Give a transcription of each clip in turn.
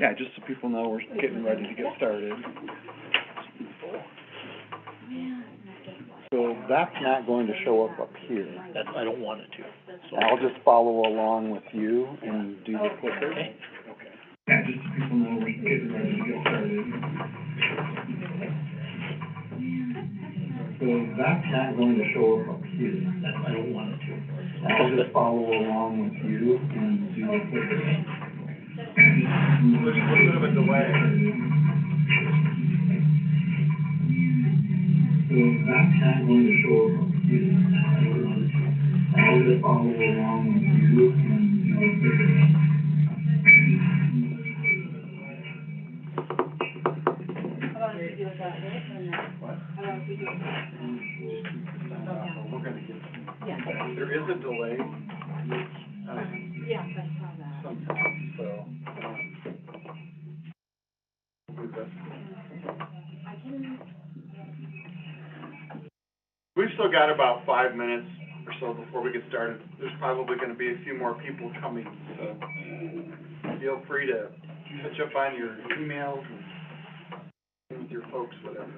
Yeah, just so people know we're getting ready to get started. So that's not going to show up here. That's, I don't want it to. So I'll just follow along with you and do the clicker. Okay. Yeah, just so people know we're getting ready to get started. So that's not going to show up here. That's, I don't want it to. I'll just follow along with you and do the clicker. There's a little bit of a delay. So that's not going to show up here. I'll just follow along with you and do the clicker. How about if we do it that way, and then, What? how about if we do it that way? Just keep the sound off, but we're gonna get Yeah. There is a delay. Yeah, I saw that. Sometimes, so. I can, We've still got about 5 minutes or so before we get started. There's probably gonna be a few more people coming, so feel free to catch up on your emails and with your folks, whatever.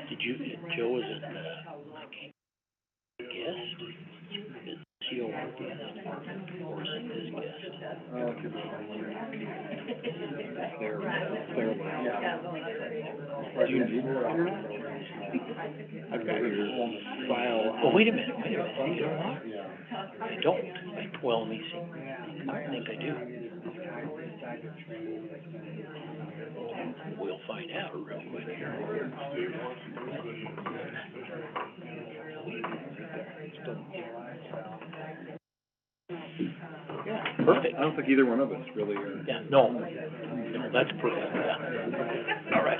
Did you, Joe is it, like, guest? Is he our guest? Or is it his guest? Do you need I've got your file. Oh, wait a minute. You know what? I don't. Well, let me see. I think I do. We'll find out real quick here. Yeah. Perfect. I don't think either one of us really are. Yeah, no, that's perfect, yeah. All right.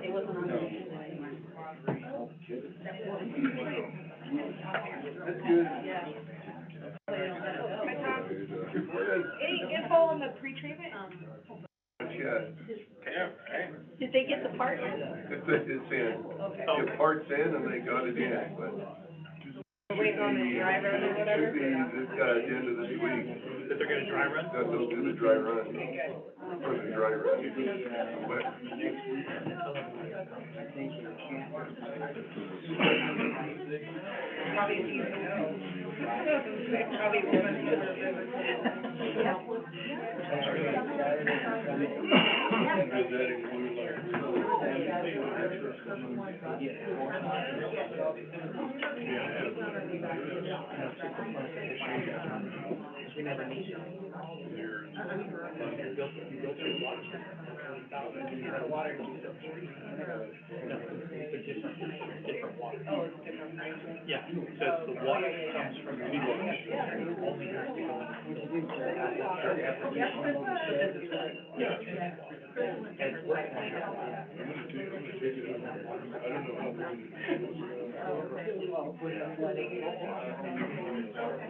it wasn't on the agenda anymore. Any info on the pre-treatment? Did they get the part? It's in. Okay. The part's in and they got it in, but. waiting on the dry run or whatever? At the end of this week. That they're gonna dry run? That they'll do the dry run. For the dry run. But Probably running to the river. does that include Yeah, because the water comes from the only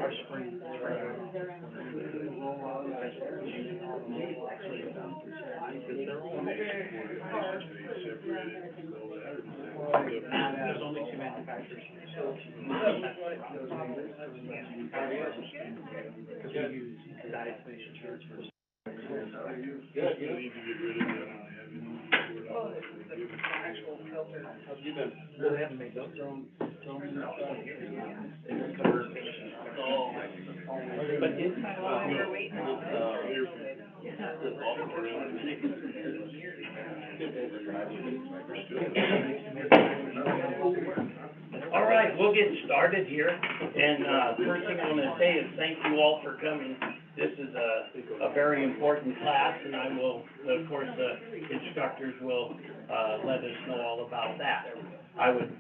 our spring. There's only two manufacturers here, so. Because we use diatomation charts for. You need to get rid of that on Well, they haven't made those. But inside. All right, we'll get started here, and, first thing I want to say is thank you all for coming. This is a very important class, and I will, of course, the instructors will, let us know all about that. I would,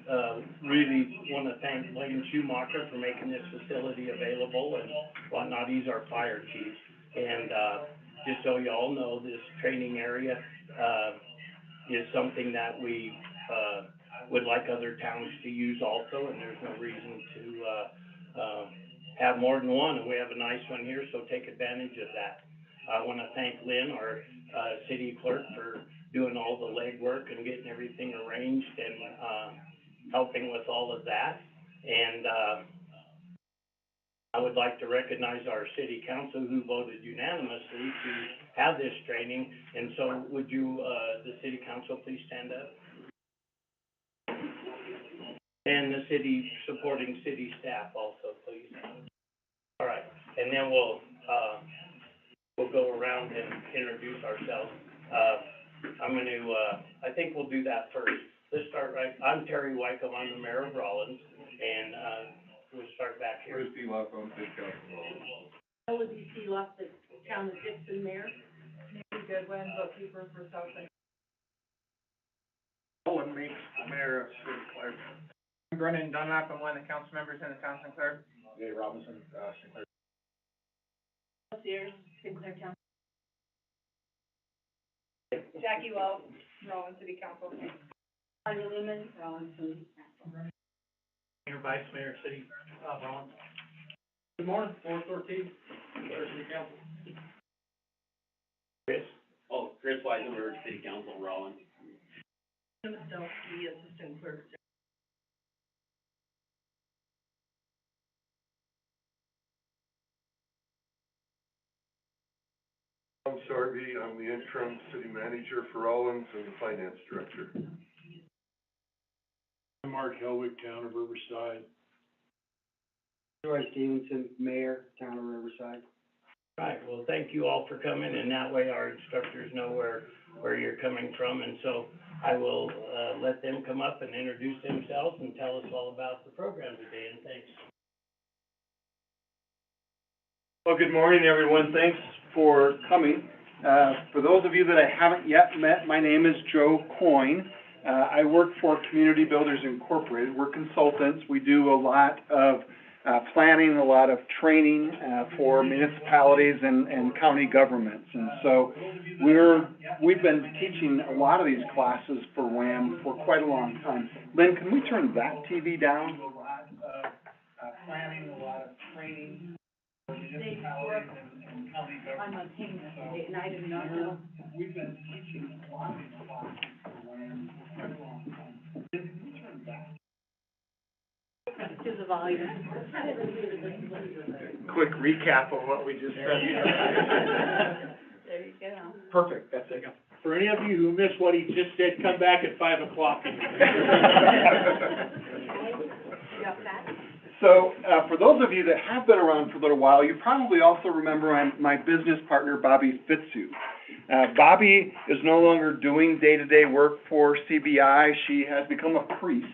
really want to thank Blaine Schumacher for making this facility available and whatnot. He's our fire chief. And, just so you all know, this training area, is something that we, would like other towns to use also, and there's no reason to, have more than one, and we have a nice one here, so take advantage of that. I want to thank Lynn, our, city clerk, for doing all the legwork and getting everything arranged and, helping with all of that. And, I would like to recognize our city council who voted unanimously to have this training. And so would you, the city council, please stand up? And the city, supporting city staff also, please. All right, and then we'll go around and introduce ourselves. I'm gonna, I think we'll do that first. Let's start right, I'm Terry Wycombe, I'm the mayor of Rollins, and, we'll start back here. Christie left on city council. Melody C. left the town of Dixon mayor. Nancy Goodwin, bookkeeper for South Lake. Owen Meeks, the mayor of Sinclair. Brennan Dunlap, I'm one of the council members in the town of Sinclair. Jay Robinson, Sinclair. Sears, Sinclair Town. Jackie Wells, Rowan City Council. Anya Lehman, Rowan City Council. Mayor, Vice Mayor, City, Rollins. Good morning, Forrest Ortiz, City Council. Chris? Oh, Chris Weisenberg, City Council, Rollins. Jim Stokes, Assistant Clerk. I'm Sarvey, I'm the interim city manager for Rollins and the finance director. I'm Mark Helwig, Town of Riverside. Troy Stevenson, Mayor, Town of Riverside. Right, well, thank you all for coming, and that way our instructors know where you're coming from. And so I will, let them come up and introduce themselves and tell us all about the program today, and thanks. Well, good morning, everyone. Thanks for coming. For those of you that I haven't yet met, my name is Joe Coyne. I work for Community Builders Incorporated. We're consultants. We do a lot of planning, a lot of training for municipalities and county governments. And so we've been teaching a lot of these classes for WAM for quite a long time. Lynn, can we turn that TV down? A lot of planning, a lot of training for municipalities and county I'm governments. on payment, and I did not know. We've been teaching a lot of these classes for WAM for quite a long time. Lynn, can we turn that? Because of volume. Quick recap of what we just said. There you go. Perfect, that's it. For any of you who missed what he just said, come back at 5 o'clock. You got that? So, for those of you that have been around for a little while, you probably also remember my business partner, Bobby Fitzhugh. Bobby is no longer doing day-to-day work for CBI. She has become a priest.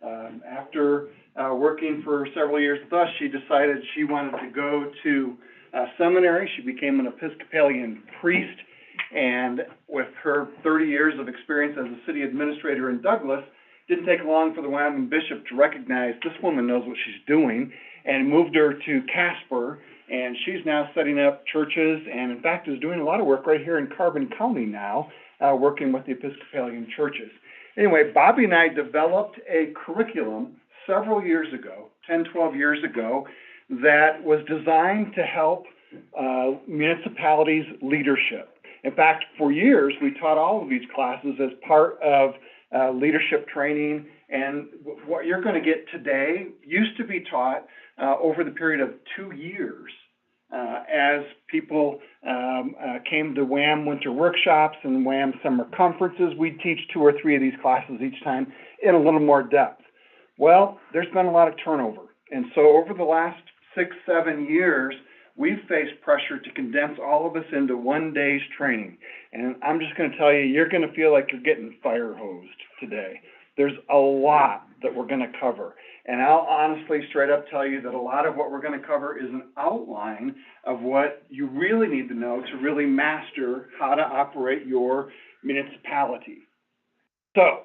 After working for several years with us, she decided she wanted to go to seminary. She became an Episcopalian priest, and with her 30 years of experience as a city administrator in Douglas, didn't take long for the WAM bishop to recognize this woman knows what she's doing, and moved her to Casper, and she's now setting up churches, and in fact is doing a lot of work right here in Carbon County now, working with the Episcopalian churches. Anyway, Bobby and I developed a curriculum several years ago, 10, 12 years ago, that was designed to help municipalities' leadership. In fact, for years, we taught all of these classes as part of leadership training, and what you're going to get today used to be taught over the period of 2 years as people came to WAM winter workshops and WAM summer conferences. We'd teach 2 or 3 of these classes each time in a little more depth. Well, there's been a lot of turnover, and so over the last 6, 7 years, we've faced pressure to condense all of this into one day's training. And I'm just going to tell you, you're going to feel like you're getting fire hosed today. There's a lot that we're going to cover. And I'll honestly straight up tell you that a lot of what we're going to cover is an outline of what you really need to know to really master how to operate your municipality. So,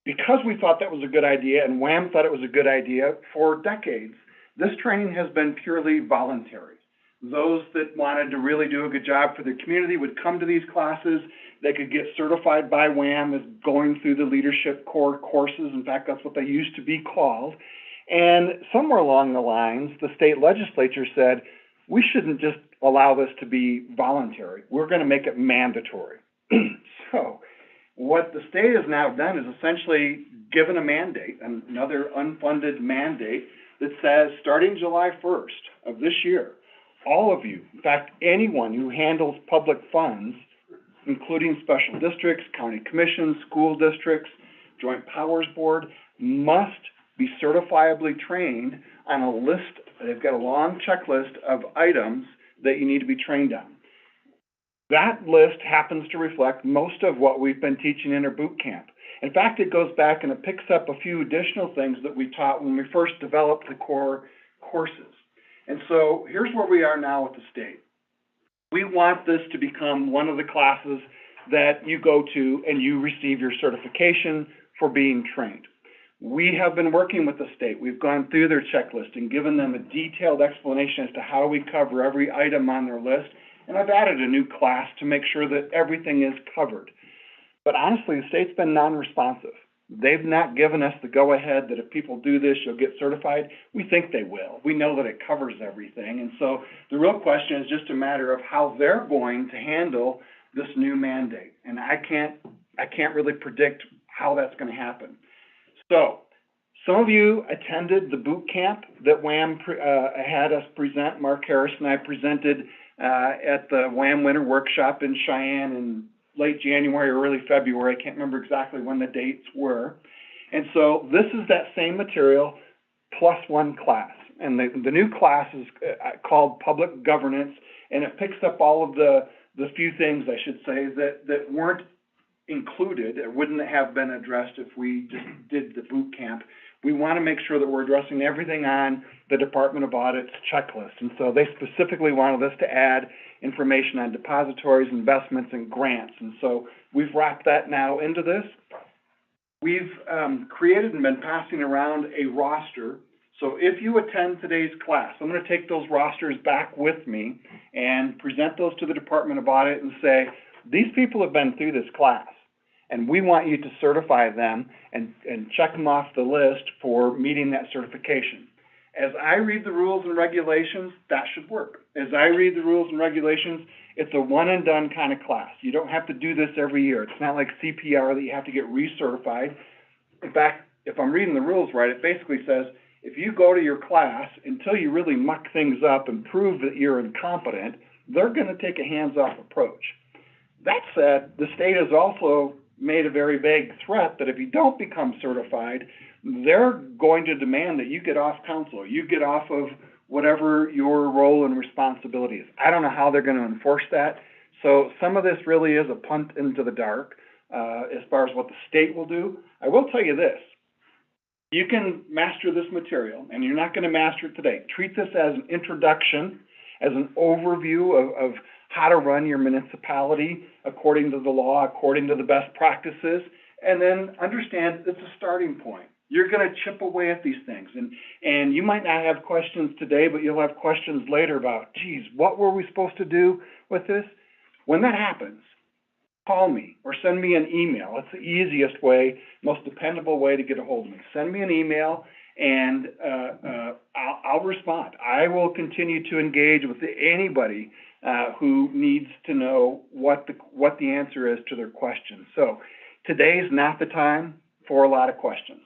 because we thought that was a good idea, and WAM thought it was a good idea, for decades, this training has been purely voluntary. Those that wanted to really do a good job for their community would come to these classes. They could get certified by WAM as going through the leadership core courses. In fact, that's what they used to be called. And somewhere along the lines, the state legislature said, we shouldn't just allow this to be voluntary. We're going to make it mandatory. So what the state has now done is essentially given a mandate, another unfunded mandate, that says starting July 1st of this year, all of you, in fact, anyone who handles public funds, including special districts, county commissions, school districts, joint powers board, must be certifiably trained on a list. They've got a long checklist of items that you need to be trained on. That list happens to reflect most of what we've been teaching in our boot camp. In fact, it goes back and it picks up a few additional things that we taught when we first developed the core courses. And so here's where we are now with the state. We want this to become one of the classes that you go to and you receive your certification for being trained. We have been working with the state. We've gone through their checklist and given them a detailed explanation as to how we cover every item on their list. And I've added a new class to make sure that everything is covered. But honestly, the state's been non-responsive. They've not given us the go-ahead that if people do this, you'll get certified. We think they will. We know that it covers everything. And so the real question is just a matter of how they're going to handle this new mandate. And I can't really predict how that's going to happen. So some of you attended the boot camp that WAM had us present. Mark Harris and I presented at the WAM Winter Workshop in Cheyenne in late January or early February. I can't remember exactly when the dates were. And so this is that same material plus one class. And the new class is called Public Governance, and it picks up all of the few things, I should say, that weren't included, or wouldn't have been addressed if we just did the boot camp. We want to make sure that we're addressing everything on the Department of Audit's checklist. And so they specifically wanted us to add information on depositories, investments, and grants. And so we've wrapped that now into this. We've created and been passing around a roster. So if you attend today's class, I'm going to take those rosters back with me and present those to the Department of Audit and say, these people have been through this class, and we want you to certify them and check them off the list for meeting that certification. As I read the rules and regulations, that should work. As I read the rules and regulations, it's a one and done kind of class. You don't have to do this every year. It's not like CPR that you have to get recertified. In fact, if I'm reading the rules right, it basically says, if you go to your class, until you really muck things up and prove that you're incompetent, they're gonna take a hands-off approach. That said, the state has also made a very vague threat that if you don't become certified, they're going to demand that you get off council, you get off of whatever your role and responsibility is. I don't know how they're gonna enforce that. So some of this really is a punt into the dark, as far as what the state will do. I will tell you this. You can master this material, and you're not gonna master it today. Treat this as an introduction, as an overview of how to run your municipality according to the law, according to the best practices, and then understand it's a starting point. You're gonna chip away at these things, and you might not have questions today, but you'll have questions later about, geez, what were we supposed to do with this? When that happens, call me or send me an email. It's the easiest way, most dependable way to get a hold of me. Send me an email, and I'll respond. I will continue to engage with anybody who needs to know what the answer is to their question. So today's not the time for a lot of questions.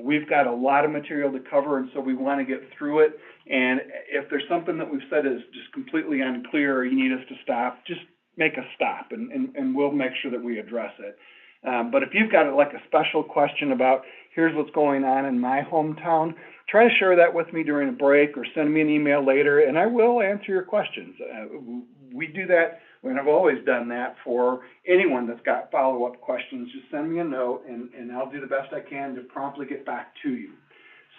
We've got a lot of material to cover, and so we want to get through it. And if there's something that we've said is just completely unclear, or you need us to stop, just make a stop, and we'll make sure that we address it. But if you've got like a special question about, here's what's going on in my hometown, try to share that with me during a break or send me an email later, and I will answer your questions. We do that, and I've always done that for anyone that's got follow-up questions. Just send me a note, and I'll do the best I can to promptly get back to you.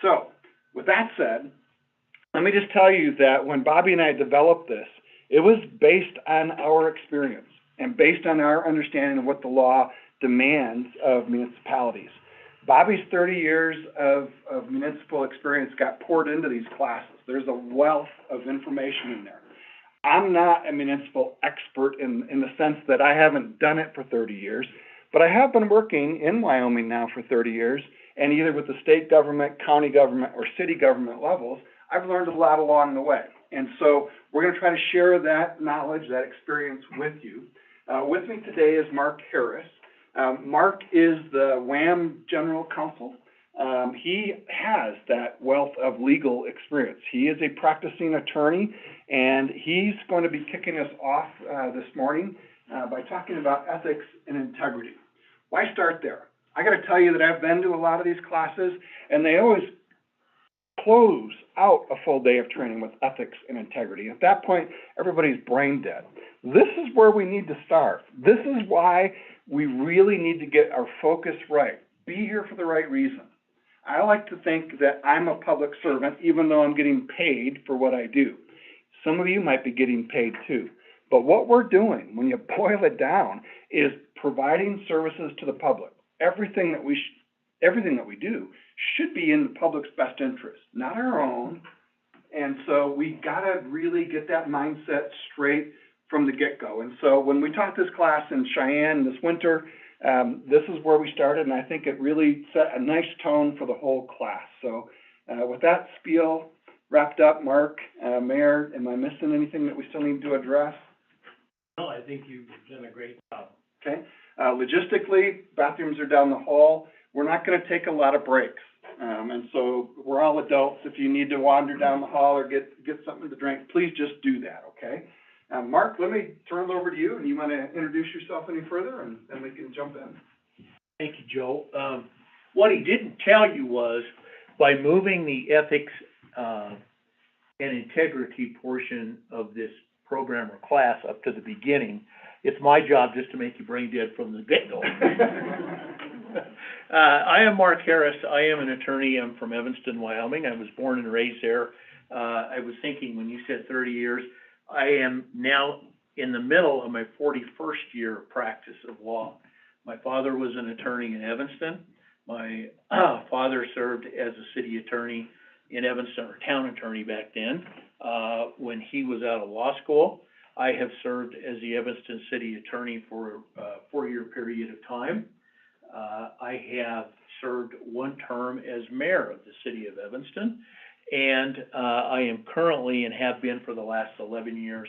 So, with that said, let me just tell you that when Bobby and I developed this, it was based on our experience and based on our understanding of what the law demands of municipalities. Bobby's 30 years of municipal experience got poured into these classes. There's a wealth of information in there. I'm not a municipal expert in the sense that I haven't done it for 30 years, but I have been working in Wyoming now for 30 years, and either with the state government, county government, or city government levels, I've learned a lot along the way. And so we're going to try to share that knowledge, that experience with you. With me today is Mark Harris. Mark is the WAM General Counsel. He has that wealth of legal experience. He is a practicing attorney, and he's going to be kicking us off this morning by talking about ethics and integrity. Why start there? I got to tell you that I've been to a lot of these classes, and they always close out a full day of training with ethics and integrity. At that point, everybody's brain dead. This is where we need to start. This is why we really need to get our focus right. Be here for the right reason. I like to think that I'm a public servant, even though I'm getting paid for what I do. Some of you might be getting paid too. But what we're doing, when you boil it down, is providing services to the public. Everything that we do should be in the public's best interest, not our own. And so we gotta really get that mindset straight from the get-go. And so when we taught this class in Cheyenne this winter, this is where we started, and I think it really set a nice tone for the whole class. So with that spiel wrapped up, Mark, Mayor, am I missing anything that we still need to address? No, I think you've done a great job. Okay. Logistically, bathrooms are down the hall. We're not going to take a lot of breaks. And so we're all adults. If you need to wander down the hall or get something to drink, please just do that, okay? Mark, let me turn it over to you, and you want to introduce yourself any further, and then we can jump in. Thank you, Joe. What he didn't tell you was, by moving the ethics and integrity portion of this program or class up to the beginning, it's my job just to make you brain dead from the get-go. I am Mark Harris. I am an attorney. I'm from Evanston, Wyoming. I was born and raised there. I was thinking when you said 30 years, I am now in the middle of my 41st year of practice of law. My father was an attorney in Evanston. My father served as a city attorney in Evanston, or town attorney back then, when he was out of law school. I have served as the Evanston city attorney for a 4-year period of time. I have served one term as mayor of the city of Evanston, and I am currently, and have been for the last 11 years,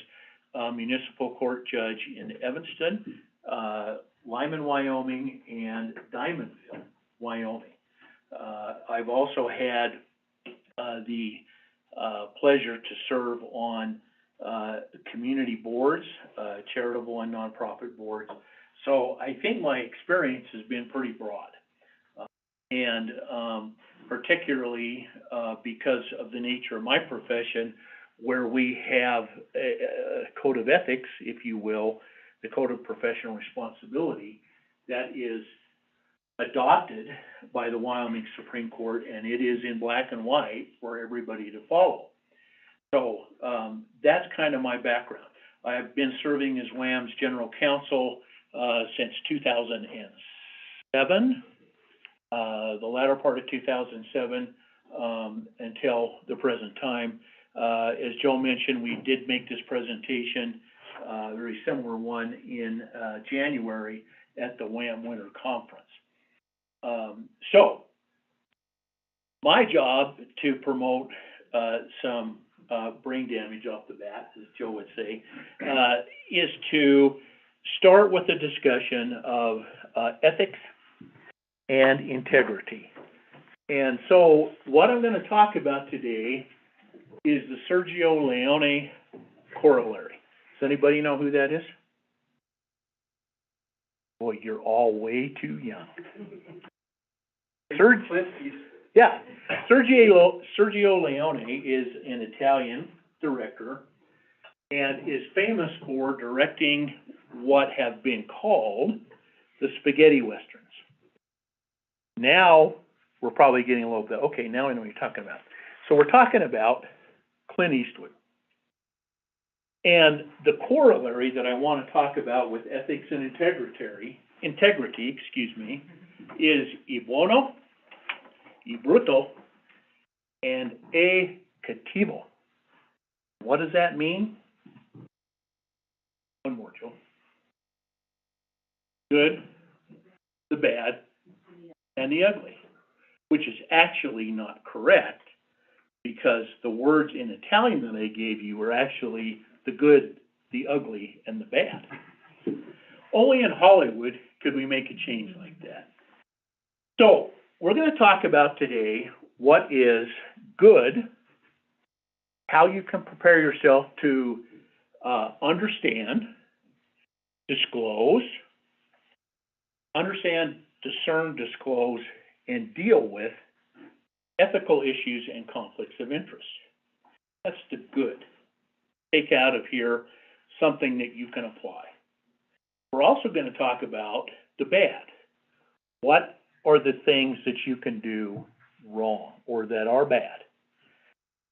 municipal court judge in Evanston, Lyman, Wyoming, and Diamondville, Wyoming. I've also had, the, pleasure to serve on, community boards, charitable and nonprofit boards. So I think my experience has been pretty broad. And, particularly, because of the nature of my profession, where we have a code of ethics, if you will, the code of professional responsibility, that is adopted by the Wyoming Supreme Court, and it is in black and white for everybody to follow. So, that's kind of my background. I've been serving as WAM's general counsel, since 2007, the latter part of 2007, until the present time. As Joe mentioned, we did make this presentation, very similar one in, January at the WAM Winter Conference. So, my job to promote, some, brain damage off the bat, as Joe would say, is to start with a discussion of, ethics and integrity. And so, what I'm gonna talk about today is the Sergio Leone corollary. Does anybody know who that is? Boy, you're all way too young. Yeah, Sergio Leone is an Italian director and is famous for directing what have been called the spaghetti westerns. Now, we're probably getting a little bit, okay, now I know what you're talking about. So we're talking about Clint Eastwood. And the corollary that I want to talk about with ethics and integrity, is e buono, e brutto, and e cattivo. What does that mean? One more, Joe. Good, the bad, and the ugly, which is actually not correct, because the words in Italian that I gave you were actually the good, the ugly, and the bad. Only in Hollywood could we make a change like that. So, we're going to talk about today what is good, how you can prepare yourself to understand, disclose, understand, discern, disclose, and deal with ethical issues and conflicts of interest. That's the good. Take out of here something that you can apply. We're also going to talk about the bad. What are the things that you can do wrong or that are bad?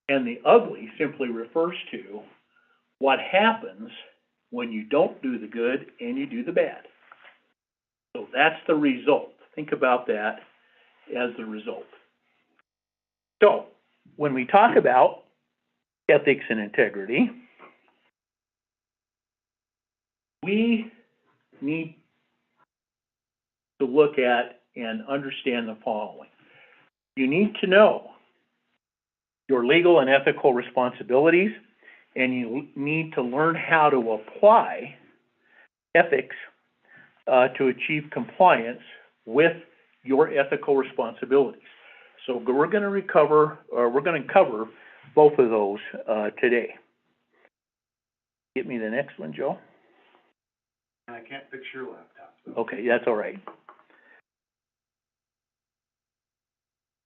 And the ugly simply refers to what happens when you don't do the good and you do the bad. So that's the result. Think about that as the result. So, when we talk about ethics and integrity, we need to look at and understand the following. You need to know your legal and ethical responsibilities, and you need to learn how to apply ethics to achieve compliance with your ethical responsibilities. So we're going to cover both of those today. Get me the next one, Joe. I can't fix your laptop. Okay, that's all right.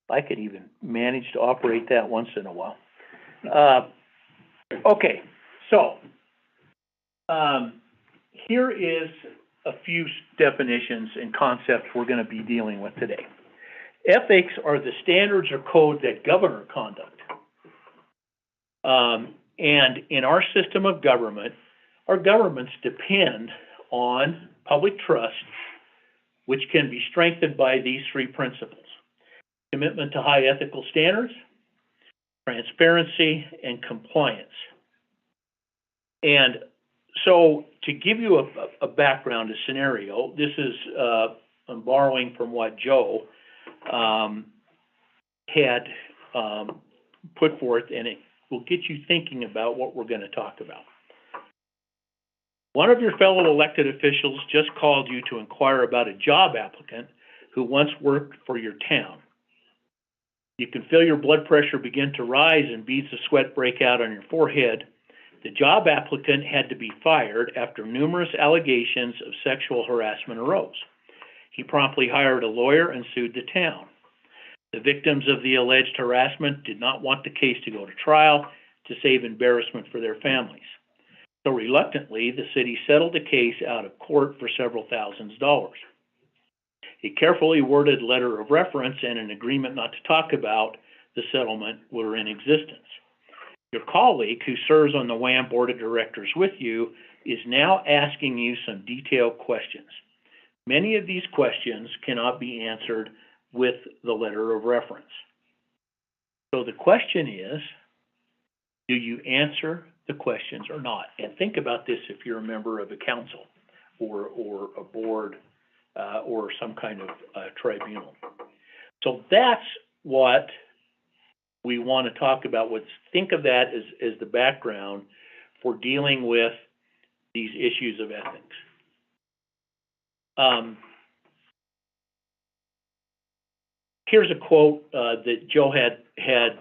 I could even manage to operate that once in a while. Okay, so here is a few definitions and concepts we're going to be dealing with today. Ethics are the standards or code that govern our conduct. And in our system of government, our governments depend on public trust, which can be strengthened by these three principles: commitment to high ethical standards, transparency, and compliance. And so, to give you a background, a scenario, this is, I'm borrowing from what Joe had put forth, and it will get you thinking about what we're going to talk about. One of your fellow elected officials just called you to inquire about a job applicant who once worked for your town. You can feel your blood pressure begin to rise and beads of sweat break out on your forehead. The job applicant had to be fired after numerous allegations of sexual harassment arose. He promptly hired a lawyer and sued the town. The victims of the alleged harassment did not want the case to go to trial to save embarrassment for their families. So reluctantly, the city settled the case out of court for several $1000s. A carefully worded letter of reference and an agreement not to talk about the settlement were in existence. Your colleague, who serves on the WAM Board of Directors with you, is now asking you some detailed questions. Many of these questions cannot be answered with the letter of reference. So the question is, do you answer the questions or not? And think about this if you're a member of a council or a board or some kind of tribunal. So that's what we want to talk about. Think of that as the background for dealing with these issues of ethics. Here's a quote that Joe had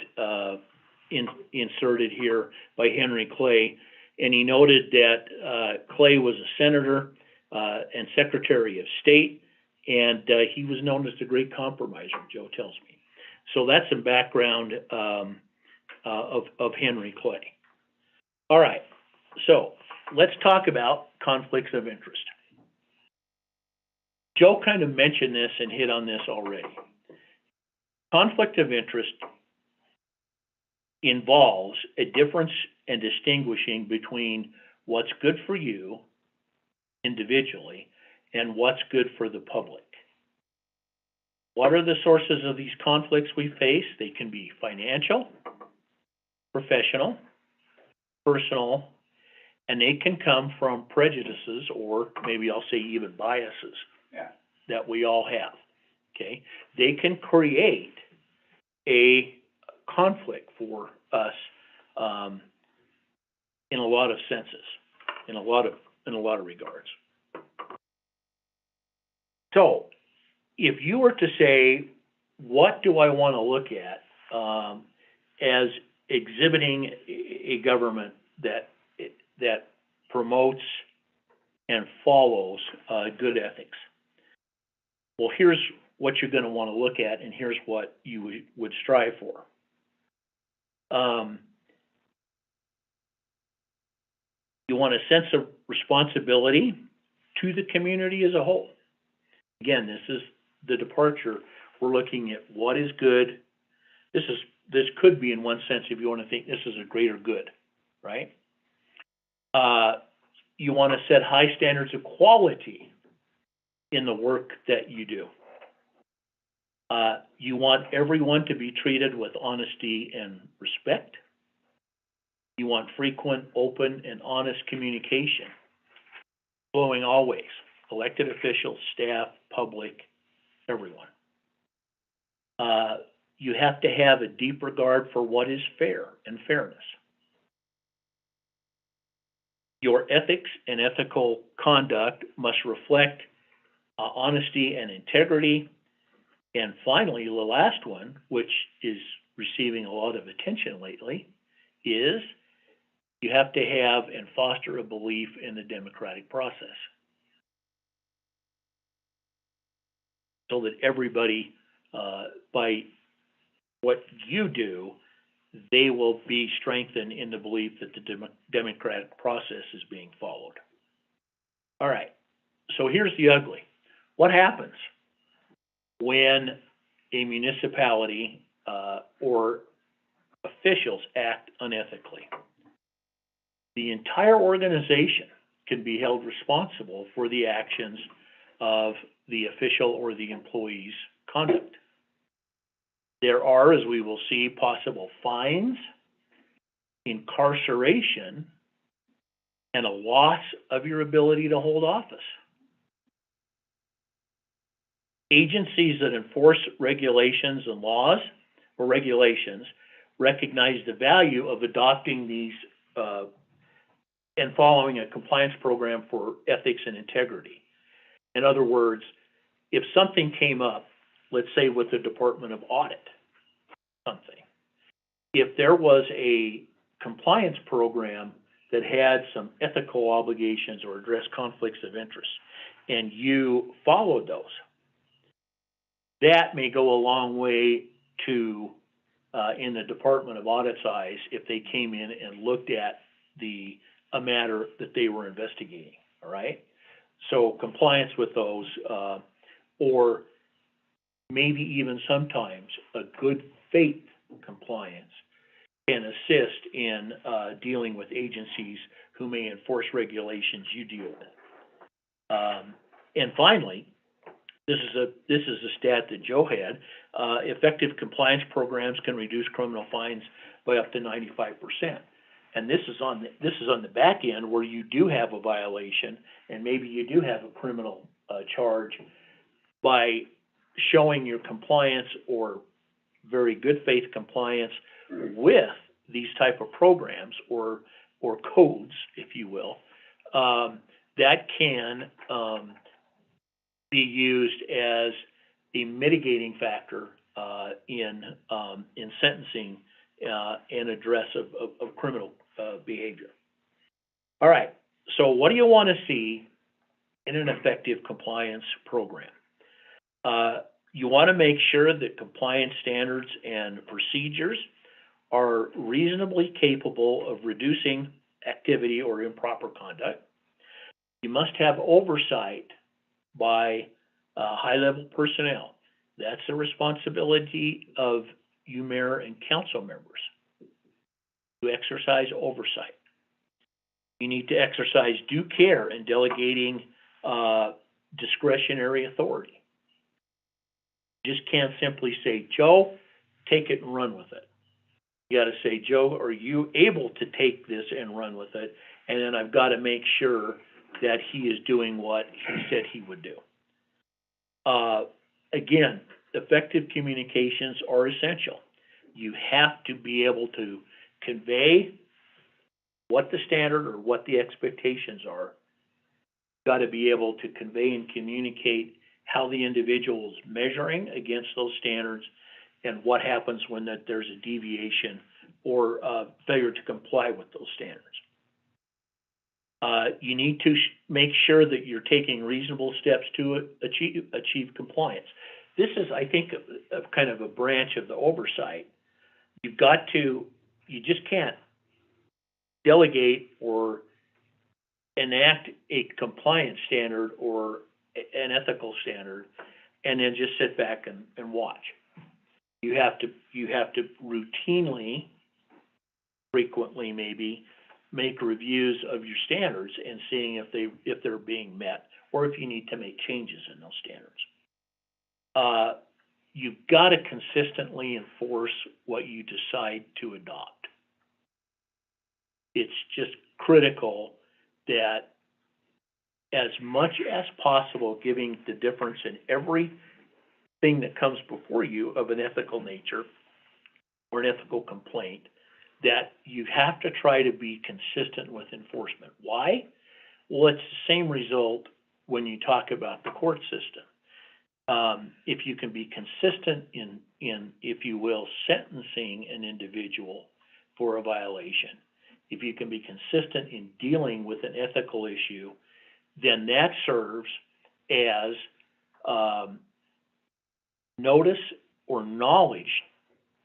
inserted here by Henry Clay, and he noted that Clay was a senator and Secretary of State, and he was known as the Great Compromiser, Joe tells me. So that's some background of Henry Clay. All right, so let's talk about conflicts of interest. Joe kind of mentioned this and hit on this already. Conflict of interest involves a difference and distinguishing between what's good for you individually and what's good for the public. What are the sources of these conflicts we face? They can be financial, professional, personal, and they can come from prejudices, or maybe I'll say even biases, that we all have. Okay? They can create a conflict for us in a lot of senses, in a lot of regards. So, if you were to say, what do I want to look at as exhibiting a government that promotes and follows good ethics? Well, here's what you're going to want to look at, and here's what you would strive for. You want a sense of responsibility to the community as a whole. Again, this is the departure. We're looking at what is good. This could be, in one sense, if you want to think this is a greater good, right? You want to set high standards of quality in the work that you do. You want everyone to be treated with honesty and respect. You want frequent, open, and honest communication, flowing always, elected officials, staff, public, everyone. You have to have a deep regard for what is fair and fairness. Your ethics and ethical conduct must reflect honesty and integrity. And finally, the last one, which is receiving a lot of attention lately, is you have to have and foster a belief in the democratic process, so that everybody, by what you do, they will be strengthened in the belief that the democratic process is being followed. All right, so here's the ugly. What happens when a municipality or officials act unethically? The entire organization can be held responsible for the actions of the official or the employee's conduct. There are, as we will see, possible fines, incarceration, and a loss of your ability to hold office. Agencies that enforce regulations and laws or regulations recognize the value of adopting these and following a compliance program for ethics and integrity. In other words, if something came up, let's say with the Department of Audit, something. If there was a compliance program that had some ethical obligations or addressed conflicts of interest, and you followed those, that may go a long way to, in the Department of Audit's eyes, if they came in and looked at a matter that they were investigating, all right? So compliance with those, or maybe even sometimes a good faith compliance can assist in dealing with agencies who may enforce regulations you deal with. And finally, this is a stat that Joe had. Effective compliance programs can reduce criminal fines by up to 95%. And this is on the back end where you do have a violation, and maybe you do have a criminal charge. By showing your compliance or very good faith compliance with these type of programs or codes, if you will, that can be used as a mitigating factor in sentencing and address of criminal behavior. All right, so what do you want to see in an effective compliance program? You want to make sure that compliance standards and procedures are reasonably capable of reducing activity or improper conduct. You must have oversight by high-level personnel. That's the responsibility of you mayor and council members to exercise oversight. You need to exercise due care in delegating discretionary authority. You just can't simply say, Joe, take it and run with it. You got to say, Joe, are you able to take this and run with it? And then I've got to make sure that he is doing what he said he would do. Again, effective communications are essential. You have to be able to convey what the standard or what the expectations are. You've got to be able to convey and communicate how the individual is measuring against those standards and what happens when there's a deviation or failure to comply with those standards. You need to make sure that you're taking reasonable steps to achieve compliance. This is, I think, a kind of a branch of the oversight. You just can't delegate or enact a compliance standard or an ethical standard and then just sit back and watch. You have to routinely, frequently maybe, make reviews of your standards and seeing if they're being met or if you need to make changes in those standards. You've got to consistently enforce what you decide to adopt. It's just critical that as much as possible, giving the difference in everything that comes before you of an ethical nature or an ethical complaint, that you have to try to be consistent with enforcement. Why? Well, it's the same result when you talk about the court system. If you can be consistent in, if you will, sentencing an individual for a violation, if you can be consistent in dealing with an ethical issue, then that serves as notice or knowledge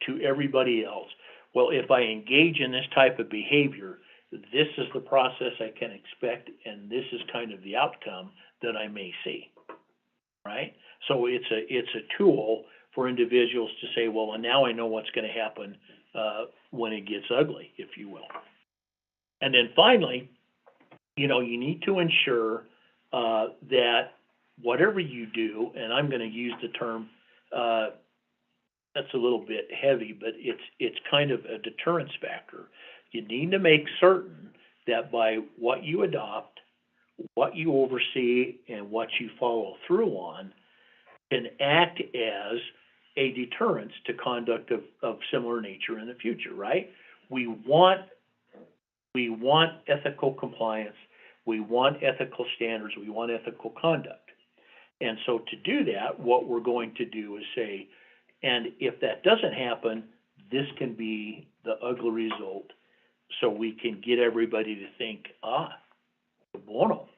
to everybody else. Well, if I engage in this type of behavior, this is the process I can expect, and this is kind of the outcome that I may see, right? So it's a tool for individuals to say, well, and now I know what's going to happen when it gets ugly, if you will. And then finally, you need to ensure that whatever you do, and I'm going to use the term, that's a little bit heavy, but it's kind of a deterrence factor. You need to make certain that by what you adopt, what you oversee, and what you follow through on can act as a deterrence to conduct of similar nature in the future, right? We want ethical compliance, we want ethical standards, we want ethical conduct. And so to do that, what we're going to do is say, and if that doesn't happen, this can be the ugly result, so we can get everybody to think, bueno,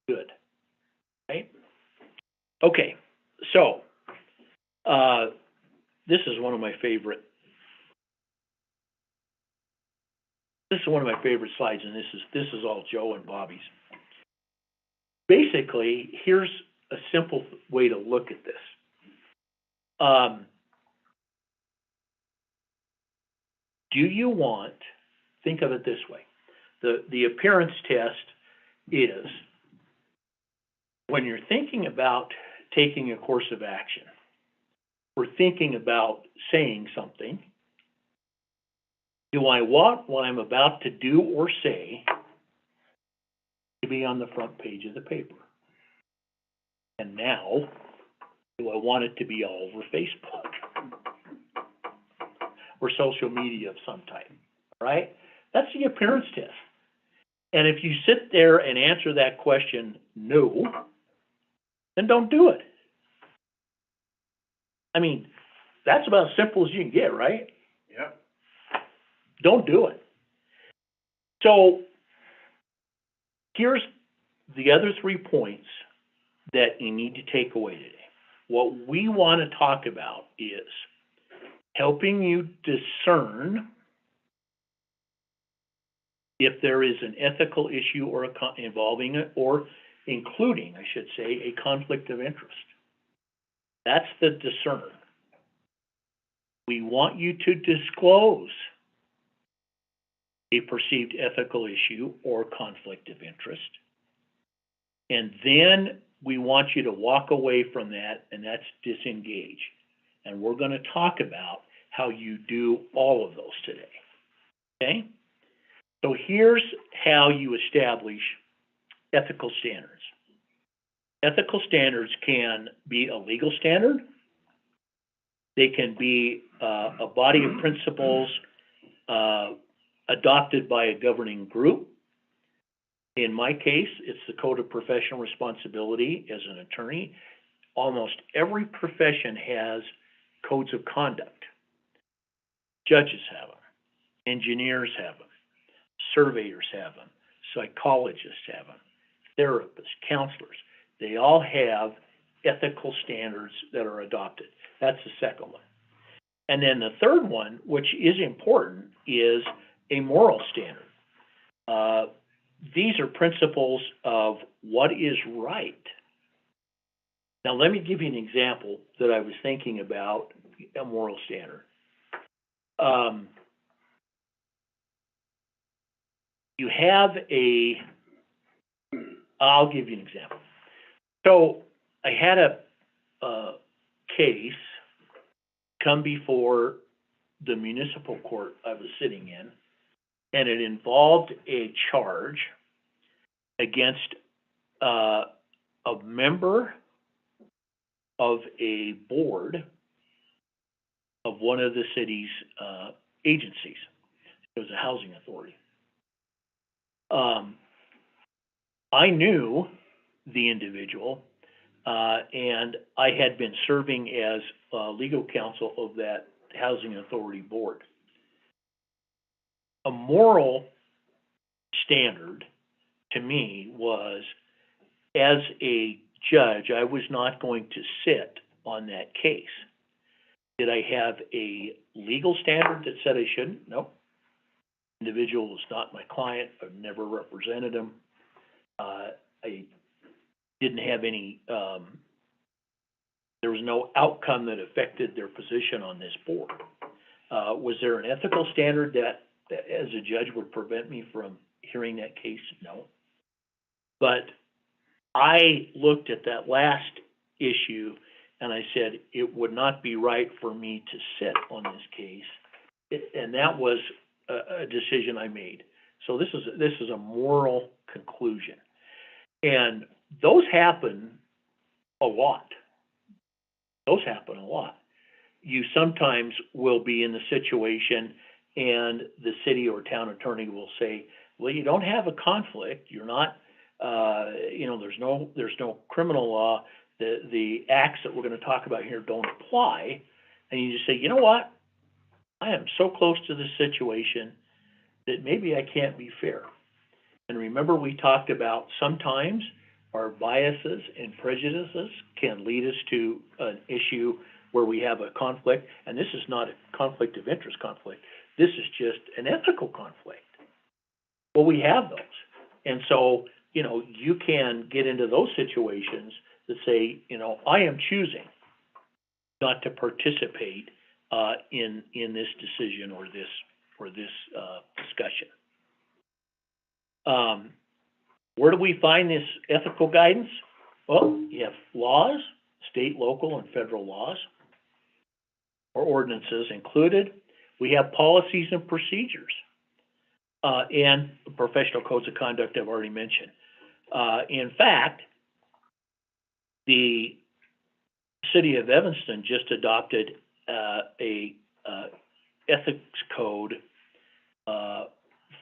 good, right? Okay, so, this is one of my favorite slides, and this is all Joe and Bobby's. Basically, here's a simple way to look at this. Do you want, think of it this way, the appearance test is, when you're thinking about taking a course of action, or thinking about saying something, do I want what I'm about to do or say to be on the front page of the paper? And now, do I want it to be all over Facebook or social media of some type, right? That's the appearance test. And if you sit there and answer that question, no, then don't do it. I mean, that's about as simple as you can get, right? Yep. Don't do it. So, here's the other 3 points that you need to take away today. What we want to talk about is helping you discern if there is an ethical issue or involving it, or including, I should say, a conflict of interest. That's the discern. We want you to disclose a perceived ethical issue or conflict of interest. And then we want you to walk away from that, and that's disengage. And we're going to talk about how you do all of those today. Okay? So here's how you establish ethical standards. Ethical standards can be a legal standard. They can be a body of principles adopted by a governing group. In my case, it's the Code of Professional Responsibility as an attorney. Almost every profession has codes of conduct. Judges have them. Engineers have them. Surveyors have them. Psychologists have them. Therapists, counselors. They all have ethical standards that are adopted. That's the second one. And then the third one, which is important, is a moral standard. These are principles of what is right. Now, let me give you an example that I was thinking about a moral standard. You have I'll give you an example. So I had a case come before the municipal court I was sitting in, and it involved a charge against a member of a board of one of the city's agencies. It was a housing authority. I knew the individual, and I had been serving as legal counsel of that housing authority board. A moral standard to me was, as a judge, I was not going to sit on that case. Did I have a legal standard that said I shouldn't? No. The individual was not my client. I've never represented him. I didn't have any, there was no outcome that affected their position on this board. Was there an ethical standard that, as a judge, would prevent me from hearing that case? No. But I looked at that last issue and I said, it would not be right for me to sit on this case. And that was a decision I made. So this is a moral conclusion. And those happen a lot. Those happen a lot. You sometimes will be in the situation and the city or town attorney will say, well, you don't have a conflict. You're not, there's no criminal law. The acts that we're going to talk about here don't apply. And you just say, you know what? I am so close to this situation that maybe I can't be fair. And remember, we talked about sometimes our biases and prejudices can lead us to an issue where we have a conflict, and this is not a conflict of interest conflict. This is just an ethical conflict. Well, we have those. And so, you know, you can get into those situations that say, you know, I am choosing not to participate in this decision or this discussion. Where do we find this ethical guidance? Well, you have laws, state, local, and federal laws, or ordinances included. We have policies and procedures, and professional codes of conduct I've already mentioned. In fact, the city of Evanston just adopted a ethics code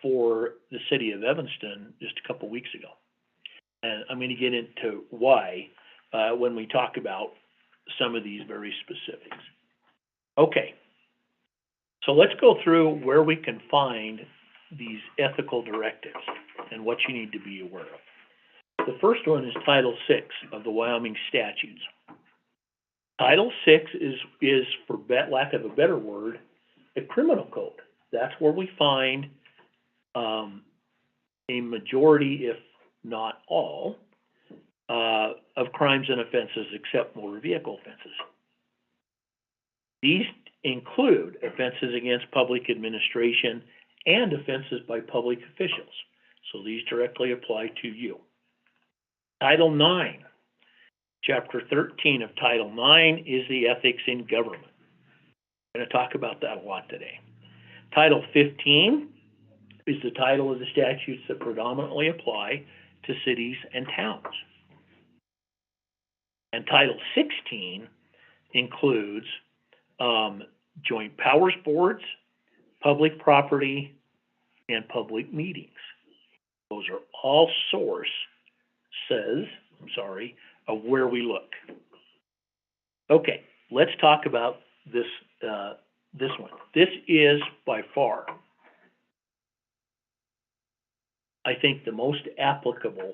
for the city of Evanston just a couple weeks ago. And I'm going to get into why when we talk about some of these very specifics. Okay, so let's go through where we can find these ethical directives and what you need to be aware of. The first one is Title VI of the Wyoming statutes. Title VI is, for lack of a better word, a criminal code. That's where we find a majority, if not all, of crimes and offenses except motor vehicle offenses. These include offenses against public administration and offenses by public officials. So these directly apply to you. Title IX, Chapter 13 of Title IX is the ethics in government. I'm going to talk about that a lot today. Title 15 is the title of the statutes that predominantly apply to cities and towns. And Title 16 includes joint powers boards, public property, and public meetings. Those are all of where we look. Okay, let's talk about this one. This is by far, I think, the most applicable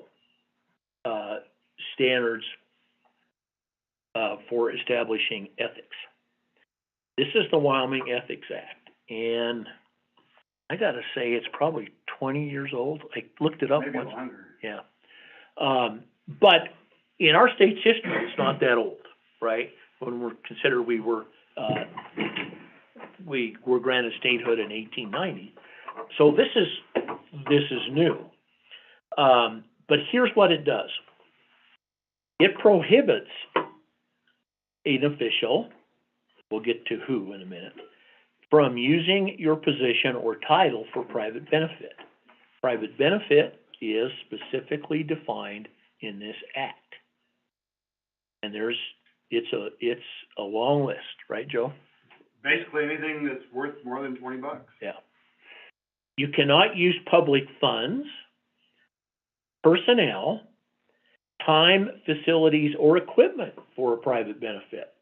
standards for establishing ethics. This is the Wyoming Ethics Act, and I got to say it's probably 20 years old. I looked it up once. Maybe longer. Yeah. But in our state's history, it's not that old, right? When we're considered we were granted statehood in 1890. So this is new. But here's what it does. It prohibits an official, we'll get to who in a minute, from using your position or title for private benefit. Private benefit is specifically defined in this act. And it's a long list, right, Joe? Basically anything that's worth more than $20. Yeah. You cannot use public funds, personnel, time, facilities, or equipment for a private benefit.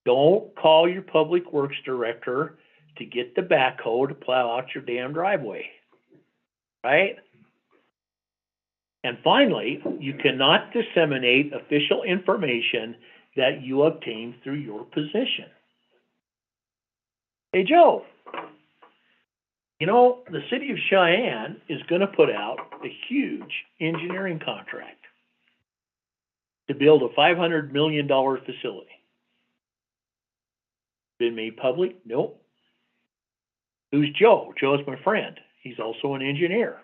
Don't call your public works director to get the backhoe to plow out your damn driveway, right? And finally, you cannot disseminate official information that you obtain through your position. Hey, Joe, you know, the city of Cheyenne is going to put out a huge engineering contract to build a $500 million facility. Been made public? Nope. Who's Joe? Joe's my friend. He's also an engineer.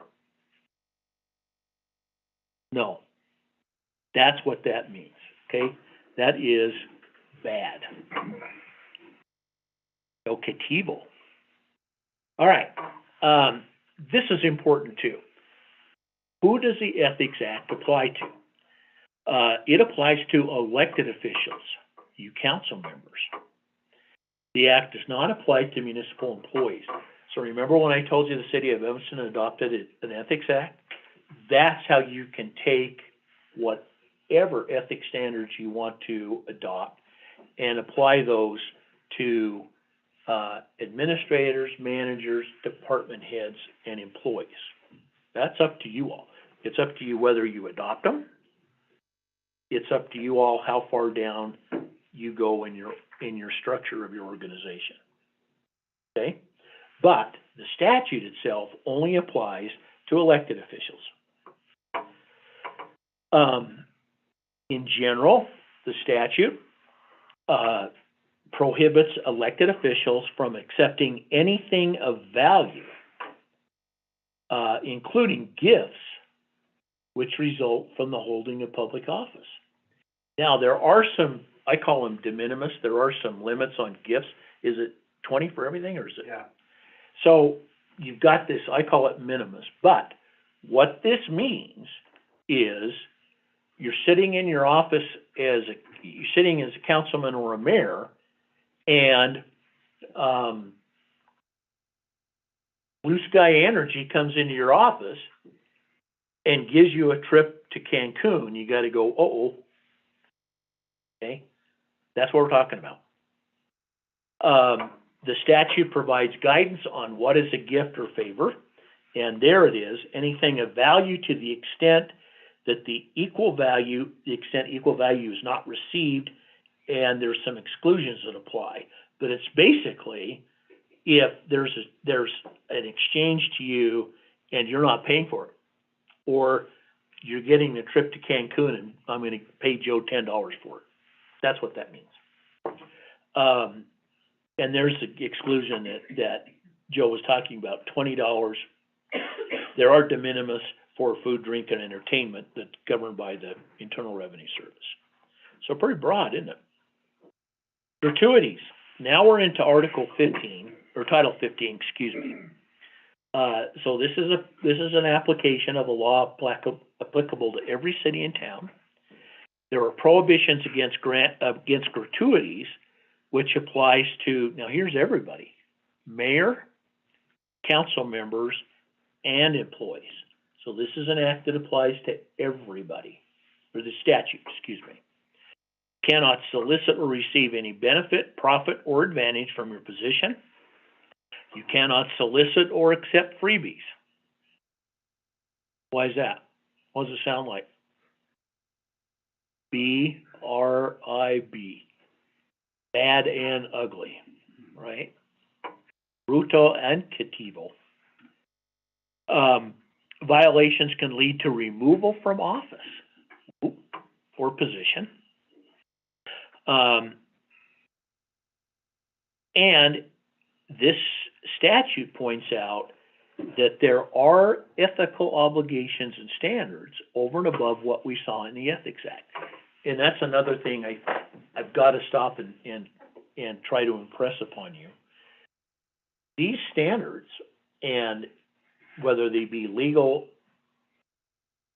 No. That's what that means, okay? That is bad. No cativo. All right. This is important too. Who does the Ethics Act apply to? It applies to elected officials, you council members. The act does not apply to municipal employees. So remember when I told you the city of Evanston adopted an Ethics Act? That's how you can take whatever ethics standards you want to adopt and apply those to, administrators, managers, department heads, and employees. That's up to you all. It's up to you whether you adopt them. It's up to you all how far down you go in your structure of your organization. Okay? But the statute itself only applies to elected officials. In general, the statute, prohibits elected officials from accepting anything of value, including gifts, which result from the holding of public office. Now, there are some, I call them de minimis, there are some limits on gifts. Is it 20 for everything, or is it? Yeah. So, you've got this, I call it minimus, but what this means is you're sitting in your office you're sitting as a councilman or a mayor, and Blue Sky Energy comes into your office and gives you a trip to Cancun. You got to go, okay? That's what we're talking about. The statute provides guidance on what is a gift or favor, and there it is, anything of value to the extent that the extent equal value is not received, and there's some exclusions that apply. But it's basically, if there's an exchange to you and you're not paying for it, or you're getting a trip to Cancun and I'm going to pay Joe $10 for it. That's what that means. And there's the exclusion that Joe was talking about, $20. There are de minimis for food, drink, and entertainment that's governed by the Internal Revenue Service. So pretty broad, isn't it? Gratuities. Now we're into Article 15, or Title 15, excuse me. So this is an application of a law applicable to every city and town. There are prohibitions against gratuities, which applies to, now here's everybody: mayor, council members, and employees. So this is an act that applies to everybody, or the statute, excuse me. Cannot solicit or receive any benefit, profit, or advantage from your position. You cannot solicit or accept freebies. Why is that? What does it sound like? B-R-I-B. Bad and ugly, right? Bruto and cattivo. Violations can lead to removal from office or position. And this statute points out that there are ethical obligations and standards over and above what we saw in the Ethics Act. And that's another thing I've got to stop and try to impress upon you. These standards, and whether they be legal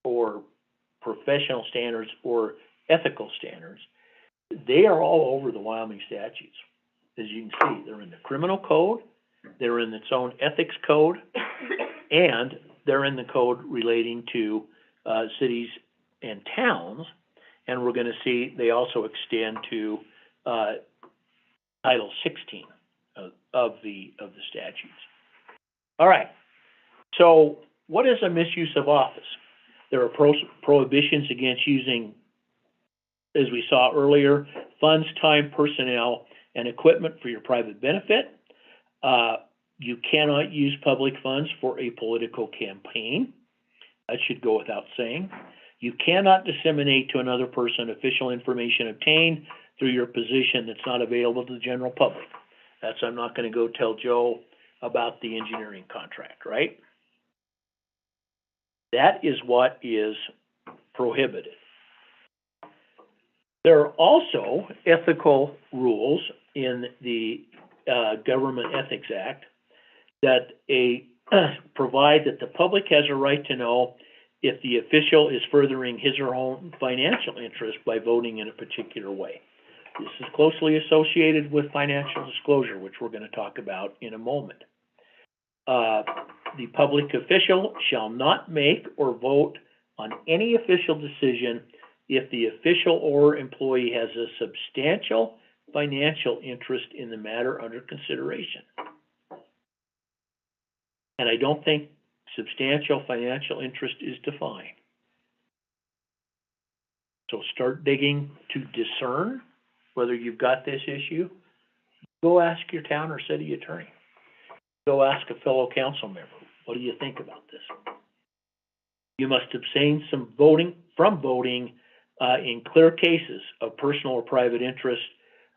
or professional standards or ethical standards, they are all over the Wyoming statutes. As you can see, they're in the criminal code, they're in its own ethics code, and they're in the code relating to cities and towns. And we're going to see they also extend to Title 16 of the statutes. All right. So what is a misuse of office? There are prohibitions against using, as we saw earlier, funds, time, personnel, and equipment for your private benefit. You cannot use public funds for a political campaign. That should go without saying. You cannot disseminate to another person official information obtained through your position that's not available to the general public. That's, I'm not going to go tell Joe about the engineering contract, right? That is what is prohibited. There are also ethical rules in the Government Ethics Act that provide that the public has a right to know if the official is furthering his or her own financial interest by voting in a particular way. This is closely associated with financial disclosure, which we're going to talk about in a moment. The public official shall not make or vote on any official decision if the official or employee has a substantial financial interest in the matter under consideration. And I don't think substantial financial interest is defined. So start digging to discern whether you've got this issue. Go ask your town or city attorney. Go ask a fellow council member, what do you think about this? You must abstain from voting in clear cases of personal or private interest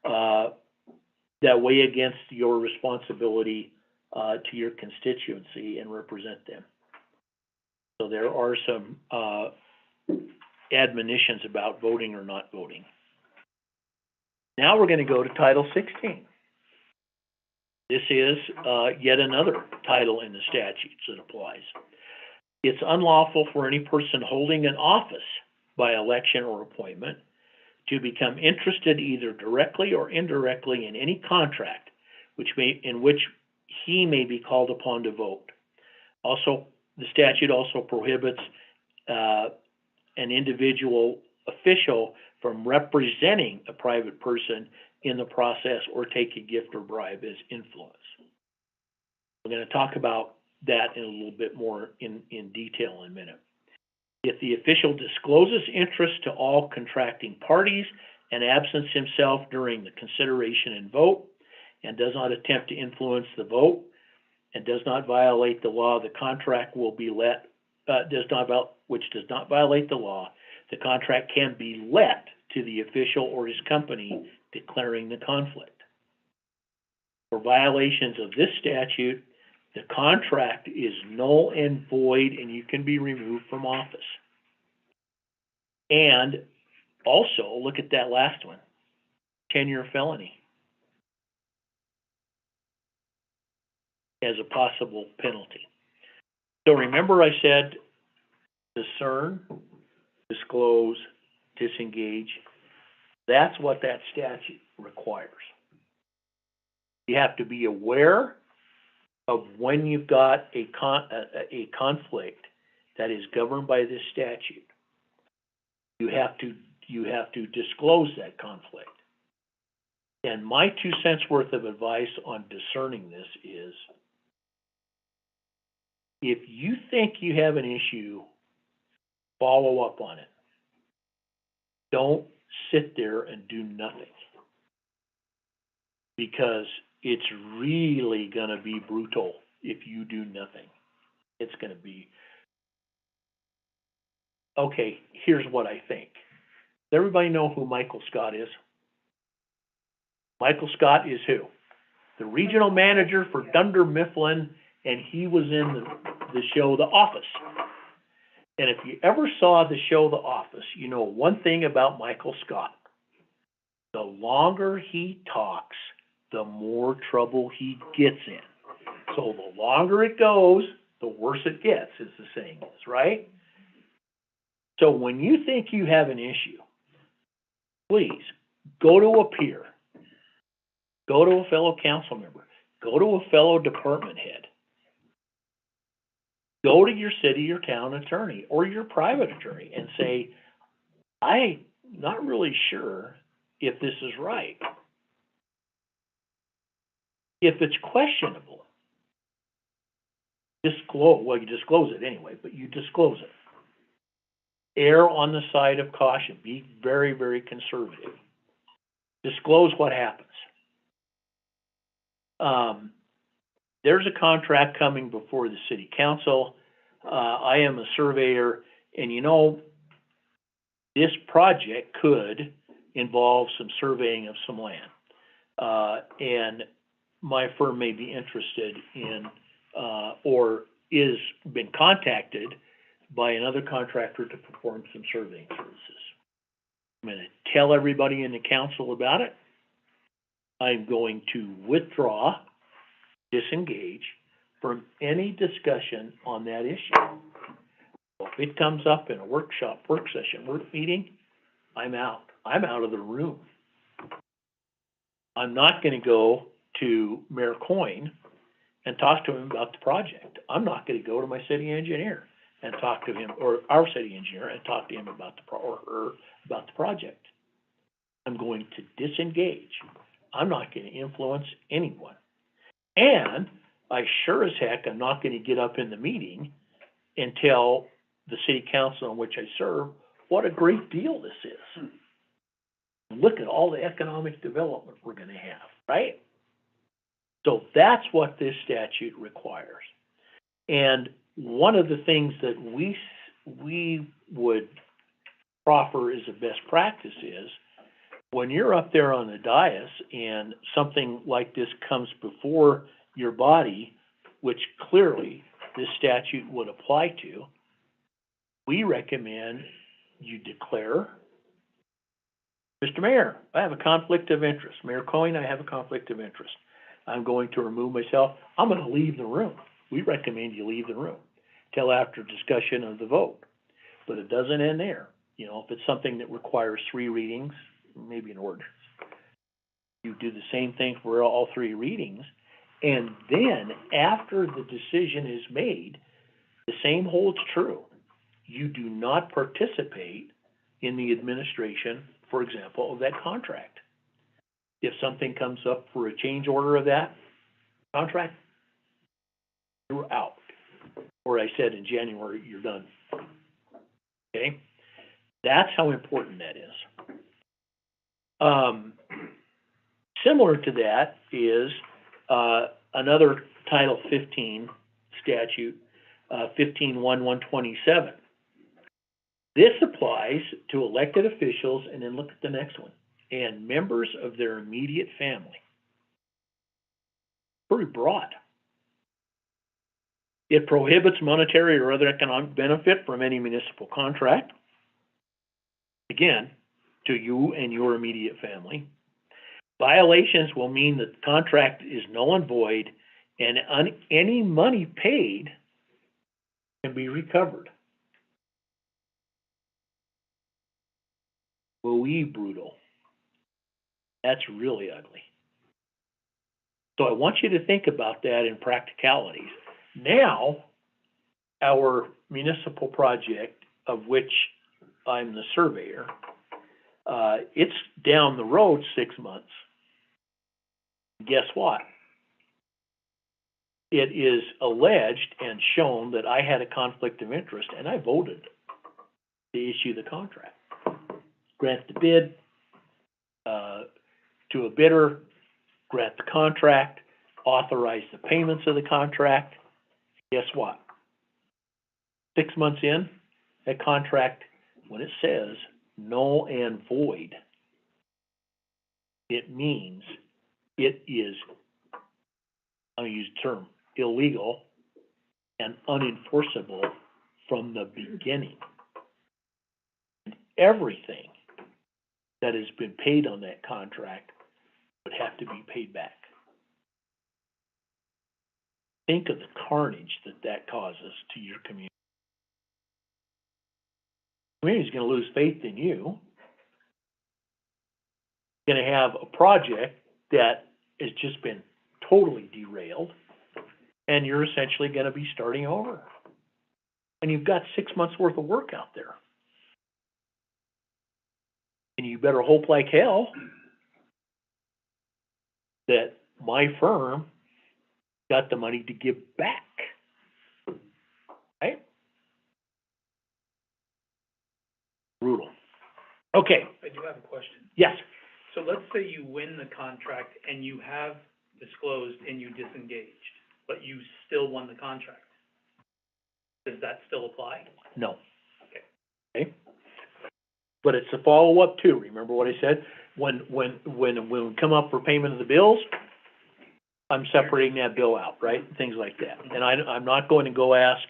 that weigh against your responsibility to your constituency and represent them. So there are some admonitions about voting or not voting. Now we're going to go to Title 16. This is yet another title in the statutes that applies. It's unlawful for any person holding an office by election or appointment to become interested either directly or indirectly in any contract in which he may be called upon to vote. Also, the statute also prohibits an individual official from representing a private person in the process or take a gift or bribe as influence. We're going to talk about that in a little bit more in detail in a minute. If the official discloses interest to all contracting parties and absents himself during the consideration and vote, and does not attempt to influence the vote, and does not violate the law, the contract will be which does not violate the law, the contract can be let to the official or his company declaring the conflict. For violations of this statute, the contract is null and void and you can be removed from office. And also, look at that last one, 10-year felony as a possible penalty. So remember I said discern, disclose, disengage. That's what that statute requires. You have to be aware of when you've got a conflict that is governed by this statute. You have to disclose that conflict. And my 2 cents worth of advice on discerning this is, if you think you have an issue, follow up on it. Don't sit there and do nothing, because it's really going to be brutal if you do nothing. It's going to be, okay, here's what I think. Does everybody know who Michael Scott is? Michael Scott is who? The regional manager for Dunder Mifflin, and he was in the show The Office. And if you ever saw the show The Office, you know one thing about Michael Scott. The longer he talks, the more trouble he gets in. So the longer it goes, the worse it gets, as the saying is, right? So when you think you have an issue, please go to a peer, go to a fellow council member, go to a fellow department head, go to your city or town attorney or your private attorney and say, I'm not really sure if this is right. If it's questionable, you disclose it anyway, but you disclose it. Err on the side of caution. Be very, very conservative. Disclose what happens. There's a contract coming before the city council. I am a surveyor, and you know, this project could involve some surveying of some land. And my firm may be interested in, or is been contacted by another contractor to perform some surveying services. I'm going to tell everybody in the council about it. I'm going to withdraw, disengage from any discussion on that issue. If it comes up in a workshop, work session, work meeting, I'm out. I'm out of the room. I'm not going to go to Mayor Coyne and talk to him about the project. I'm not going to go to my city engineer and talk to him, or our city engineer, and talk to him about or her about the project. I'm going to disengage I'm not gonna influence anyone. And I sure as heck am not gonna get up in the meeting and tell the city council in which I serve what a great deal this is. Look at all the economic development we're gonna have, right? So that's what this statute requires. And one of the things that we would proffer as a best practice is, when you're up there on the dais and something like this comes before your body, which clearly this statute would apply to, we recommend you declare, Mr. Mayor, I have a conflict of interest. Mayor Coyne, I have a conflict of interest. I'm going to remove myself. I'm gonna leave the room. We recommend you leave the room till after discussion of the vote. But it doesn't end there. You know, if it's something that requires 3 readings, maybe an ordinance, you do the same thing for all 3 readings. And then after the decision is made, the same holds true. You do not participate in the administration, for example, of that contract. If something comes up for a change order of that contract, you're out. Or I said in January, you're done. Okay? That's how important that is. Similar to that is another Title 15 statute, 15-1-127. This applies to elected officials, and then look at the next one, and members of their immediate family. Pretty broad. It prohibits monetary or other economic benefit from any municipal contract. Again, to you and your immediate family. Violations will mean that the contract is null and void, and any money paid can be recovered. Wee brutal. That's really ugly. So I want you to think about that in practicalities. Now, our municipal project, of which I'm the surveyor, it's down the road 6 months. Guess what? It is alleged and shown that I had a conflict of interest, and I voted to issue the contract. Grant the bid to a bidder, grant the contract, authorize the payments of the contract. Guess what? 6 months in, that contract, when it says null and void, it means it is, I'll use the term, illegal and unenforceable from the beginning. And everything that has been paid on that contract would have to be paid back. Think of the carnage that that causes to your community. The community's going to lose faith in you. Going to have a project that has just been totally derailed, and you're essentially going to be starting over. And you've got 6 months worth of work out there. And you better hope like hell that my firm got the money to give back. Right? Brutal. Okay. I do have a question. Yes. So let's say you win the contract and you have disclosed and you disengaged, but you still won the contract. Does that still apply? No. Okay. But it's a follow-up too. Remember what I said? When we come up for payment of the bills, I'm separating that bill out, right? Things like that. And I'm not going to go ask,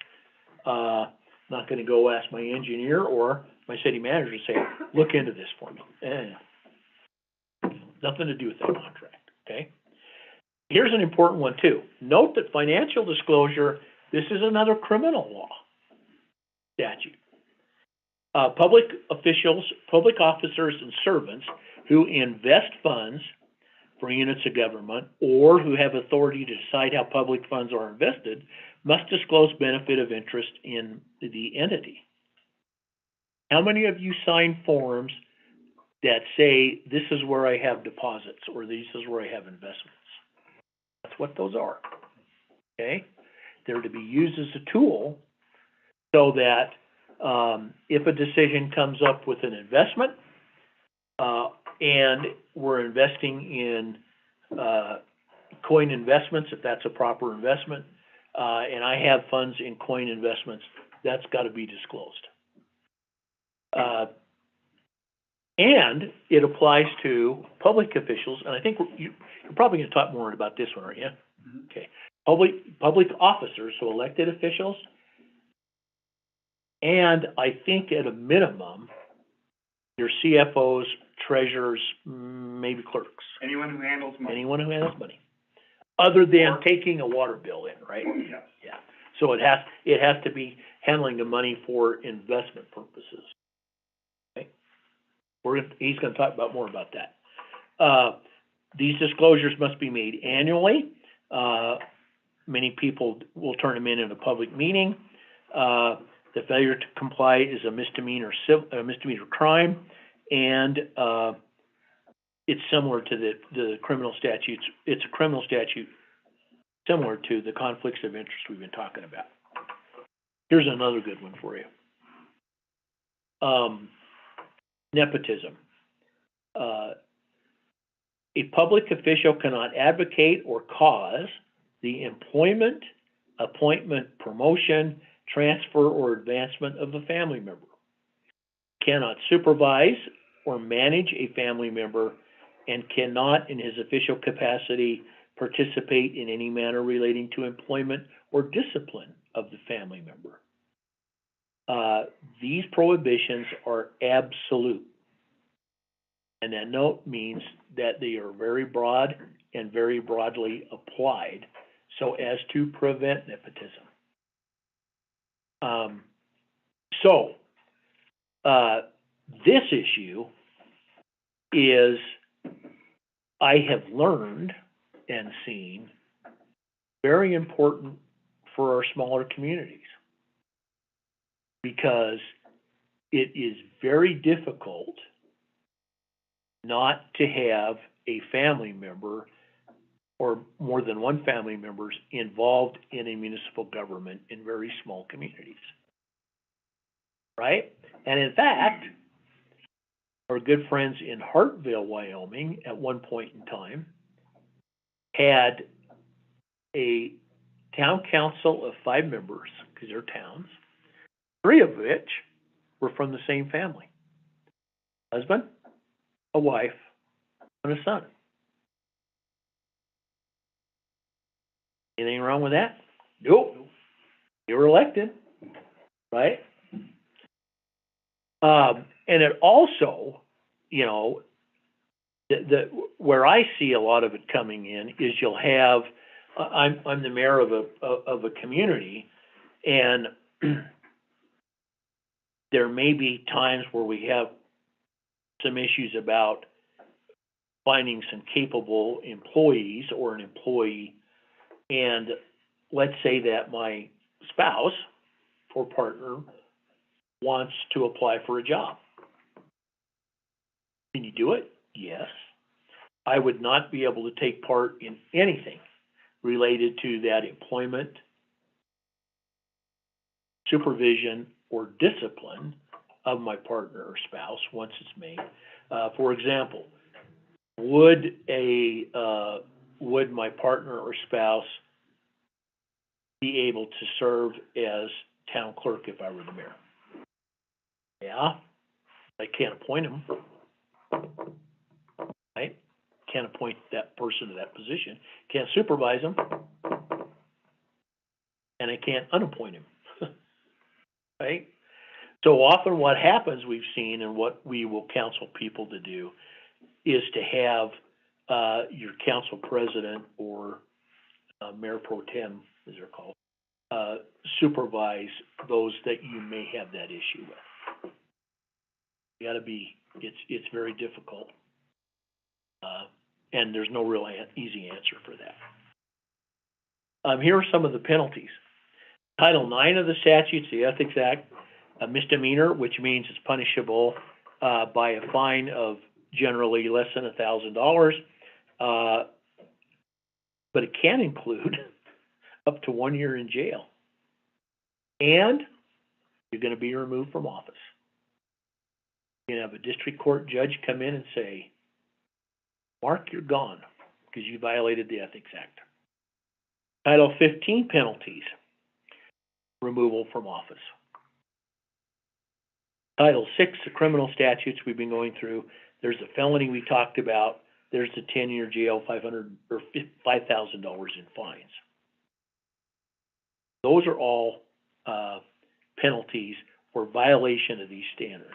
my engineer or my city manager to say, look into this for me. Nothing to do with that contract, okay? Here's an important one too. Note that financial disclosure, this is another criminal law statute. Public officials, public officers and servants who invest funds for units of government or who have authority to decide how public funds are invested must disclose benefit of interest in the entity. How many of you sign forms that say, this is where I have deposits, or this is where I have investments. That's what those are, okay? They're to be used as a tool so that, if a decision comes up with an investment, and we're investing in, coin investments, if that's a proper investment, and I have funds in coin investments, that's gotta be disclosed. And it applies to public officials, and I think you're probably gonna talk more about this one, aren't you? Okay. Public officers, so elected officials, and I think at a minimum, your CFOs, treasurers, maybe clerks, Anyone who handles money. anyone who handles money. Other than taking a water bill in, right? Yes. Yeah, so it has to be handling the money for investment purposes. Okay? He's gonna talk about more about that. These disclosures must be made annually. Many people will turn them in a public meeting. The failure to comply is a misdemeanor crime, and, it's similar to the criminal statutes. It's a criminal statute similar to the conflicts of interest we've been talking about. Here's another good one for you. Nepotism. A public official cannot advocate or cause the employment, appointment, promotion, transfer, or advancement of a family member. Cannot supervise or manage a family member, and cannot, in his official capacity, participate in any manner relating to employment or discipline of the family member. These prohibitions are absolute. And that note means that they are very broad and very broadly applied so as to prevent nepotism. This issue is, I have learned and seen, very important for our smaller communities, because it is very difficult not to have a family member or more than one family members involved in a municipal government in very small communities. Right? And in fact, our good friends in Hartville, Wyoming, at one point in time, had a town council of 5 members, because they're towns, 3 of which were from the same family. Husband, a wife, and a son. Anything wrong with that? Nope. They were elected, right? And it also, you know, where I see a lot of it coming in is you'll have, I'm the mayor of a community, and there may be times where we have some issues about finding some capable employees or an employee, and let's say that my spouse or partner wants to apply for a job. Can you do it? Yes. I would not be able to take part in anything related to that employment, supervision, or discipline of my partner or spouse once it's made. For example, would my partner or spouse be able to serve as town clerk if I were the mayor? Yeah, I can't appoint him. Right? Can't appoint that person to that position. Can't supervise him. And I can't unappoint him. Right? So often what happens, we've seen, and what we will counsel people to do, is to have your council president or mayor pro tem, as they're called, supervise those that you may have that issue with. You gotta be, it's very difficult. And there's no real easy answer for that. Here are some of the penalties. Title IX of the statutes, the Ethics Act, a misdemeanor, which means it's punishable by a fine of generally less than $1,000. But it can include up to 1 year in jail. And you're gonna be removed from office. You can have a district court judge come in and say, Mark, you're gone, because you violated the Ethics Act. Title 15 penalties, removal from office. Title 6, the criminal statutes we've been going through, there's a felony we talked about, there's a 10-year jail, $500 or $5,000 in fines. Those are all penalties for violation of these standards.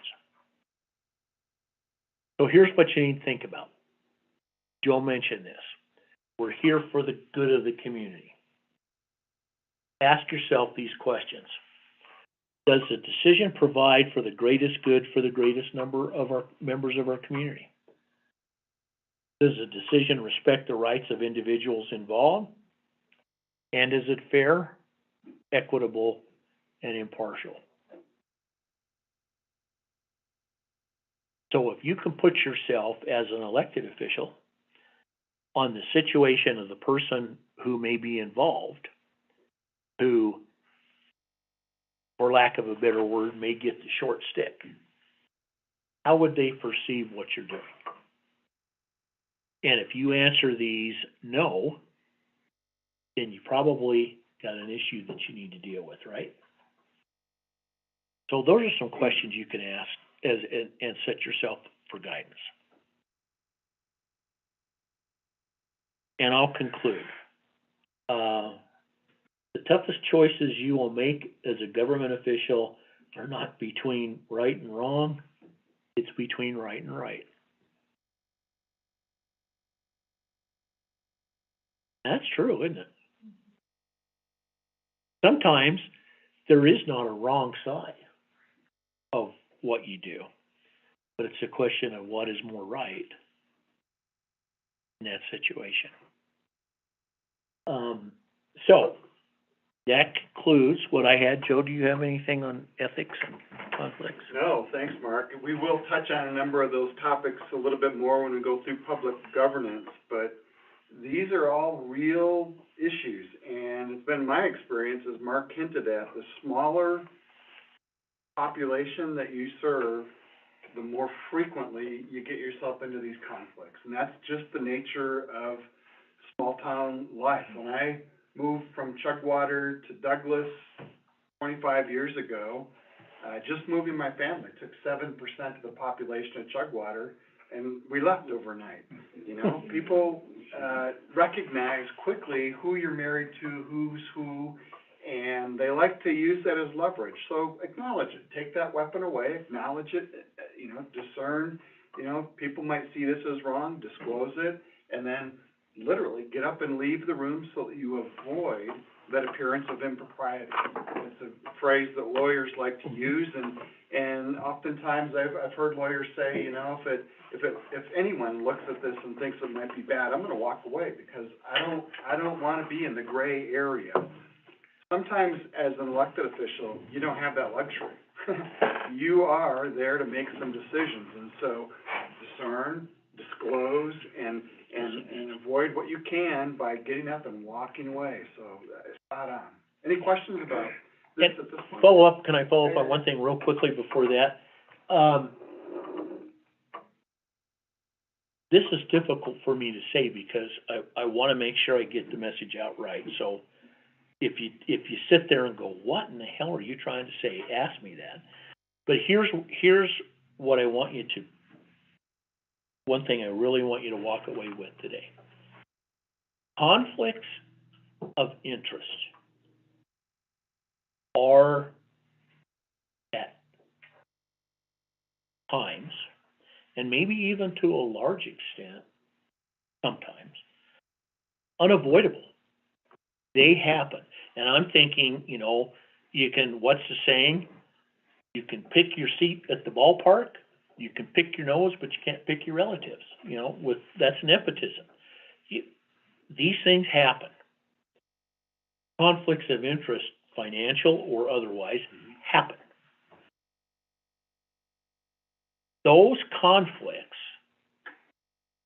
So here's what you need to think about. Joe mentioned this. We're here for the good of the community. Ask yourself these questions. Does the decision provide for the greatest good for the greatest number of our members of our community? Does the decision respect the rights of individuals involved? And is it fair, equitable, and impartial? So if you can put yourself as an elected official on the situation of the person who may be involved, who, for lack of a better word, may get the short stick, how would they perceive what you're doing? And if you answer these no, then you probably got an issue that you need to deal with, right? So those are some questions you can ask and set yourself for guidance. And I'll conclude. The toughest choices you will make as a government official are not between right and wrong, it's between right and right. That's true, isn't it? Sometimes there is not a wrong side of what you do, but it's a question of what is more right in that situation. So that concludes what I had. Joe, do you have anything on ethics and conflicts? No, thanks, Mark. We will touch on a number of those topics a little bit more when we go through public governance, but these are all real issues, and it's been my experience, as Mark hinted at, the smaller population that you serve, the more frequently you get yourself into these conflicts, and that's just the nature of small town life. When I moved from Chugwater to Douglas 25 years ago, just moving my family took 7% of the population of Chugwater, and we left overnight. You know, people recognize quickly who you're married to, who's who, and they like to use that as leverage. So acknowledge it. Take that weapon away, acknowledge it, discern. People might see this as wrong, disclose it, and then literally get up and leave the room so that you avoid that appearance of impropriety. It's a phrase that lawyers like to use, and oftentimes I've heard lawyers say, if anyone looks at this and thinks it might be bad, I'm going to walk away because I don't want to be in the gray area. Sometimes as an elected official, you don't have that luxury. You are there to make some decisions, and so discern, disclose, and avoid what you can by getting up and walking away. So spot on. Any questions about this at this point? Can I follow up on one thing real quickly before that? This is difficult for me to say because I want to make sure I get the message out right. So if you sit there and go, what in the hell are you trying to say? Ask me that. But here's what I want you to, one thing I really want you to walk away with today. Conflicts of interest are at times, and maybe even to a large extent, sometimes, unavoidable. They happen. And I'm thinking, you can, what's the saying? You can pick your seat at the ballpark, you can pick your nose, but you can't pick your relatives. That's nepotism. These things happen. Conflicts of interest, financial or otherwise, happen. Those conflicts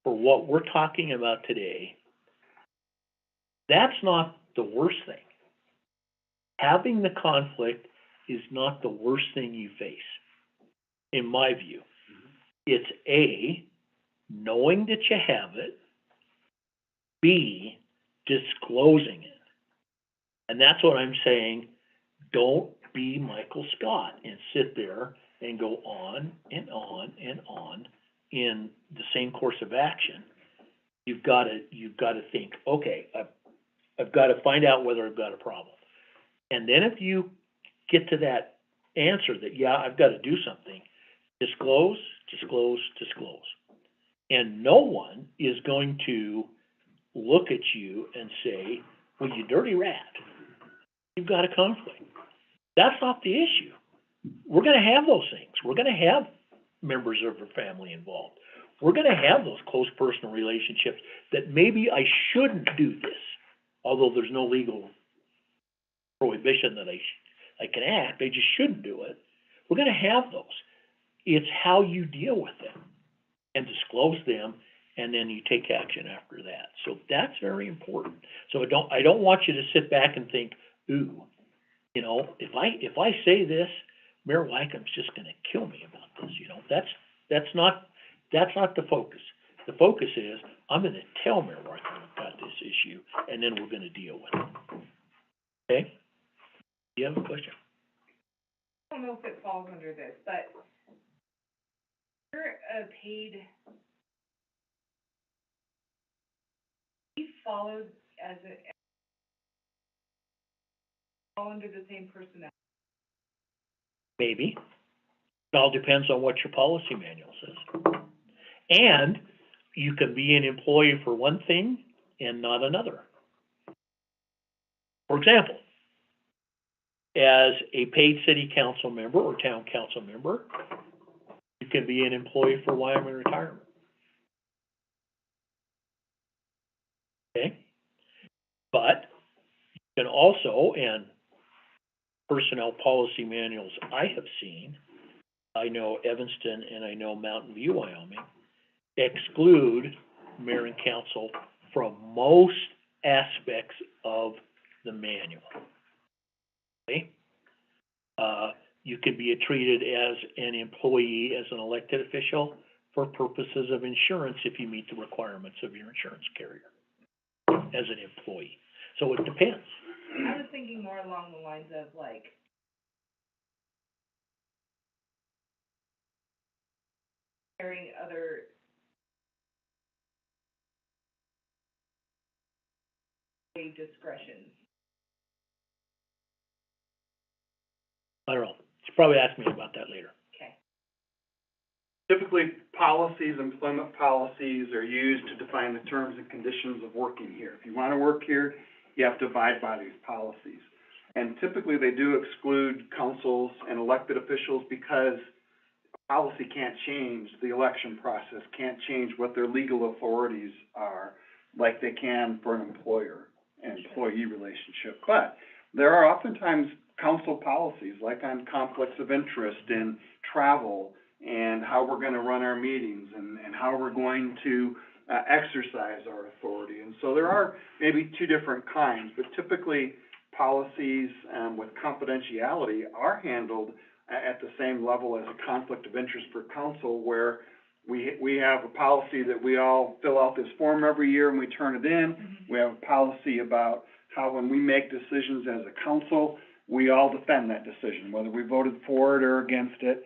for what we're talking about today, that's not the worst thing. Having the conflict is not the worst thing you face, in my view. It's A, knowing that you have it, B, disclosing it. And that's what I'm saying, don't be Michael Scott and sit there and go on and on and on in the same course of action. You've got to think, okay, I've got to find out whether I've got a problem. And then if you get to that answer that, yeah, I've got to do something, disclose, disclose, disclose. And no one is going to look at you and say, well, you dirty rat, you've got a conflict. That's not the issue. We're going to have those things. We're going to have members of our family involved. We're going to have those close personal relationships that maybe I shouldn't do this, although there's no legal prohibition that I can act. I just shouldn't do it. We're going to have those. It's how you deal with them and disclose them, and then you take action after that. So that's very important. So I don't want you to sit back and think, ooh, you know, if I say this, Mayor Wycomb's just going to kill me about this. You know, that's not the focus. The focus is I'm going to tell Mayor Wycomb about this issue, and then we're going to deal with it. Okay? Do you have a question? I don't know if it falls under this, but you're a paid, he followed as a, all under the same personnel. Maybe. It all depends on what your policy manual says. And you can be an employee for one thing and not another. For example, as a paid city council member or town council member, you can be an employee for Wyoming Retirement. Okay? But you can also, and personnel policy manuals I have seen, I know Evanston and I know Mountain View, Wyoming, exclude mayor and council from most aspects of the manual. Okay? You could be treated as an employee, as an elected official, for purposes of insurance if you meet the requirements of your insurance carrier as an employee. So it depends. I was thinking more along the lines of like, carrying other discretion. I don't know. You should probably ask me about that later. Okay. Typically, policies, employment policies are used to define the terms and conditions of working here. If you want to work here, you have to abide by these policies. And typically, they do exclude councils and elected officials because policy can't change the election process, can't change what their legal authorities are, like they can for an employer and employee relationship. But there are oftentimes council policies, like on conflicts of interest in travel and how we're going to run our meetings and how we're going to exercise our authority. And so there are maybe two different kinds, but typically policies with confidentiality are handled at the same level as a conflict of interest for council, where we have a policy that we all fill out this form every year and we turn it in. Mm-hmm. We have a policy about how when we make decisions as a council, we all defend that decision, whether we voted for it or against it.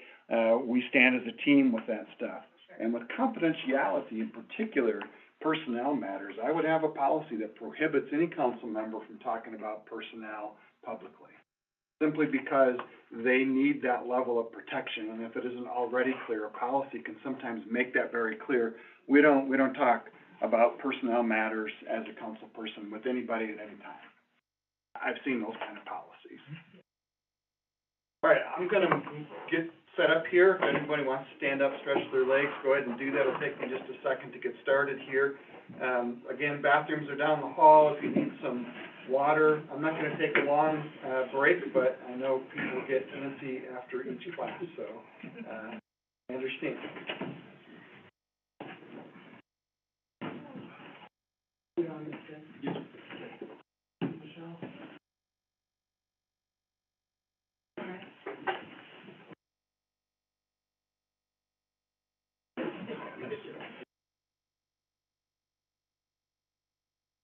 We stand as a team with that stuff. Sure. And with confidentiality in particular, personnel matters, I would have a policy that prohibits any council member from talking about personnel publicly, simply because they need that level of protection. And if it isn't already clear, a policy can sometimes make that very clear. We don't talk about personnel matters as a council person with anybody at any time. I've seen those kind of policies. All right, I'm gonna get set up here. If anybody wants to stand up, stretch their legs, go ahead and do that. It'll take me just a second to get started here. Again, bathrooms are down the hall if you need some water. I'm not gonna take a long, break, but I know people get antsy after each class, so, I understand.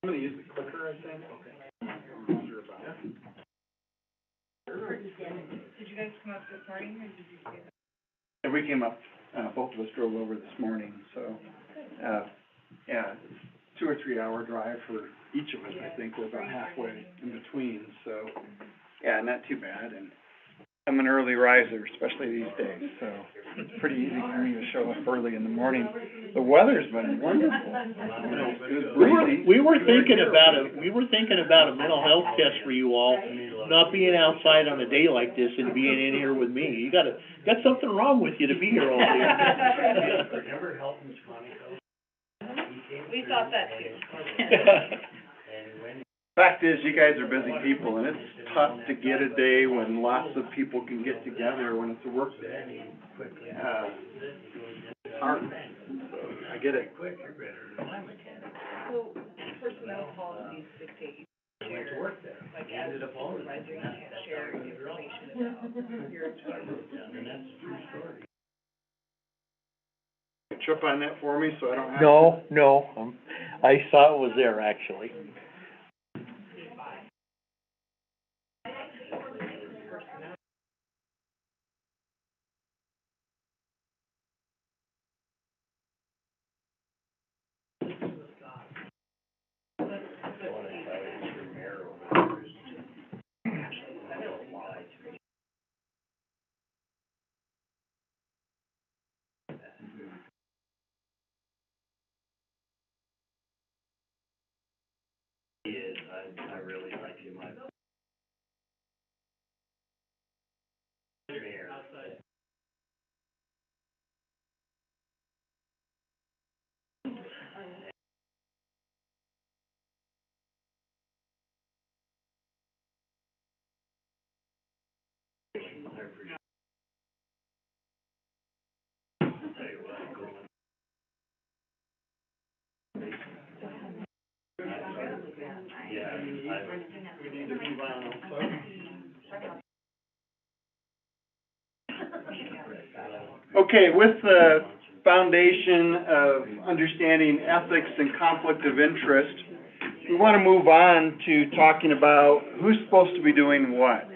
I'm gonna use the clicker, I think. I'm not sure about it. Did you guys come up this morning, or did you see it? And we came up, both of us drove over this morning, so, yeah, 2 or 3 hour drive for each of us, I think. We're about halfway in between, so, yeah, not too bad. And I'm an early riser, especially these days, so it's pretty easy for me to show up early in the morning. The weather's been wonderful. You know, it was breezy. We were thinking about a mental health test for you all, not being outside on a day like this and being in here with me. You got something wrong with you to be here all day. Remember Helton's Conoco? We thought that too. Fact is, you guys are busy people, and it's tough to get a day when lots of people can get together when it's a work day. It's hard, so I get it. So personnel policies dictate you share, like as a supervisor, you can't share information about your employees. Trip on that for me, so I don't have to. No, I saw it was there, actually. I really like him. Okay, with the foundation of understanding ethics and conflict of interest, we want to move on to talking about who's supposed to be doing what.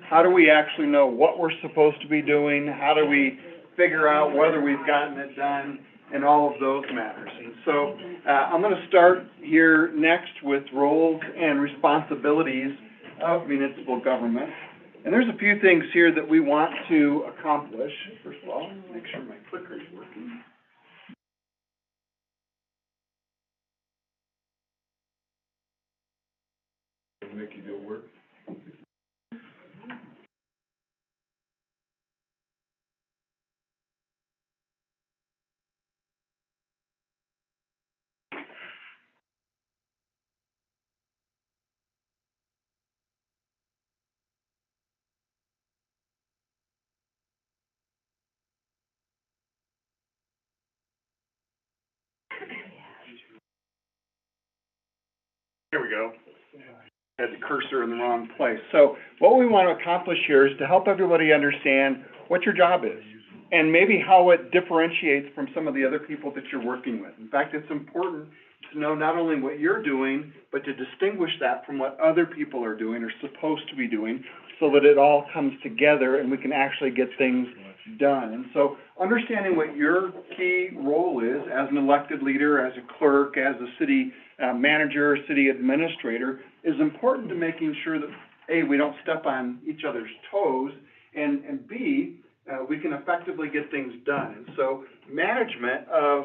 How do we actually know what we're supposed to be doing? How do we figure out whether we've gotten it done, and all of those matters. And so I'm going to start here next with roles and responsibilities of municipal government. And there's a few things here that we want to accomplish. First of all, make sure my clicker is working. Make you do work. There we go. Had the cursor in the wrong place. So what we want to accomplish here is to help everybody understand what your job is and maybe how it differentiates from some of the other people that you're working with. In fact, it's important to know not only what you're doing, but to distinguish that from what other people are doing or supposed to be doing so that it all comes together and we can actually get things done. And so understanding what your key role is as an elected leader, as a clerk, as a city manager, city administrator, is important to making sure that, A, we don't step on each other's toes, and B, we can effectively get things done. And so management of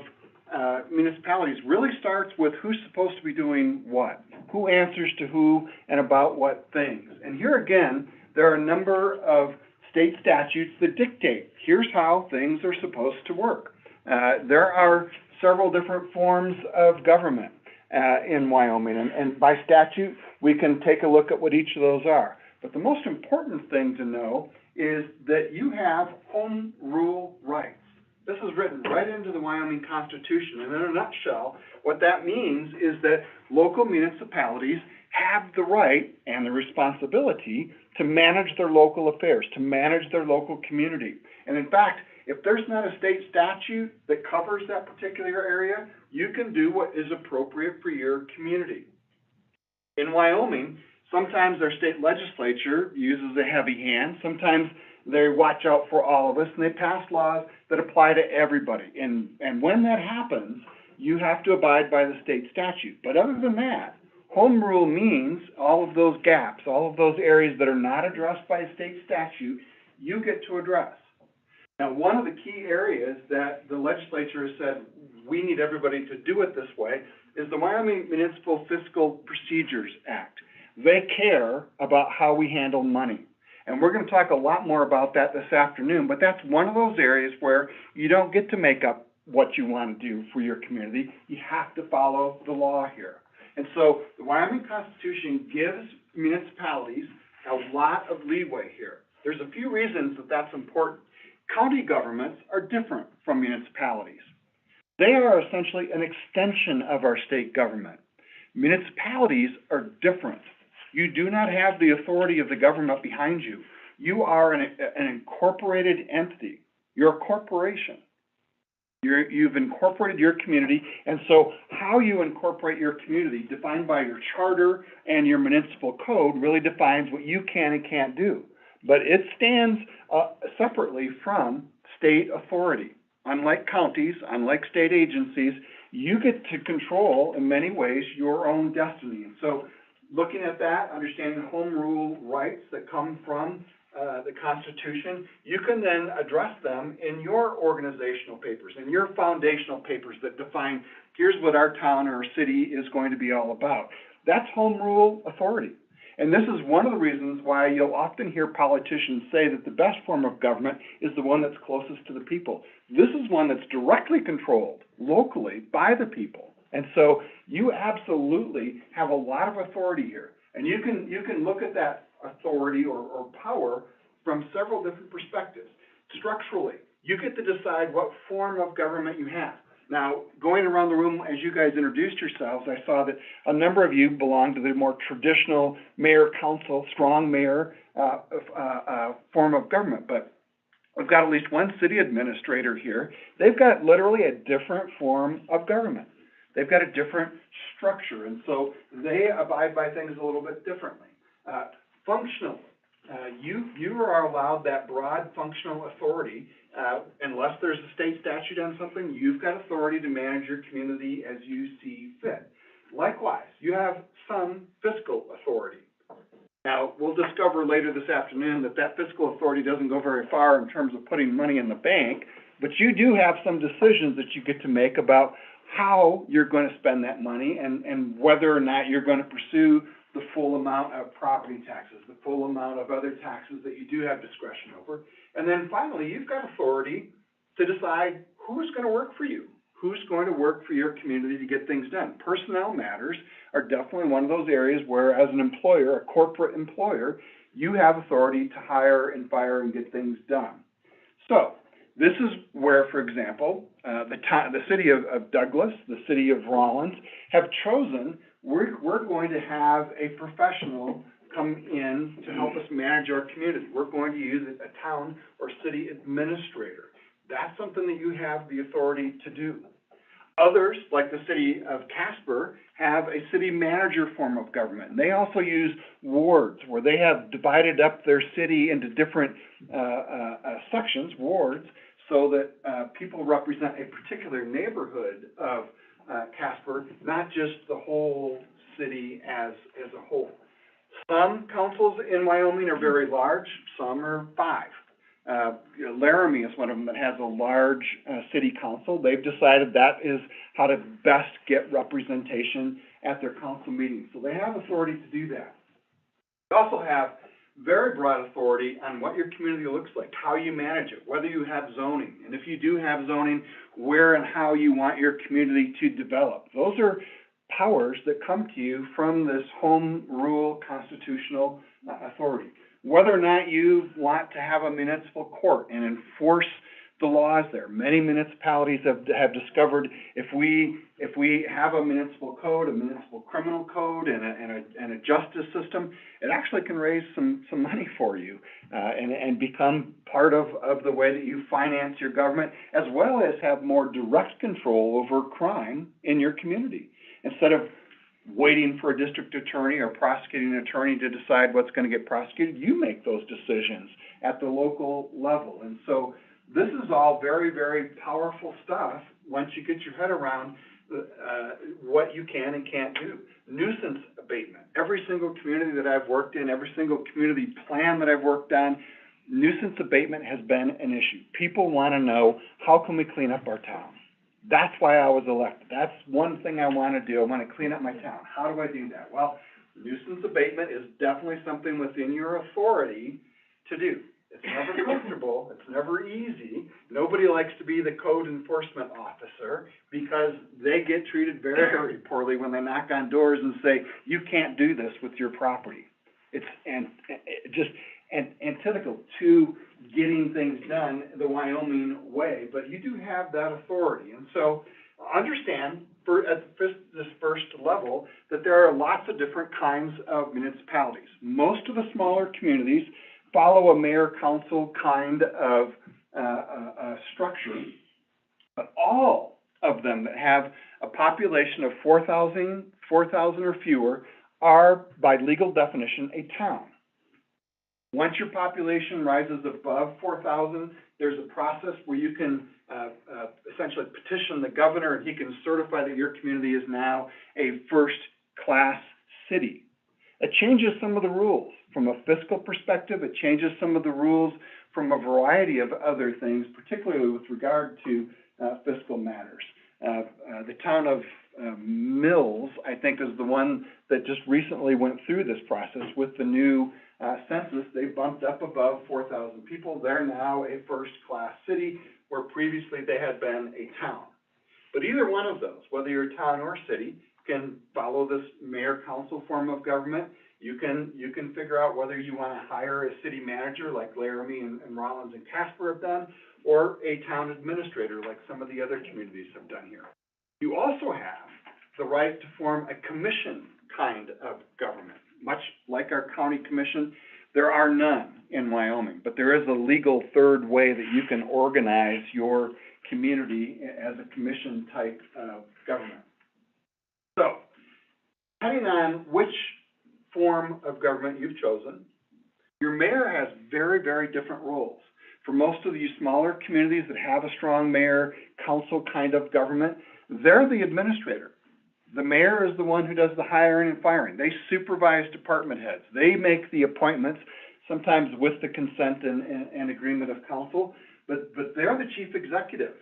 municipalities really starts with who's supposed to be doing what, who answers to who, and about what things. And here again, there are a number of state statutes that dictate, here's how things are supposed to work. There are several different forms of government in Wyoming, and by statute, we can take a look at what each of those are. But the most important thing to know is that you have home rule rights. This is written right into the Wyoming Constitution, and in a nutshell, what that means is that local municipalities have the right and the responsibility to manage their local affairs, to manage their local community. And in fact, if there's not a state statute that covers that particular area, you can do what is appropriate for your community. In Wyoming, sometimes our state legislature uses a heavy hand, sometimes they watch out for all of us, and they pass laws that apply to everybody. And when that happens, you have to abide by the state statute. But other than that, home rule means all of those gaps, all of those areas that are not addressed by a state statute, you get to address. Now, one of the key areas that the legislature has said we need everybody to do it this way is the Wyoming Municipal Fiscal Procedures Act. They care about how we handle money. And we're going to talk a lot more about that this afternoon, but that's one of those areas where you don't get to make up what you want to do for your community. You have to follow the law here. And so the Wyoming Constitution gives municipalities a lot of leeway here. There's a few reasons that that's important. County governments are different from municipalities. They are essentially an extension of our state government. Municipalities are different. You do not have the authority of the government behind you. You are an incorporated entity. You're a corporation. You've incorporated your community, and so how you incorporate your community, defined by your charter and your municipal code, really defines what you can and can't do. But it stands separately from state authority. Unlike counties, unlike state agencies, you get to control, in many ways, your own destiny. And so, looking at that, understanding home rule rights that come from the Constitution, you can then address them in your organizational papers, in your foundational papers that define, here's what our town or city is going to be all about. That's home rule authority. And this is one of the reasons why you'll often hear politicians say that the best form of government is the one that's closest to the people. This is one that's directly controlled locally by the people. And so you absolutely have a lot of authority here. And you can look at that authority or power from several different perspectives. Structurally, you get to decide what form of government you have. Now, going around the room as you guys introduced yourselves, I saw that a number of you belong to the more traditional mayor-council, strong mayor form of government. But we've got at least one city administrator here. They've got literally a different form of government. They've got a different structure, and so they abide by things a little bit differently. Functionally, you are allowed that broad functional authority. Unless there's a state statute on something, you've got authority to manage your community as you see fit. Likewise, you have some fiscal authority. Now, we'll discover later this afternoon that that fiscal authority doesn't go very far in terms of putting money in the bank, but you do have some decisions that you get to make about how you're going to spend that money and whether or not you're going to pursue the full amount of property taxes, the full amount of other taxes that you do have discretion over. And then finally, you've got authority to decide who's going to work for you, who's going to work for your community to get things done. Personnel matters are definitely one of those areas where, as an employer, a corporate employer, you have authority to hire and fire and get things done. So this is where, for example, the city of Douglas, the city of Rollins, have chosen we're going to have a professional come in to help us manage our community. We're going to use a town or city administrator. That's something that you have the authority to do. Others, like the city of Casper, have a city manager form of government. And they also use wards, where they have divided up their city into different sections, wards, so that people represent a particular neighborhood of Casper, not just the whole city as a whole. Some councils in Wyoming are very large, some are 5. Laramie is one of them that has a large city council. They've decided that is how to best get representation at their council meetings. So they have authority to do that. They also have very broad authority on what your community looks like, how you manage it, whether you have zoning, and if you do have zoning, where and how you want your community to develop. Those are powers that come to you from this home rule constitutional authority. Whether or not you want to have a municipal court and enforce the laws there. Many municipalities have discovered if we have a municipal code, a municipal criminal code, and a justice system, it actually can raise some money for you and become part of the way that you finance your government, as well as have more direct control over crime in your community. Instead of waiting for a district attorney or prosecuting attorney to decide what's gonna get prosecuted. You make those decisions at the local level. And so this is all very, very powerful stuff once you get your head around what you can and can't do. Nuisance abatement. Every single community that I've worked in, every single community plan that I've worked on, nuisance abatement has been an issue. People want to know, how can we clean up our town? That's why I was elected. That's one thing I want to do. I want to clean up my town. How do I do that? Well, nuisance abatement is definitely something within your authority to do. It's never comfortable, it's never easy. Nobody likes to be the code enforcement officer because they get treated very, very poorly when they knock on doors and say, you can't do this with your property. It's antithetical to getting things done the Wyoming way, but you do have that authority. And so understand at this first level that there are lots of different kinds of municipalities. Most of the smaller communities follow a mayor-council kind of structure, but all of them that have a population of 4,000 or fewer are, by legal definition, a town. Once your population rises above 4,000, there's a process where you can essentially petition the governor, and he can certify that your community is now a first-class city. It changes some of the rules. From a fiscal perspective, it changes some of the rules from a variety of other things, particularly with regard to fiscal matters. The town of Mills, I think, is the one that just recently went through this process with the new census. They bumped up above 4,000 people. They're now a first-class city, where previously they had been a town. But either one of those, whether you're a town or a city, can follow this mayor-council form of government. You can figure out whether you want to hire a city manager like Laramie and Rollins and Casper have done, or a town administrator like some of the other communities have done here. You also have the right to form a commission kind of government. Much like our county commission, there are none in Wyoming, but there is a legal third way that you can organize your community as a commission type of government. So, depending on which form of government you've chosen, your mayor has very, very different roles. For most of these smaller communities that have a strong mayor, council kind of government, they're the administrator. The mayor is the one who does the hiring and firing. They supervise department heads. They make the appointments, sometimes with the consent and agreement of council, but they're the chief executive.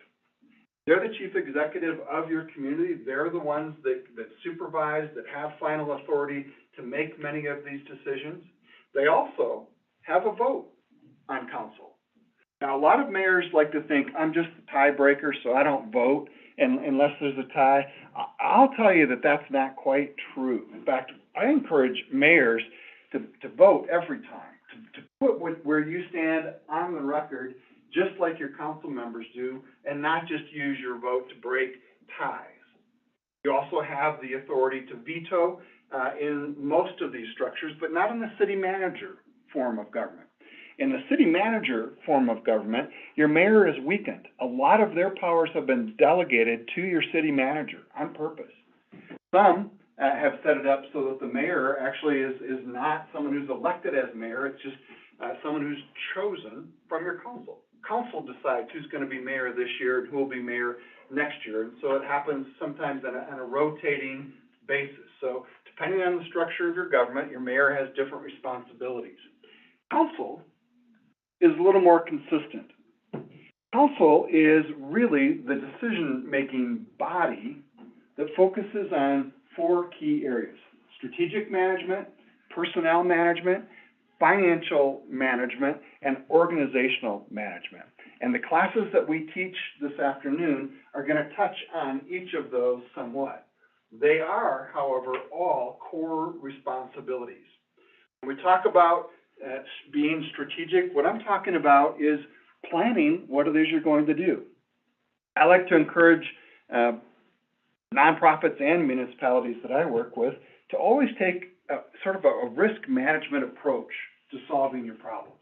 They're the chief executive of your community. They're the ones that supervise, that have final authority to make many of these decisions. They also have a vote on council. Now, a lot of mayors like to think, I'm just the tiebreaker, so I don't vote unless there's a tie. I'll tell you that that's not quite true. In fact, I encourage mayors to vote every time, to put where you stand on the record, just like your council members do, and not just use your vote to break ties. You also have the authority to veto in most of these structures, but not in the city manager form of government. In the city manager form of government, your mayor is weakened. A lot of their powers have been delegated to your city manager on purpose. Some have set it up so that the mayor actually is not someone who's elected as mayor, it's just someone who's chosen from your council. Council decides who's going to be mayor this year and who will be mayor next year, and so it happens sometimes on a rotating basis. So depending on the structure of your government, your mayor has different responsibilities. Council is a little more consistent. Council is really the decision-making body that focuses on 4 key areas: strategic management, personnel management, financial management, and organizational management. And the classes that we teach this afternoon are going to touch on each of those somewhat. They are, however, all core responsibilities. When we talk about being strategic, what I'm talking about is planning what it is you're going to do. I like to encourage nonprofits and municipalities that I work with to always take sort of a risk management approach to solving your problems.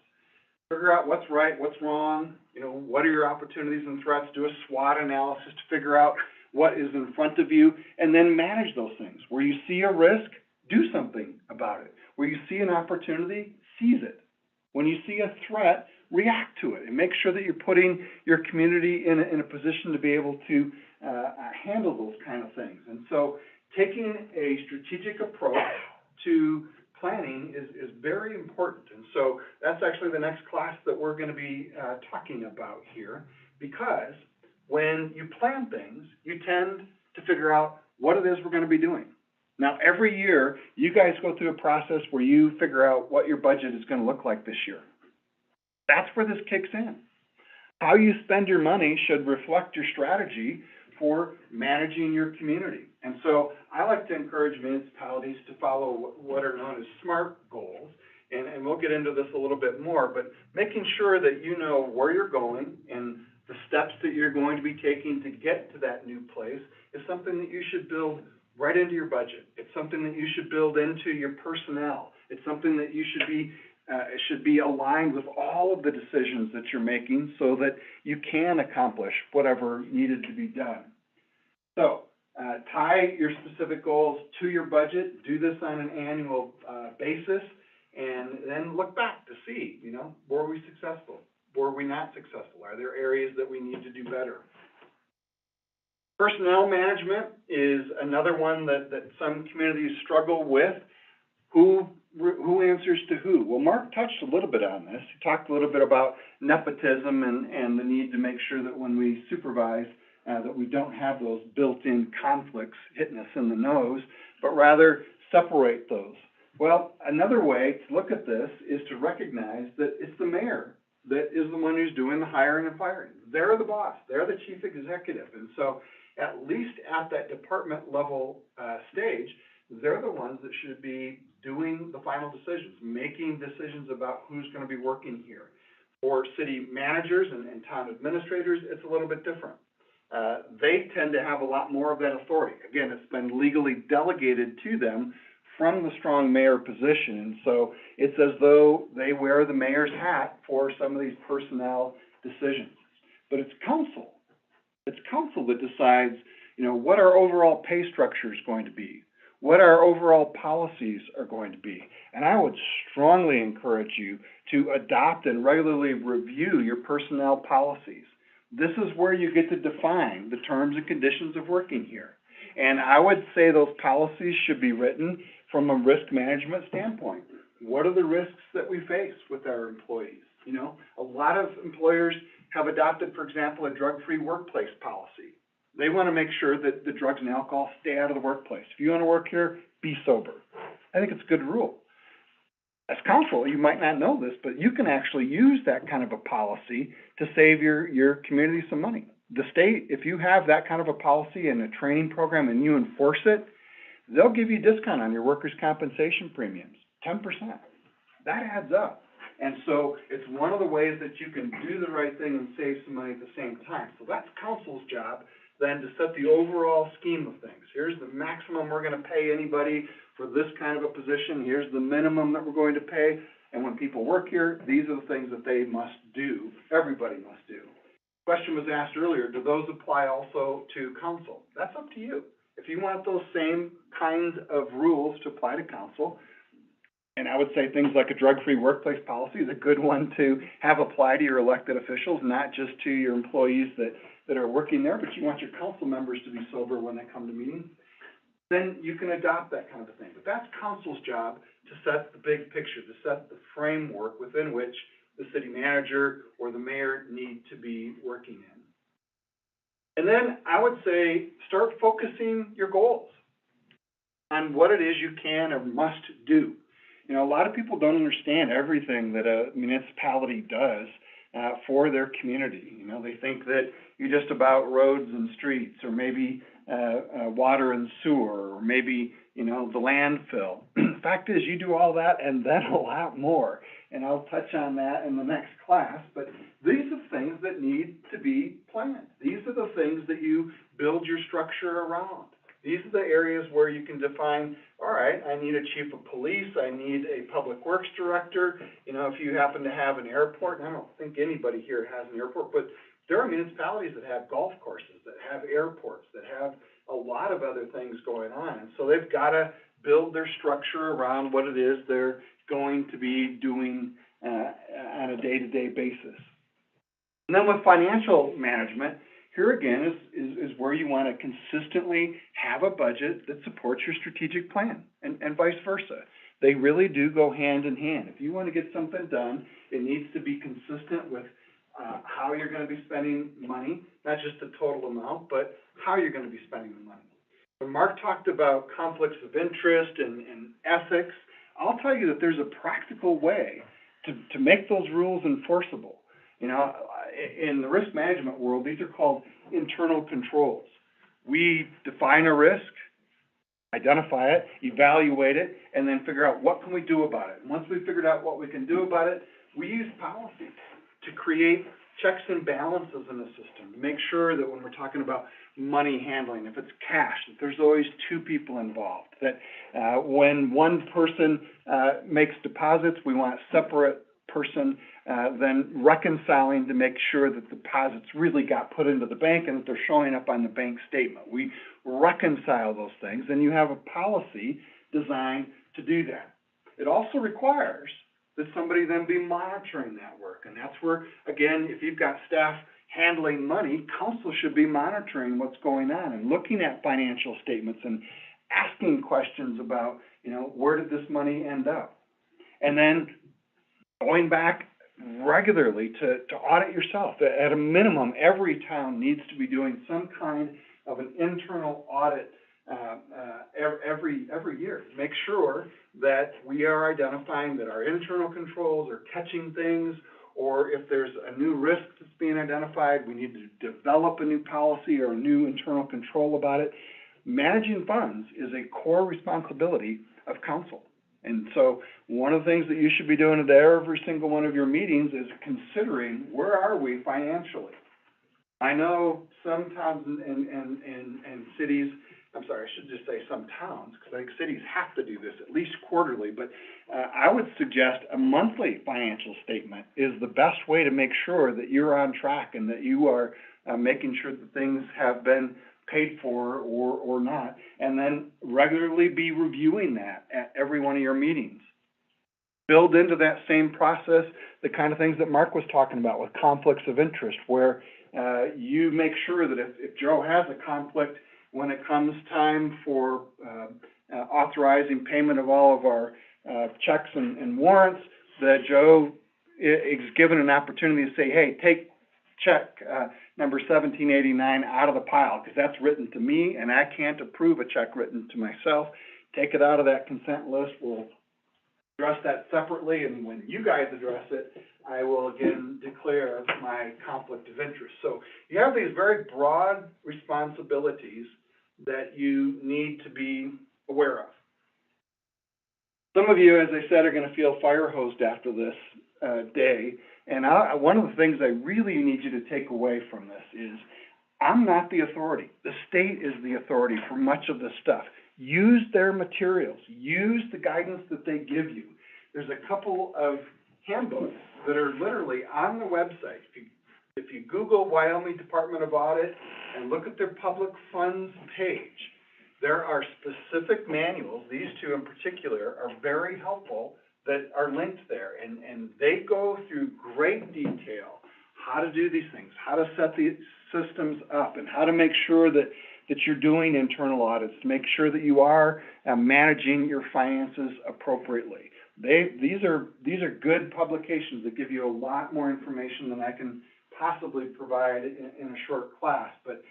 Figure out what's right, what's wrong, what are your opportunities and threats, do a SWOT analysis to figure out what is in front of you, and then manage those things. Where you see a risk, do something about it. Where you see an opportunity, seize it. When you see a threat, react to it, and make sure that you're putting your community in a position to be able to handle those kind of things. And so taking a strategic approach to planning is very important. And so that's actually the next class that we're going to be talking about here, because when you plan things, you tend to figure out what it is we're going to be doing. Now, every year, you guys go through a process where you figure out what your budget is going to look like this year. That's where this kicks in. How you spend your money should reflect your strategy for managing your community. And so I like to encourage municipalities to follow what are known as SMART goals. And we'll get into this a little bit more, but making sure that you know where you're going and the steps that you're going to be taking to get to that new place is something that you should build right into your budget. It's something that you should build into your personnel. It's something that you should be aligned with all of the decisions that you're making so that you can accomplish whatever needed to be done. So, tie your specific goals to your budget, do this on an annual basis, and then look back to see, were we successful? Were we not successful? Are there areas that we need to do better? Personnel management is another one that some communities struggle with. Who answers to who? Well, Mark touched a little bit on this. He talked a little bit about nepotism and the need to make sure that when we supervise, that we don't have those built-in conflicts hitting us in the nose, but rather separate those. Well, another way to look at this is to recognize that it's the mayor that is the one who's doing the hiring and firing. They're the boss. They're the chief executive. And so at least at that department level stage, they're the ones that should be doing the final decisions, making decisions about who's going to be working here. For city managers and town administrators, it's a little bit different. They tend to have a lot more of that authority. Again, it's been legally delegated to them from the strong mayor position, and so it's as though they wear the mayor's hat for some of these personnel decisions. But it's council. It's council that decides, what our overall pay structure is going to be, what our overall policies are going to be. And I would strongly encourage you to adopt and regularly review your personnel policies. This is where you get to define the terms and conditions of working here. And I would say those policies should be written from a risk management standpoint. What are the risks that we face with our employees? A lot of employers have adopted, for example, a drug-free workplace policy. They want to make sure that the drugs and alcohol stay out of the workplace. If you want to work here, be sober. I think it's a good rule. As council, you might not know this, but you can actually use that kind of a policy to save your community some money. The state, if you have that kind of a policy and a training program and you enforce it, they'll give you a discount on your workers' compensation premiums, 10%. That adds up. And so it's one of the ways that you can do the right thing and save some money at the same time. So that's council's job then to set the overall scheme of things. Here's the maximum we're going to pay anybody for this kind of a position. Here's the minimum that we're going to pay. And when people work here, these are the things that they must do. Everybody must do. The question was asked earlier, do those apply also to council? That's up to you. If you want those same kinds of rules to apply to council, and I would say things like a drug-free workplace policy is a good one to have apply to your elected officials, not just to your employees that are working there, but you want your council members to be sober when they come to meetings, then you can adopt that kind of a thing. But that's council's job to set the big picture, to set the framework within which the city manager or the mayor need to be working in. And then I would say start focusing your goals on what it is you can or must do. A lot of people don't understand everything that a municipality does for their community. They think that you're just about roads and streets, or maybe water and sewer, or maybe, the landfill. The fact is, you do all that and then a lot more. And I'll touch on that in the next class. But these are things that need to be planned. These are the things that you build your structure around. These are the areas where you can define, all right, I need a chief of police, I need a public works director. If you happen to have an airport, and I don't think anybody here has an airport, but There are municipalities that have golf courses, that have airports, that have a lot of other things going on. And so they've gotta build their structure around what it is they're going to be doing, on a day-to-day basis. And then with financial management, here again is where you wanna consistently have a budget that supports your strategic plan, and vice versa. They really do go hand in hand. If you wanna get something done, it needs to be consistent with, how you're gonna be spending money, not just the total amount, but how you're gonna be spending the money. When Mark talked about conflicts of interest and ethics, I'll tell you that there's a practical way to make those rules enforceable. You know, in the risk management world, these are called internal controls. We define a risk, identify it, evaluate it, and then figure out what can we do about it. And once we've figured out what we can do about it, we use policy to create checks and balances in the system, to make sure that when we're talking about money handling, if it's cash, that there's always two people involved, that when one person makes deposits, we want a separate person then reconciling to make sure that deposits really got put into the bank and that they're showing up on the bank statement. We reconcile those things, and you have a policy designed to do that. It also requires that somebody then be monitoring that work, and that's where, again, if you've got staff handling money, council should be monitoring what's going on and looking at financial statements and asking questions about, you know, where did this money end up? And then going back regularly to audit yourself. At a minimum, every town needs to be doing some kind of an internal audit every year. Make sure that we are identifying that our internal controls are catching things, or if there's a new risk that's being identified, we need to develop a new policy or a new internal control about it. Managing funds is a core responsibility of council. And so one of the things that you should be doing at every single one of your meetings is considering, where are we financially? I know some towns and cities, I'm sorry, I should just say some towns, because I think cities have to do this at least quarterly, but I would suggest a monthly financial statement is the best way to make sure that you're on track and that you are making sure that things have been paid for or not, and then regularly be reviewing that at every one of your meetings. Build into that same process the kind of things that Mark was talking about with conflicts of interest, where you make sure that if Joe has a conflict when it comes time for authorizing payment of all of our checks and warrants, that Joe is given an opportunity to say, hey, take check number 1789 out of the pile, because that's written to me and I can't approve a check written to myself. Take it out of that consent list. We'll address that separately, and when you guys address it, I will again declare my conflict of interest. So you have these very broad responsibilities that you need to be aware of. Some of you, as I said, are going to feel fire hosed after this day. And one of the things I really need you to take away from this is, I'm not the authority. The state is the authority for much of this stuff. Use their materials. Use the guidance that they give you. There's a couple of handbooks that are literally on the website. If you Google Wyoming Department of Audit and look at their public funds page, there are specific manuals, these two in particular are very helpful, that are linked there, and they go through great detail how to do these things, how to set the systems up, and how to make sure that you're doing internal audits, to make sure that you are managing your finances appropriately. These are good publications that give you a lot more information than I can possibly provide in a short class, but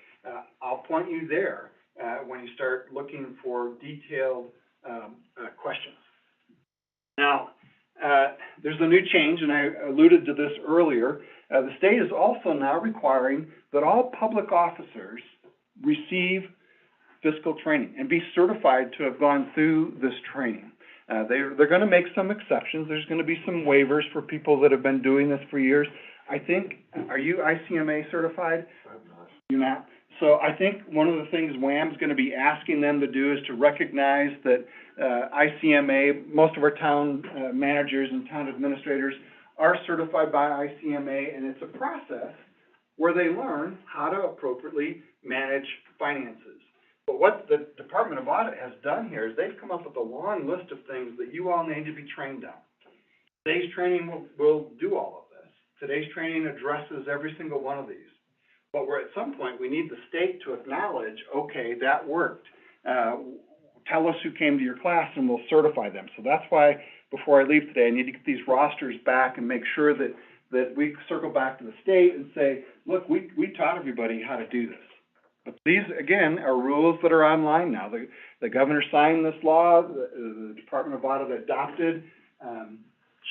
I'll point you there when you start looking for detailed questions. Now, there's a new change, and I alluded to this earlier. The state is also now requiring that all public officers receive fiscal training and be certified to have gone through this training. They're going to make some exceptions. There's going to be some waivers for people that have been doing this for years. I think, are you ICMA certified? I'm not. You're not? So I think one of the things WAM's going to be asking them to do is to recognize that ICMA, most of our town managers and town administrators are certified by ICMA, and it's a process where they learn how to appropriately manage finances. But what the Department of Audit has done here is they've come up with a long list of things that you all need to be trained on. Today's training will do all of this. Today's training addresses every single one of these. But we're at some point, we need the state to acknowledge, okay, that worked. Tell us who came to your class and we'll certify them. So that's why, before I leave today, I need to get these rosters back and make sure that we circle back to the state and say, look, we taught everybody how to do this. But these, again, are rules that are online now. The governor signed this law, the Department of Audit adopted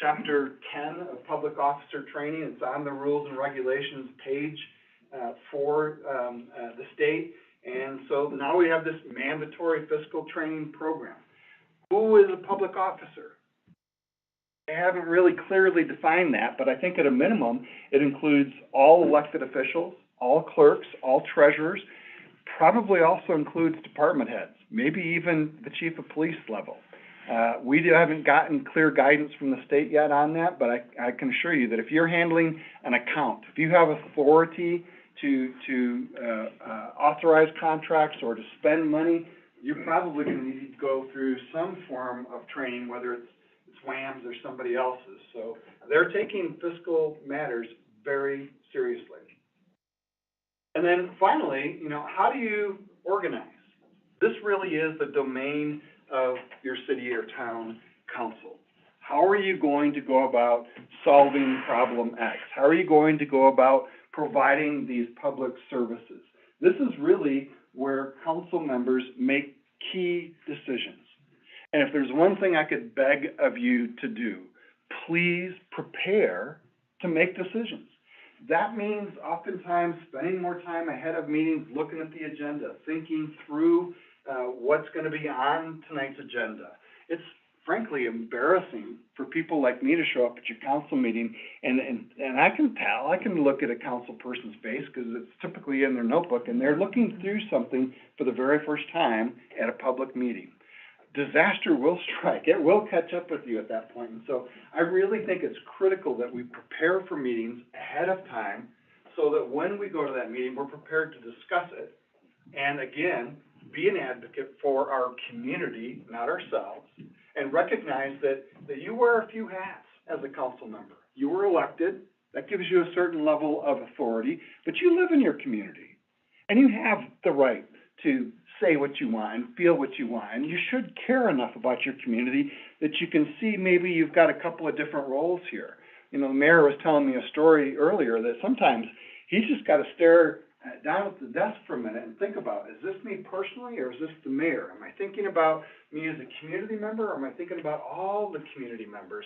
Chapter 10 of Public Officer Training. It's on the rules and regulations page for the state. And so now we have this mandatory fiscal training program. Who is a public officer? They haven't really clearly defined that, but I think at a minimum, it includes all elected officials, all clerks, all treasurers, probably also includes department heads, maybe even the chief of police level. We haven't gotten clear guidance from the state yet on that, but I can assure you that if you're handling an account, if you have authority to authorize contracts or to spend money, you're probably going to need to go through some form of training, whether it's WAMs or somebody else's. So they're taking fiscal matters very seriously. And then finally, how do you organize? This really is the domain of your city or town council. How are you going to go about solving problem X? How are you going to go about providing these public services? This is really where council members make key decisions. And if there's one thing I could beg of you to do, please prepare to make decisions. That means oftentimes spending more time ahead of meetings, looking at the agenda, thinking through what's going to be on tonight's agenda. It's frankly embarrassing for people like me to show up at your council meeting and I can tell, I can look at a council person's face because it's typically in their notebook and they're looking through something for the very first time at a public meeting. Disaster will strike. It will catch up with you at that point. And so I really think it's critical that we prepare for meetings ahead of time so that when we go to that meeting, we're prepared to discuss it. And again, be an advocate for our community, not ourselves, and recognize that you wear a few hats as a council member. You were elected. That gives you a certain level of authority, but you live in your community. And you have the right to say what you want and feel what you want. And you should care enough about your community that you can see maybe you've got a couple of different roles here. The mayor was telling me a story earlier that sometimes he's just got to stare down at the desk for a minute and think about, is this me personally or is this the mayor? Am I thinking about me as a community member or am I thinking about all the community members?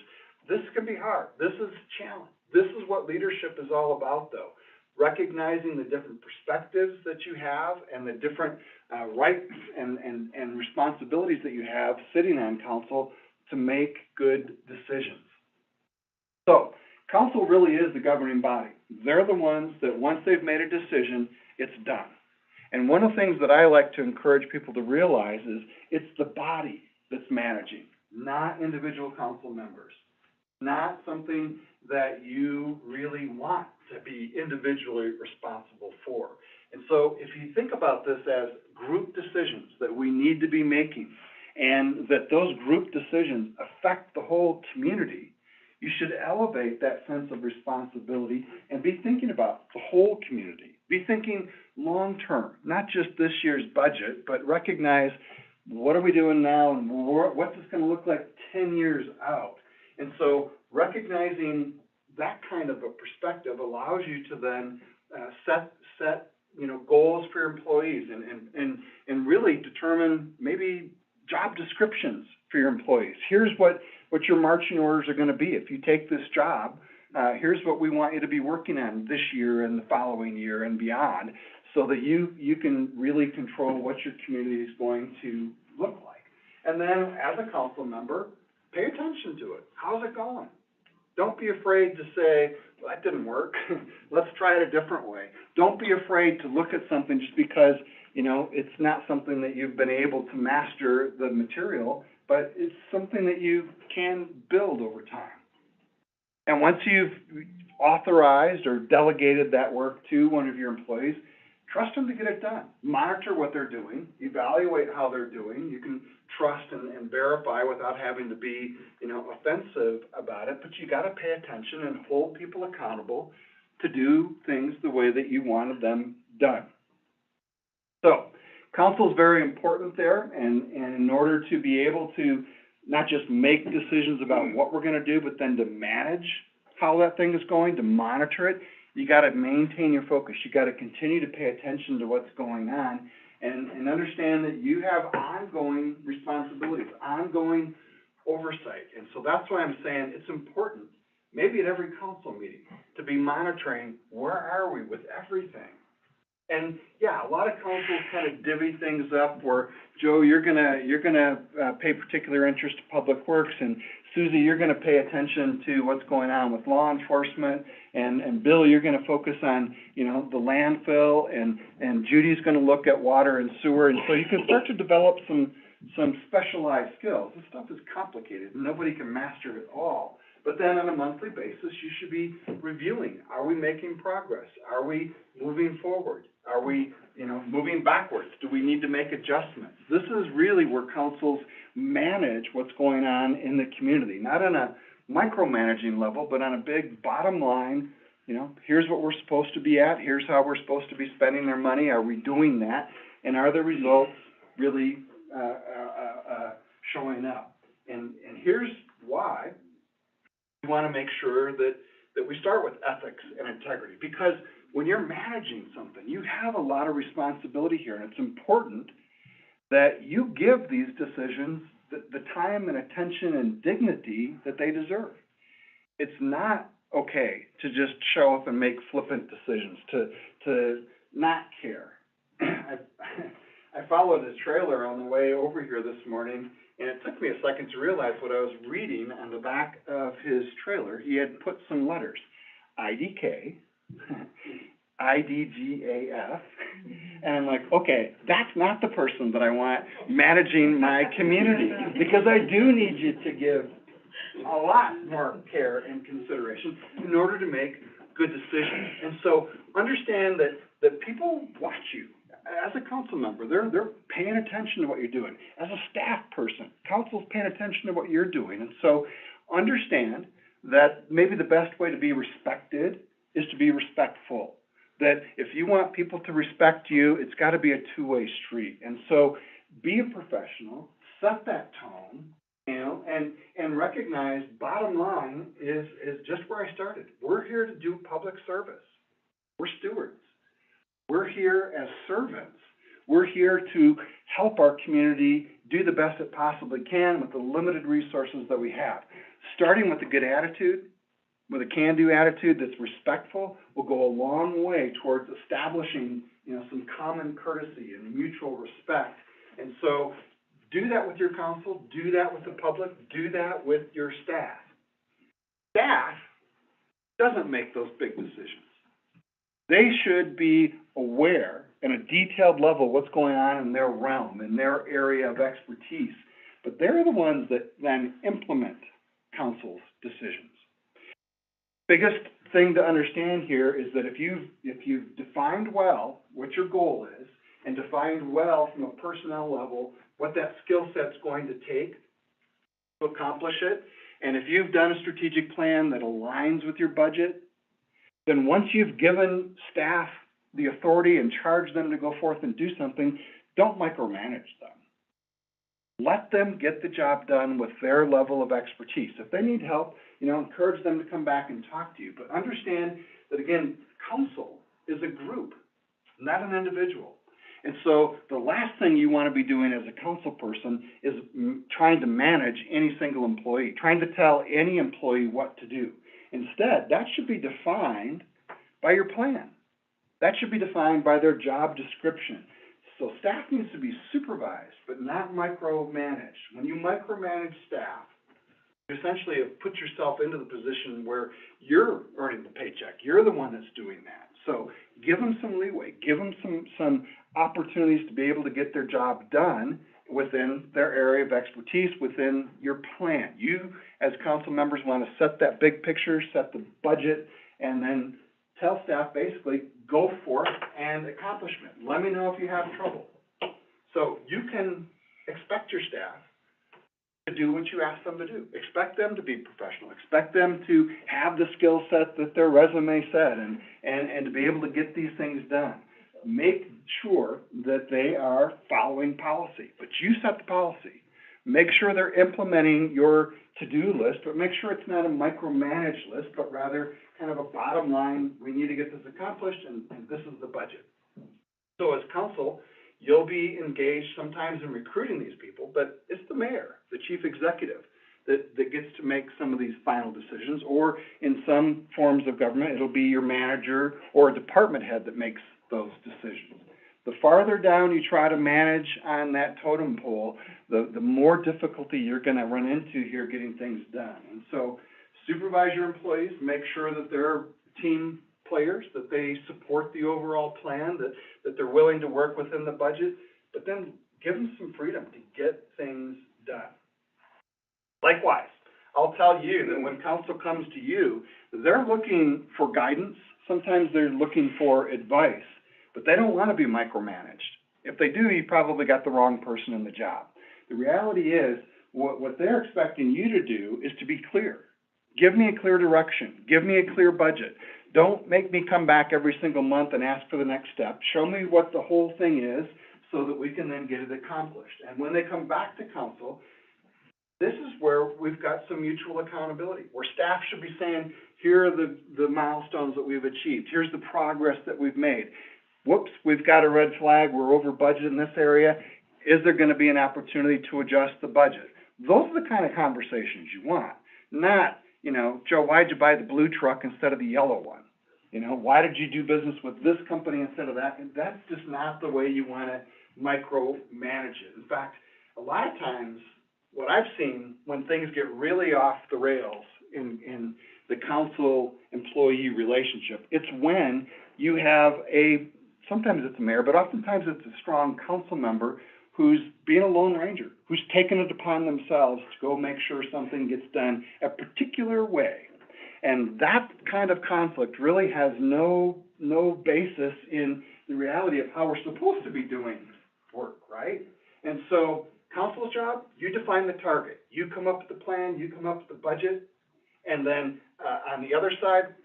This can be hard. This is a challenge. This is what leadership is all about, though. Recognizing the different perspectives that you have and the different rights and responsibilities that you have sitting on council to make good decisions. So, council really is the governing body. They're the ones that once they've made a decision, it's done. And one of the things that I like to encourage people to realize is it's the body that's managing, not individual council members. Not something that you really want to be individually responsible for. And so if you think about this as group decisions that we need to be making, and that those group decisions affect the whole community, you should elevate that sense of responsibility and be thinking about the whole community. Be thinking long-term, not just this year's budget, but recognize what are we doing now and what's this going to look like 10 years out. And so recognizing that kind of a perspective allows you to then set goals for your employees and really determine maybe job descriptions for your employees. Here's what your marching orders are going to be. If you take this job, here's what we want you to be working on this year and the following year and beyond, so that you can really control what your community is going to look like. And then as a council member, pay attention to it. How's it going? Don't be afraid to say, well, that didn't work. Let's try it a different way. Don't be afraid to look at something just because, it's not something that you've been able to master the material, but it's something that you can build over time. And once you've authorized or delegated that work to one of your employees, trust them to get it done. Monitor what they're doing, evaluate how they're doing. You can trust and verify without having to be, offensive about it, but you gotta pay attention and hold people accountable to do things the way that you wanted them done. So, council is very important there, and in order to be able to not just make decisions about what we're gonna do, but then to manage how that thing is going, to monitor it, you gotta maintain your focus. You gotta continue to pay attention to what's going on and understand that you have ongoing responsibilities, ongoing oversight. And so that's why I'm saying it's important, maybe at every council meeting, to be monitoring, where are we with everything? And, yeah, a lot of councils kind of divvy things up where, Joe, you're gonna pay particular interest to Public Works, and Susie, you're gonna pay attention to what's going on with law enforcement, and Bill, you're gonna focus on, the landfill, and Judy's gonna look at water and sewer, and so you can start to develop some specialized skills. This stuff is complicated, and nobody can master it all. But then on a monthly basis, you should be reviewing, are we making progress? Are we moving forward? Are we, moving backwards? Do we need to make adjustments? This is really where councils manage what's going on in the community, not on a micromanaging level, but on a big bottom line, here's what we're supposed to be at, here's how we're supposed to be spending our money, are we doing that? And are the results really showing up? And here's why we want to make sure that we start with ethics and integrity, because when you're managing something, you have a lot of responsibility here, and it's important that you give these decisions the time and attention and dignity that they deserve. It's not okay to just show up and make flippant decisions, to not care. I followed a trailer on the way over here this morning, and it took me a second to realize what I was reading on the back of his trailer. He had put some letters, IDK, IDGAF, and I'm like, okay, that's not the person that I want managing my community, because I do need you to give a lot more care and consideration in order to make good decisions. And so understand that people watch you. As a council member, they're paying attention to what you're doing. As a staff person, council's paying attention to what you're doing. And so understand that maybe the best way to be respected is to be respectful. That if you want people to respect you, it's got to be a two-way street. And so be a professional, set that tone, and recognize bottom line is just where I started. We're here to do public service. We're stewards. We're here as servants. We're here to help our community do the best it possibly can with the limited resources that we have. Starting with a good attitude, with a can-do attitude that's respectful, will go a long way towards establishing, some common courtesy and mutual respect. And so do that with your council, do that with the public, do that with your staff. Staff doesn't make those big decisions. They should be aware in a detailed level what's going on in their realm, in their area of expertise. But they're the ones that then implement council's decisions. Biggest thing to understand here is that if you've defined well what your goal is, and defined well from a personnel level what that skill set's going to take to accomplish it, and if you've done a strategic plan that aligns with your budget, then once you've given staff the authority and charged them to go forth and do something, don't micromanage them. Let them get the job done with their level of expertise. If they need help, encourage them to come back and talk to you. But understand that, again, council is a group, not an individual. And so the last thing you want to be doing as a council person is trying to manage any single employee, trying to tell any employee what to do. Instead, that should be defined by your plan. That should be defined by their job description. So staff needs to be supervised, but not micromanaged. When you micromanage staff, you essentially have put yourself into the position where you're earning the paycheck. You're the one that's doing that. So give them some leeway. Give them some opportunities to be able to get their job done within their area of expertise, within your plan. You, as council members, want to set that big picture, set the budget, and then tell staff basically, go forth and accomplishment. Let me know if you have trouble. So you can expect your staff to do what you ask them to do. Expect them to be professional. Expect them to have the skill set that their resume said and to be able to get these things done. Make sure that they are following policy, but you set the policy. Make sure they're implementing your to-do list, but make sure it's not a micromanaged list, but rather kind of a bottom line, we need to get this accomplished, and this is the budget. So as council, you'll be engaged sometimes in recruiting these people, but it's the mayor, the chief executive, that gets to make some of these final decisions, or in some forms of government, it'll be your manager or a department head that makes those decisions. The farther down you try to manage on that totem pole, the more difficulty you're gonna run into here getting things done. And so supervise your employees, make sure that they're team players, that they support the overall plan, that they're willing to work within the budget, but then give them some freedom to get things done. Likewise, I'll tell you that when council comes to you, they're looking for guidance, sometimes they're looking for advice, but they don't want to be micromanaged. If they do, you probably got the wrong person in the job. The reality is, what they're expecting you to do is to be clear. Give me a clear direction. Give me a clear budget. Don't make me come back every single month and ask for the next step. Show me what the whole thing is so that we can then get it accomplished. And when they come back to council, this is where we've got some mutual accountability, where staff should be saying, here are the milestones that we've achieved. Here's the progress that we've made. Whoops, we've got a red flag. We're over budget in this area. Is there going to be an opportunity to adjust the budget? Those are the kind of conversations you want, not, you know, Joe, why'd you buy the blue truck instead of the yellow one? You know, why did you do business with this company instead of that? And that's just not the way you want to micromanage it. In fact, a lot of times, what I've seen when things get really off the rails in the council-employee relationship, it's when you have sometimes it's a mayor, but oftentimes it's a strong council member who's being a lone ranger, who's taken it upon themselves to go make sure something gets done a particular way. And that kind of conflict really has no basis in the reality of how we're supposed to be doing work, right? And so, council's job, you define the target. You come up with the plan, you come up with the budget, and then on the other side,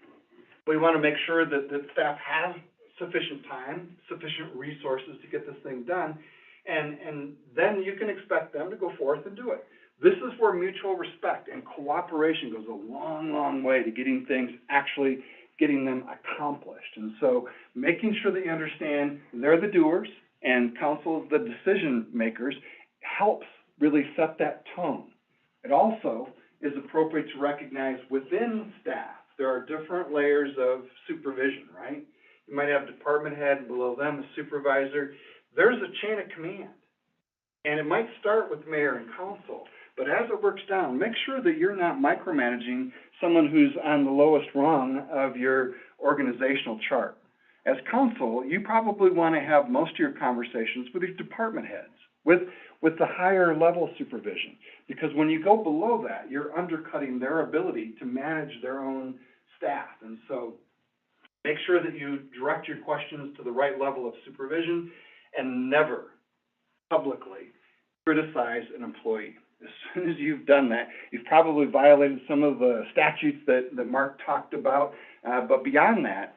we want to make sure that staff has sufficient time, sufficient resources to get this thing done, and then you can expect them to go forth and do it. This is where mutual respect and cooperation goes a long, long way to getting things, actually getting them accomplished. And so making sure that you understand they're the doers and council is the decision makers helps really set that tone. It also is appropriate to recognize within staff, there are different layers of supervision, right? You might have department head, and below them a supervisor. There's a chain of command. And it might start with mayor and council, but as it works down, make sure that you're not micromanaging someone who's on the lowest rung of your organizational chart. As council, you probably want to have most of your conversations with your department heads, with the higher level supervision, because when you go below that, you're undercutting their ability to manage their own staff. And so make sure that you direct your questions to the right level of supervision and never publicly criticize an employee. As soon as you've done that, you've probably violated some of the statutes that Mark talked about, but beyond that,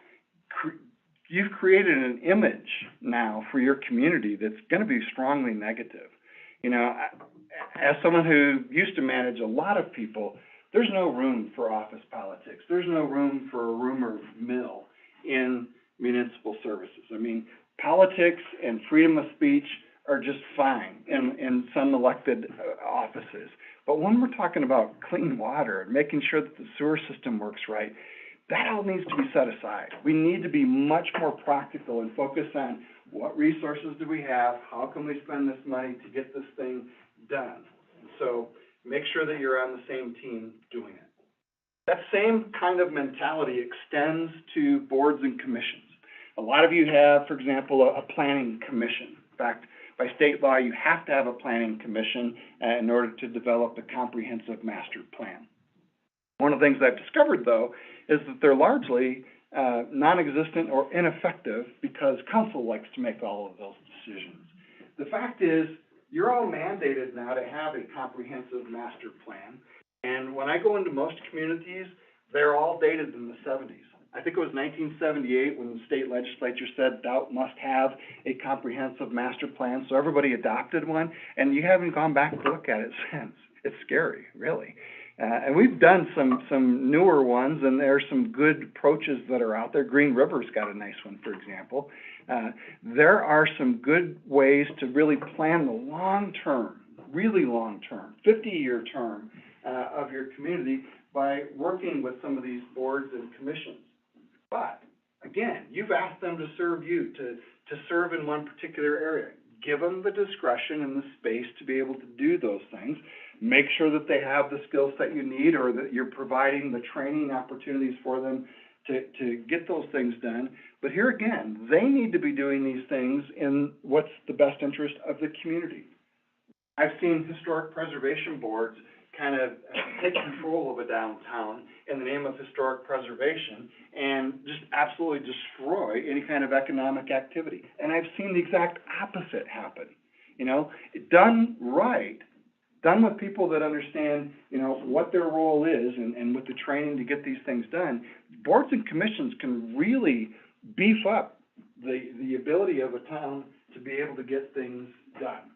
you've created an image now for your community that's going to be strongly negative. You know, as someone who used to manage a lot of people, there's no room for office politics. There's no room for a rumor mill in municipal services. I mean, politics and freedom of speech are just fine in some elected offices. But when we're talking about clean water and making sure that the sewer system works right, that all needs to be set aside. We need to be much more practical and focus on what resources do we have, how can we spend this money to get this thing done. So make sure that you're on the same team doing it. That same kind of mentality extends to boards and commissions. A lot of you have, for example, a planning commission. In fact, by state law, you have to have a planning commission in order to develop a comprehensive master plan. One of the things I've discovered, though, is that they're largely non-existent or ineffective because council likes to make all of those decisions. The fact is, you're all mandated now to have a comprehensive master plan, and when I go into most communities, they're all dated in the 70s. I think it was 1978 when the state legislature said thou must have a comprehensive master plan, so everybody adopted one, and you haven't gone back to look at it since. It's scary, really. And we've done some newer ones, and there are some good approaches that are out there. Green River's got a nice one, for example. There are some good ways to really plan the long-term, really long-term, 50-year term of your community by working with some of these boards and commissions. But, again, you've asked them to serve you, to serve in one particular area. Give them the discretion and the space to be able to do those things. Make sure that they have the skills that you need, or that you're providing the training opportunities for them to get those things done. But here again, they need to be doing these things in what's the best interest of the community. I've seen historic preservation boards kind of take control of a downtown in the name of historic preservation and just absolutely destroy any kind of economic activity. And I've seen the exact opposite happen. You know, done right, done with people that understand, you know, what their role is, and with the training to get these things done, boards and commissions can really beef up the ability of a town to be able to get things done.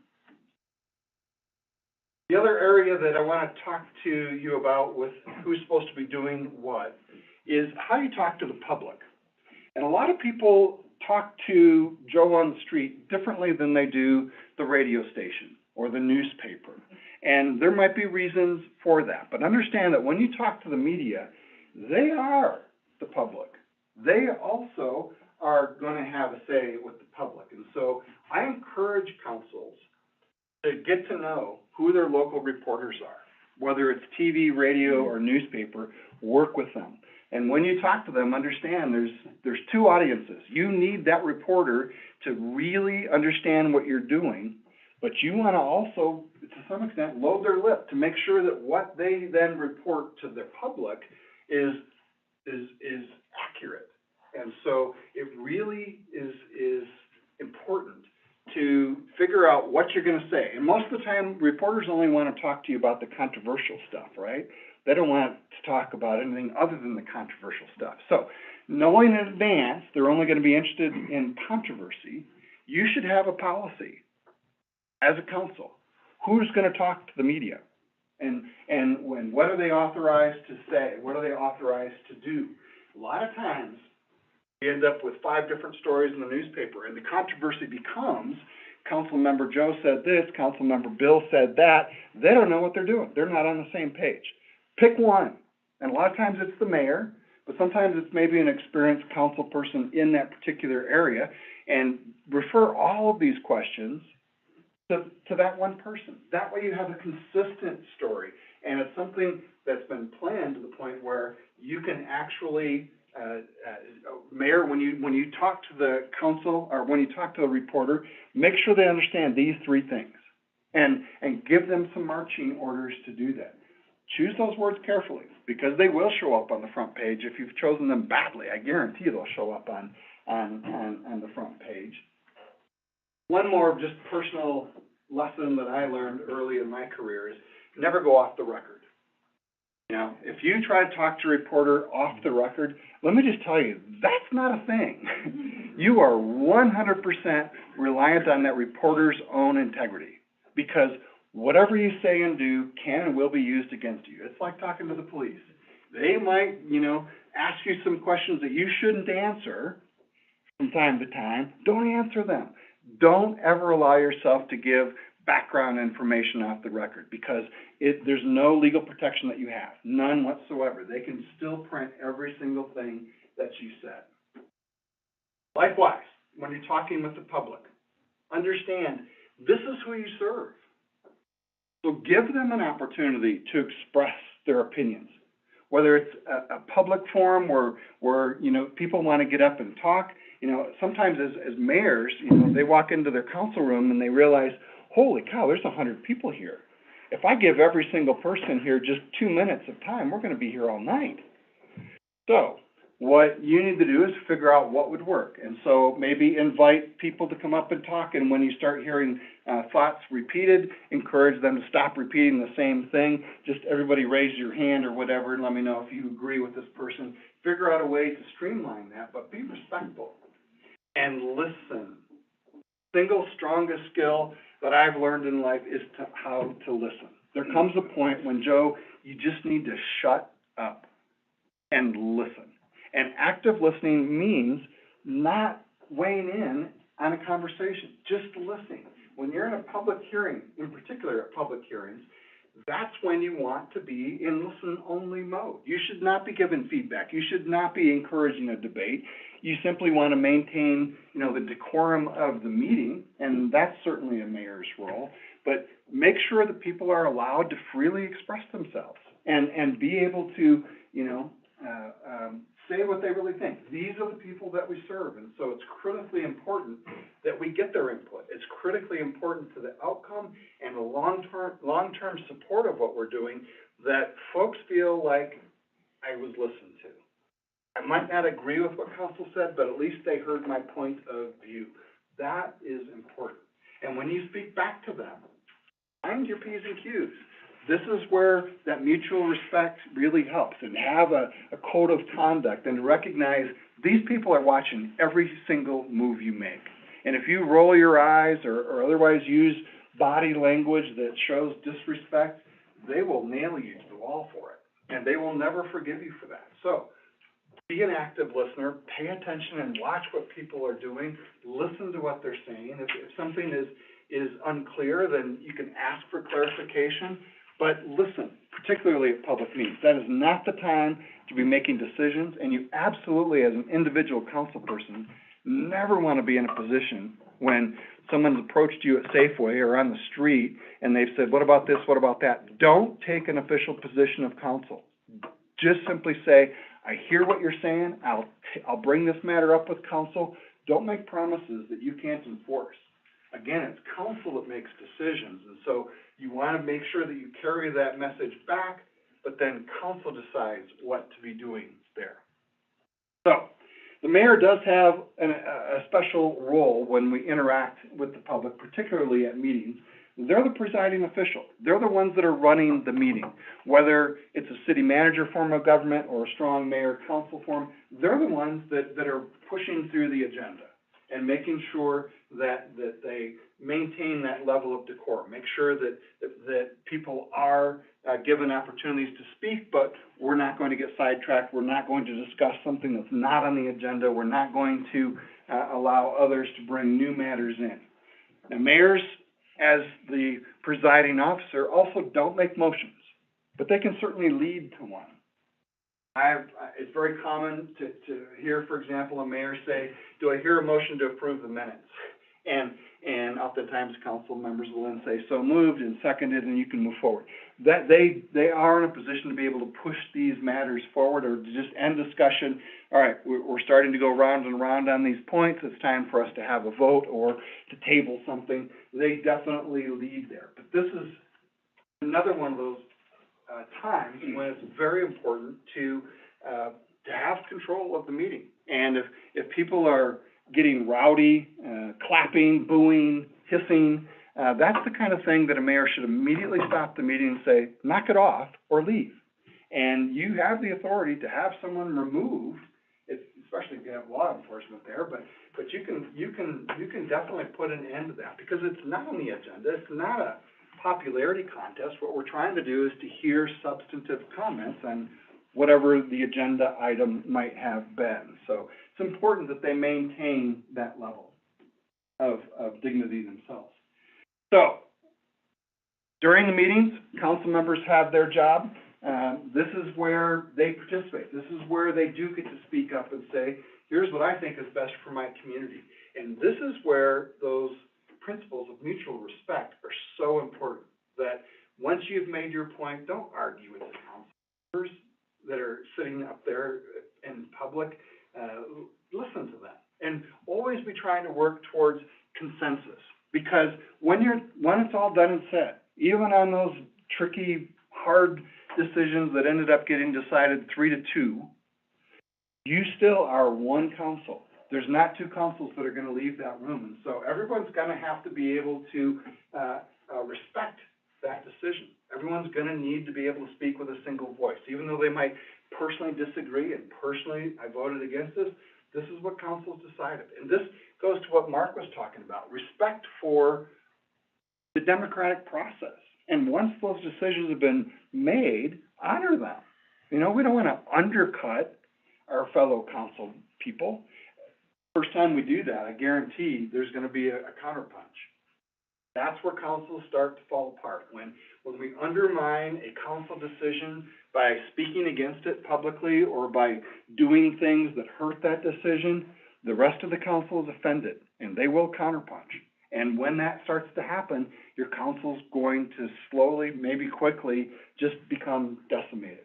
The other area that I want to talk to you about with who's supposed to be doing what is how you talk to the public. And a lot of people talk to Joe on the street differently than they do the radio station or the newspaper. And there might be reasons for that. But understand that when you talk to the media, they are the public. They also are going to have a say with the public. And so I encourage councils to get to know who their local reporters are. Whether it's TV, radio, or newspaper, work with them. And when you talk to them, understand there's two audiences. You need that reporter to really understand what you're doing, but you want to also, to some extent, load their lip to make sure that what they then report to the public is accurate. And so it really is important to figure out what you're going to say. And most of the time, reporters only want to talk to you about the controversial stuff, right? They don't want to talk about anything other than the controversial stuff. So, knowing in advance they're only going to be interested in controversy, you should have a policy as a council. Who's going to talk to the media? And what are they authorized to say? What are they authorized to do? A lot of times, you end up with 5 different stories in the newspaper, and the controversy becomes, Council Member Joe said this, Council Member Bill said that. They don't know what they're doing. They're not on the same page. Pick one. And a lot of times it's the mayor, but sometimes it's maybe an experienced council person in that particular area, and refer all of these questions to that one person. That way you have a consistent story, and it's something that's been planned to the point where you can actually Mayor, when you talk to the council, or when you talk to a reporter, make sure they understand these 3 things, and give them some marching orders to do that. Choose those words carefully, because they will show up on the front page. If you've chosen them badly, I guarantee they'll show up on the front page. One more just personal lesson that I learned early in my career is never go off the record. Now, if you try to talk to a reporter off the record, let me just tell you, that's not a thing. You are 100% reliant on that reporter's own integrity, because whatever you say and do can and will be used against you. It's like talking to the police. They might, ask you some questions that you shouldn't answer from time to time. Don't answer them. Don't ever allow yourself to give background information off the record, because there's no legal protection that you have, none whatsoever. They can still print every single thing that you said. Likewise, when you're talking with the public, understand this is who you serve. So give them an opportunity to express their opinions. Whether it's a public forum where people want to get up and talk, sometimes as mayors, they walk into their council room and they realize, holy cow, there's 100 people here. If I give every single person here just 2 minutes of time, we're gonna be here all night. So, what you need to do is figure out what would work. And so maybe invite people to come up and talk, and when you start hearing thoughts repeated, encourage them to stop repeating the same thing. Just everybody raise your hand or whatever and let me know if you agree with this person. Figure out a way to streamline that, but be respectful and listen. Single strongest skill that I've learned in life is how to listen. There comes a point when, Joe, you just need to shut up and listen. And active listening means not weighing in on a conversation, just listening. When you're in a public hearing, in particular at public hearings, that's when you want to be in listen-only mode. You should not be giving feedback. You should not be encouraging a debate. You simply want to maintain, the decorum of the meeting, and that's certainly a mayor's role. But make sure that people are allowed to freely express themselves and be able to, say what they really think. These are the people that we serve, and so it's critically important that we get their input. It's critically important to the outcome and the long-term support of what we're doing, that folks feel like I was listened to. I might not agree with what council said, but at least they heard my point of view. That is important. And when you speak back to them, find your P's and Q's. This is where that mutual respect really helps, and have a code of conduct, and recognize these people are watching every single move you make. And if you roll your eyes or otherwise use body language that shows disrespect, they will nail you to the wall for it, and they will never forgive you for that. So, be an active listener, pay attention and watch what people are doing, listen to what they're saying. If something is unclear, then you can ask for clarification. But listen, particularly at public meetings. That is not the time to be making decisions, and you absolutely, as an individual council person, never want to be in a position when someone's approached you at Safeway or on the street and they've said, what about this, what about that? Don't take an official position of council. Just simply say, I hear what you're saying, I'll bring this matter up with council. Don't make promises that you can't enforce. Again, it's council that makes decisions, and so you want to make sure that you carry that message back, but then council decides what to be doing there. So, the mayor does have a special role when we interact with the public, particularly at meetings. They're the presiding official. They're the ones that are running the meeting. Whether it's a city manager form of government or a strong mayor-council form, they're the ones that are pushing through the agenda and making sure that they maintain that level of decorum. Make sure that people are given opportunities to speak, but we're not going to get sidetracked. We're not going to discuss something that's not on the agenda. We're not going to allow others to bring new matters in. Now, mayors, as the presiding officer, also don't make motions, but they can certainly lead to one. It's very common to hear, for example, a mayor say, do I hear a motion to approve the minutes? And oftentimes council members will then say, so moved and seconded, and you can move forward. That they are in a position to be able to push these matters forward, or to just end discussion. All right, we're starting to go round and round on these points. It's time for us to have a vote or to table something. They definitely lead there. But this is another one of those times when it's very important to have control of the meeting. And if people are getting rowdy, clapping, booing, hissing, that's the kind of thing that a mayor should immediately stop the meeting and say, knock it off or leave. And you have the authority to have someone removed, especially if you have law enforcement there, but you can definitely put an end to that, because it's not on the agenda. It's not a popularity contest. What we're trying to do is to hear substantive comments on whatever the agenda item might have been. So it's important that they maintain that level of dignity themselves. So during the meetings, council members have their job. This is where they participate. This is where they do get to speak up and say, here's what I think is best for my community. And this is where those principles of mutual respect are so important, that once you've made your point, don't argue with the council members that are sitting up there in public. Listen to them, and always be trying to work towards consensus, because when it's all done and said, even on those tricky, hard decisions that ended up getting decided 3-2, you still are one council. There's not two councils that are gonna leave that room, and so everyone's gonna have to be able to, respect that decision. Everyone's gonna need to be able to speak with a single voice, even though they might personally disagree and personally, I voted against this. This is what council's decided, and this goes to what Mark was talking about, respect for the democratic process. And once those decisions have been made, honor them. You know, we don't wanna undercut our fellow council people. First time we do that, I guarantee there's gonna be a counterpunch. That's where councils start to fall apart, when we undermine a council decision by speaking against it publicly or by doing things that hurt that decision. The rest of the council is offended, and they will counterpunch. And when that starts to happen, your council's going to slowly, maybe quickly, just become decimated.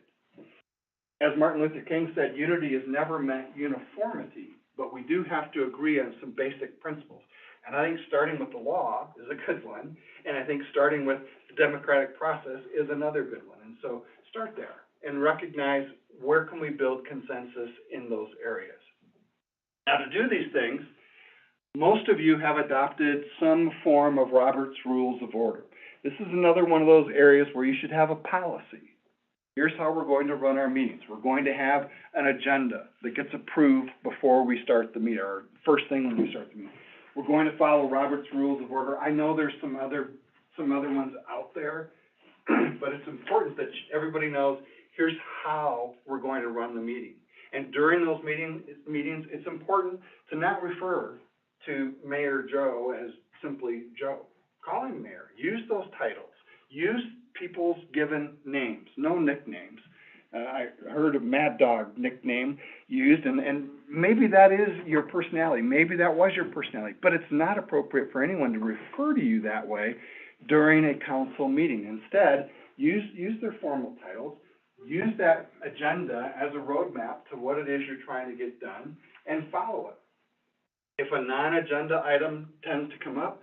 As Martin Luther King said, unity has never meant uniformity, but we do have to agree on some basic principles. And I think starting with the law is a good one, and I think starting with the democratic process is another good one. And so start there and recognize where can we build consensus in those areas. Now, to do these things, most of you have adopted some form of Robert's Rules of Order. This is another one of those areas where you should have a policy. Here's how we're going to run our meetings. We're going to have an agenda that gets approved before we start the meeting, or first thing when we start the meeting. We're going to follow Robert's Rules of Order. I know there's some other ones out there, but it's important that everybody knows here's how we're going to run the meeting. And during those meetings, it's important to not refer to Mayor Joe as simply Joe. Call him Mayor. Use those titles. Use people's given names, no nicknames. I heard a Mad Dog nickname used, and maybe that is your personality. Maybe that was your personality, but it's not appropriate for anyone to refer to you that way during a council meeting. Instead, use their formal titles. Use that agenda as a roadmap to what it is you're trying to get done, and follow it. If a non-agenda item tends to come up,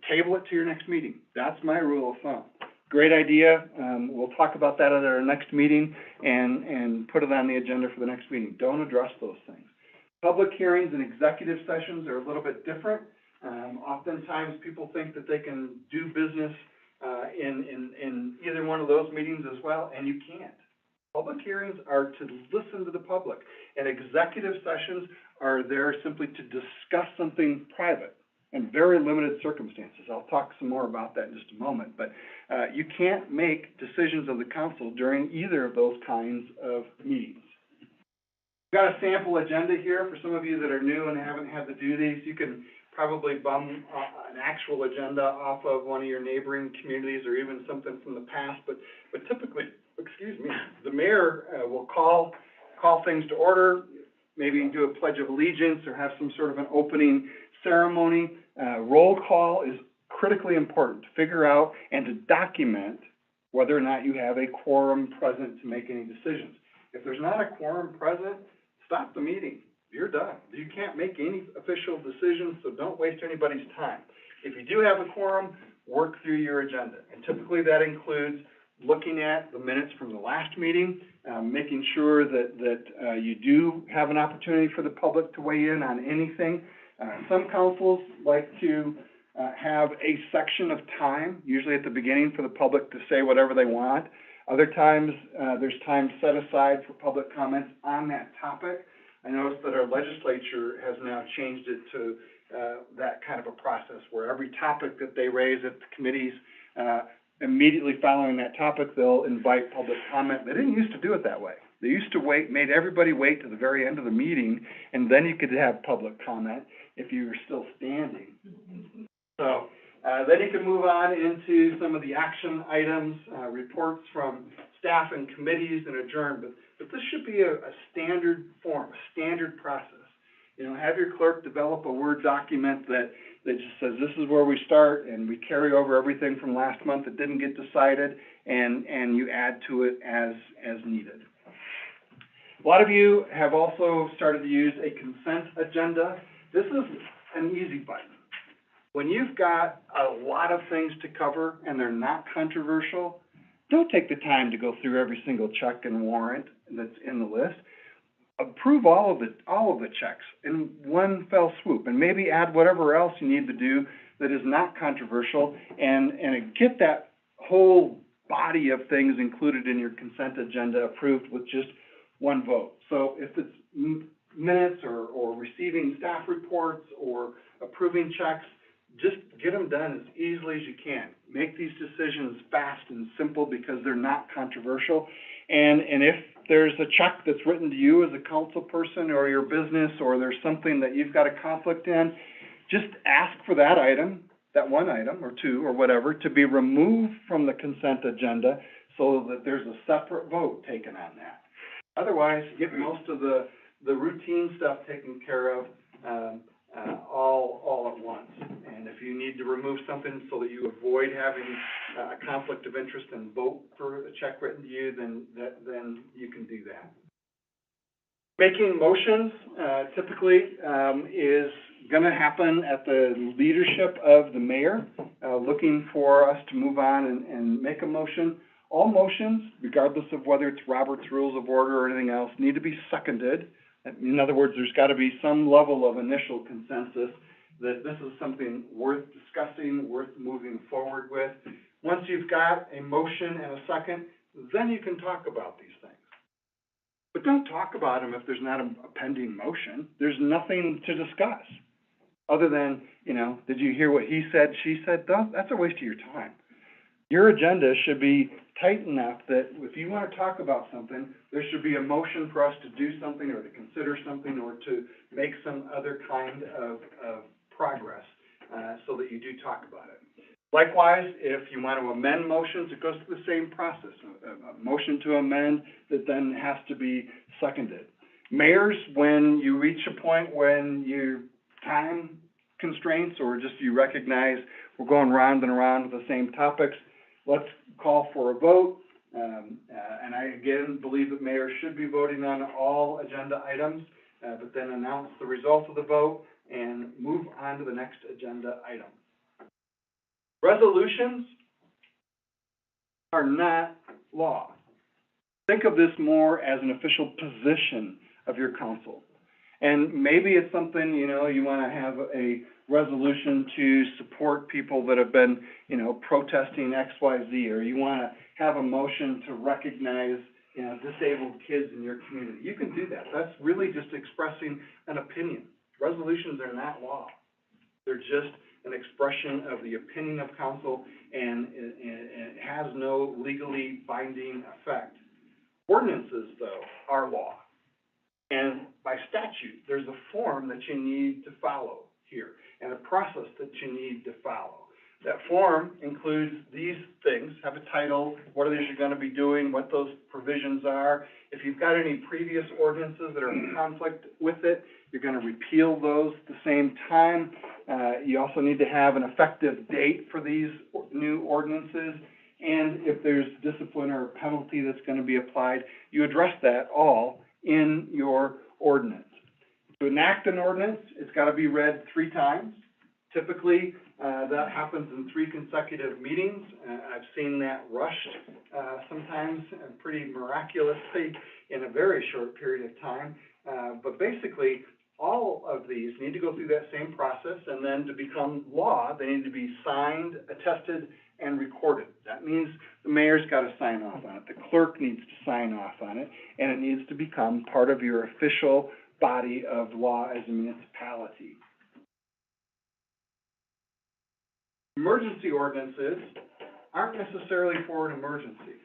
table it to your next meeting. That's my rule of thumb. Great idea. We'll talk about that at our next meeting and put it on the agenda for the next meeting. Don't address those things. Public hearings and executive sessions are a little bit different. Oftentimes people think that they can do business in either one of those meetings as well, and you can't. Public hearings are to listen to the public, and executive sessions are there simply to discuss something private in very limited circumstances. I'll talk some more about that in just a moment, but you can't make decisions of the council during either of those kinds of meetings. We've got a sample agenda here for some of you that are new and haven't had to do these. You can probably bum an actual agenda off of one of your neighboring communities or even something from the past, but typically, the mayor will call things to order, maybe do a pledge of allegiance or have some sort of an opening ceremony. Roll call is critically important to figure out and to document whether or not you have a quorum present to make any decisions. If there's not a quorum present, stop the meeting. You're done. You can't make any official decisions, so don't waste anybody's time. If you do have a quorum, work through your agenda. And typically that includes looking at the minutes from the last meeting, making sure that you do have an opportunity for the public to weigh in on anything. Some councils like to have a section of time, usually at the beginning, for the public to say whatever they want. Other times, there's time set aside for public comments on that topic. I noticed that our legislature has now changed it to that kind of a process where every topic that they raise at the committees, immediately following that topic, they'll invite public comment. They didn't used to do it that way. They used to made everybody wait to the very end of the meeting, and then you could have public comment if you were still standing. So then you can move on into some of the action items, reports from staff and committees, and adjourn. But this should be a standard form, a standard process. Have your clerk develop a Word document that just says this is where we start, and we carry over everything from last month that didn't get decided, and you add to it as needed. A lot of you have also started to use a consent agenda. This is an easy button. When you've got a lot of things to cover and they're not controversial, don't take the time to go through every single check and warrant that's in the list. Approve all of the checks in one fell swoop, and maybe add whatever else you need to do that is not controversial, and get that whole body of things included in your consent agenda approved with just one vote. So if it's minutes or receiving staff reports or approving checks, just get them done as easily as you can. Make these decisions fast and simple because they're not controversial. And if there's a check that's written to you as a council person or your business, or there's something that you've got a conflict in, just ask for that item, that one item or two or whatever, to be removed from the consent agenda so that there's a separate vote taken on that. Otherwise, get most of the routine stuff taken care of, all at once. And if you need to remove something so that you avoid having a conflict of interest and vote for a check written to you, then you can do that. Making motions, typically, is gonna happen at the leadership of the mayor, looking for us to move on and make a motion. All motions, regardless of whether it's Robert's Rules of Order or anything else, need to be seconded. In other words, there's gotta be some level of initial consensus that this is something worth discussing, worth moving forward with. Once you've got a motion and a second, then you can talk about these things. But don't talk about them if there's not a pending motion. There's nothing to discuss, other than, did you hear what he said, she said? That's a waste of your time. Your agenda should be tight enough that if you want to talk about something, there should be a motion for us to do something or to consider something or to make some other kind of progress, so that you do talk about it. Likewise, if you want to amend motions, it goes through the same process. A motion to amend that then has to be seconded. Mayors, when you reach a point when your time constraints or just you recognize we're going round and around with the same topics, let's call for a vote. And I, again, believe that mayors should be voting on all agenda items, but then announce the results of the vote and move on to the next agenda item. Resolutions are not law. Think of this more as an official position of your council. And maybe it's something, you want to have a resolution to support people that have been, protesting X, Y, Z, or you want to have a motion to recognize, disabled kids in your community. You can do that. That's really just expressing an opinion. Resolutions are not law. They're just an expression of the opinion of council, and it has no legally binding effect. Ordinances, though, are law. And by statute, there's a form that you need to follow here, and a process that you need to follow. That form includes these things: have a title, what it is you're going to be doing, what those provisions are. If you've got any previous ordinances that are in conflict with it, you're going to repeal those at the same time. You also need to have an effective date for these new ordinances. And if there's discipline or penalty that's going to be applied, you address that all in your ordinance. To enact an ordinance, it's got to be read 3 times. Typically, that happens in 3 consecutive meetings. I've seen that rushed sometimes, pretty miraculously, in a very short period of time. But basically, all of these need to go through that same process, and then to become law, they need to be signed, attested, and recorded. That means the mayor's got to sign off on it, the clerk needs to sign off on it, and it needs to become part of your official body of law as a municipality. Emergency ordinances aren't necessarily for an emergency,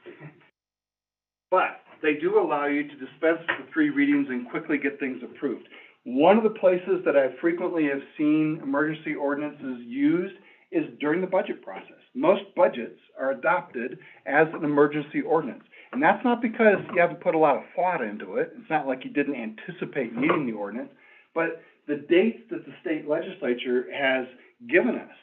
but they do allow you to dispense with 3 readings and quickly get things approved. One of the places that I frequently have seen emergency ordinances used is during the budget process. Most budgets are adopted as an emergency ordinance. And that's not because you haven't put a lot of thought into it. It's not like you didn't anticipate needing the ordinance, but the dates that the state legislature has given us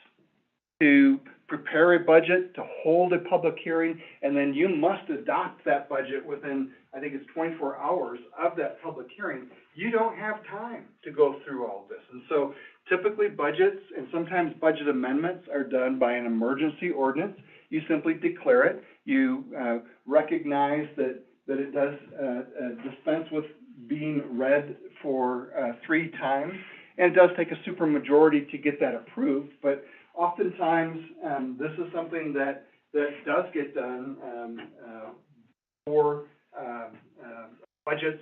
to prepare a budget, to hold a public hearing, and then you must adopt that budget within, I think it's 24 hours of that public hearing. You don't have time to go through all of this. And so typically budgets and sometimes budget amendments are done by an emergency ordinance. You simply declare it, You, recognize that it does, dispense with being read for, 3 times. And it does take a supermajority to get that approved, but oftentimes, this is something that does get done, for, budgets,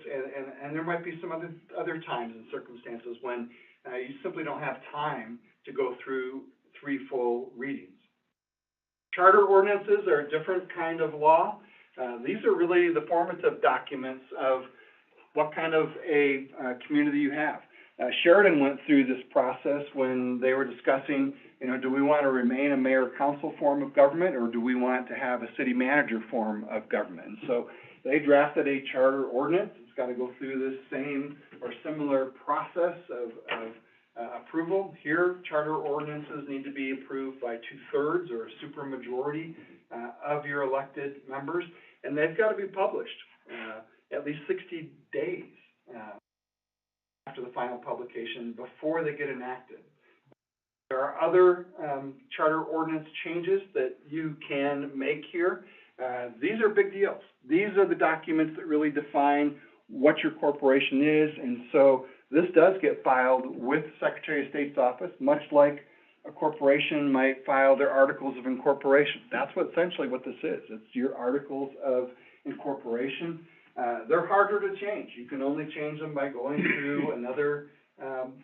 and there might be some other times and circumstances when, you simply don't have time to go through 3 full readings. Charter ordinances are a different kind of law. These are really the formative documents of what kind of a, community you have. Sheridan went through this process when they were discussing, do we want to remain a mayor-council form of government, or do we want to have a city manager form of government? And so they drafted a charter ordinance. It's got to go through this same or similar process of approval. Here, charter ordinances need to be approved by 2/3 or a supermajority of your elected members, and they've got to be published at least 60 days after the final publication before they get enacted. There are other charter ordinance changes that you can make here. These are big deals. These are the documents that really define what your corporation is, and so this does get filed with the Secretary of State's office, much like a corporation might file their articles of incorporation. That's essentially what this is. It's your articles of incorporation. They're harder to change. You can only change them by going through another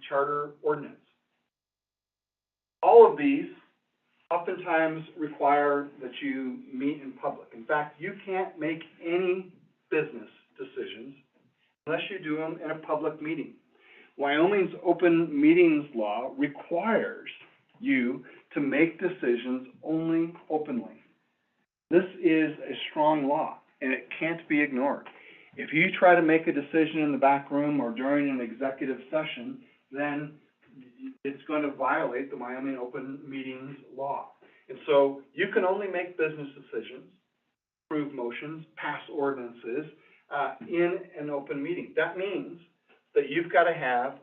charter ordinance. All of these oftentimes require that you meet in public. In fact, you can't make any business decisions unless you do them in a public meeting. Wyoming's open meetings law requires you to make decisions only openly. This is a strong law, and it can't be ignored. If you try to make a decision in the back room or during an executive session, then it's going to violate the Wyoming open meetings law. And so you can only make business decisions, approve motions, pass ordinances, in an open meeting. That means that you've got to have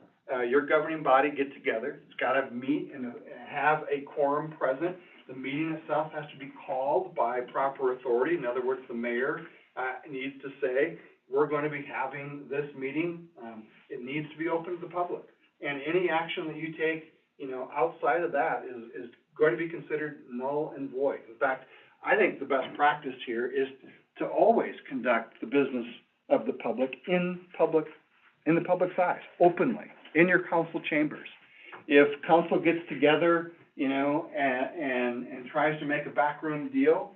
your governing body get together. It's got to meet and have a quorum present. The meeting itself has to be called by proper authority. In other words, the mayor needs to say, we're going to be having this meeting. It needs to be open to the public. And any action that you take, outside of that is going to be considered null and void. In fact, I think the best practice here is to always conduct the business of the public in the public size, openly, in your council chambers. If council gets together, and tries to make a backroom deal,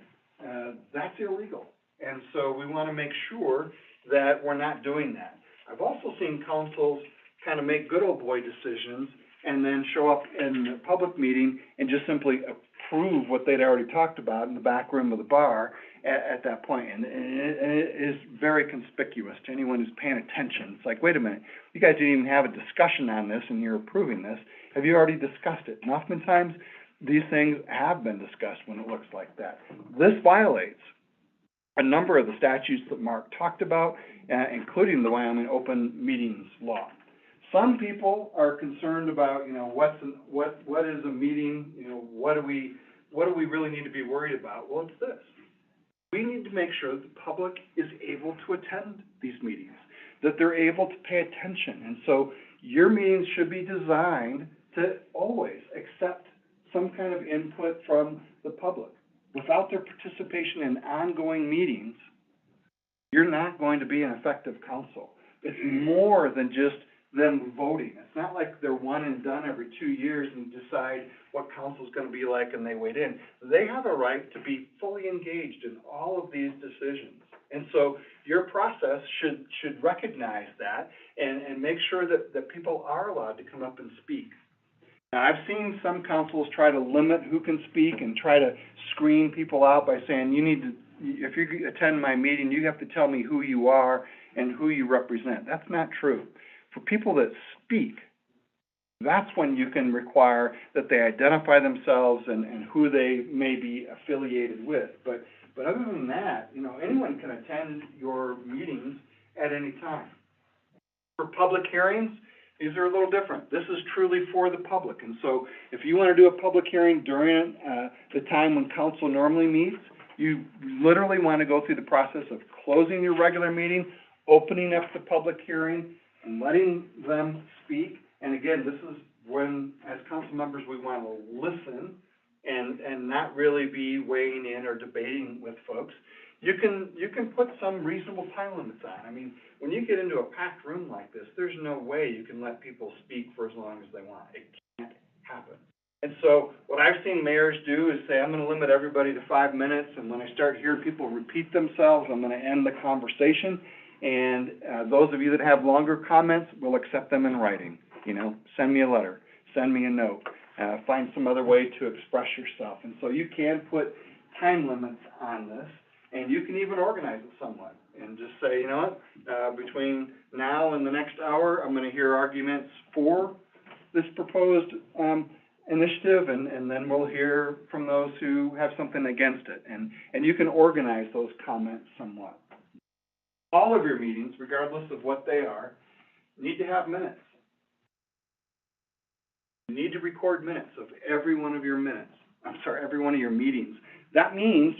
that's illegal. And so we want to make sure that we're not doing that. I've also seen councils kind of make good old boy decisions and then show up in a public meeting and just simply approve what they'd already talked about in the back room of the bar at that point. And it is very conspicuous to anyone who's paying attention. It's like, wait a minute, you guys didn't even have a discussion on this and you're approving this. Have you already discussed it? And oftentimes, these things have been discussed when it looks like that. This violates a number of the statutes that Mark talked about, including the Wyoming Open Meetings Law. Some people are concerned about, what is a meeting? What do we really need to be worried about? Well, it's this. We need to make sure that the public is able to attend these meetings, that they're able to pay attention. And so your meetings should be designed to always accept some kind of input from the public. Without their participation in ongoing meetings, you're not going to be an effective council. It's more than just them voting. It's not like they're one and done every 2 years and decide what council's going to be like and they wait in. They have a right to be fully engaged in all of these decisions. And so your process should recognize that and make sure that people are allowed to come up and speak. Now, I've seen some councils try to limit who can speak and try to screen people out by saying, if you attend my meeting, you have to tell me who you are and who you represent. That's not true. For people that speak, that's when you can require that they identify themselves and who they may be affiliated with. But other than that, anyone can attend your meetings at any time. For public hearings, these are a little different. This is truly for the public. And so if you want to do a public hearing during the time when council normally meets, You literally wanna go through the process of closing your regular meeting, opening up the public hearing, and letting them speak. And again, this is when, as council members, we wanna listen and not really be weighing in or debating with folks. You can put some reasonable time limits on. I mean, when you get into a packed room like this, there's no way you can let people speak for as long as they want. It can't happen. And so what I've seen mayors do is say, I'm gonna limit everybody to 5 minutes, and when I start hearing people repeat themselves, I'm gonna end the conversation. And, those of you that have longer comments, we'll accept them in writing. You know, send me a letter, send me a note, find some other way to express yourself. And so you can put time limits on this, and you can even organize it somewhat. And just say, you know what, between now and the next hour, I'm gonna hear arguments for this proposed, initiative, and then we'll hear from those who have something against it. And you can organize those comments somewhat. All of your meetings, regardless of what they are, need to have minutes. You need to record minutes of every one of your every one of your meetings. That means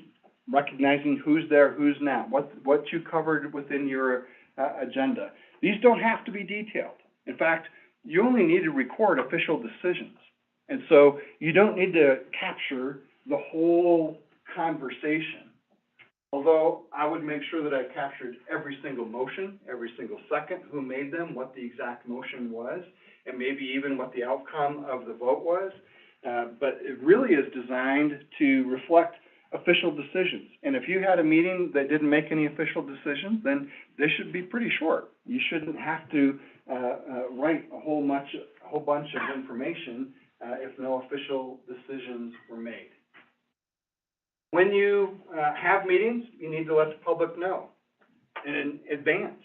recognizing who's there, who's not, what you covered within your, agenda. These don't have to be detailed. In fact, you only need to record official decisions. And so you don't need to capture the whole conversation. Although I would make sure that I captured every single motion, every single second, who made them, what the exact motion was, and maybe even what the outcome of the vote was. But it really is designed to reflect official decisions. And if you had a meeting that didn't make any official decisions, then this should be pretty short. You shouldn't have to write a whole bunch of information if no official decisions were made. When you have meetings, you need to let the public know in advance.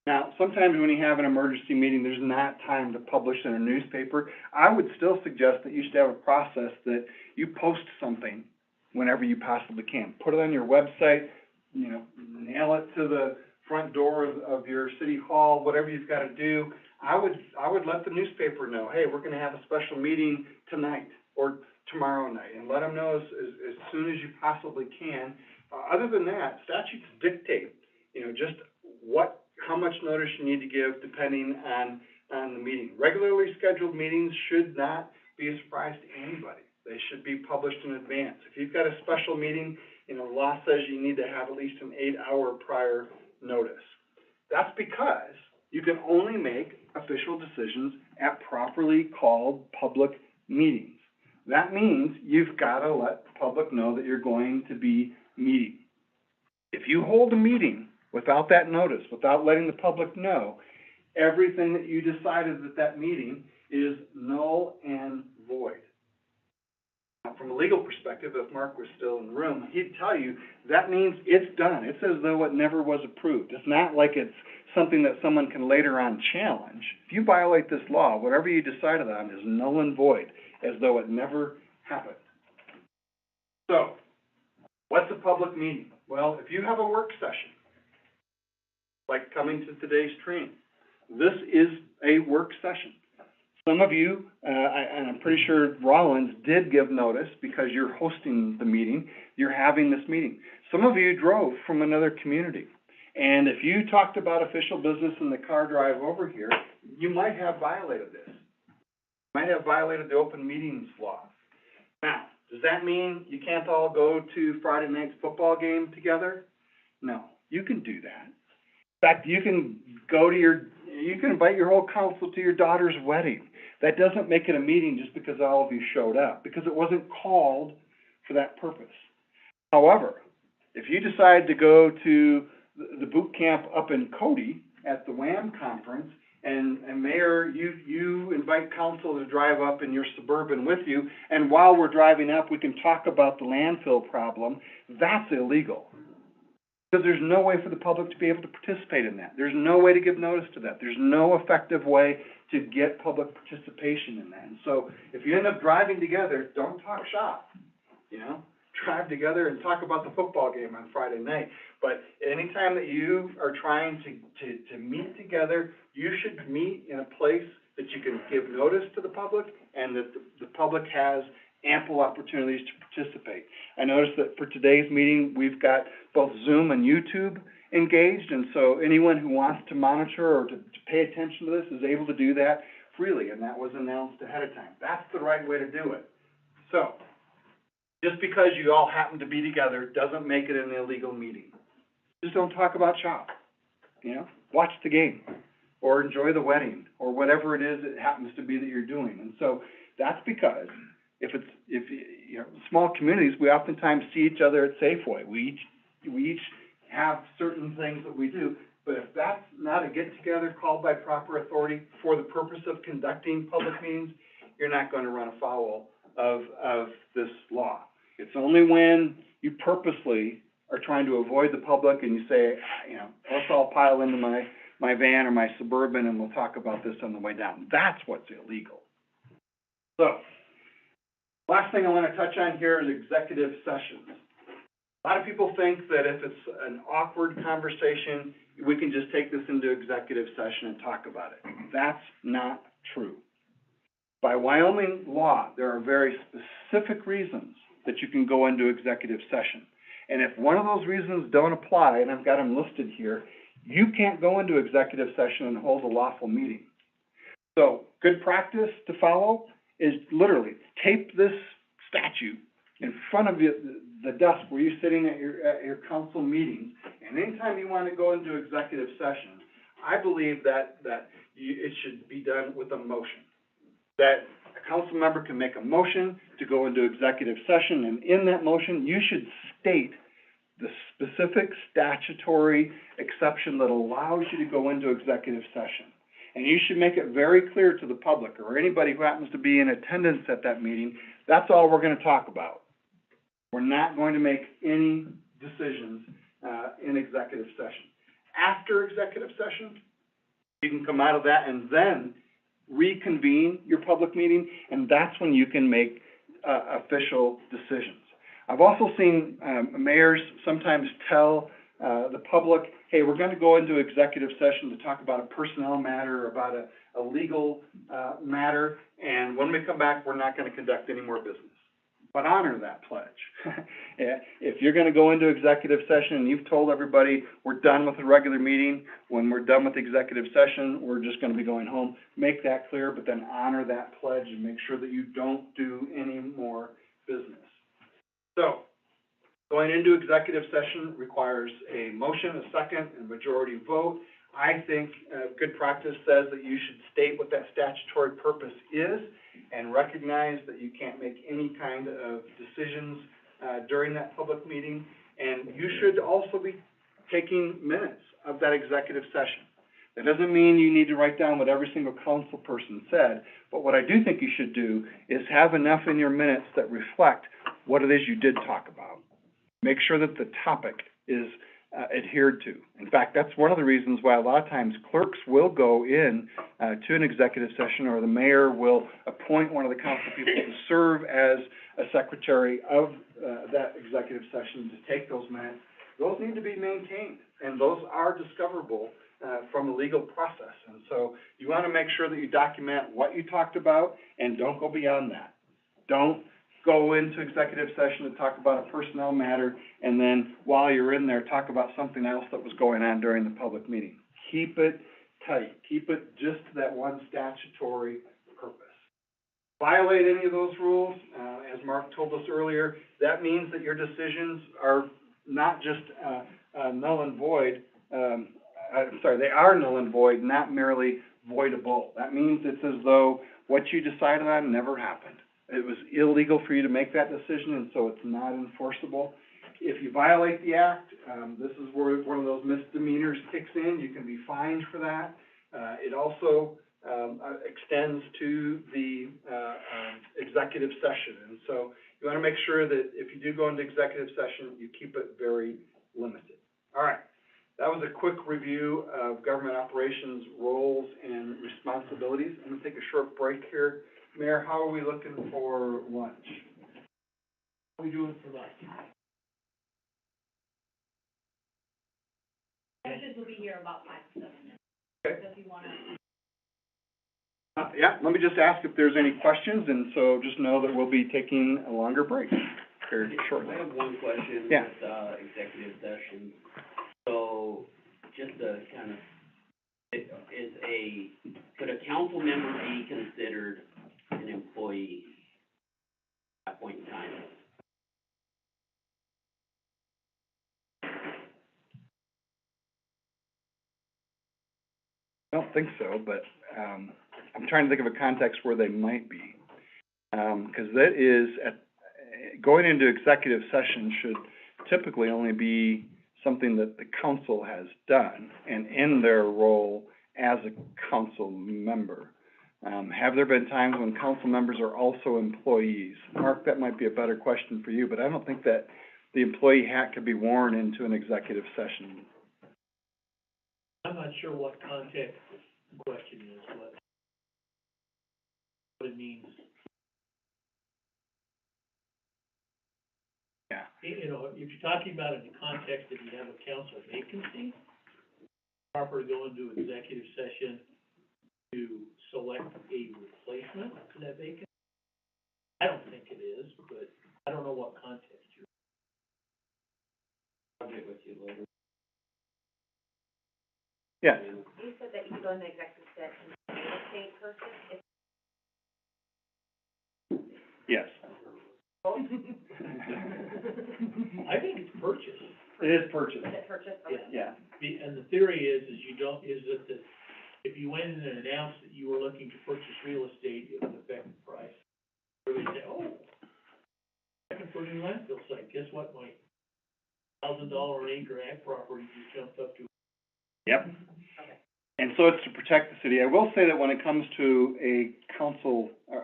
Now, sometimes when you have an emergency meeting, there's not time to publish in a newspaper. I would still suggest that you should have a process that you post something whenever you possibly can. Put it on your website, you know, nail it to the front door of your city hall, whatever you've got to do. I would let the newspaper know, hey, we're gonna have a special meeting tonight or tomorrow night, and let them know as soon as you possibly can. Other than that, statutes dictate, you know, just how much notice you need to give depending on the meeting. Regularly scheduled meetings should not be a surprise to anybody. They should be published in advance. If you've got a special meeting, you know, law says you need to have at least an 8-hour prior notice. That's because you can only make official decisions at properly called public meetings. That means you've got to let the public know that you're going to be meeting. If you hold a meeting without that notice, without letting the public know, everything that you decided at that meeting is null and void. Now, from a legal perspective, if Mark was still in the room, he'd tell you that means it's done. It's as though it never was approved. It's not like it's something that someone can later on challenge. If you violate this law, whatever you decided on is null and void, as though it never happened. So, what's a public meeting? Well, if you have a work session, like coming to today's training, this is a work session. Some of you, and I'm pretty sure Rollins did give notice because you're hosting the meeting, you're having this meeting. Some of you drove from another community. And if you talked about official business in the car drive over here, you might have violated this. You might have violated the open meetings law. Now, does that mean you can't all go to Friday night's football game together? No, you can do that. In fact, you can invite your whole council to your daughter's wedding. That doesn't make it a meeting just because all of you showed up, because it wasn't called for that purpose. However, if you decide to go to the boot camp up in Cody at the WAM conference, and Mayor, you invite council to drive up in your Suburban with you, and while we're driving up, we can talk about the landfill problem, that's illegal. Because there's no way for the public to be able to participate in that. There's no way to give notice to that. There's no effective way to get public participation in that. And so if you end up driving together, don't talk shop, you know? Drive together and talk about the football game on Friday night. But anytime that you are trying to meet together, you should meet in a place that you can give notice to the public and that the public has ample opportunities to participate. I noticed that for today's meeting, we've got both Zoom and YouTube engaged, and so anyone who wants to monitor or to pay attention to this is able to do that freely, and that was announced ahead of time. That's the right way to do it. So, just because you all happen to be together doesn't make it an illegal meeting. Just don't talk about shop, you know? Watch the game, or enjoy the wedding, or whatever it is it happens to be that you're doing. And so, that's because if you know, small communities, we oftentimes see each other at Safeway. We each have certain things that we do, but if that's not a get-together called by proper authority for the purpose of conducting public meetings, you're not going to run afoul of this law. It's only when you purposely are trying to avoid the public and you say, you know, let's all pile into my van or my Suburban and we'll talk about this on the way down. That's what's illegal. So, last thing I want to touch on here is executive sessions. A lot of people think that if it's an awkward conversation, we can just take this into executive session and talk about it. That's not true. By Wyoming law, there are very specific reasons that you can go into executive session. And if one of those reasons don't apply, and I've got them listed here, you can't go into executive session and hold a lawful meeting. So, good practice to follow is literally tape this statute in front of you, the desk where you're sitting at your council meeting, and anytime you want to go into executive session, I believe that it should be done with a motion. That a council member can make a motion to go into executive session, and in that motion, you should state the specific statutory exception that allows you to go into executive session. And you should make it very clear to the public or anybody who happens to be in attendance at that meeting, that's all we're going to talk about. We're not going to make any decisions in executive session. After executive session, you can come out of that and then reconvene your public meeting, and that's when you can make official decisions. I've also seen mayors sometimes tell the public, hey, we're going to go into executive session to talk about a personnel matter or about a legal matter, and when we come back, we're not going to conduct any more business. But honor that pledge. If you're going to go into executive session and you've told everybody we're done with the regular meeting, when we're done with the executive session, we're just going to be going home, make that clear, but then honor that pledge and make sure that you don't do any more business. So, going into executive session requires a motion, a second, and majority vote. I think good practice says that you should state what that statutory purpose is and recognize that you can't make any kind of decisions during that public meeting. And you should also be taking minutes of that executive session. That doesn't mean you need to write down what every single council person said, but what I do think you should do is have enough in your minutes that reflect what it is you did talk about. Make sure that the topic is adhered to. In fact, that's one of the reasons why a lot of times clerks will go in to an executive session, or the mayor will appoint one of the council people to serve as a secretary of that executive session to take those minutes. Those need to be maintained, and those are discoverable from a legal process. And so you want to make sure that you document what you talked about and don't go beyond that. Don't go into executive session to talk about a personnel matter, and then while you're in there, talk about something else that was going on during the public meeting. Keep it tight. Keep it just to that one statutory purpose. Violate any of those rules, as Mark told us earlier, that means that your decisions are not just null and void. They are null and void, not merely voidable. That means it's as though what you decided on never happened. It was illegal for you to make that decision, and so it's not enforceable. If you violate the act, this is where one of those misdemeanors kicks in. You can be fined for that. It also extends to the executive session. And so you want to make sure that if you do go into executive session, you keep it very limited. All right. That was a quick review of government operations, roles, and responsibilities. I'm going to take a short break here. Mayor, how are we looking for lunch? What are we doing for lunch? Judges will be here about 5 to 7 minutes. Okay. So if you want to. Yeah, let me just ask if there's any questions, and so just know that we'll be taking a longer break here shortly. I have one question Yeah. with, executive session. So, just to kind of, could a council member be considered an employee at that point in time? I don't think so, but, I'm trying to think of a context where they might be. 'Cause that is, going into executive session should typically only be something that the council has done and in their role as a council member. Have there been times when council members are also employees? Mark, that might be a better question for you, but I don't think that the employee hat could be worn into an executive session. I'm not sure what context the question is, what it means. Yeah. You know, if you're talking about in the context that you have a council vacancy, proper to go into executive session to select a replacement for that vacancy. I don't think it is, but I don't know what context you're. I'll get with you later. Yeah. You said that you could go into executive session, real estate person, is Yes. I think it's purchase. It is purchase. it purchase? Okay. Yeah. And the theory is that if you went in and announced that you were looking to purchase real estate, it would affect the price. Or they say, oh, I can put in a landfill site, guess what, my $1,000 an acre ag property just jumped up to. Yep. And so it's to protect the city. I will say that when it comes to a council, or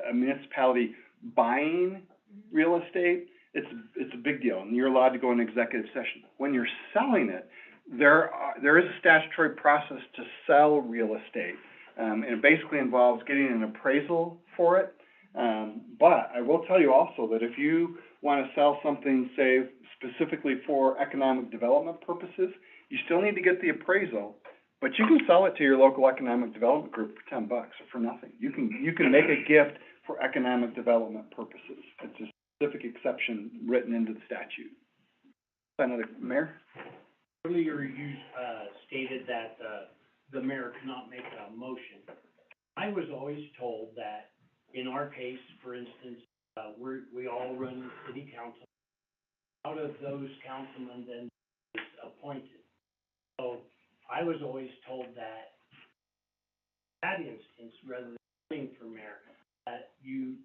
a municipality buying real estate, it's a big deal, and you're allowed to go in executive session. When you're selling it, there is a statutory process to sell real estate. And it basically involves getting an appraisal for it. But I will tell you also that if you wanna sell something, say, specifically for economic development purposes, you still need to get the appraisal, but you can sell it to your local economic development group for $10 or for nothing. You can make a gift for economic development purposes. It's a specific exception written into the statute. Another, Mayor? Earlier, you, stated that, the mayor cannot make a motion. I was always told that in our case, for instance, we all run city council. Out of those councilmen then is appointed. So I was always told that instance, rather than running for mayor, that you,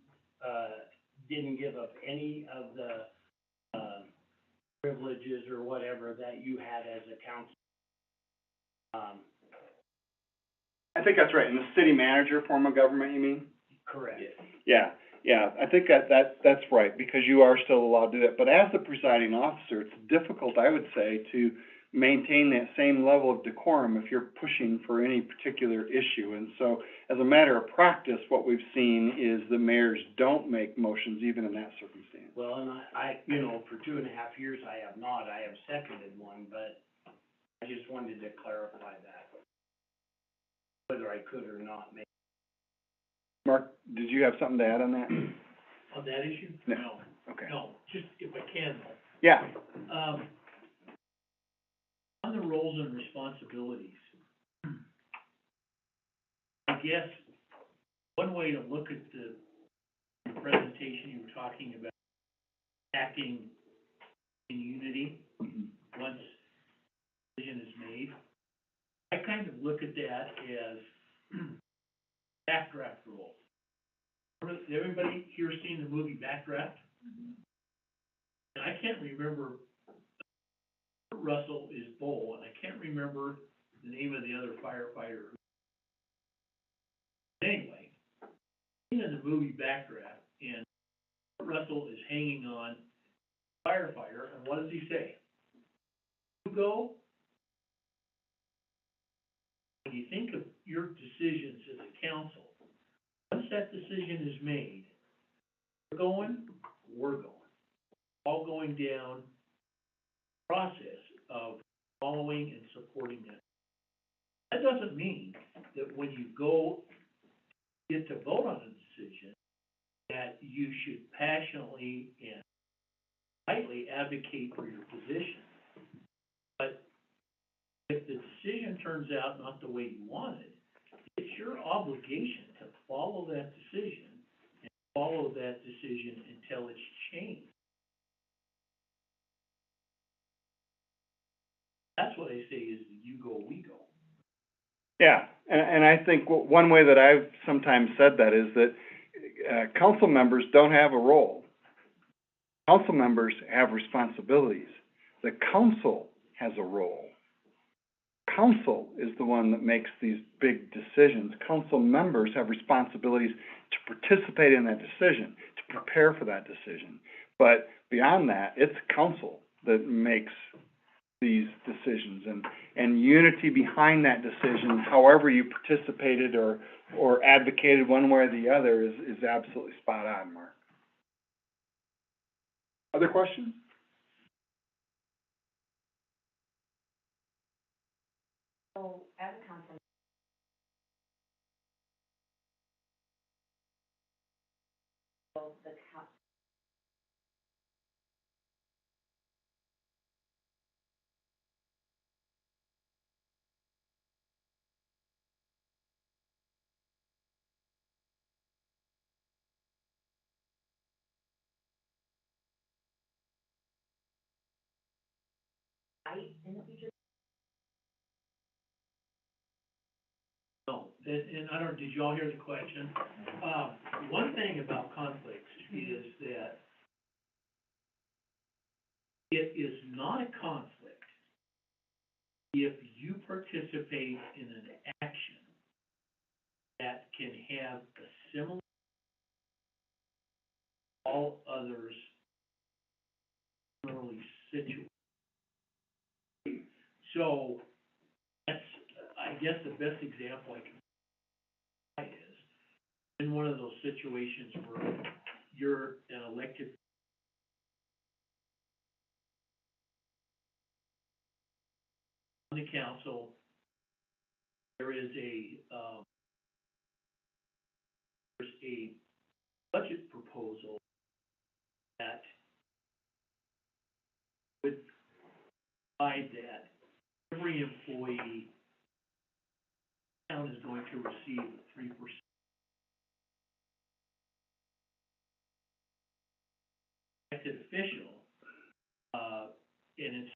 didn't give up any of the, privileges or whatever that you had as a council. I think that's right. In the city manager form of government, you mean? Correct. Yeah, I think that's right, because you are still allowed to do that. But as the presiding officer, it's difficult, I would say, to maintain that same level of decorum if you're pushing for any particular issue. And so, as a matter of practice, what we've seen is the mayors don't make motions even in that circumstance. Well, and I, you know, for 2.5 years, I have not. I have seconded one, but I just wanted to clarify that, whether I could or not make. Mark, did you have something to add on that? On that issue? No. Okay. No, just if I can though. Yeah. On the roles and responsibilities, I guess one way to look at the presentation you were talking about, acting in unity once a decision is made, I kind of look at that as backdraft roles. Everybody here seen the movie Backdraft? And I can't remember, Russell is Bull, and I can't remember the name of the other firefighter. Anyway, in the movie Backdraft, and Russell is hanging on firefighter, and what does he say? You go. When you think of your decisions as a council, once that decision is made, we're going, all going down the process of following and supporting that. That doesn't mean that when you go get to vote on a decision, that you should passionately and rightly advocate for your position. But if the decision turns out not the way you wanted, it's your obligation to follow that decision and follow that decision until it's changed. That's what I say is you go, we go. Yeah, and I think one way that I've sometimes said that is that, council members don't have a role. Council members have responsibilities. The council has a role. Council is the one that makes these big decisions. Council members have responsibilities to participate in that decision, to prepare for that decision. But beyond that, it's council that makes these decisions, and unity behind that decision, however you participated or advocated one way or the other, is absolutely spot on, Mark. Other questions? So, as a council, the in the future. No, and I don't, did y'all hear the question? One thing about conflicts is that it is not a conflict if you participate in an action that can have a similar all others similarly situated. So that's, I guess, the best example I can provide is in one of those situations where you're an elected on the council, there is there's a budget proposal that would provide that every employee town is going to receive a 3% elected official, and it's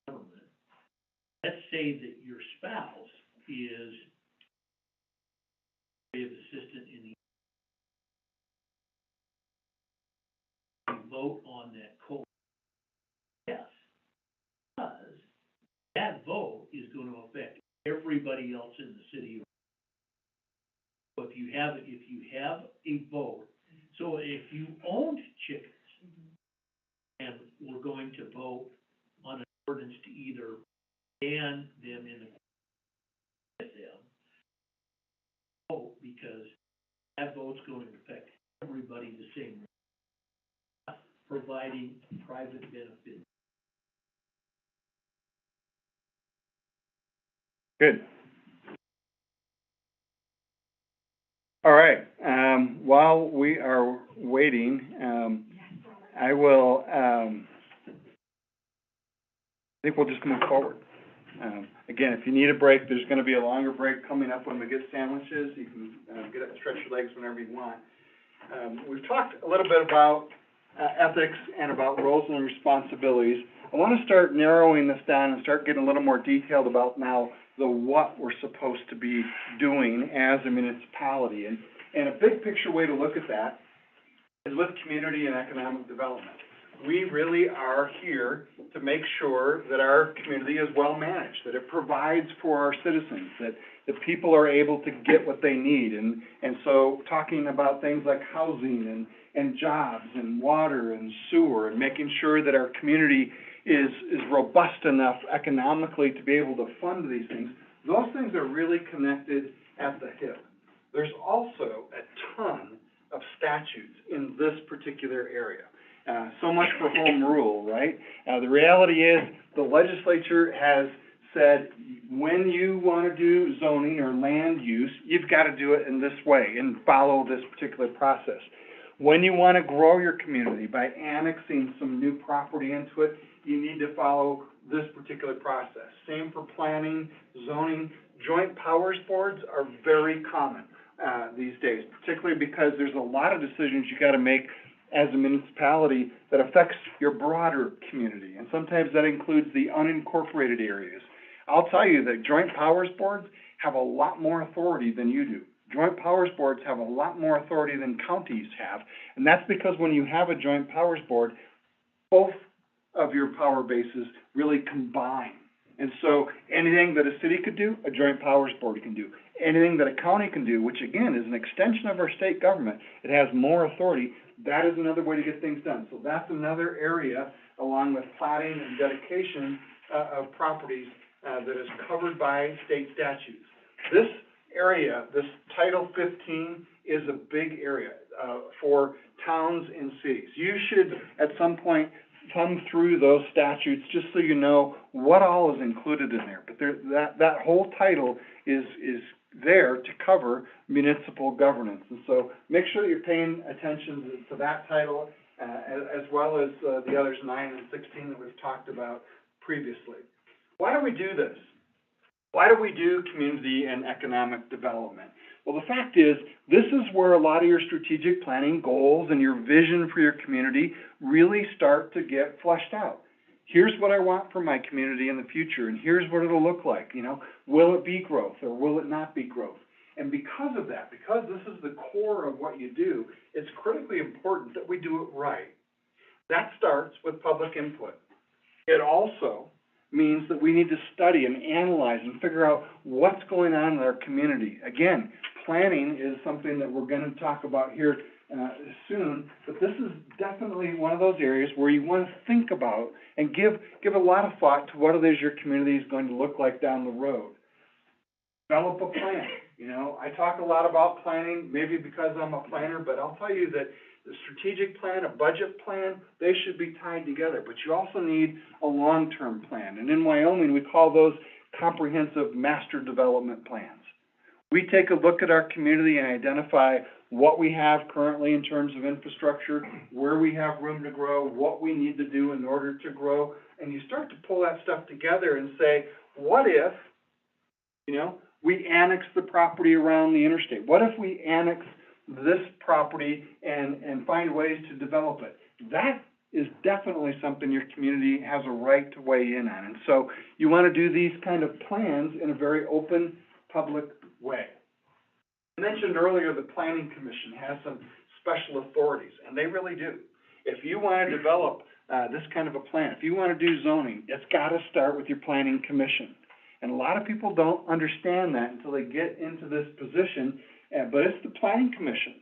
government. Let's say that your spouse is administrative assistant in the vote on that code. Yes, because that vote is going to affect everybody else in the city. So if you have a vote, so if you owned chickens and we're going to vote on an ordinance to either ban them in the with them, vote, because that vote's going to affect everybody the same way, providing private benefit. Good. All right, while we are waiting, I will, I think we'll just move forward. Again, if you need a break, there's gonna be a longer break coming up when we get sandwiches. You can, get up and stretch your legs whenever you want. We've talked a little bit about, ethics and about roles and responsibilities. I wanna start narrowing this down and start getting a little more detailed about now the what we're supposed to be doing as a municipality. And a big picture way to look at that is with community and economic development. We really are here to make sure that our community is well managed, that it provides for our citizens, that people are able to get what they need. And so talking about things like housing and jobs and water and sewer and making sure that our community is robust enough economically to be able to fund these things, those things are really connected at the hip. There's also a ton of statutes in this particular area. So much for home rule, right? The reality is the legislature has said, when you wanna do zoning or land use, you've gotta do it in this way and follow this particular process. When you wanna grow your community by annexing some new property into it, you need to follow this particular process. Same for planning, zoning. Joint powers boards are very common, these days, particularly because there's a lot of decisions you gotta make as a municipality that affects your broader community, and sometimes that includes the unincorporated areas. I'll tell you that joint powers boards have a lot more authority than you do. Joint powers boards have a lot more authority than counties have, and that's because when you have a joint powers board, both of your power bases really combine. And so anything that a city could do, a joint powers board can do. Anything that a county can do, which again is an extension of our state government, it has more authority, that is another way to get things done. So that's another area, along with plating and dedication of properties, that is covered by state statutes. This area, this Title 15, is a big area, for towns and cities. You should, at some point, thumb through those statutes, just so you know what all is included in there. But that whole title is there to cover municipal governance. And so make sure that you're paying attention to that title, as well as the others 9 and 16 that we've talked about previously. Why do we do this? Why do we do community and economic development? Well, the fact is, this is where a lot of your strategic planning goals and your vision for your community really start to get fleshed out. Here's what I want for my community in the future, and here's what it'll look like, you know. Will it be growth, or will it not be growth? And because of that, because this is the core of what you do, it's critically important that we do it right. That starts with public input. It also means that we need to study and analyze and figure out what's going on in our community. Again, planning is something that we're going to talk about here soon, but this is definitely one of those areas where you want to think about and give a lot of thought to what it is your community is going to look like down the road. Develop a plan. You know, I talk a lot about planning, maybe because I'm a planner, but I'll tell you that the strategic plan, a budget plan, they should be tied together, but you also need a long-term plan. And in Wyoming, we call those comprehensive master development plans. We take a look at our community and identify what we have currently in terms of infrastructure, where we have room to grow, what we need to do in order to grow, and you start to pull that stuff together and say, what if, you know, we annex the property around the interstate? What if we annex this property and find ways to develop it? That is definitely something your community has a right to weigh in on. And so you want to do these kind of plans in a very open, public way. I mentioned earlier the Planning Commission has some special authorities, and they really do. If you want to develop this kind of a plan, if you want to do zoning, it's got to start with your Planning Commission. And a lot of people don't understand that until they get into this position, but it's the Planning Commission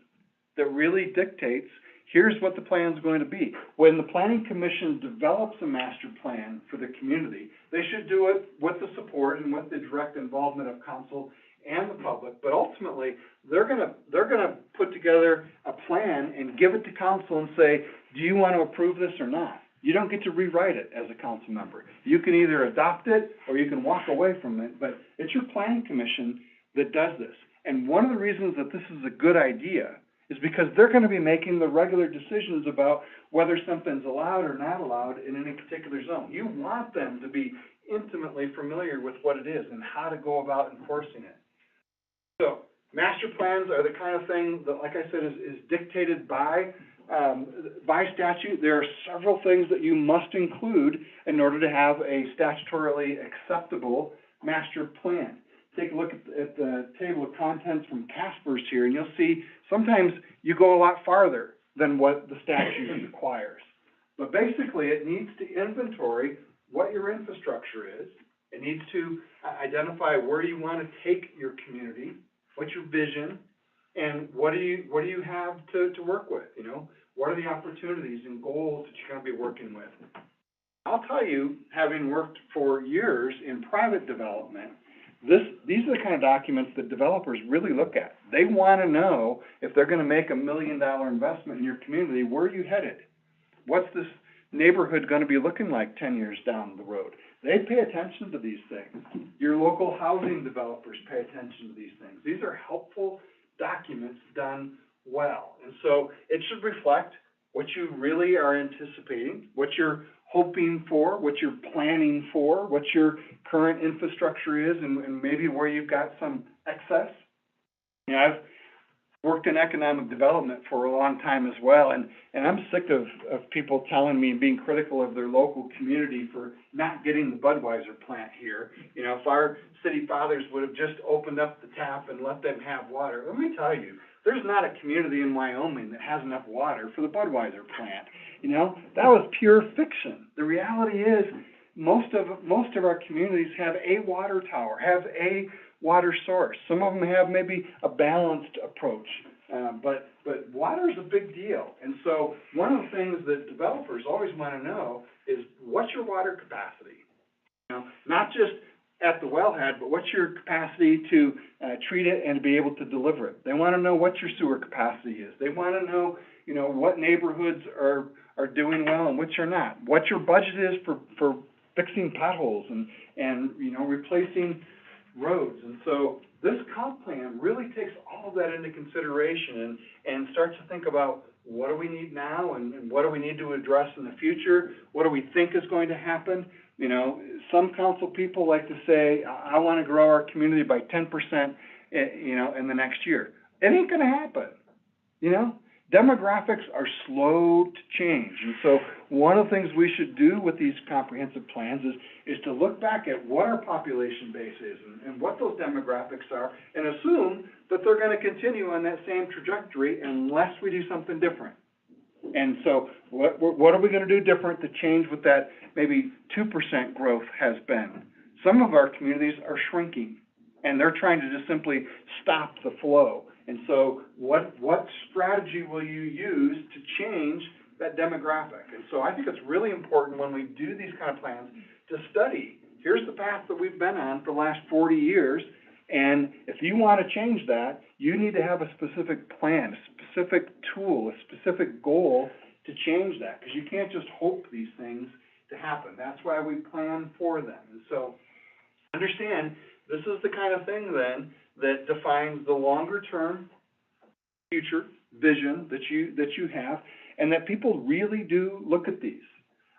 that really dictates, here's what the plan's going to be. When the Planning Commission develops a master plan for the community, they should do it with the support and with the direct involvement of council and the public, but ultimately, they're gonna put together a plan and give it to council and say, do you want to approve this or not? You don't get to rewrite it as a council member. You can either adopt it or you can walk away from it, but it's your Planning Commission that does this. And one of the reasons that this is a good idea is because they're going to be making the regular decisions about whether something's allowed or not allowed in any particular zone. You want them to be intimately familiar with what it is and how to go about enforcing it. So, master plans are the kind of thing that, like I said, is dictated by statute. There are several things that you must include in order to have a statutorily acceptable master plan. Take a look at the table of contents from Casper's here, and you'll see sometimes you go a lot farther than what the statute requires. But basically, it needs to inventory what your infrastructure is. It needs to identify where you want to take your community, what's your vision, and what do you have to work with, you know? What are the opportunities and goals that you're going to be working with? I'll tell you, having worked for years in private development, these are the kind of documents that developers really look at. They want to know if they're going to make $1 million investment in your community, where are you headed? What's this neighborhood going to be looking like 10 years down the road? They pay attention to these things. Your local housing developers pay attention to these things. These are helpful documents done well. And so it should reflect what you really are anticipating, what you're hoping for, what you're planning for, what your current infrastructure is, and maybe where you've got some excess. You know, I've worked in economic development for a long time as well, and I'm sick of people telling me and being critical of their local community for not getting the Budweiser plant here. You know, if our city fathers would have just opened up the tap and let them have water, let me tell you, there's not a community in Wyoming that has enough water for the Budweiser plant. You know, that was pure fiction. The reality is, most of our communities have a water tower, have a water source. Some of them have maybe a balanced approach, but water is a big deal. And so one of the things that developers always want to know is, what's your water capacity? You know, not just at the wellhead, but what's your capacity to treat it and be able to deliver it? They want to know what your sewer capacity is. They want to know, you know, what neighborhoods are doing well and which are not. What your budget is for fixing potholes and you know, replacing roads. And so this comp plan really takes all of that into consideration and starts to think about, what do we need now and what do we need to address in the future? What do we think is going to happen? You know, some council people like to say, I want to grow our community by 10%, you know, in the next year. It ain't going to happen. You know, demographics are slow to change. And so one of the things we should do with these comprehensive plans is to look back at what our population base is and what those demographics are, and assume that they're going to continue on that same trajectory unless we do something different. And so what are we going to do different to change what that maybe 2% growth has been? Some of our communities are shrinking, and they're trying to just simply stop the flow. And so what strategy will you use to change that demographic? And so I think it's really important when we do these kind of plans to study, here's the path that we've been on for the last 40 years, and if you want to change that, you need to have a specific plan, a specific tool, a specific goal to change that, because you can't just hope these things to happen. That's why we plan for them. And so understand, this is the kind of thing then that defines the longer term future vision that you have, and that people really do look at these.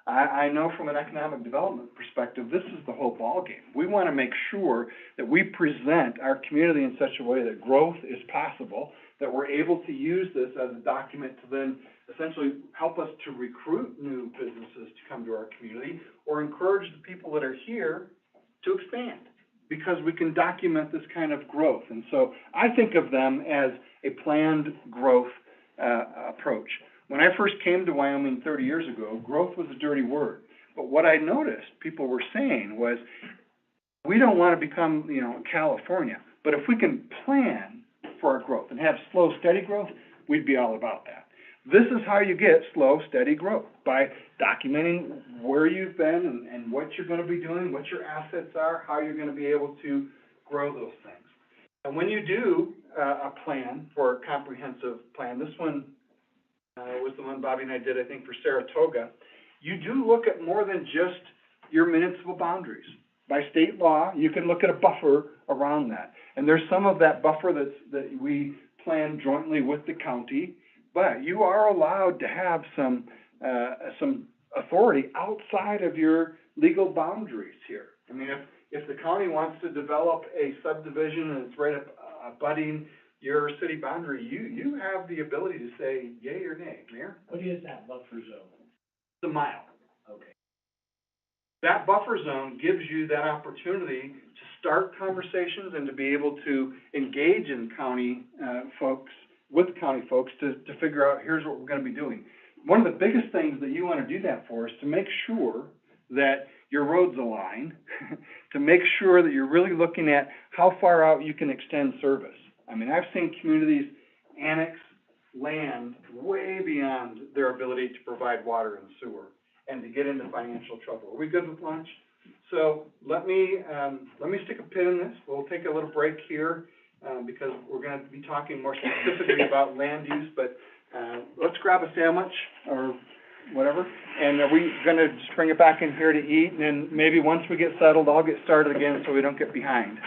I know from an economic development perspective, this is the whole ballgame. We want to make sure that we present our community in such a way that growth is possible, that we're able to use this as a document to then essentially help us to recruit new businesses to come to our community, or encourage the people that are here to expand, because we can document this kind of growth. And so I think of them as a planned growth approach. When I first came to Wyoming 30 years ago, growth was a dirty word. But what I noticed people were saying was, we don't want to become, you know, California, but if we can plan for our growth and have slow, steady growth, we'd be all about that. This is how you get slow, steady growth, by documenting where you've been and what you're going to be doing, what your assets are, how you're going to be able to grow those things. And when you do a plan for a comprehensive plan, this one was the one Bobby and I did, I think, for Saratoga, you do look at more than just your municipal boundaries. By state law, you can look at a buffer around that. And there's some of that buffer that we plan jointly with the county, but you are allowed to have some authority outside of your legal boundaries here. I mean, if the county wants to develop a subdivision and it's right up abutting your city boundary, you have the ability to say yay or nay. Mayor? What is that buffer zone? It's a mile. Okay. That buffer zone gives you that opportunity to start conversations and to be able to engage in county folks, with county folks, to figure out, here's what we're going to be doing. One of the biggest things that you want to do that for is to make sure that your roads align, to make sure that you're really looking at how far out you can extend service. I mean, I've seen communities annex land way beyond their ability to provide water and sewer and to get into financial trouble. Are we good with lunch? So let me stick a pin in this. We'll take a little break here because we're going to be talking more specifically about land use, but let's grab a sandwich or whatever. And are we gonna just bring it back in here to eat, and then maybe once we get settled, I'll get started again so we don't get behind.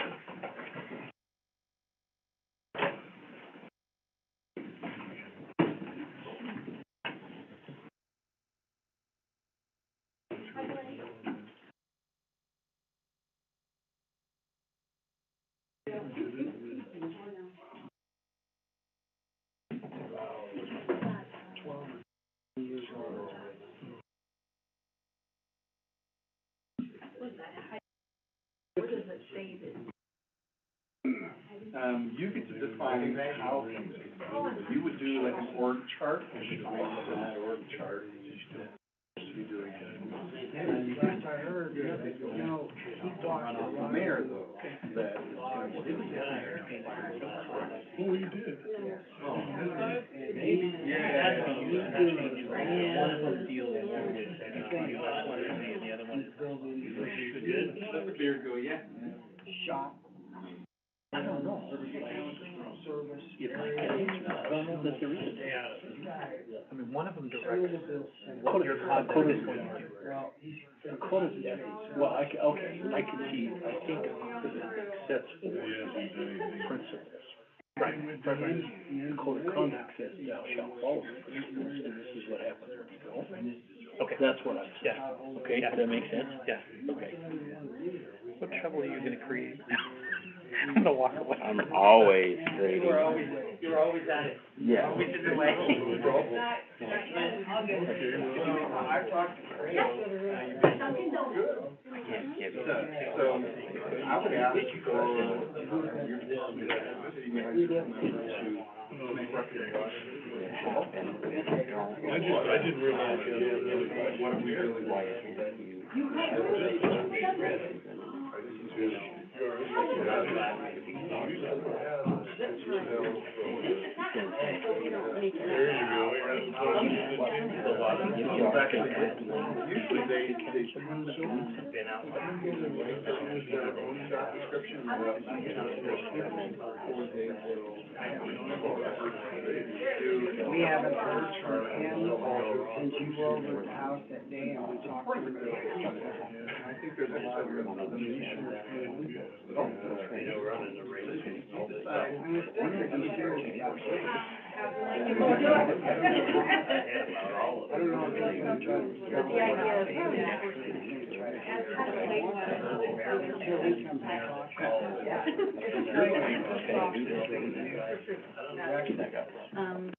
You get to define how things get done. You would do like an org chart, and you define that org chart. I heard, you know, he walked The mayor though, that. Oh, you did? Maybe, yeah. One of them deals more with, US Energy, and the other one is. Let the beard go, yeah. Shop. I don't know. Service. If I can, that there is. I mean, one of them directs what your content is going to do. Well, he's. Well, okay, I can see, I think it sets principles. Right. The code of conduct says thou shalt follow the principles, and this is what happens when you don't. Okay. That's what I'm saying. Yeah. Okay, does that make sense? Yeah. Okay. What trouble are you gonna create? I'm gonna walk away. I'm always creating. You're always at it. Yeah. Always in the way. I talked to Craig. I can't give it. So, I would ask for your city manager to make recommendations. I didn't realize that. What do we really Why want? I can't use. Usually they Been out. their own job description, and what or they will. We haven't heard from him since you were over at the house that day and we talked to him. I think there's a lot of Running the race. I was wondering, he's serious about it. But I don't know if he's gonna try to. the idea of, Until he comes and talks. um,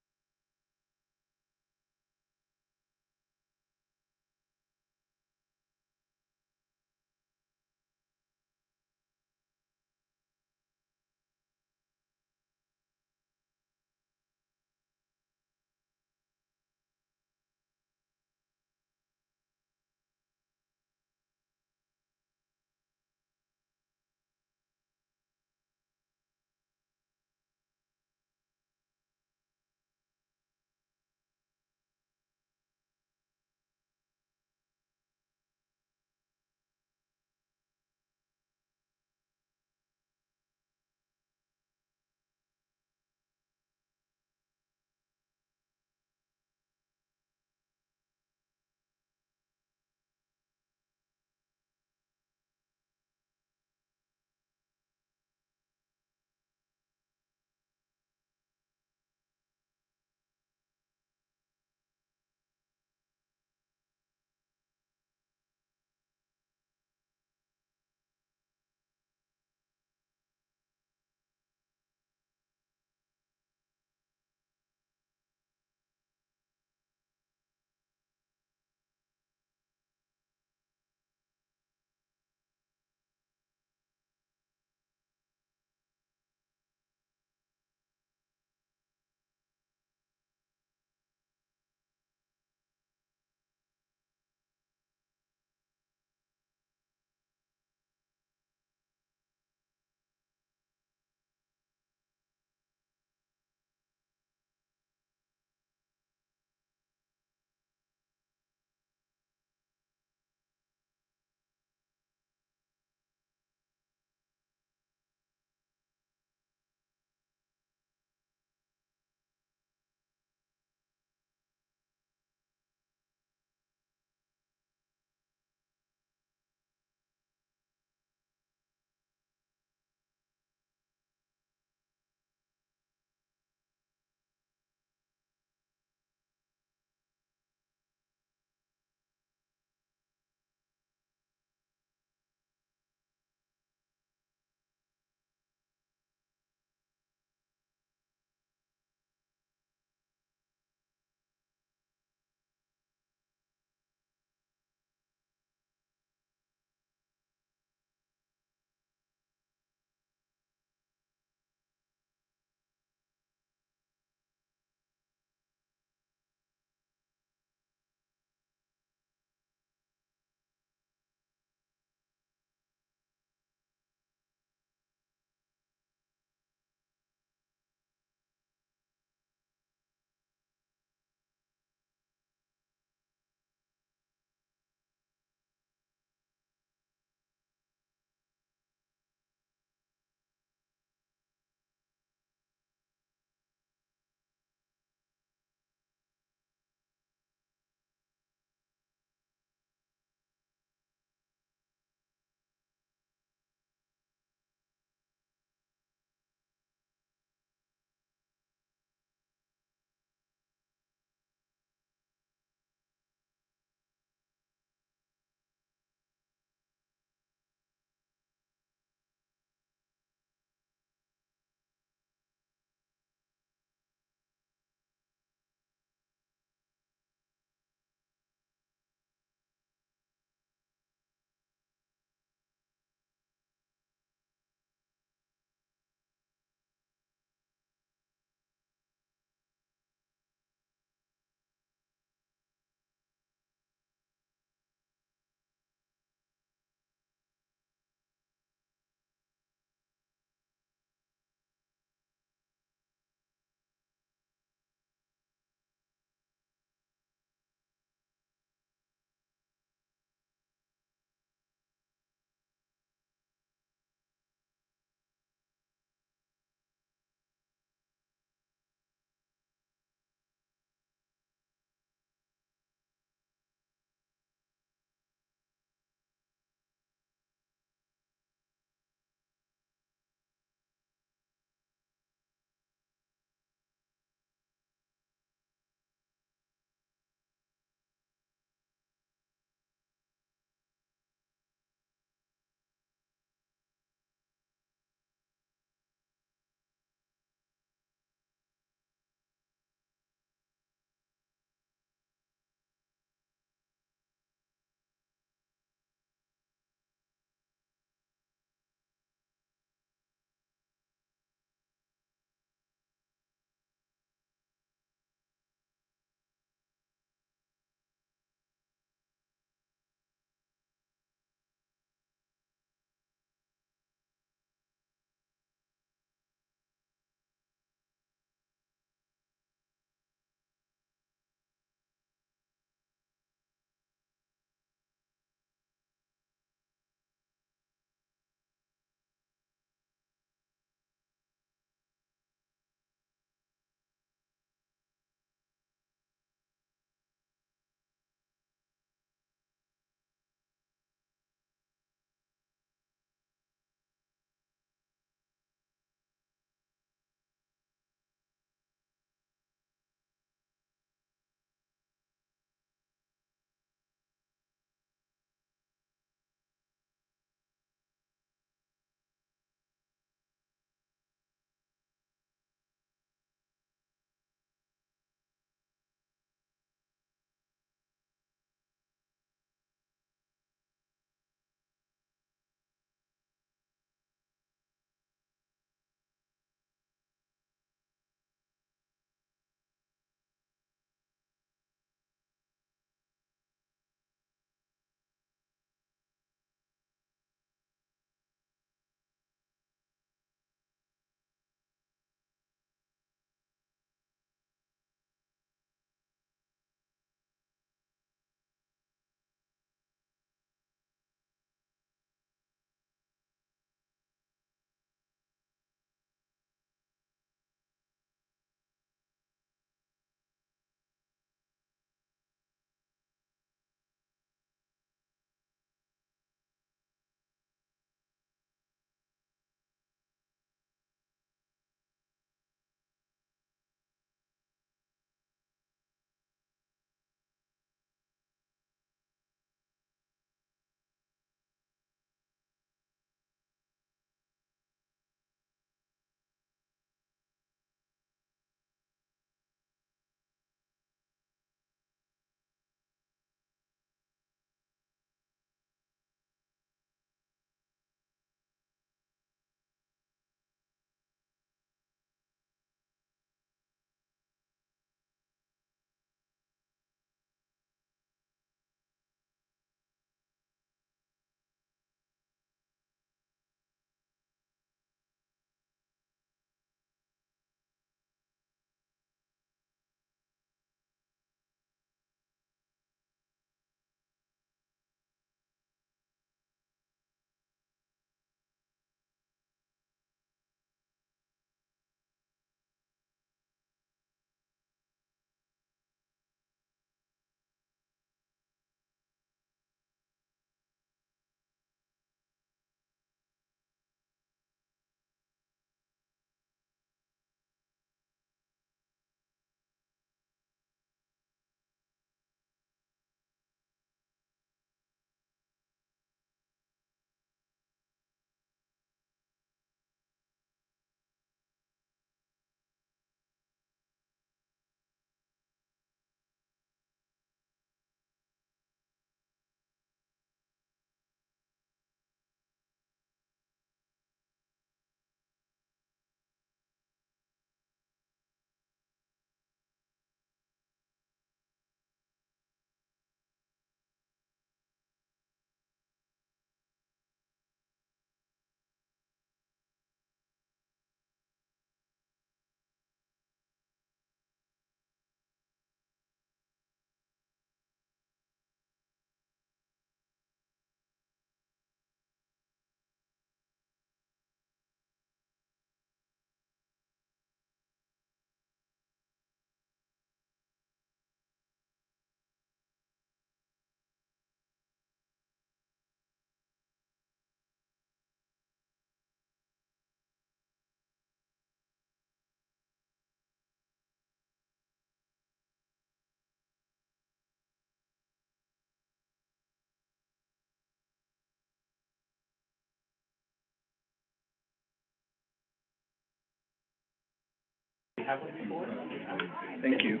Thank you.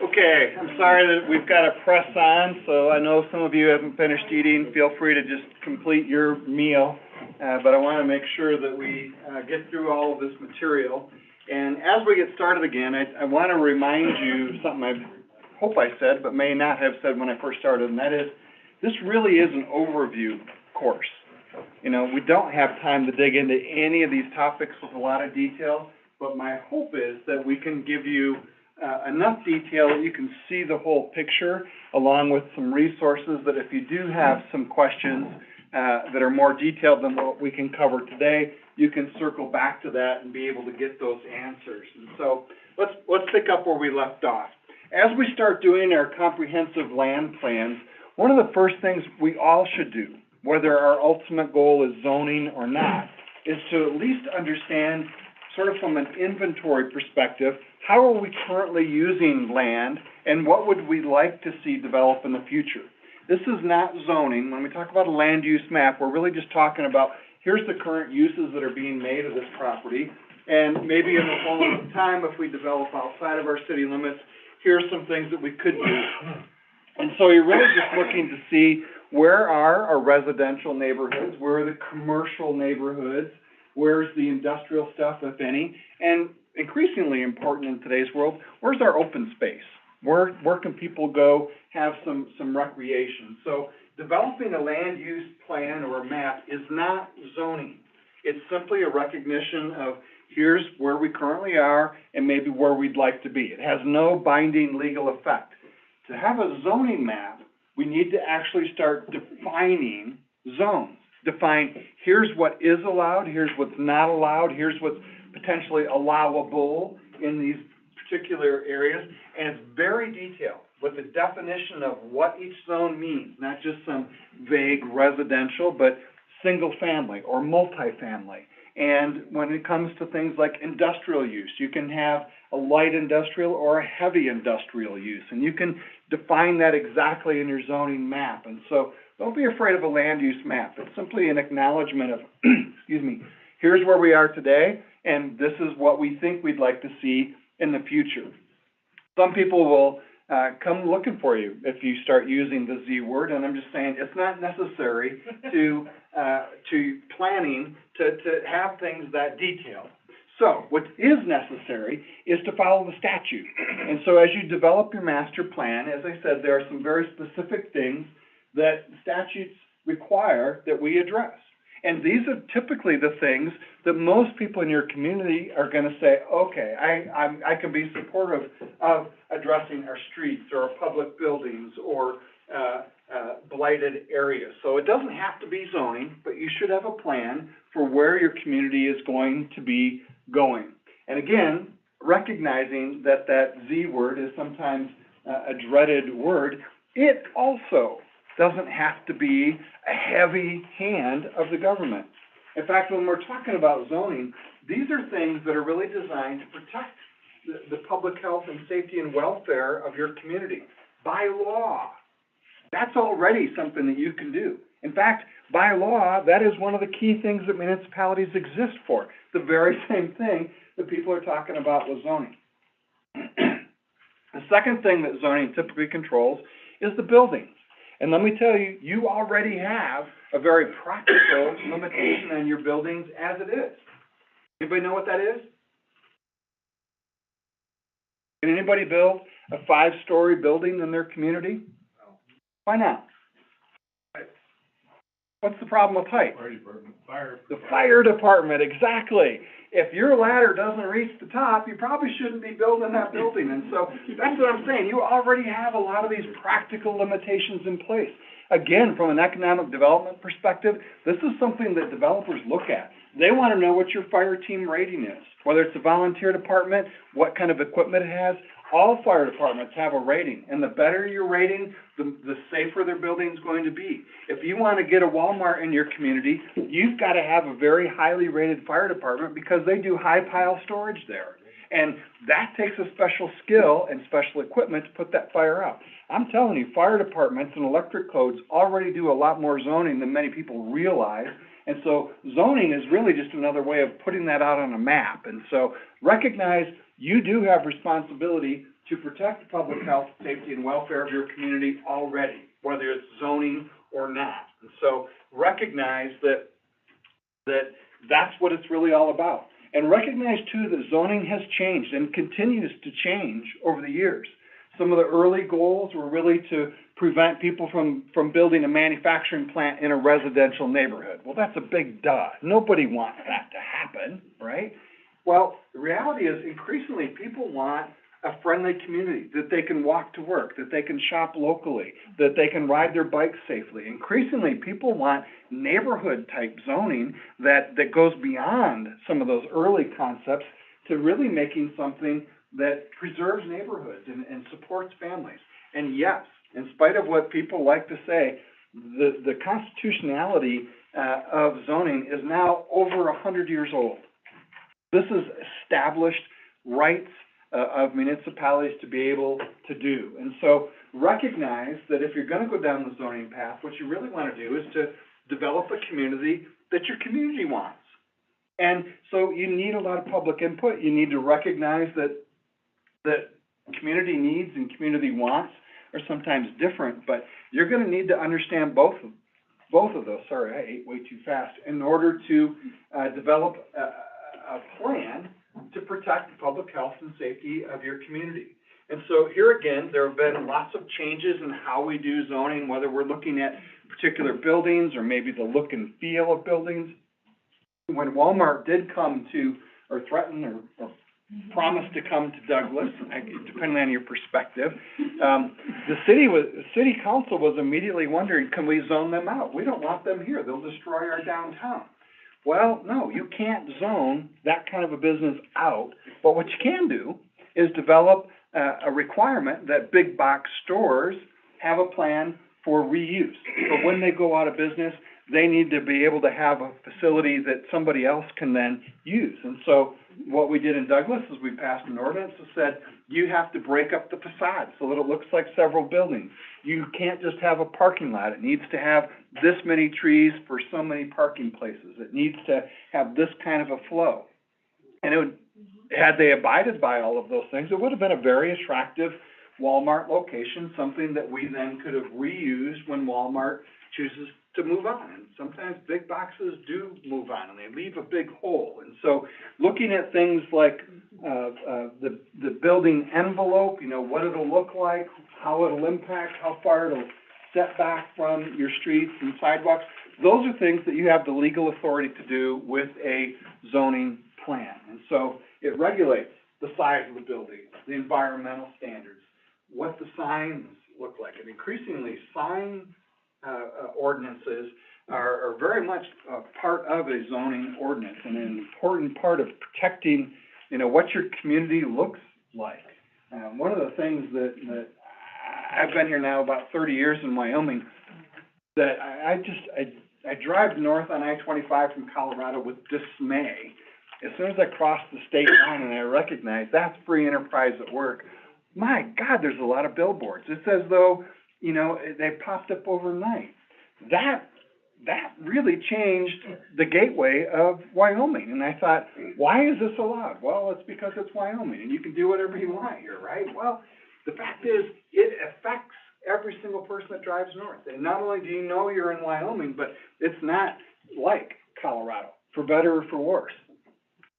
Okay, I'm sorry that we've got to press on, so I know some of you haven't finished eating. Feel free to just complete your meal, but I want to make sure that we get through all of this material. And as we get started again, I want to remind you something I hope I said, but may not have said when I first started, and that is, this really is an overview course. You know, we don't have time to dig into any of these topics with a lot of detail, but my hope is that we can give you enough detail that you can see the whole picture, along with some resources that if you do have some questions that are more detailed than what we can cover today, you can circle back to that and be able to get those answers. And so let's pick up where we left off. As we start doing our comprehensive land plans, one of the first things we all should do, whether our ultimate goal is zoning or not, is to at least understand, sort of from an inventory perspective, how are we currently using land and what would we like to see develop in the future? This is not zoning. When we talk about a land use map, we're really just talking about here's the current uses that are being made of this property, and maybe in the fullness of time, if we develop outside of our city limits, here are some things that we could do. And so you're really just looking to see where are our residential neighborhoods, where are the commercial neighborhoods, where's the industrial stuff, if any, and increasingly important in today's world, where's our open space? Where can people go have some recreation? So developing a land use plan or a map is not zoning. It's simply a recognition of here's where we currently are and maybe where we'd like to be. It has no binding legal effect. To have a zoning map, we need to actually start defining zones. Define here's what is allowed, here's what's not allowed, here's what's potentially allowable in these particular areas, and it's very detailed with the definition of what each zone means, not just some vague residential, but single family or multifamily. And when it comes to things like industrial use, you can have a light industrial or a heavy industrial use, and you can define that exactly in your zoning map. And so don't be afraid of a land use map. It's simply an acknowledgement of, excuse me, here's where we are today, and this is what we think we'd like to see in the future. Some people will come looking for you if you start using the Z word, and I'm just saying it's not necessary to planning to have things that detailed. So what is necessary is to follow the statute. And so as you develop your master plan, as I said, there are some very specific things that statutes require that we address. And these are typically the things that most people in your community are going to say, okay, I can be supportive of addressing our streets or our public buildings or blighted areas. So it doesn't have to be zoning, but you should have a plan for where your community is going to be going. And again, recognizing that that Z word is sometimes a dreaded word, it also doesn't have to be a heavy hand of the government. In fact, when we're talking about zoning, these are things that are really designed to protect the public health and safety and welfare of your community. By law, that's already something that you can do. In fact, by law, that is one of the key things that municipalities exist for, the very same thing that people are talking about with zoning. The second thing that zoning typically controls is the buildings. And let me tell you, you already have a very practical limitation on your buildings as it is. Anybody know what that is? Can anybody build a 5-story building in their community? No. Why not? What's the problem with height? Fire department. The fire department, exactly. If your ladder doesn't reach the top, you probably shouldn't be building that building. And so that's what I'm saying. You already have a lot of these practical limitations in place. Again, from an economic development perspective, this is something that developers look at. They want to know what your fire team rating is, whether it's a volunteer department, what kind of equipment it has. All fire departments have a rating, and the better your rating, the safer their building's going to be. If you wanna get a Walmart in your community, you've gotta have a very highly rated fire department because they do high pile storage there. And that takes a special skill and special equipment to put that fire out. I'm telling you, fire departments and electric codes already do a lot more zoning than many people realize. And so zoning is really just another way of putting that out on a map. And so recognize you do have responsibility to protect the public health, safety, and welfare of your community already, whether it's zoning or not. And so recognize that's what it's really all about. And recognize too that zoning has changed and continues to change over the years. Some of the early goals were really to prevent people from building a manufacturing plant in a residential neighborhood. Well, that's a big duh. Nobody wants that to happen, right? Well, the reality is increasingly people want a friendly community, that they can walk to work, that they can shop locally, that they can ride their bikes safely. Increasingly, people want neighborhood-type zoning that goes beyond some of those early concepts to really making something that preserves neighborhoods and supports families. And yes, in spite of what people like to say, the constitutionality of zoning is now over 100 years old. This is established rights of municipalities to be able to do. And so recognize that if you're gonna go down the zoning path, what you really wanna do is to develop a community that your community wants. And so you need a lot of public input. You need to recognize that community needs and community wants are sometimes different, but you're gonna need to understand both of those, sorry, I ate way too fast, in order to develop a plan to protect the public health and safety of your community. And so here again, there have been lots of changes in how we do zoning, whether we're looking at particular buildings or maybe the look and feel of buildings. When Walmart did come to, or threaten or promise to come to Douglas, depending on your perspective, the city council was immediately wondering, can we zone them out? We don't want them here. They'll destroy our downtown. Well, no, you can't zone that kind of a business out, but what you can do is develop a requirement that big box stores have a plan for reuse. So when they go out of business, they need to be able to have a facility that somebody else can then use. And so what we did in Douglas is we passed an ordinance that said you have to break up the facade so that it looks like several buildings. You can't just have a parking lot. It needs to have this many trees for so many parking places. It needs to have this kind of a flow. And had they abided by all of those things, it would have been a very attractive Walmart location, something that we then could have reused when Walmart chooses to move on. And sometimes big boxes do move on and they leave a big hole. And so looking at things like the building envelope, what it'll look like, how it'll impact, how far it'll set back from your streets and sidewalks, those are things that you have the legal authority to do with a zoning plan. And so it regulates the size of the building, the environmental standards, what the signs look like. And increasingly, sign ordinances are very much part of a zoning ordinance and an important part of protecting, what your community looks like. One of the things that I've been here now about 30 years in Wyoming, that I drive north on I-25 from Colorado with dismay. As soon as I cross the state line and I recognize that's free enterprise at work, my God, there's a lot of billboards. It's as though, they popped up overnight. That really changed the gateway of Wyoming. And I thought, why is this allowed? Well, it's because it's Wyoming and you can do whatever you want here, right? Well, the fact is, it affects every single person that drives north. And not only do you know you're in Wyoming, but it's not like Colorado, for better or for worse.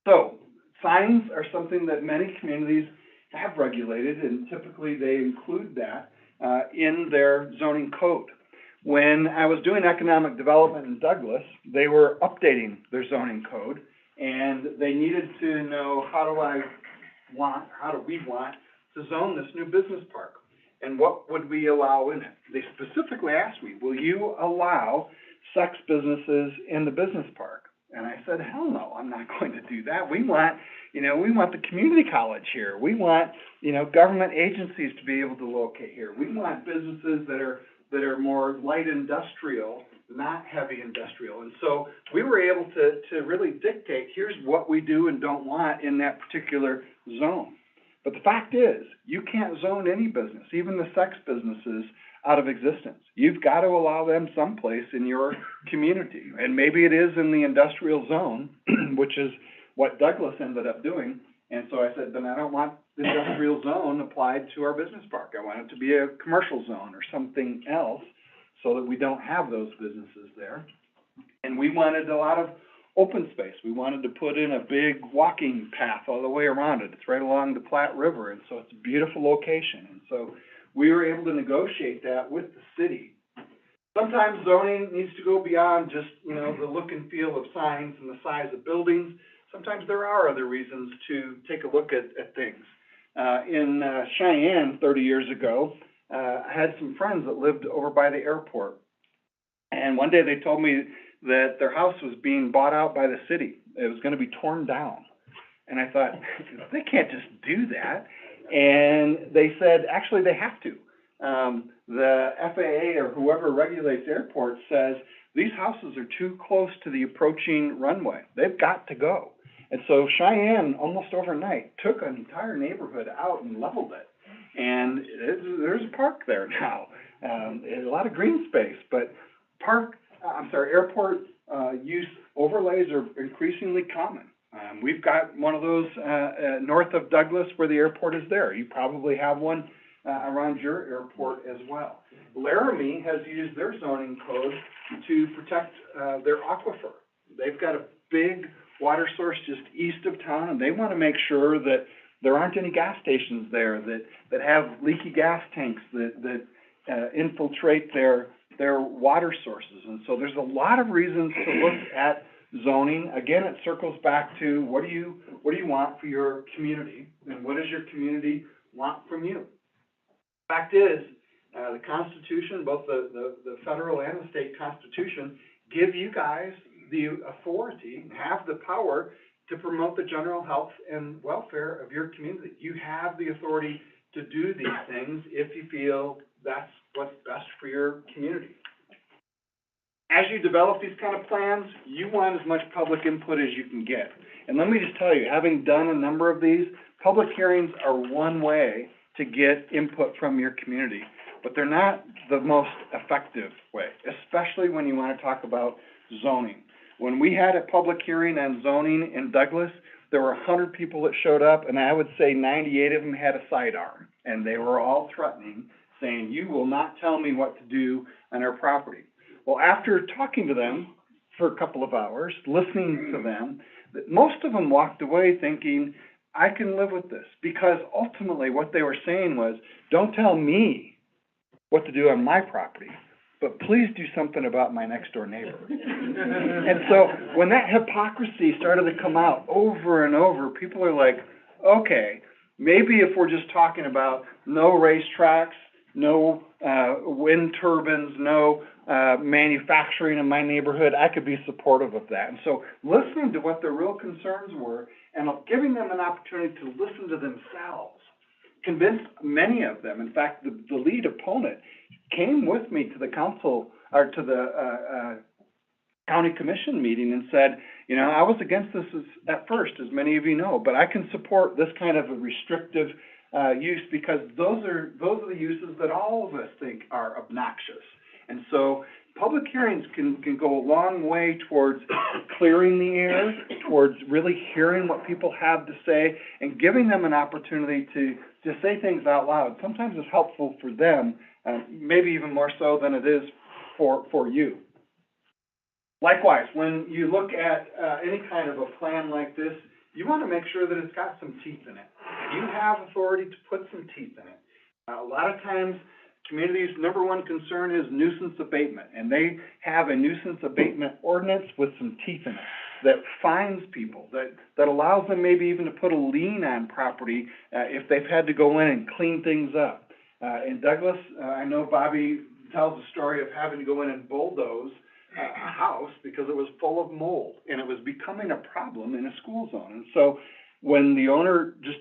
So, signs are something that many communities have regulated, and typically they include that in their zoning code. When I was doing economic development in Douglas, they were updating their zoning code, and they needed to know how do we want to zone this new business park, and what would we allow in it? They specifically asked me, will you allow sex businesses in the business park? And I said, hell no, I'm not going to do that. We want the community college here. We want, government agencies to be able to locate here. We want businesses that are more light industrial, not heavy industrial. And so we were able to really dictate, here's what we do and don't want in that particular zone. But the fact is, you can't zone any business, even the sex businesses, out of existence. You've got to allow them someplace in your community. And maybe it is in the industrial zone, which is what Douglas ended up doing. And so I said, then I don't want the industrial zone applied to our business park. I want it to be a commercial zone or something else so that we don't have those businesses there. And we wanted a lot of open space. We wanted to put in a big walking path all the way around it. It's right along the Platte River, and so it's a beautiful location. And so we were able to negotiate that with the city. Sometimes zoning needs to go beyond just, the look and feel of signs and the size of buildings. Sometimes there are other reasons to take a look at things. In Cheyenne 30 years ago, I had some friends that lived over by the airport. And one day they told me that their house was being bought out by the city. It was going to be torn down. And I thought, they can't just do that. And they said, actually, they have to. The FAA or whoever regulates airports says these houses are too close to the approaching runway. They've got to go. And so Cheyenne, almost overnight, took an entire neighborhood out and leveled it. And there's a park there now, a lot of green space. But airport use overlays are increasingly common. We've got one of those north of Douglas where the airport is there. You probably have one around your airport as well. Laramie has used their zoning code to protect their aquifer. They've got a big water source just east of town, and they want to make sure that there aren't any gas stations there that have leaky gas tanks that infiltrate their water sources. And so there's a lot of reasons to look at zoning. Again, it circles back to what do you want for your community, and what does your community want from you? Fact is, the Constitution, both the federal and the state Constitution, give you guys the authority, have the power to promote the general health and welfare of your community. You have the authority to do these things if you feel that's what's best for your community. As you develop these kind of plans, you want as much public input as you can get. And let me just tell you, having done a number of these, public hearings are one way to get input from your community, but they're not the most effective way, especially when you want to talk about zoning. When we had a public hearing on zoning in Douglas, there were 100 people that showed up, and I would say 98 of them had a sidearm, and they were all threatening, saying, you will not tell me what to do on our property. Well, after talking to them for a couple of hours, listening to them, most of them walked away thinking, I can live with this, because ultimately what they were saying was, don't tell me what to do on my property, but please do something about my next door neighbor. And so when that hypocrisy started to come out over and over, people are like, okay, maybe if we're just talking about no racetracks, no wind turbines, no manufacturing in my neighborhood, I could be supportive of that. And so listening to what their real concerns were and giving them an opportunity to listen to themselves convinced many of them. In fact, the lead opponent came with me to the council, or to the county commission meeting, and said, I was against this at first, as many of you know, but I can support this kind of a restrictive use, because those are the uses that all of us think are obnoxious. And so public hearings can go a long way towards clearing the air, towards really hearing what people have to say, and giving them an opportunity to say things out loud. Sometimes it's helpful for them, maybe even more so than it is for you. Likewise, when you look at any kind of a plan like this, you want to make sure that it's got some teeth in it. You have authority to put some teeth in it. A lot of times, communities' number one concern is nuisance abatement, and they have a nuisance abatement ordinance with some teeth in it that fines people, that allows them maybe even to put a lien on property if they've had to go in and clean things up. In Douglas, I know Bobby tells the story of having to go in and bulldoze a house because it was full of mold, and it was becoming a problem in a school zone. And so, when the owner just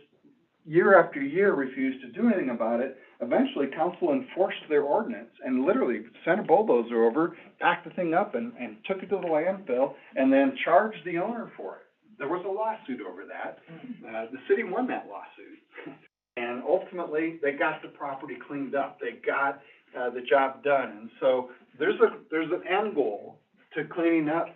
year after year refused to do anything about it, eventually council enforced their ordinance and literally sent a bulldozer over, packed the thing up and took it to the landfill, and then charged the owner for it. There was a lawsuit over that. The city won that lawsuit. And ultimately, they got the property cleaned up. They got, the job done. And so, there's an end goal to cleaning up,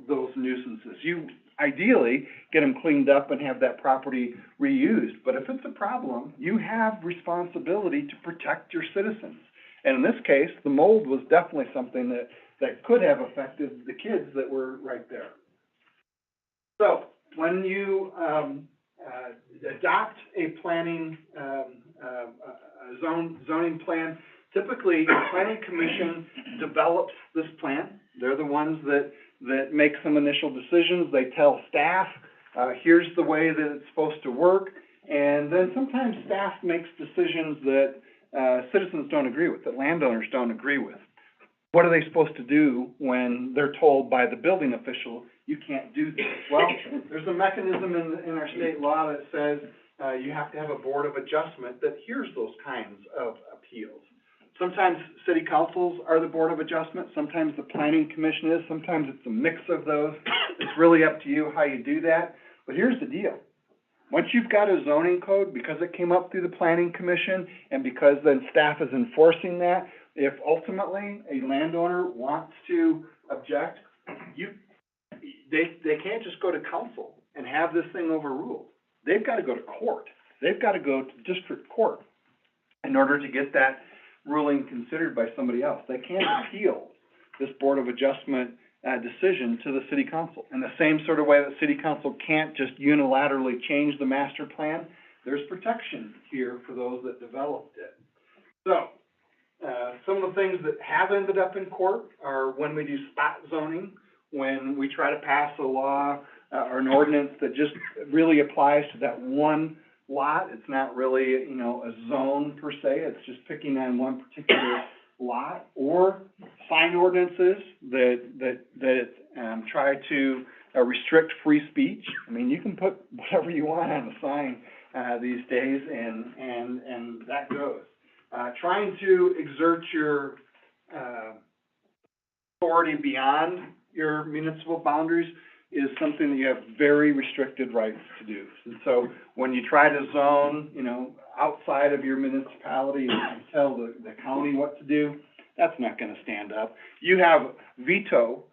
those nuisances. You ideally get them cleaned up and have that property reused. But if it's a problem, you have responsibility to protect your citizens. And in this case, the mold was definitely something that could have affected the kids that were right there. So, when you, adopt a planning, zoning plan, typically, the planning commission develops this plan. They're the ones that make some initial decisions. They tell staff, here's the way that it's supposed to work. And then sometimes staff makes decisions that, citizens don't agree with, that landowners don't agree with. What are they supposed to do when they're told by the building official, you can't do this? Well, there's a mechanism in our state law that says, you have to have a board of adjustment that hears those kinds of appeals. Sometimes city councils are the board of adjustment, sometimes the planning commission is, sometimes it's a mix of those. It's really up to you how you do that. But here's the deal. Once you've got a zoning code, because it came up through the planning commission, and because then staff is enforcing that, if ultimately a landowner wants to object, they can't just go to council and have this thing overruled. They've got to go to court. They've got to go to district court in order to get that ruling considered by somebody else. They can't appeal this board of adjustment decision to the city council. In the same sort of way that city council can't just unilaterally change the master plan, there's protection here for those that developed it. So, some of the things that have ended up in court are when we do spot zoning, when we try to pass a law or an ordinance that just really applies to that one lot. It's not really, a zone per se. It's just picking on one particular lot, or sign ordinances that try to restrict free speech. I mean, you can put whatever you want on a sign these days, and that goes. Trying to exert your authority beyond your municipal boundaries is something that you have very restricted rights to do. And so when you try to zone, outside of your municipality and tell the county what to do, that's not gonna stand up. You have veto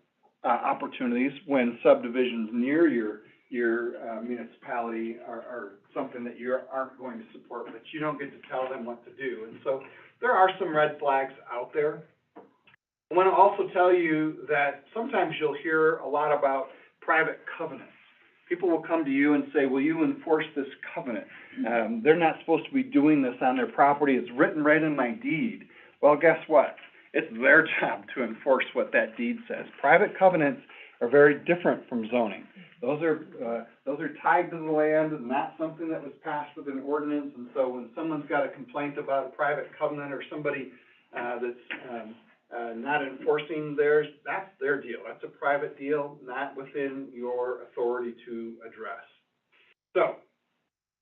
opportunities when subdivisions near your municipality are something that you aren't going to support, but you don't get to tell them what to do. And so there are some red flags out there. I want to also tell you that sometimes you'll hear a lot about private covenants. People will come to you and say, will you enforce this covenant? They're not supposed to be doing this on their property. It's written right in my deed. Well, guess what? It's their job to enforce what that deed says. Private covenants are very different from zoning. Those are tied to the land and not something that was passed with an ordinance. And so when someone's got a complaint about a private covenant or somebody that's not enforcing theirs, that's their deal. That's a private deal, not within your authority to address. So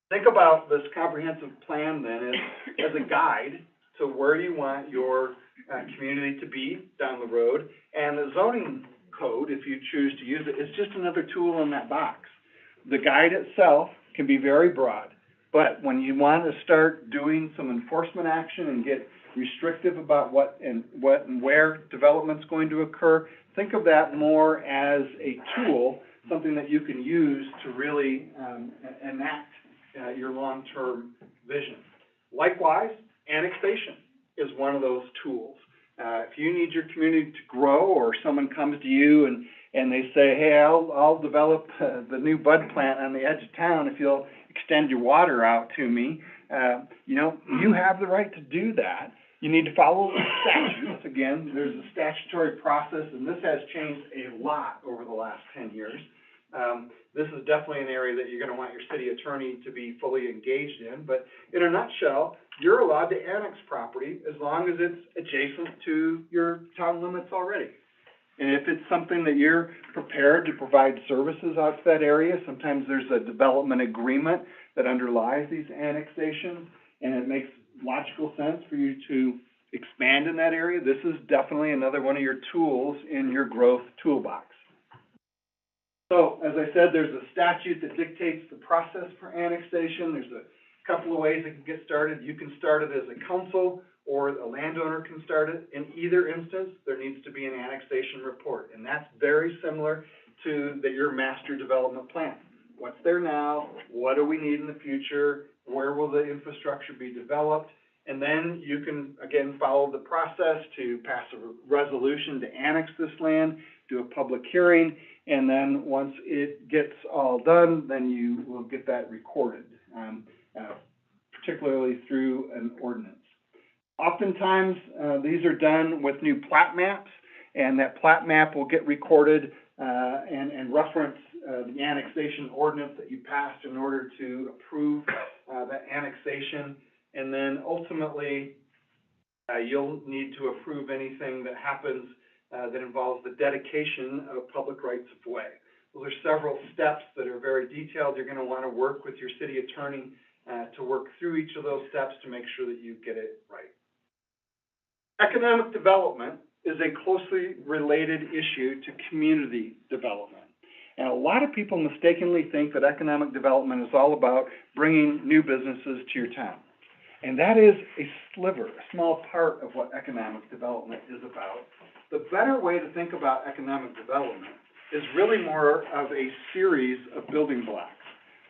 think about this comprehensive plan then as a guide to where you want your community to be down the road. And the zoning code, if you choose to use it, is just another tool in that box. The guide itself can be very broad, but when you want to start doing some enforcement action and get restrictive about what and where development's going to occur, think of that more as a tool, something that you can use to really enact your long-term vision. Likewise, annexation is one of those tools. If you need your community to grow, or someone comes to you and they say, hey, I'll develop the new bud plant on the edge of town if you'll extend your water out to me, you have the right to do that. You need to follow the statutes. Again, there's a statutory process, and this has changed a lot over the last 10 years. This is definitely an area that you're going to want your city attorney to be fully engaged in, but in a nutshell, you're allowed to annex property as long as it's adjacent to your town limits already. And if it's something that you're prepared to provide services out to that area, sometimes there's a development agreement that underlies these annexations, and it makes logical sense for you to expand in that area. This is definitely another one of your tools in your growth toolbox. So, as I said, there's a statute that dictates the process for annexation. There's a couple of ways it can get started. You can start it as a council, or a landowner can start it. In either instance, there needs to be an annexation report, and that's very similar to your master development plan. What's there now? What do we need in the future? Where will the infrastructure be developed? And then you can, again, follow the process to pass a resolution to annex this land, do a public hearing, and then once it gets all done, then you will get that recorded, particularly through an ordinance. Oftentimes, these are done with new plat maps, and that plat map will get recorded and reference the annexation ordinance that you passed in order to approve that annexation. And then ultimately, you'll need to approve anything that happens that involves the dedication of public rights of way. Well, there's several steps that are very detailed. You're going to want to work with your city attorney to work through each of those steps to make sure that you get it right. Economic development is a closely related issue to community development. And a lot of people mistakenly think that economic development is all about bringing new businesses to your town. And that is a sliver, a small part of what economic development is about. The better way to think about economic development is really more of a series of building blocks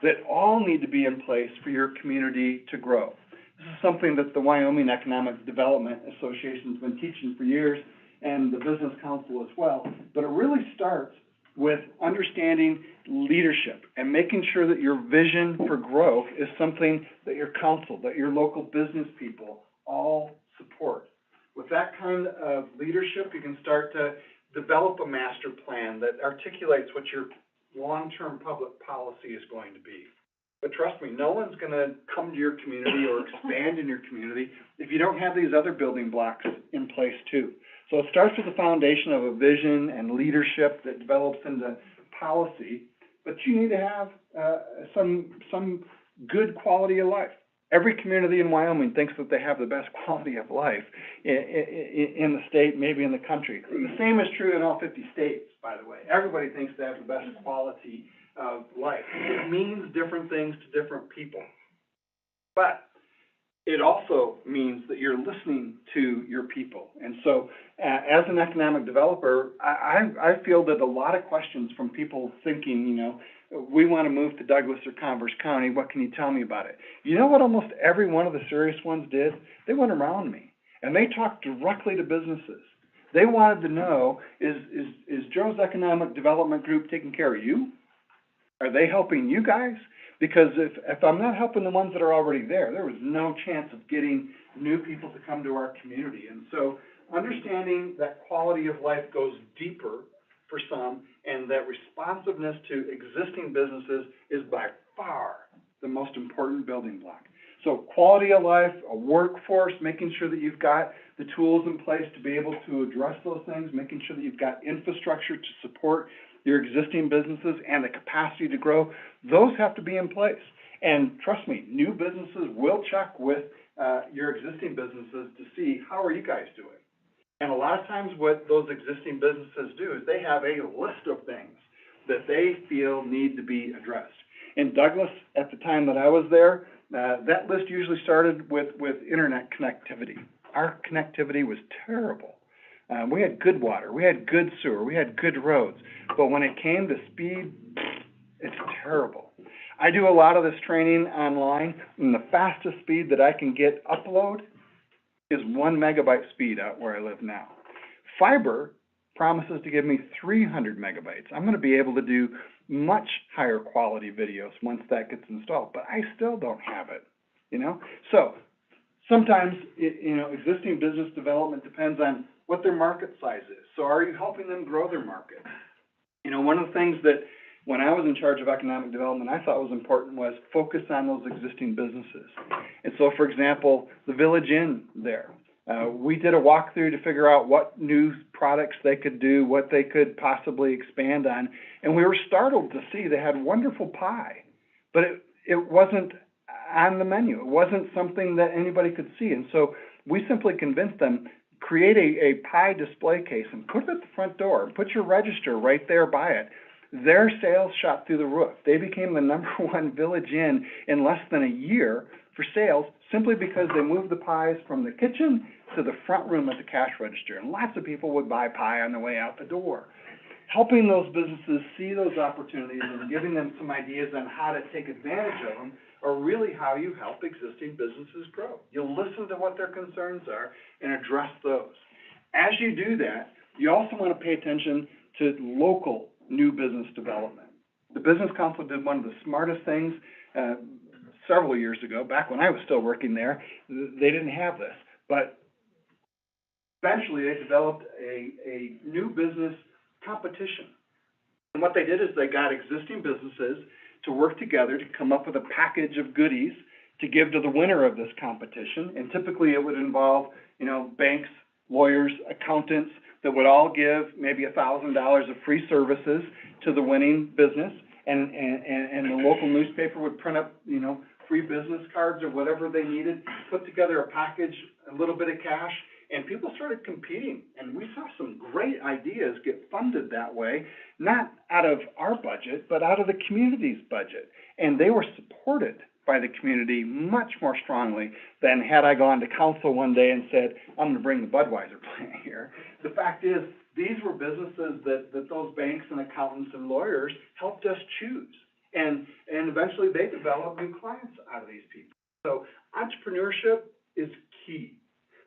that all need to be in place for your community to grow. This is something that the Wyoming Economic Development Association has been teaching for years, and the Business Council as well. But it really starts with understanding leadership and making sure that your vision for growth is something that your council, that your local business people all support. With that kind of leadership, you can start to develop a master plan that articulates what your long-term public policy is going to be. But trust me, no one's going to come to your community or expand in your community if you don't have these other building blocks in place too. So it starts with the foundation of a vision and leadership that develops into policy, but you need to have some good quality of life. Every community in Wyoming thinks that they have the best quality of life in the state, maybe in the country. The same is true in all 50 states, by the way. Everybody thinks they have the best quality of life. It means different things to different people. But it also means that you're listening to your people. And so as an economic developer, I feel that a lot of questions from people thinking, you know, we want to move to Douglas or Converse County, what can you tell me about it? You know what almost every one of the serious ones did? They went around me, and they talked directly to businesses. They wanted to know, is Joe's Economic Development Group taking care of you? Are they helping you guys? Because if I'm not helping the ones that are already there, there was no chance of getting new people to come to our community. And so understanding that quality of life goes deeper for some, and that responsiveness to existing businesses is by far the most important building block. So quality of life, a workforce, making sure that you've got the tools in place to be able to address those things, making sure that you've got infrastructure to support your existing businesses and the capacity to grow, those have to be in place. And trust me, new businesses will check with your existing businesses to see, how are you guys doing? And a lot of times what those existing businesses do is they have a list of things that they feel need to be addressed. In Douglas, at the time that I was there, that list usually started with internet connectivity. Our connectivity was terrible. We had good water, we had good sewer, we had good roads, but when it came to speed, it's terrible. I do a lot of this training online, and the fastest speed that I can get upload is 1 megabyte speed out where I live now. Fiber promises to give me 300 megabytes. I'm going to be able to do much higher quality videos once that gets installed, but I still don't have it, you know? So sometimes, existing business development depends on what their market size is. So are you helping them grow their market? You know, one of the things that when I was in charge of economic development, I thought was important was focus on those existing businesses. And so, for example, the Village Inn there, We did a walkthrough to figure out what new products they could do, what they could possibly expand on, and we were startled to see they had wonderful pie, but it wasn't on the menu. It wasn't something that anybody could see, and so we simply convinced them, create a pie display case and put it at the front door, and put your register right there by it. Their sales shot through the roof. They became the number one Village Inn in less than a year for sales, simply because they moved the pies from the kitchen to the front room at the cash register. And lots of people would buy pie on the way out the door. Helping those businesses see those opportunities and giving them some ideas on how to take advantage of them are really how you help existing businesses grow. You'll listen to what their concerns are and address those. As you do that, you also want to pay attention to local new business development. The Business Council did one of the smartest things several years ago, back when I was still working there. They didn't have this, but eventually they developed a new business competition. And what they did is they got existing businesses to work together to come up with a package of goodies to give to the winner of this competition. And typically it would involve, banks, lawyers, accountants that would all give maybe $1,000 of free services to the winning business. And the local newspaper would print up, free business cards or whatever they needed, put together a package, a little bit of cash, and people started competing. And we saw some great ideas get funded that way, not out of our budget, but out of the community's budget. And they were supported by the community much more strongly than had I gone to council one day and said, I'm going to bring the Budweiser plant here. The fact is, these were businesses that those banks and accountants and lawyers helped us choose. And eventually they developed new clients out of these people. So entrepreneurship is key.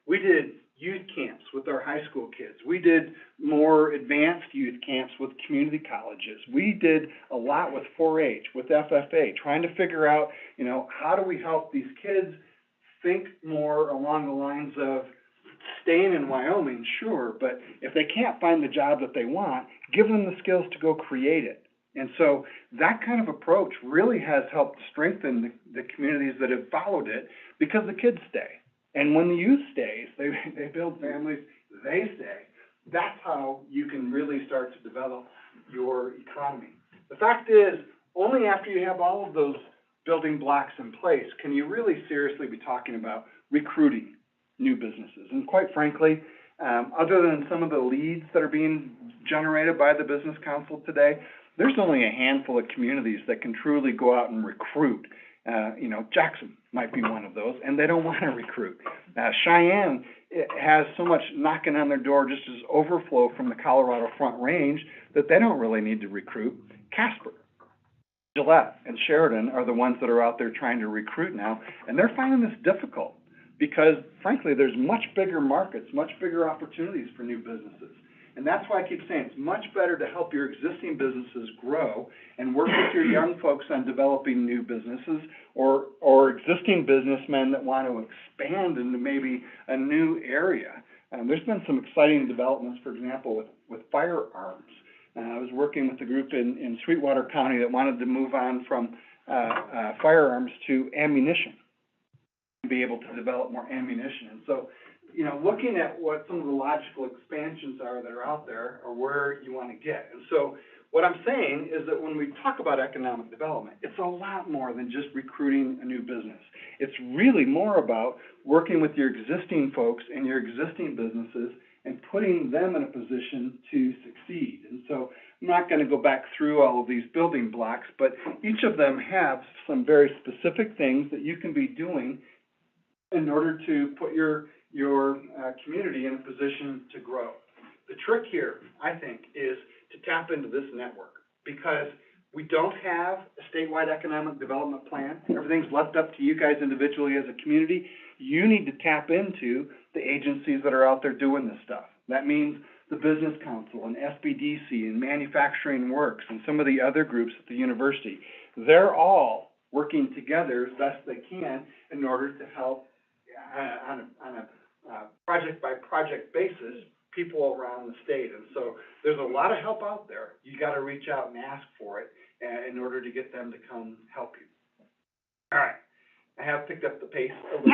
We did youth camps with our high school kids. We did more advanced youth camps with community colleges. We did a lot with 4-H, with FFA, trying to figure out, how do we help these kids think more along the lines of staying in Wyoming, sure, but if they can't find the job that they want, give them the skills to go create it. And so that kind of approach really has helped strengthen the communities that have followed it, because the kids stay. And when the youth stays, they build families, they stay. That's how you can really start to develop your economy. The fact is, only after you have all of those building blocks in place can you really seriously be talking about recruiting new businesses. And quite frankly, other than some of the leads that are being generated by the Business Council today, there's only a handful of communities that can truly go out and recruit. Jackson might be one of those, and they don't want to recruit. Cheyenne has so much knocking on their door, just as overflow from the Colorado Front Range, that they don't really need to recruit. Casper, Gillette, and Sheridan are the ones that are out there trying to recruit now, and they're finding this difficult because, frankly, there's much bigger markets, much bigger opportunities for new businesses. And that's why I keep saying it's much better to help your existing businesses grow and work with your young folks on developing new businesses, or existing businessmen that want to expand into maybe a new area. There's been some exciting developments, for example, with firearms. I was working with a group in Sweetwater County that wanted to move on from firearms to ammunition, to be able to develop more ammunition. And so, looking at what some of the logical expansions are that are out there, or where you want to get. And so what I'm saying is that when we talk about economic development, it's a lot more than just recruiting a new business. It's really more about working with your existing folks and your existing businesses and putting them in a position to succeed. And so I'm not going to go back through all of these building blocks, but each of them have some very specific things that you can be doing in order to put your community in a position to grow. The trick here, I think, is to tap into this network, because we don't have a statewide economic development plan. Everything's left up to you guys individually as a community. You need to tap into the agencies that are out there doing this stuff. That means the Business Council and SBDC and Manufacturing Works and some of the other groups at the university. They're all working together as best they can in order to help on a project-by-project basis people around the state. And so there's a lot of help out there. You got to reach out and ask for it in order to get them to come help you. All right. I have picked up the pace a little.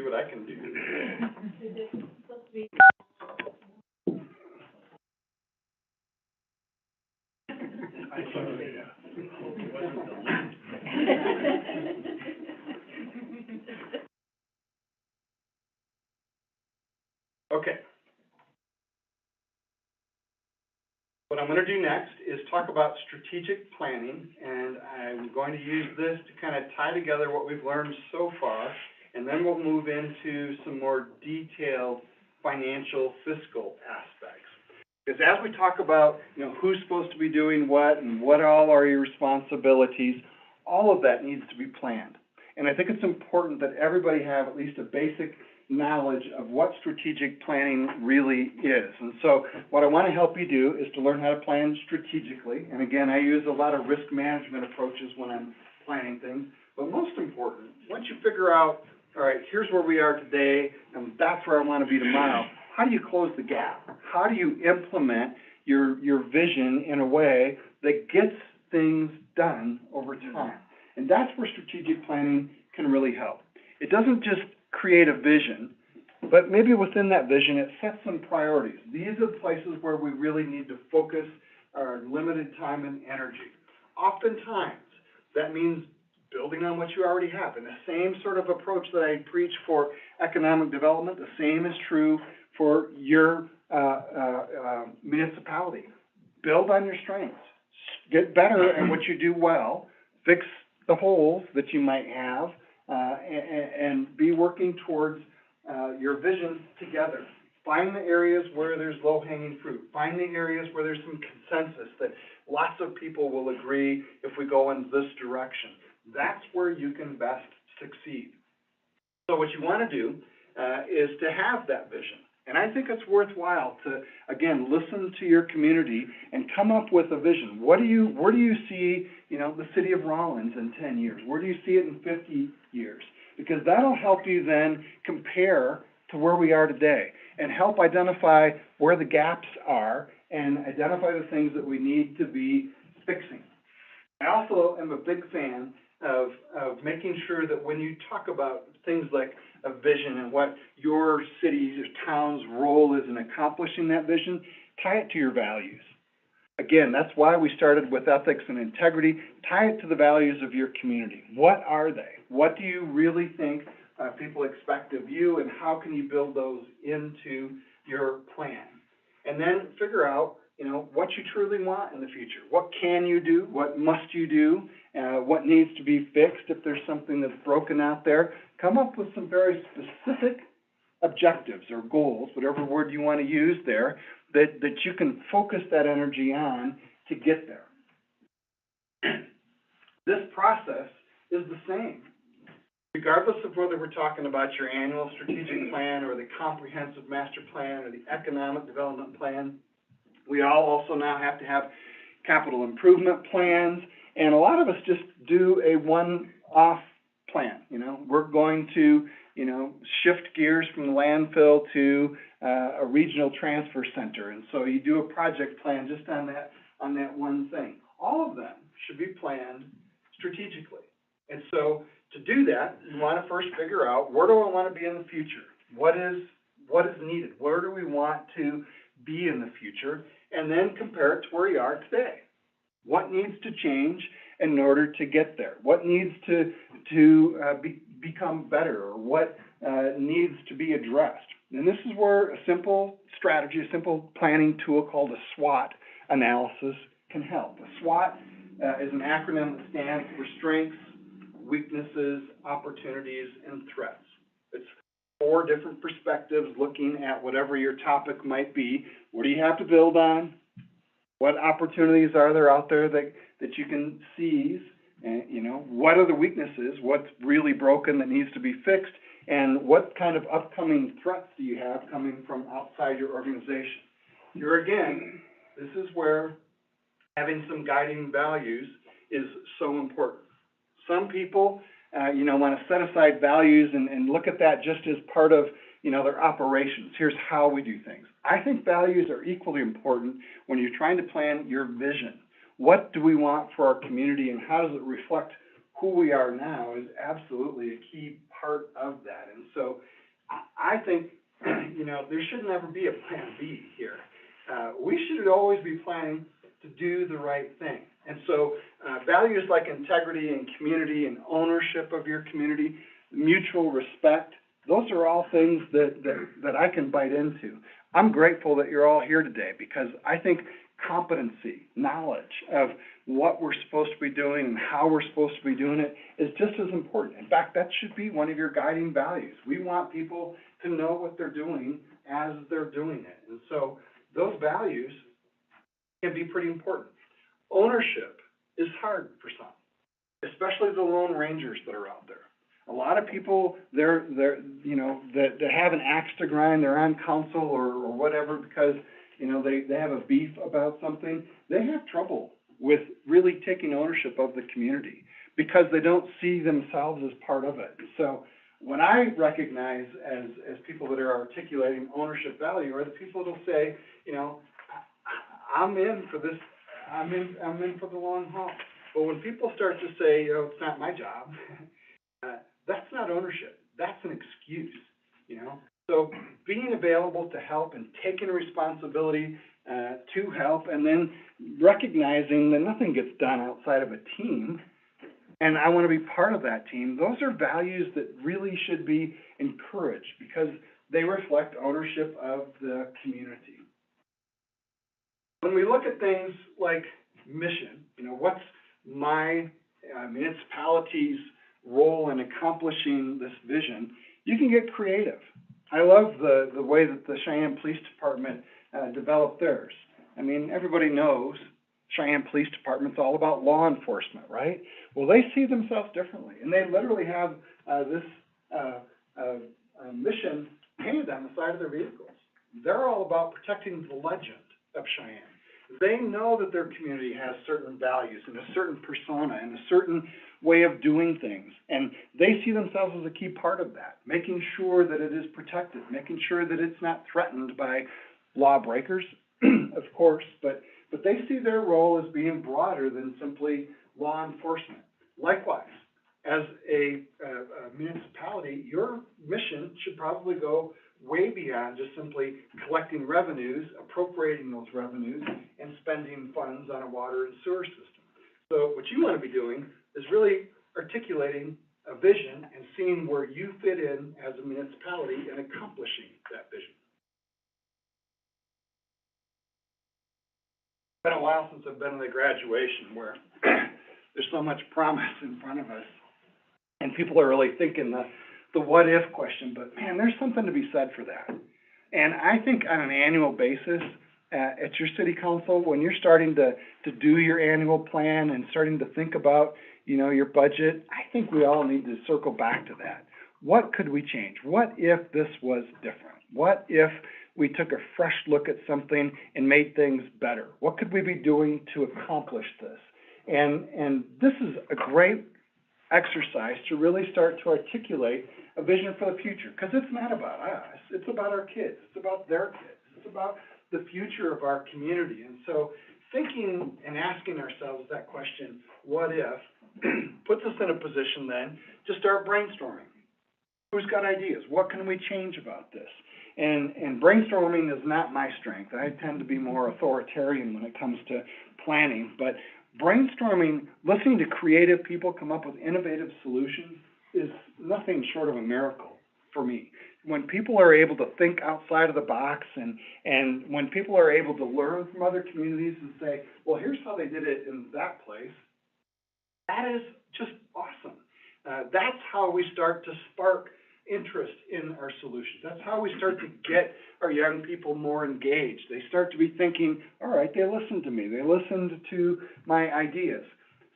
see what I can do. Okay. What I'm gonna do next is talk about strategic planning, and I'm going to use this to kind of tie together what we've learned so far, and then we'll move into some more detailed financial fiscal aspects. Because as we talk about, you know, who's supposed to be doing what and what all are your responsibilities, all of that needs to be planned. And I think it's important that everybody have at least a basic knowledge of what strategic planning really is. And so what I want to help you do is to learn how to plan strategically. And again, I use a lot of risk management approaches when I'm planning things. But most important, once you figure out, all right, here's where we are today, and that's where I want to be tomorrow, how do you close the gap? How do you implement your vision in a way that gets things done over time? And that's where strategic planning can really help. It doesn't just create a vision, but maybe within that vision, it sets some priorities. These are the places where we really need to focus our limited time and energy. Oftentimes, that means building on what you already have. And the same sort of approach that I preach for economic development, the same is true for your municipality. Build on your strengths. Get better at what you do well. Fix the holes that you might have, and be working towards your vision together. Find the areas where there's low-hanging fruit. Find the areas where there's some consensus that lots of people will agree if we go in this direction. That's where you can best succeed. So what you want to do is to have that vision. And I think it's worthwhile to, again, listen to your community and come up with a vision. Where do you see, you know, the city of Rollins in 10 years? Where do you see it in 50 years? Because that'll help you then compare to where we are today and help identify where the gaps are and identify the things that we need to be fixing. I also am a big fan of making sure that when you talk about things like a vision and what your city's or town's role is in accomplishing that vision, tie it to your values. Again, that's why we started with ethics and integrity. Tie it to the values of your community. What are they? What do you really think people expect of you, and how can you build those into your plan? And then figure out, you know, what you truly want in the future. What can you do? What must you do? What needs to be fixed if there's something that's broken out there? Come up with some very specific objectives or goals, whatever word you want to use there, that you can focus that energy on to get there. This process is the same. Regardless of whether we're talking about your annual strategic plan or the comprehensive master plan or the economic development plan, we all also now have to have capital improvement plans, and a lot of us just do a one-off plan. You know, we're going to, you know, shift gears from the landfill to a regional transfer center, and so you do a project plan just on that one thing. All of them should be planned strategically, and so to do that, you want to first figure out, where do I want to be in the future? What is needed? Where do we want to be in the future? And then compare it to where you are today. What needs to change in order to get there? What needs to become better, or what needs to be addressed? And this is where a simple strategy, a simple planning tool called a SWOT analysis can help. A SWOT is an acronym that stands for strengths, weaknesses, opportunities, and threats. It's 4 different perspectives looking at whatever your topic might be. What do you have to build on? What opportunities are there out there that you can seize? And, you know, what are the weaknesses? What's really broken that needs to be fixed? And what kind of upcoming threats do you have coming from outside your organization? Here again, this is where having some guiding values is so important. Some people, you know, want to set aside values and look at that just as part of, you know, their operations. Here's how we do things. I think values are equally important when you're trying to plan your vision. What do we want for our community, and how does it reflect who we are now is absolutely a key part of that. And so I think, you know, there should never be a plan B here. We should always be planning to do the right thing. And so, values like integrity and community and ownership of your community, mutual respect, those are all things that I can bite into. I'm grateful that you're all here today because I think competency, knowledge of what we're supposed to be doing and how we're supposed to be doing it is just as important. In fact, that should be one of your guiding values. We want people to know what they're doing as they're doing it. And so those values can be pretty important. Ownership is hard for some, especially the lone rangers that are out there. A lot of people, they're you know, that have an axe to grind, they're on council or whatever because, you know, they have a beef about something. They have trouble with really taking ownership of the community because they don't see themselves as part of it. So what I recognize as people that are articulating ownership value are the people that'll say, you know, I'm in for this, I'm in for the long haul. But when people start to say, you know, it's not my job, that's not ownership. That's an excuse, you know. So being available to help and taking responsibility to help, and then recognizing that nothing gets done outside of a team, and I want to be part of that team, those are values that really should be encouraged because they reflect ownership of the community. When we look at things like mission, you know, what's my municipality's role in accomplishing this vision, you can get creative. I love the way that the Cheyenne Police Department developed theirs. I mean, everybody knows Cheyenne Police Department's all about law enforcement, right? Well, they see themselves differently, and they literally have this mission painted on the side of their vehicles. They're all about protecting the legend of Cheyenne. They know that their community has certain values and a certain persona and a certain way of doing things, and they see themselves as a key part of that, making sure that it is protected, making sure that it's not threatened by lawbreakers, of course, but they see their role as being broader than simply law enforcement. Likewise, as a municipality, your mission should probably go way beyond just simply collecting revenues, appropriating those revenues, and spending funds on a water and sewer system. So what you want to be doing is really articulating a vision and seeing where you fit in as a municipality and accomplishing that vision. It's been a while since I've been to the graduation where there's so much promise in front of us, and people are really thinking the what if question, but man, there's something to be said for that. And I think on an annual basis, at your city council, when you're starting to do your annual plan and starting to think about, you know, your budget, I think we all need to circle back to that. What could we change? What if this was different? What if we took a fresh look at something and made things better? What could we be doing to accomplish this? And this is a great exercise to really start to articulate a vision for the future, because it's not about us, it's about our kids, it's about their kids, it's about the future of our community. And so thinking and asking ourselves that question, what if, puts us in a position then to start brainstorming. Who's got ideas? What can we change about this? And brainstorming is not my strength. I tend to be more authoritarian when it comes to planning, but brainstorming, listening to creative people come up with innovative solutions is nothing short of a miracle for me. When people are able to think outside of the box and when people are able to learn from other communities and say, well, here's how they did it in that place, that is just awesome. That's how we start to spark interest in our solutions. That's how we start to get our young people more engaged. They start to be thinking, all right, they listened to me. They listened to my ideas.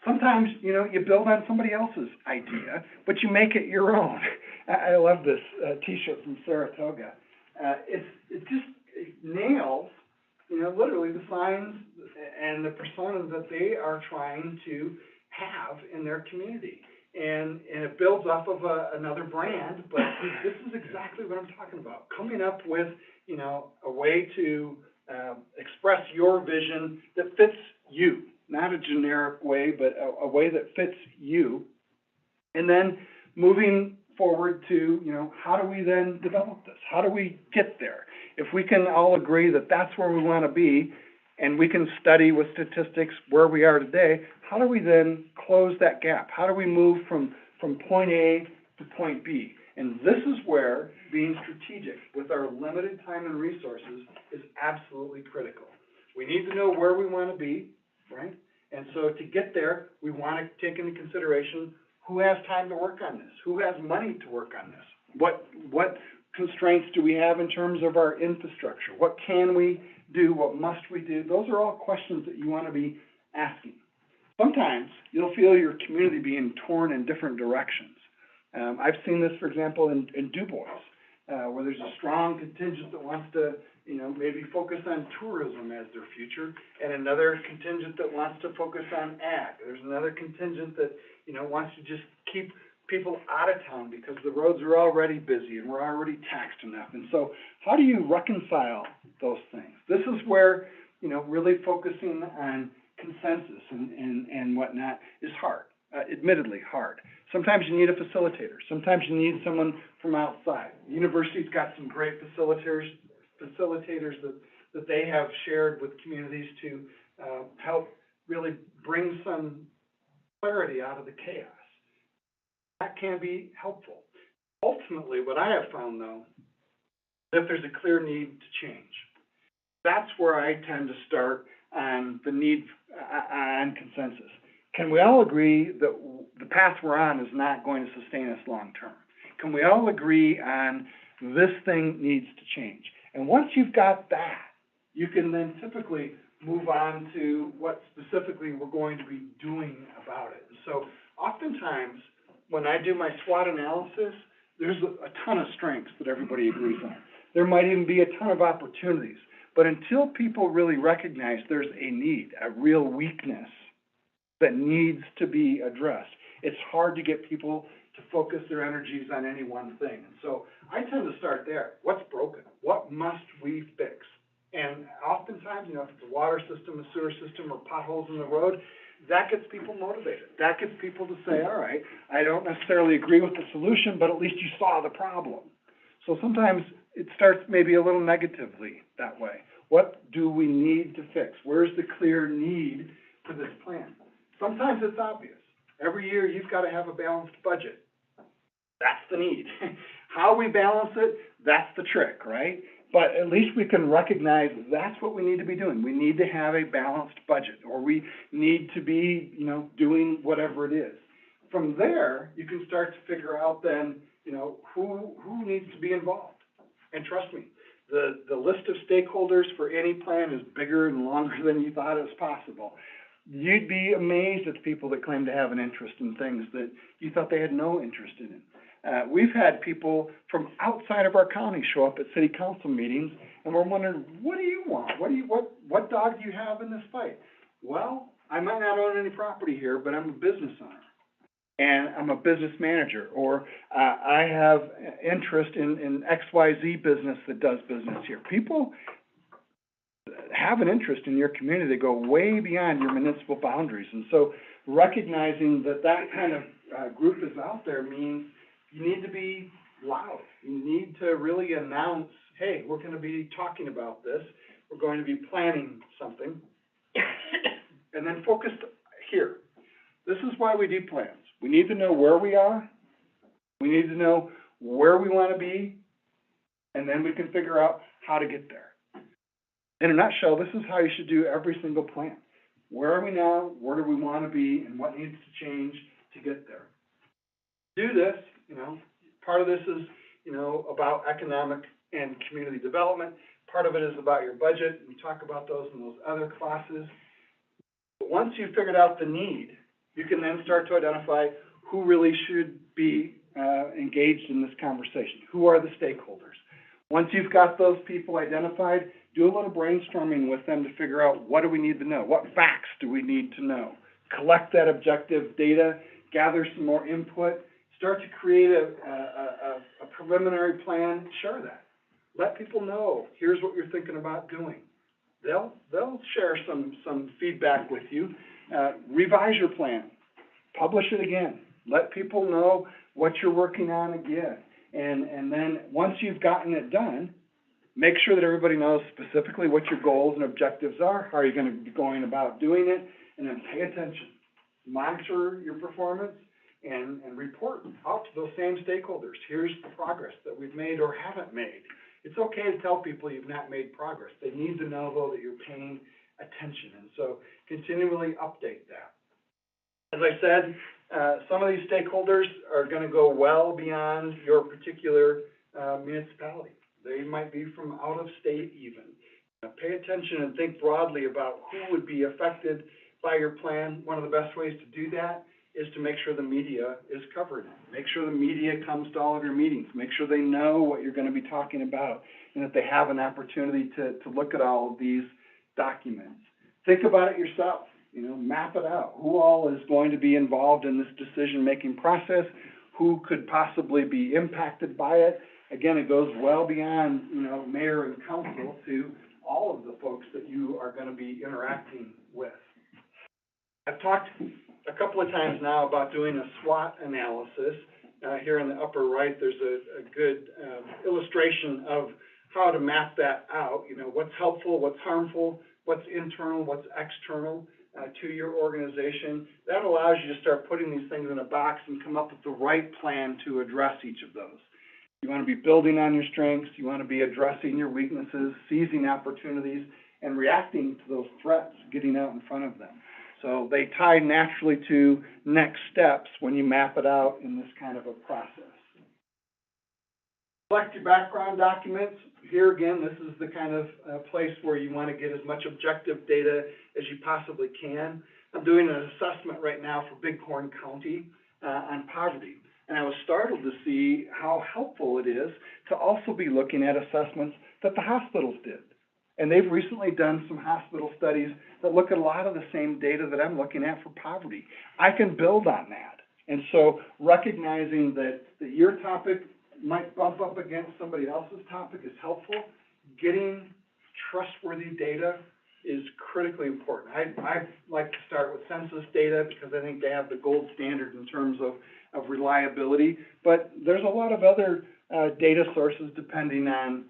Sometimes, you know, you build on somebody else's idea, but you make it your own. I love this T-shirt from Saratoga. It nails, you know, literally the signs and the personas that they are trying to have in their community. And it builds off of another brand, but this is exactly what I'm talking about. Coming up with, you know, a way to express your vision that fits you. Not a generic way, but a way that fits you. And then moving forward to, how do we then develop this? How do we get there? If we can all agree that that's where we wanna be, and we can study with statistics where we are today, how do we then close that gap? How do we move from point A to point B? And this is where being strategic with our limited time and resources is absolutely critical. We need to know where we want to be, right? And so to get there, we want to take into consideration who has time to work on this, who has money to work on this, what constraints do we have in terms of our infrastructure, what can we do, what must we do? Those are all questions that you want to be asking. Sometimes you'll feel your community being torn in different directions. I've seen this, for example, in Du Bois, where there's a strong contingent that wants to, maybe focus on tourism as their future, and another contingent that wants to focus on ag. There's another contingent that, wants to just keep people out of town because the roads are already busy and we're already taxed enough. And so how do you reconcile those things? This is where, really focusing on consensus and whatnot is hard, admittedly hard. Sometimes you need a facilitator. Sometimes you need someone from outside. The university's got some great facilitators that they have shared with communities to help really bring some clarity out of the chaos. That can be helpful. Ultimately, what I have found, though, is if there's a clear need to change. That's where I tend to start on the need on consensus. Can we all agree that the path we're on is not going to sustain us long term? Can we all agree on this thing needs to change? And once you've got that, you can then typically move on to what specifically we're going to be doing about it. And so oftentimes, when I do my SWOT analysis, there's a ton of strengths that everybody agrees on. There might even be a ton of opportunities. But until people really recognize there's a need, a real weakness that needs to be addressed, it's hard to get people to focus their energies on any one thing. And so I tend to start there. What's broken? What must we fix? And oftentimes, if it's a water system, a sewer system, or potholes in the road, that gets people motivated. That gets people to say, all right, I don't necessarily agree with the solution, but at least you saw the problem. So sometimes it starts maybe a little negatively that way. What do we need to fix? Where's the clear need for this plan? Sometimes it's obvious. Every year you've got to have a balanced budget. That's the need. How we balance it, that's the trick, right? But at least we can recognize that's what we need to be doing. We need to have a balanced budget, or we need to be, doing whatever it is. From there, you can start to figure out then, who needs to be involved. And trust me, the list of stakeholders for any plan is bigger and longer than you thought it was possible. You'd be amazed at the people that claim to have an interest in things that you thought they had no interest in. We've had people from outside of our county show up at city council meetings, and we're wondering, what do you want? What dog do you have in this fight? Well, I might not own any property here, but I'm a business owner, and I'm a business manager, or I have interest in XYZ business that does business here. People have an interest in your community. They go way beyond your municipal boundaries, and so recognizing that kind of group is out there means you need to be loud. You need to really announce, hey, we're going to be talking about this. We're going to be planning something. And then focus here. This is why we do plans. We need to know where we are. We need to know where we want to be. And then we can figure out how to get there. In a nutshell, this is how you should do every single plan. Where are we now? Where do we want to be? And what needs to change to get there? Do this, part of this is, about economic and community development. Part of it is about your budget. We talk about those in those other classes. But once you've figured out the need, you can then start to identify who really should be engaged in this conversation. Who are the stakeholders? Once you've got those people identified, do a little brainstorming with them to figure out what do we need to know? What facts do we need to know? Collect that objective data, gather some more input, start to create a preliminary plan, share that. Let people know, here's what you're thinking about doing. They'll share some feedback with you. Revise your plan. Publish it again. Let people know what you're working on again. And then, once you've gotten it done, make sure that everybody knows specifically what your goals and objectives are, how you're gonna be going about doing it, and then pay attention. Monitor your performance and report out to those same stakeholders. Here's the progress that we've made or haven't made. It's okay to tell people you've not made progress. They need to know, though, that you're paying attention, and so continually update that. As I said, some of these stakeholders are gonna go well beyond your particular, municipality. They might be from out of state even. Pay attention and think broadly about who would be affected by your plan. One of the best ways to do that is to make sure the media is covering it. Make sure the media comes to all of your meetings. Make sure they know what you're gonna be talking about, and that they have an opportunity to look at all of these documents. Think about it yourself, map it out. Who all is going to be involved in this decision-making process? Who could possibly be impacted by it? Again, it goes well beyond, mayor and council to all of the folks that you are gonna be interacting with. I've talked a couple of times now about doing a SWOT analysis. Here in the upper right, there's a good illustration of how to map that out. What's helpful, what's harmful, what's internal, what's external to your organization. That allows you to start putting these things in a box and come up with the right plan to address each of those. You want to be building on your strengths, you want to be addressing your weaknesses, seizing opportunities, and reacting to those threats, getting out in front of them. So they tie naturally to next steps when you map it out in this kind of a process. Select your background documents. Here again, this is the kind of place where you want to get as much objective data as you possibly can. I'm doing an assessment right now for Bighorn County on poverty. And I was startled to see how helpful it is to also be looking at assessments that the hospitals did. And they've recently done some hospital studies that look at a lot of the same data that I'm looking at for poverty. I can build on that. And so recognizing that your topic might bump up against somebody else's topic is helpful. Getting trustworthy data is critically important. I like to start with census data because I think they have the gold standard in terms of reliability, but there's a lot of other data sources depending on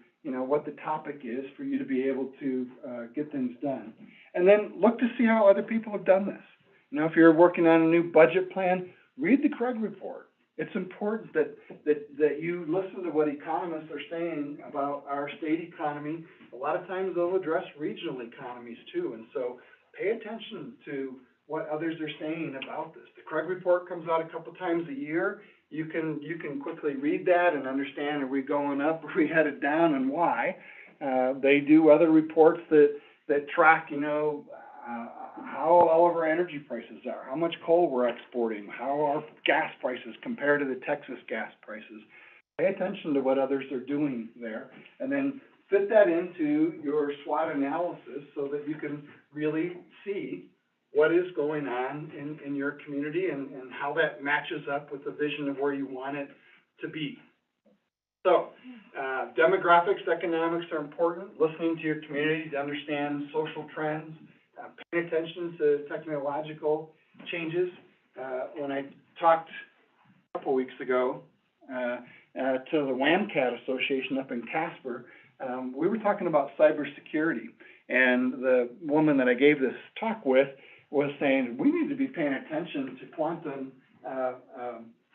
what the topic is for you to be able to get things done. And then look to see how other people have done this. If you're working on a new budget plan, read the Craig report. It's important that you listen to what economists are saying about our state economy. A lot of times they'll address regional economies too, and so pay attention to what others are saying about this. The Craig report comes out a couple times a year. You can quickly read that and understand, are we going up, are we headed down, and why. They do other reports that track, how all of our energy prices are, how much coal we're exporting, how our gas prices compare to the Texas gas prices. Pay attention to what others are doing there, and then fit that into your SWOT analysis so that you can really see what is going on in your community and how that matches up with the vision of where you want it to be. So, demographics, economics are important. Listening to your community to understand social trends, paying attention to technological changes. When I talked a couple weeks ago to the WAM Association up in Casper, we were talking about cybersecurity, and the woman that I gave this talk with was saying we need to be paying attention to quantum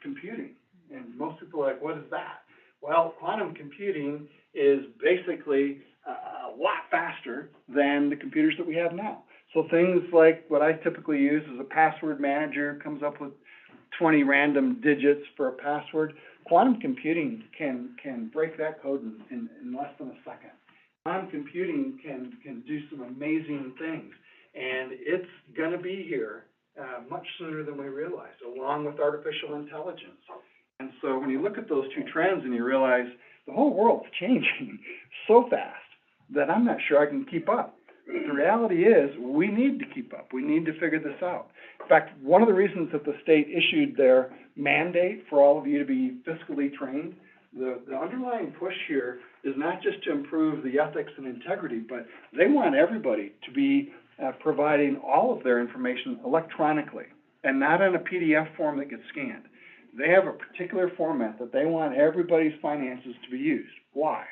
computing. And most people are like, what is that? Well, quantum computing is basically a lot faster than the computers that we have now. So things like what I typically use is a password manager, comes up with 20 random digits for a password. Quantum computing can break that code in less than a second. Quantum computing can do some amazing things, and it's going to be here much sooner than we realize, along with artificial intelligence. And so when you look at those two trends and you realize the whole world's changing so fast that I'm not sure I can keep up. But the reality is we need to keep up. We need to figure this out. In fact, one of the reasons that the state issued their mandate for all of you to be fiscally trained, the underlying push here is not just to improve the ethics and integrity, but they want everybody to be providing all of their information electronically and not in a PDF form that gets scanned. they have a particular format that they want everybody's finances to be used. Why?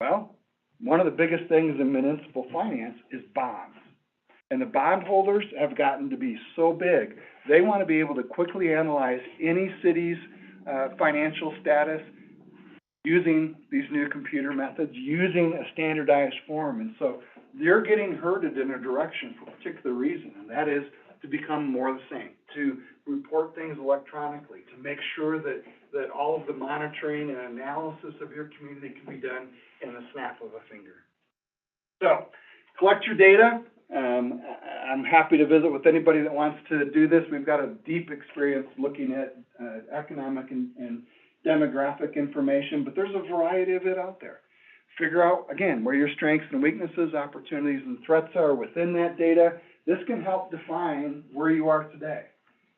Well, one of the biggest things in municipal finance is bonds. And the bondholders have gotten to be so big, they want to be able to quickly analyze any city's financial status using these new computer methods, using a standardized form. And so they're getting herded in a direction for a particular reason, and that is to become more the same, to report things electronically, to make sure that all of the monitoring and analysis of your community can be done in the snap of a finger. So, collect your data. I'm happy to visit with anybody that wants to do this. We've got a deep experience looking at economic and demographic information, but there's a variety of it out there. Figure out, again, where your strengths and weaknesses, opportunities and threats are within that data. This can help define where you are today.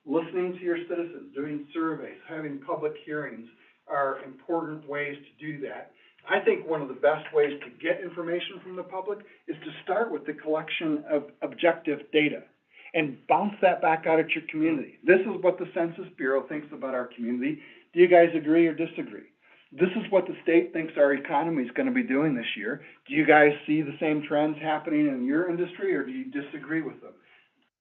Listening to your citizens, doing surveys, having public hearings are important ways to do that. I think one of the best ways to get information from the public is to start with the collection of objective data and bounce that back out at your community. This is what the Census Bureau thinks about our community. Do you guys agree or disagree? This is what the state thinks our economy is going to be doing this year. Do you guys see the same trends happening in your industry, or do you disagree with them?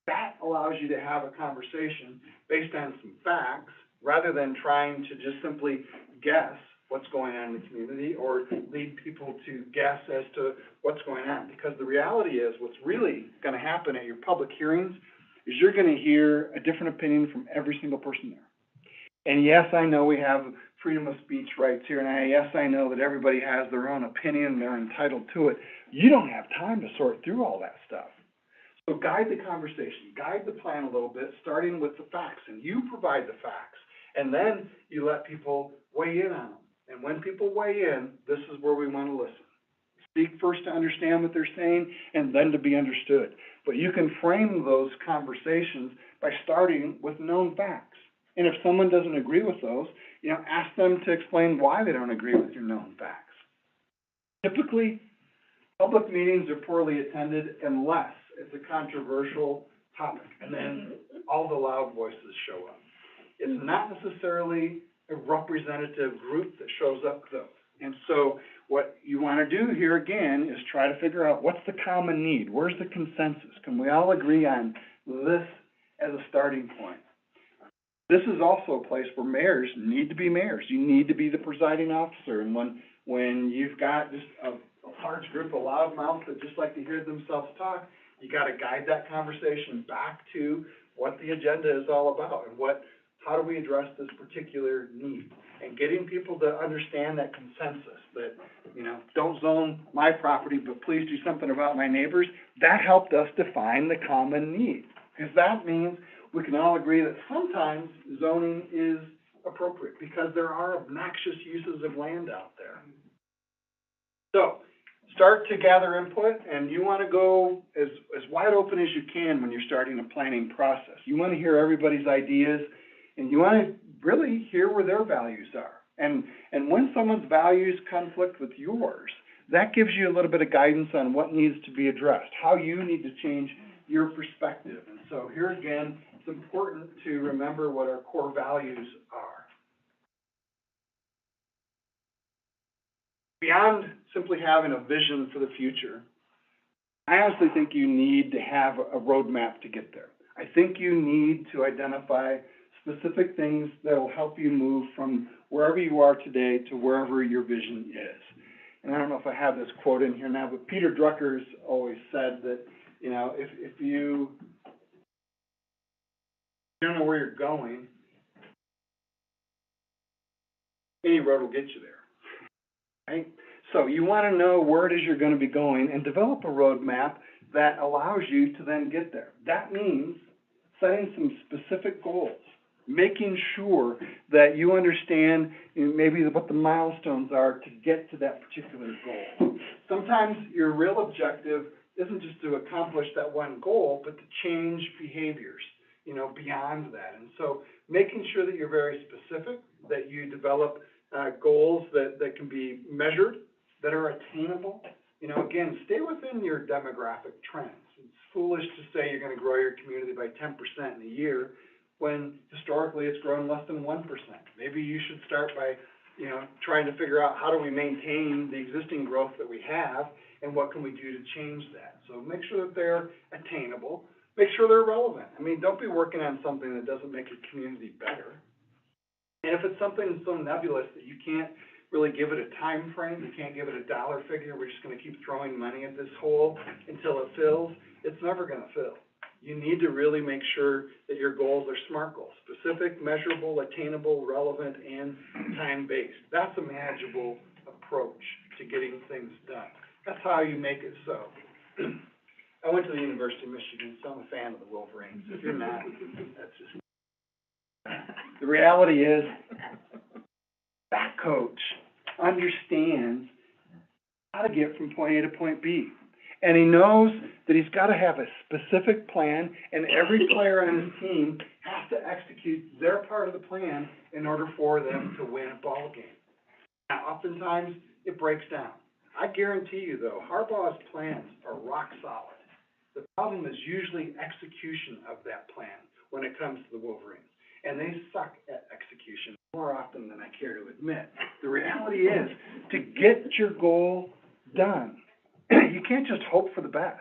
That allows you to have a conversation based on some facts, rather than trying to just simply guess what's going on in the community or lead people to guess as to what's going on. Because the reality is, what's really going to happen at your public hearings is you're going to hear a different opinion from every single person there. And yes, I know we have freedom of speech rights here, and yes, I know that everybody has their own opinion, they're entitled to it. You don't have time to sort through all that stuff. So guide the conversation, guide the plan a little bit, starting with the facts, and you provide the facts. And then you let people weigh in on them. And when people weigh in, this is where we want to listen. Speak first to understand what they're saying, and then to be understood. But you can frame those conversations by starting with known facts. And if someone doesn't agree with those, ask them to explain why they don't agree with your known facts. Typically, public meetings are poorly attended unless it's a controversial topic, and then all the loud voices show up. It's not necessarily a representative group that shows up, though. And so what you want to do here, again, is try to figure out what's the common need. Where's the consensus? Can we all agree on this as a starting point? This is also a place where mayors need to be mayors. You need to be the presiding officer. And when you've got just a large group of loudmouths that just like to hear themselves talk, you got to guide that conversation back to what the agenda is all about and how do we address this particular need? And getting people to understand that consensus, that, don't zone my property, but please do something about my neighbors, that helped us define the common need. Because that means we can all agree that sometimes zoning is appropriate because there are obnoxious uses of land out there. So, start to gather input, and you want to go as wide open as you can when you're starting a planning process. You want to hear everybody's ideas, and you want to really hear where their values are. And when someone's values conflict with yours, that gives you a little bit of guidance on what needs to be addressed, how you need to change your perspective. And so here again, it's important to remember what our core values are. Beyond simply having a vision for the future, I honestly think you need to have a roadmap to get there. I think you need to identify specific things that will help you move from wherever you are today to wherever your vision is. And I don't know if I have this quote in here now, but Peter Drucker's always said that, if you don't know where you're going, any road will get you there, right? So you want to know where it is you're going to be going and develop a roadmap that allows you to then get there. That means setting some specific goals, making sure that you understand maybe what the milestones are to get to that particular goal. Sometimes your real objective isn't just to accomplish that one goal, but to change behaviors, beyond that. And so making sure that you're very specific, that you develop goals that can be measured, that are attainable. Again, stay within your demographic trends. It's foolish to say you're going to grow your community by 10% in a year when historically it's grown less than 1%. Maybe you should start by, trying to figure out how do we maintain the existing growth that we have, and what can we do to change that? So make sure that they're attainable, make sure they're relevant. I mean, don't be working on something that doesn't make your community better. And if it's something so nebulous that you can't really give it a time frame, you can't give it a dollar figure, we're just gonna keep throwing money at this hole until it fills, it's never gonna fill. You need to really make sure that your goals are SMART goals: specific, measurable, attainable, relevant, and time-based. That's a manageable approach to getting things done. That's how you make it so. I went to the University of Michigan, so I'm a fan of the Wolverines. If you're not, that's just... The reality is, that coach understands how to get from point A to point B. And he knows that he's got to have a specific plan, and every player on his team has to execute their part of the plan in order for them to win a ball game. Now, oftentimes, it breaks down. I guarantee you, though, Harbaugh's plans are rock solid. The problem is usually execution of that plan when it comes to the Wolverines. And they suck at execution more often than I care to admit. The reality is, to get your goal done, you can't just hope for the best.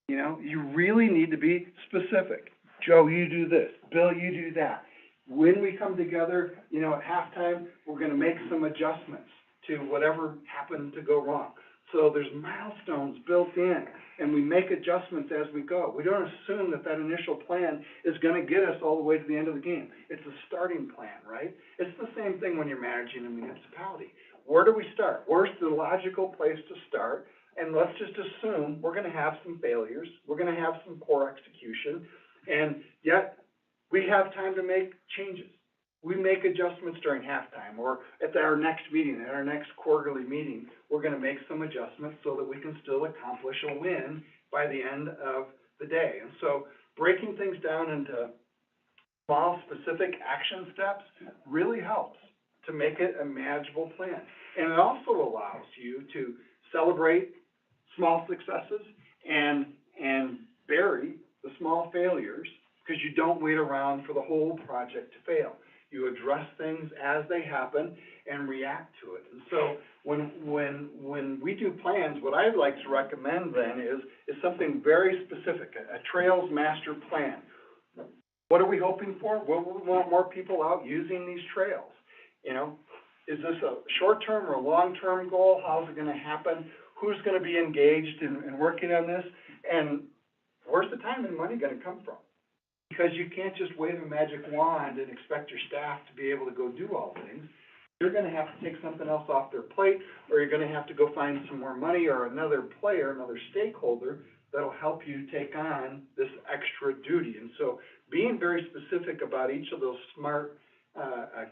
You really need to be specific. Joe, you do this. Bill, you do that. When we come together, at halftime, we're gonna make some adjustments to whatever happened to go wrong. So there's milestones built in, and we make adjustments as we go. We don't assume that that initial plan is gonna get us all the way to the end of the game. It's a starting plan, right? It's the same thing when you're managing a municipality. Where do we start? Where's the logical place to start? And let's just assume we're gonna have some failures, we're gonna have some poor execution, and yet we have time to make changes. We make adjustments during halftime, or at our next meeting, at our next quarterly meeting, we're gonna make some adjustments so that we can still accomplish a win by the end of the day. And so breaking things down into small, specific action steps really helps to make it a manageable plan. And it also allows you to celebrate small successes and bury the small failures, because you don't wait around for the whole project to fail. You address things as they happen and react to it. And so when we do plans, what I'd like to recommend then is something very specific, a trails master plan. What are we hoping for? Well, we want more people out using these trails. Is this a short-term or a long-term goal? How's it gonna happen? Who's gonna be engaged in working on this? And where's the time and money gonna come from? Because you can't just wave a magic wand and expect your staff to be able to go do all things. You're gonna have to take something else off their plate, or you're gonna have to go find some more money or another player, another stakeholder that'll help you take on this extra duty. And so being very specific about each of those SMART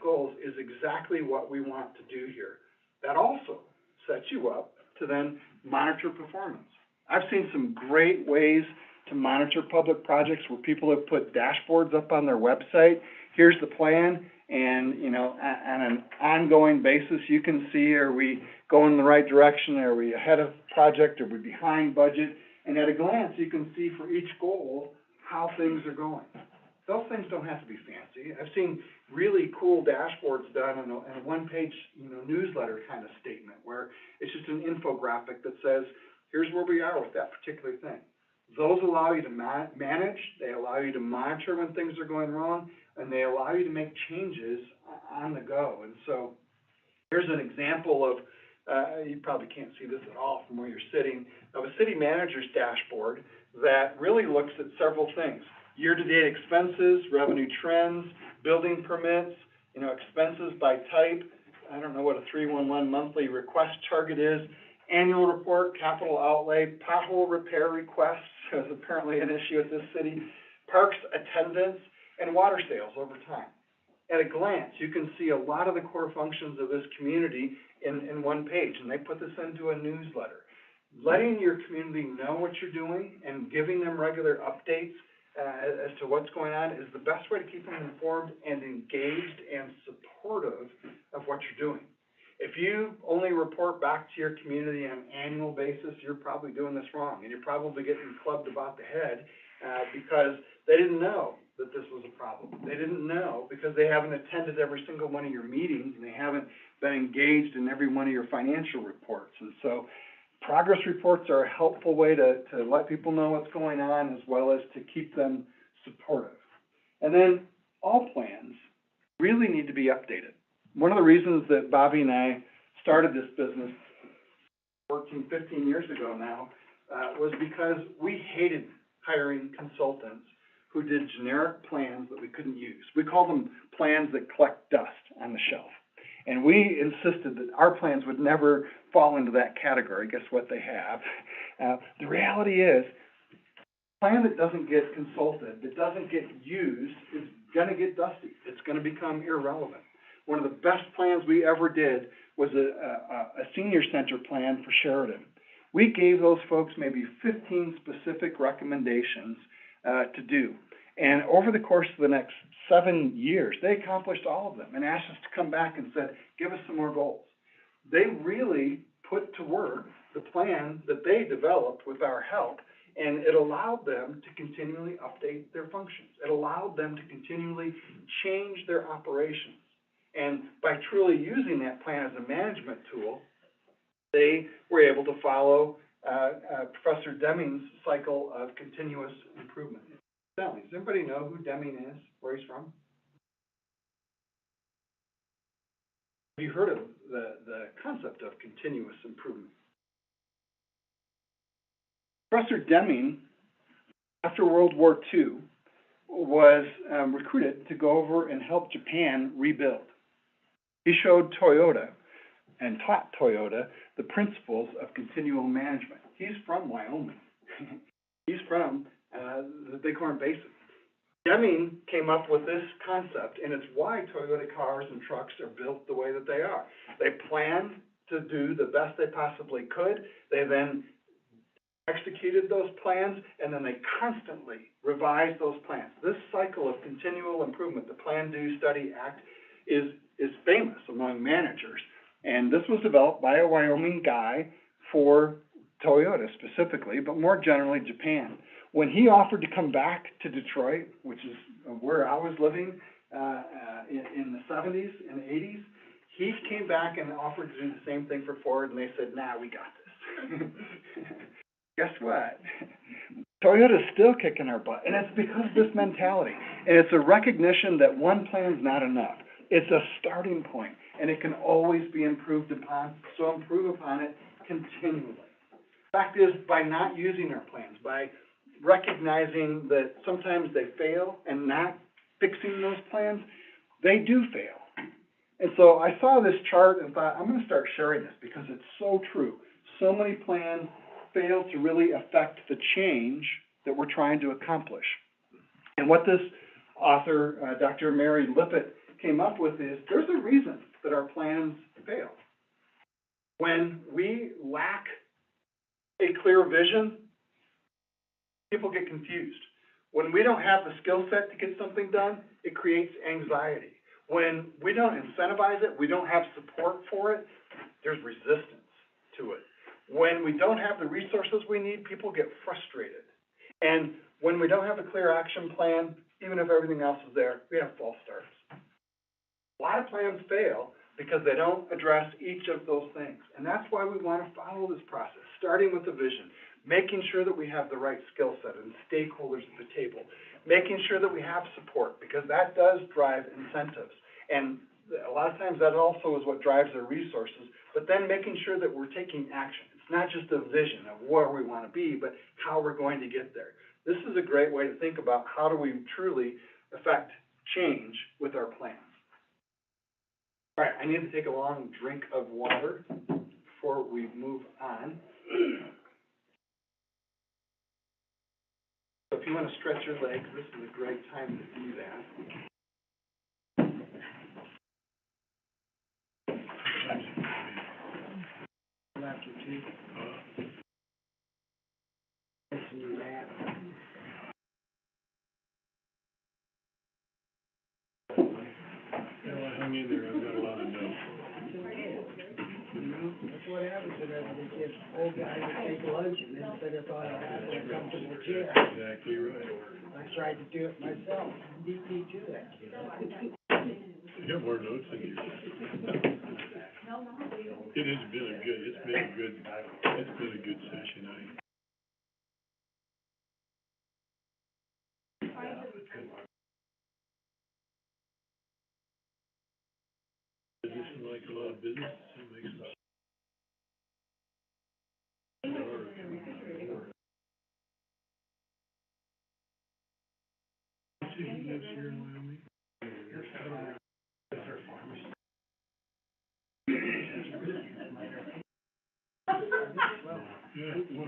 goals is exactly what we want to do here. That also sets you up to then monitor performance. I've seen some great ways to monitor public projects where people have put dashboards up on their website. Here's the plan, and on an ongoing basis, you can see, are we going in the right direction? Are we ahead of project? Are we behind budget? And at a glance, you can see for each goal how things are going. Those things don't have to be fancy. I've seen really cool dashboards done in a one-page, newsletter kind of statement, where it's just an infographic that says, here's where we are with that particular thing. Those allow you to manage, they allow you to monitor when things are going wrong, and they allow you to make changes on the go. And so here's an example of, you probably can't see this at all from where you're sitting, of a city manager's dashboard that really looks at several things. Year-to-date expenses, revenue trends, building permits, expenses by type. I don't know what a 311 monthly request target is. Annual report, capital outlay, pothole repair requests is apparently an issue at this city, parks attendance, and water sales over time. At a glance, you can see a lot of the core functions of this community in one page, and they put this into a newsletter. Letting your community know what you're doing and giving them regular updates as to what's going on is the best way to keep them informed and engaged and supportive of what you're doing. If you only report back to your community on an annual basis, you're probably doing this wrong, and you're probably getting clubbed about the head because they didn't know that this was a problem. They didn't know because they haven't attended every single one of your meetings and they haven't been engaged in every one of your financial reports. And so progress reports are a helpful way to let people know what's going on as well as to keep them supportive. And then all plans really need to be updated. One of the reasons that Bobby and I started this business 14, 15 years ago now, was because we hated hiring consultants who did generic plans that we couldn't use. We called them plans that collect dust on the shelf. And we insisted that our plans would never fall into that category. Guess what they have? The reality is, a plan that doesn't get consulted, that doesn't get used, is gonna get dusty. It's gonna become irrelevant. One of the best plans we ever did was a senior center plan for Sheridan. We gave those folks maybe 15 specific recommendations to do. And over the course of the next 7 years, they accomplished all of them and asked us to come back and said, give us some more goals. They really put to work the plan that they developed with our help, and it allowed them to continually update their functions. It allowed them to continually change their operations. And by truly using that plan as a management tool, they were able to follow Professor Deming's cycle of continuous improvement. Does anybody know who Deming is, where he's from? Have you heard of the concept of continuous improvement? Professor Deming, after World War II, was recruited to go over and help Japan rebuild. He showed Toyota and taught Toyota the principles of continual management. He's from Wyoming. He's from the Bighorn Basin. Deming came up with this concept, and it's why Toyota cars and trucks are built the way that they are. They planned to do the best they possibly could. They then executed those plans, and then they constantly revised those plans. This cycle of continual improvement, the Plan, Do, Study, Act, is famous among managers. And this was developed by a Wyoming guy for Toyota specifically, but more generally Japan. When he offered to come back to Detroit, which is where I was living in the 70s and 80s, he came back and offered to do the same thing for Ford, and they said, nah, we got this. Guess what? Toyota's still kicking our butt, and it's because of this mentality. And it's a recognition that one plan's not enough. It's a starting point, and it can always be improved upon, so improve upon it continually. Fact is, by not using our plans, by recognizing that sometimes they fail and not fixing those plans, they do fail. And so I saw this chart and thought, I'm going to start sharing this because it's so true. So many plans fail to really affect the change that we're trying to accomplish. And what this author, Dr. Mary Lippitt, came up with is there's a reason that our plans fail. When we lack a clear vision, people get confused. When we don't have the skill set to get something done, it creates anxiety. When we don't incentivize it, we don't have support for it, there's resistance to it. When we don't have the resources we need, people get frustrated. And when we don't have a clear action plan, even if everything else is there, we have false starts. A lot of plans fail because they don't address each of those things. And that's why we want to follow this process, starting with the vision, making sure that we have the right skill set and stakeholders at the table, making sure that we have support, because that does drive incentives. And a lot of times that also is what drives our resources, but then making sure that we're taking action. It's not just a vision of where we want to be, but how we're going to get there. This is a great way to think about how do we truly affect change with our plans. All right, I need to take a long drink of water before we move on. So if you want to stretch your legs, this is a great time to do that. After two. Listen to that. Hang in there, I've got a lot of notes. That's what happens to them, they give old guys that take lunch and then set up on a comfortable chair. Exactly right. I tried to do it myself, beat me to it. I got more notes than you. It has been a good, it's been a good session, Is this like a lot of business, it makes some. See, he lives here in Wyoming. Yeah, well,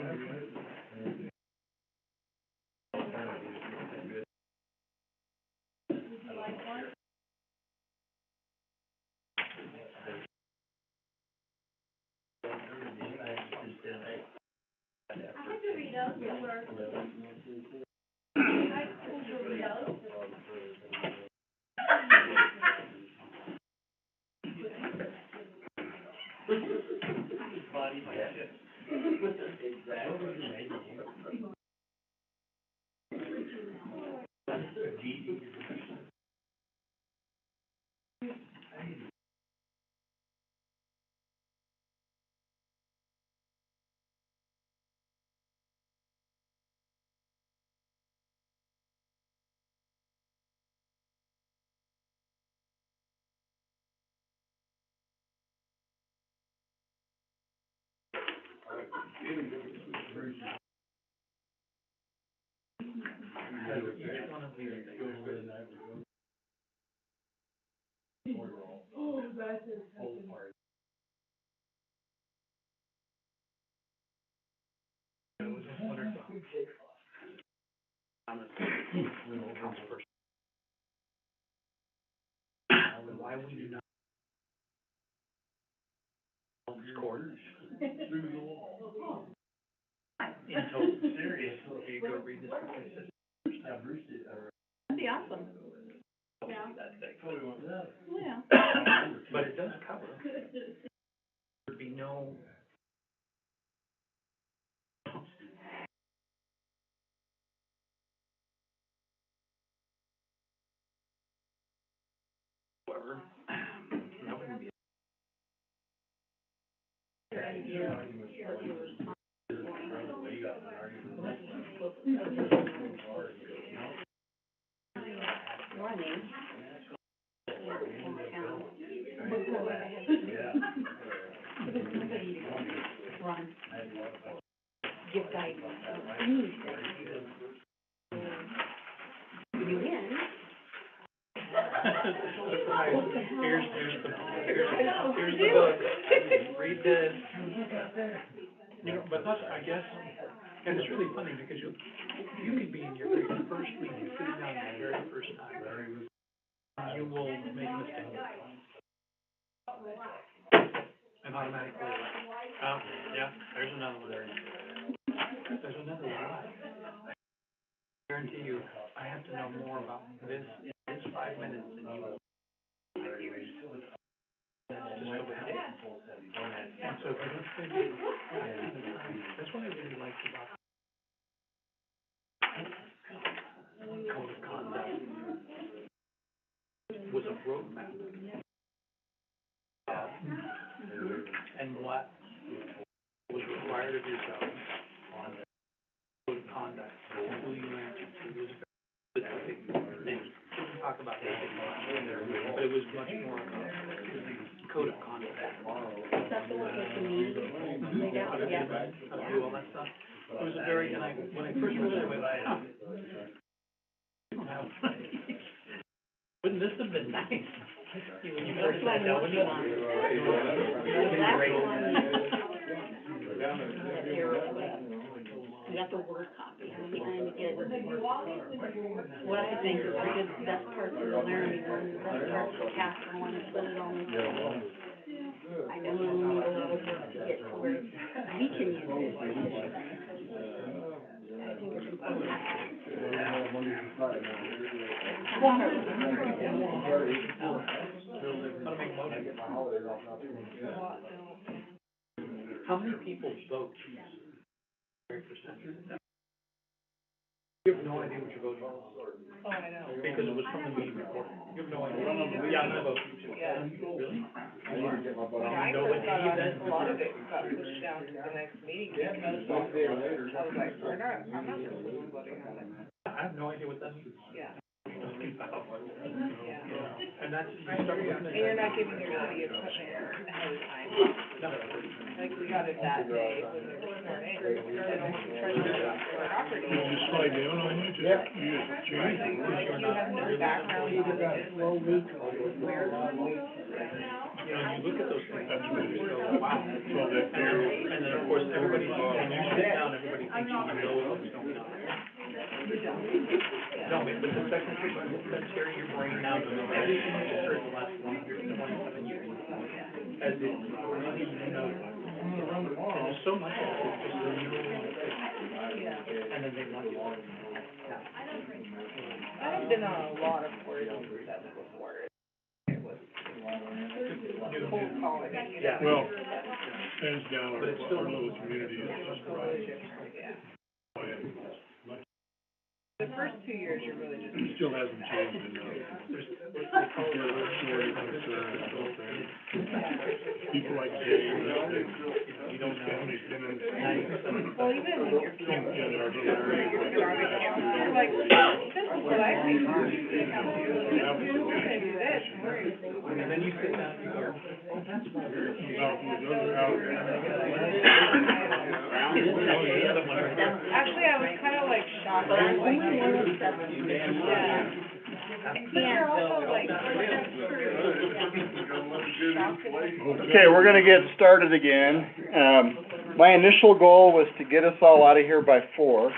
Why would you not? Corners. In total, serious, if you go read this. That'd be awesome. Yeah. Yeah. But it does cover. There'd be no. However, that wouldn't be. Running. Run. Give guidance. You win. Here's the book. Read this. You know, but that's, I guess, and it's really funny because you could be in your very first meeting, sitting down the very first time. You will make a mistake. And automatically, yeah, there's another one. There's another one. I guarantee you, I have to know more about this in this 5 minutes than you will. That's just the way it is. And so if you don't spend the time, that's what I really liked about code of conduct. Was a roadmap. And what was required of yourself on code of conduct, and who you answered to, was very specific things. Didn't talk about anything in there, but it was much more about code of conduct. That's what was me. Yeah. Do all that stuff. It was a very, and when I first read it, I went, huh. Wouldn't this have been nice? When you first sat down, wouldn't it? I got the word copy, I'm trying to get, what I think is the best parts of the learning, one, the best parts of the cast, I wanna put it on the table. I definitely need a little work to get to where we can use it efficiently. I think it's important. How many people vote? Very percentage. You have no idea what you're voting on. Oh, I know. Because it was from the meeting report. You have no idea. Yeah, I'm gonna vote for you. Yeah. Really? I first thought a lot of it got pushed down to the next meeting because I was like, I'm not voting on it. I have no idea what that means. Yeah. And that's, you start looking at. And you're not giving your city equipment ahead of time. No. Like, we got it that day when they were sworn in, and all the treasurers got their property. slide down on you, Yeah. Like, you have no background on it, low leak. where, You know, you look at those things, and you go, wow. So that arrow. And then, of course, everybody, when you sit down, everybody thinks you know what's going on. No, but the secretary, your brain now knows everything you've heard the last 127 years. As it really, you know, and there's so much of it, it's just renewal. And then they want to walk. I've been on a lot of boards that's before. It was cold calling, you know. Yeah. Well, hands down, But it's still- our little community is just right. Yeah. Much The first 2 years, you're really just. It still hasn't changed enough. There's story concern, whole thing. People like James, You don't know. families been in. Well, even when you're. In our little area. You're like, this is what I think. We're gonna do this, and we're gonna. And then you sit down and you go, oh, that's what it is. Actually, I was kind of like shocked. I was like, yeah. But you're also like, shocked. Okay, we're gonna get started again. My initial goal was to get us all out of here by 4.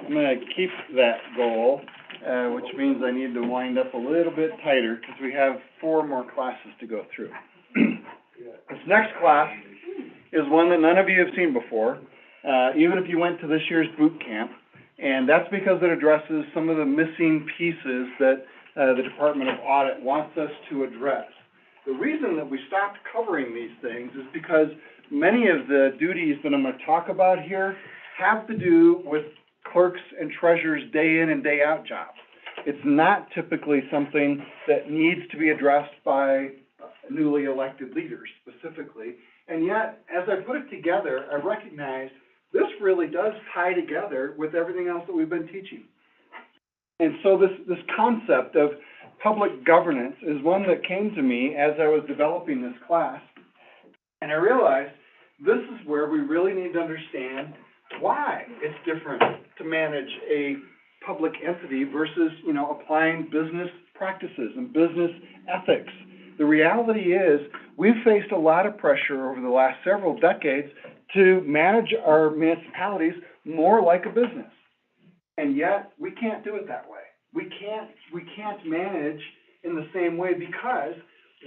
I'm gonna keep that goal, which means I need to wind up a little bit tighter, because we have 4 more classes to go through. This next class is one that none of you have seen before, even if you went to this year's boot camp, and that's because it addresses some of the missing pieces that the Department of Audit wants us to address. The reason that we stopped covering these things is because many of the duties that I'm going to talk about here have to do with clerks and treasurers' day in and day out jobs. It's not typically something that needs to be addressed by newly elected leaders specifically. And yet, as I put it together, I recognized this really does tie together with everything else that we've been teaching. And so this concept of public governance is one that came to me as I was developing this class. And I realized this is where we really need to understand why it's different to manage a public entity versus, applying business practices and business ethics. The reality is we've faced a lot of pressure over the last several decades to manage our municipalities more like a business. And yet, we can't do it that way. We can't manage in the same way because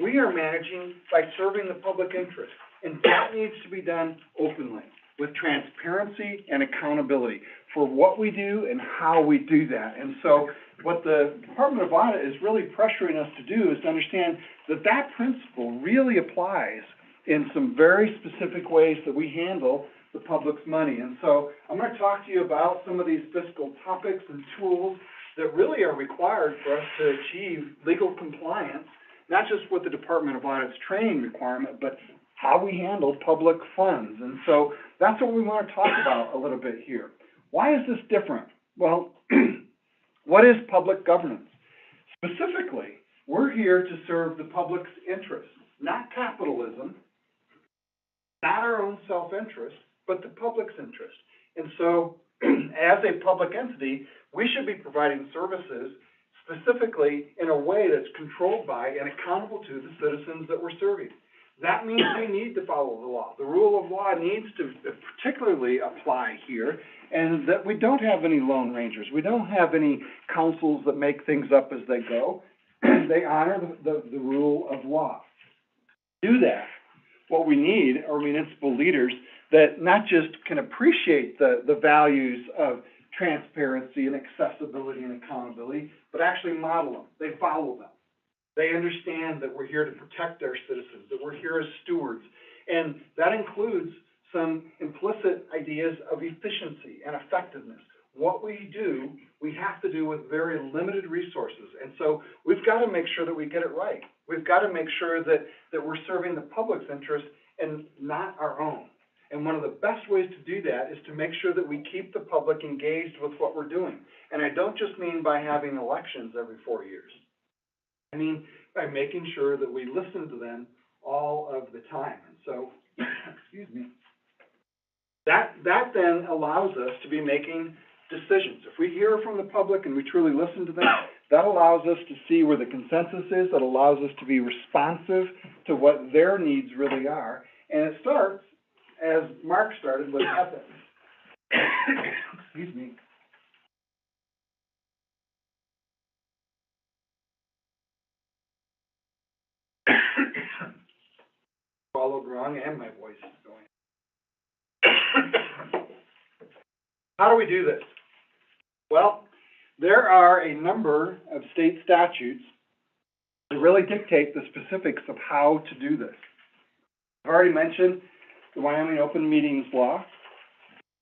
we are managing by serving the public interest. And that needs to be done openly, with transparency and accountability for what we do and how we do that. And so what the Department of Audit is really pressuring us to do is to understand that that principle really applies in some very specific ways that we handle the public's money. And so I'm going to talk to you about some of these fiscal topics and tools that really are required for us to achieve legal compliance, not just with the Department of Audit's training requirement, but how we handle public funds. And so that's what we want to talk about a little bit here. Why is this different? Well, what is public governance? Specifically, we're here to serve the public's interests, not capitalism, not our own self-interest, but the public's interest. And so, as a public entity, we should be providing services specifically in a way that's controlled by and accountable to the citizens that we're serving. That means we need to follow the law. The rule of law needs to particularly apply here, and that we don't have any lone rangers. We don't have any councils that make things up as they go. They honor the rule of law. To do that, what we need are municipal leaders that not just can appreciate the values of transparency and accessibility and accountability, but actually model them. They follow them. They understand that we're here to protect our citizens, that we're here as stewards. And that includes some implicit ideas of efficiency and effectiveness. What we do, we have to do with very limited resources, and so we've got to make sure that we get it right. We've got to make sure that we're serving the public's interest and not our own. And one of the best ways to do that is to make sure that we keep the public engaged with what we're doing. And I don't just mean by having elections every 4 years. I mean by making sure that we listen to them all of the time. And so, excuse me, that then allows us to be making decisions. If we hear from the public and we truly listen to them, that allows us to see where the consensus is, that allows us to be responsive to what their needs really are. And it starts, as Mark started, with ethics. Excuse me. Swallowed wrong and my voice is going. How do we do this? Well, there are a number of state statutes that really dictate the specifics of how to do this. I've already mentioned the Wyoming Open Meetings Law.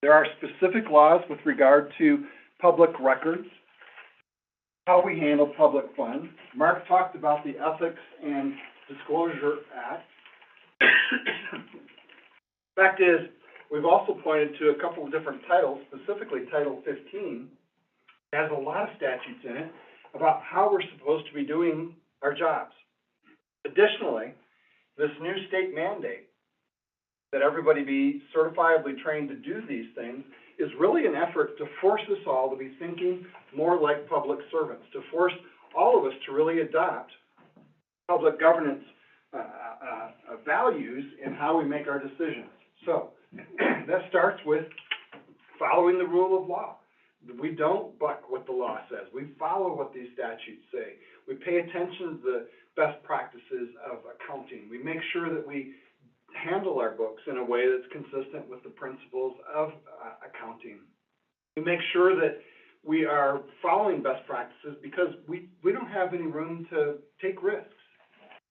There are specific laws with regard to public records, how we handle public funds. Mark talked about the Ethics and Disclosure Act. Fact is, we've also pointed to a couple of different titles, specifically Title 15, has a lot of statutes in it about how we're supposed to be doing our jobs. Additionally, this new state mandate that everybody be certifiably trained to do these things is really an effort to force us all to be thinking more like public servants, to force all of us to really adopt public governance values in how we make our decisions. So that starts with following the rule of law. We don't buck what the law says. We follow what these statutes say. We pay attention to the best practices of accounting. We make sure that we handle our books in a way that's consistent with the principles of accounting. We make sure that we are following best practices because we don't have any room to take risks.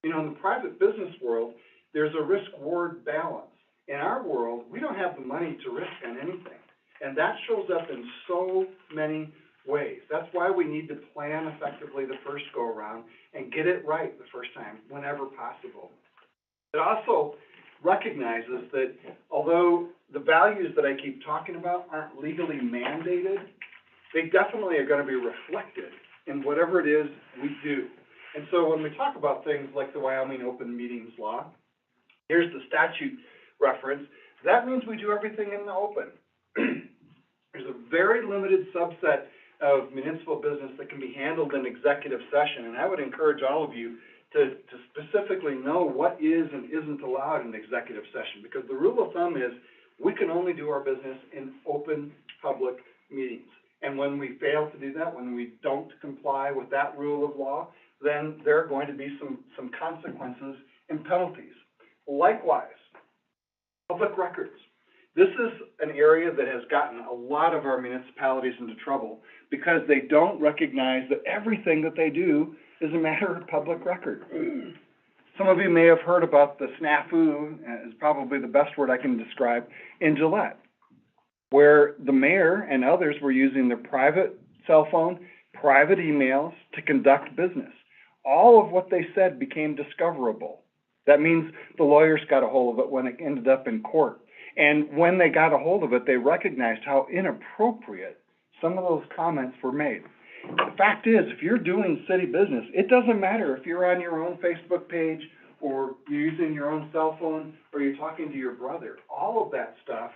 You know, in the private business world, there's a risk-reward balance. In our world, we don't have the money to risk on anything. And that shows up in so many ways. That's why we need to plan effectively the first go-around and get it right the first time, whenever possible. It also recognizes that although the values that I keep talking about aren't legally mandated, they definitely are going to be reflected in whatever it is we do. And so when we talk about things like the Wyoming Open Meetings Law, here's the statute reference, that means we do everything in the open. There's a very limited subset of municipal business that can be handled in executive session, and I would encourage all of you to specifically know what is and isn't allowed in executive session, because the rule of thumb is we can only do our business in open public meetings. And when we fail to do that, when we don't comply with that rule of law, then there are going to be some consequences and penalties. Likewise, public records. This is an area that has gotten a lot of our municipalities into trouble because they don't recognize that everything that they do is a matter of public record. Some of you may have heard about the snafu, is probably the best word I can describe, in Gillette, where the mayor and others were using their private cell phone, private emails to conduct business. All of what they said became discoverable. That means the lawyers got a hold of it when it ended up in court. And when they got a hold of it, they recognized how inappropriate some of those comments were made. The fact is, if you're doing city business, it doesn't matter if you're on your own Facebook page or you're using your own cell phone or you're talking to your brother. All of that stuff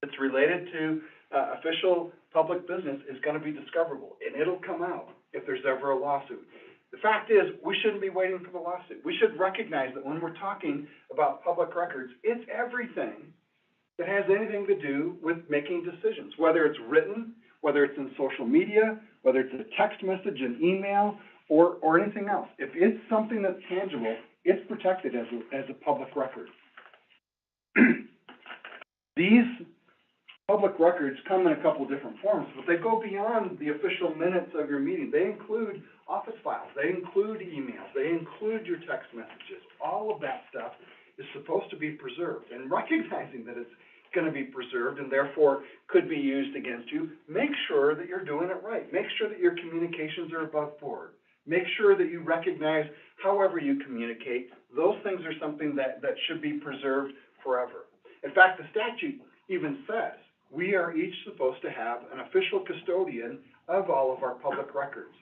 that's related to official public business is going to be discoverable, and it'll come out if there's ever a lawsuit. The fact is, we shouldn't be waiting for the lawsuit. We should recognize that when we're talking about public records, it's everything that has anything to do with making decisions, whether it's written, whether it's in social media, whether it's a text message, an email, or anything else. If it's something that's tangible, it's protected as a public record. These public records come in a couple of different forms, but they go beyond the official minutes of your meeting. They include office files, they include emails, they include your text messages. All of that stuff is supposed to be preserved, and recognizing that it's gonna be preserved and therefore could be used against you, make sure that you're doing it right. Make sure that your communications are above board. Make sure that you recognize however you communicate. Those things are something that should be preserved forever. In fact, the statute even says we are each supposed to have an official custodian of all of our public records.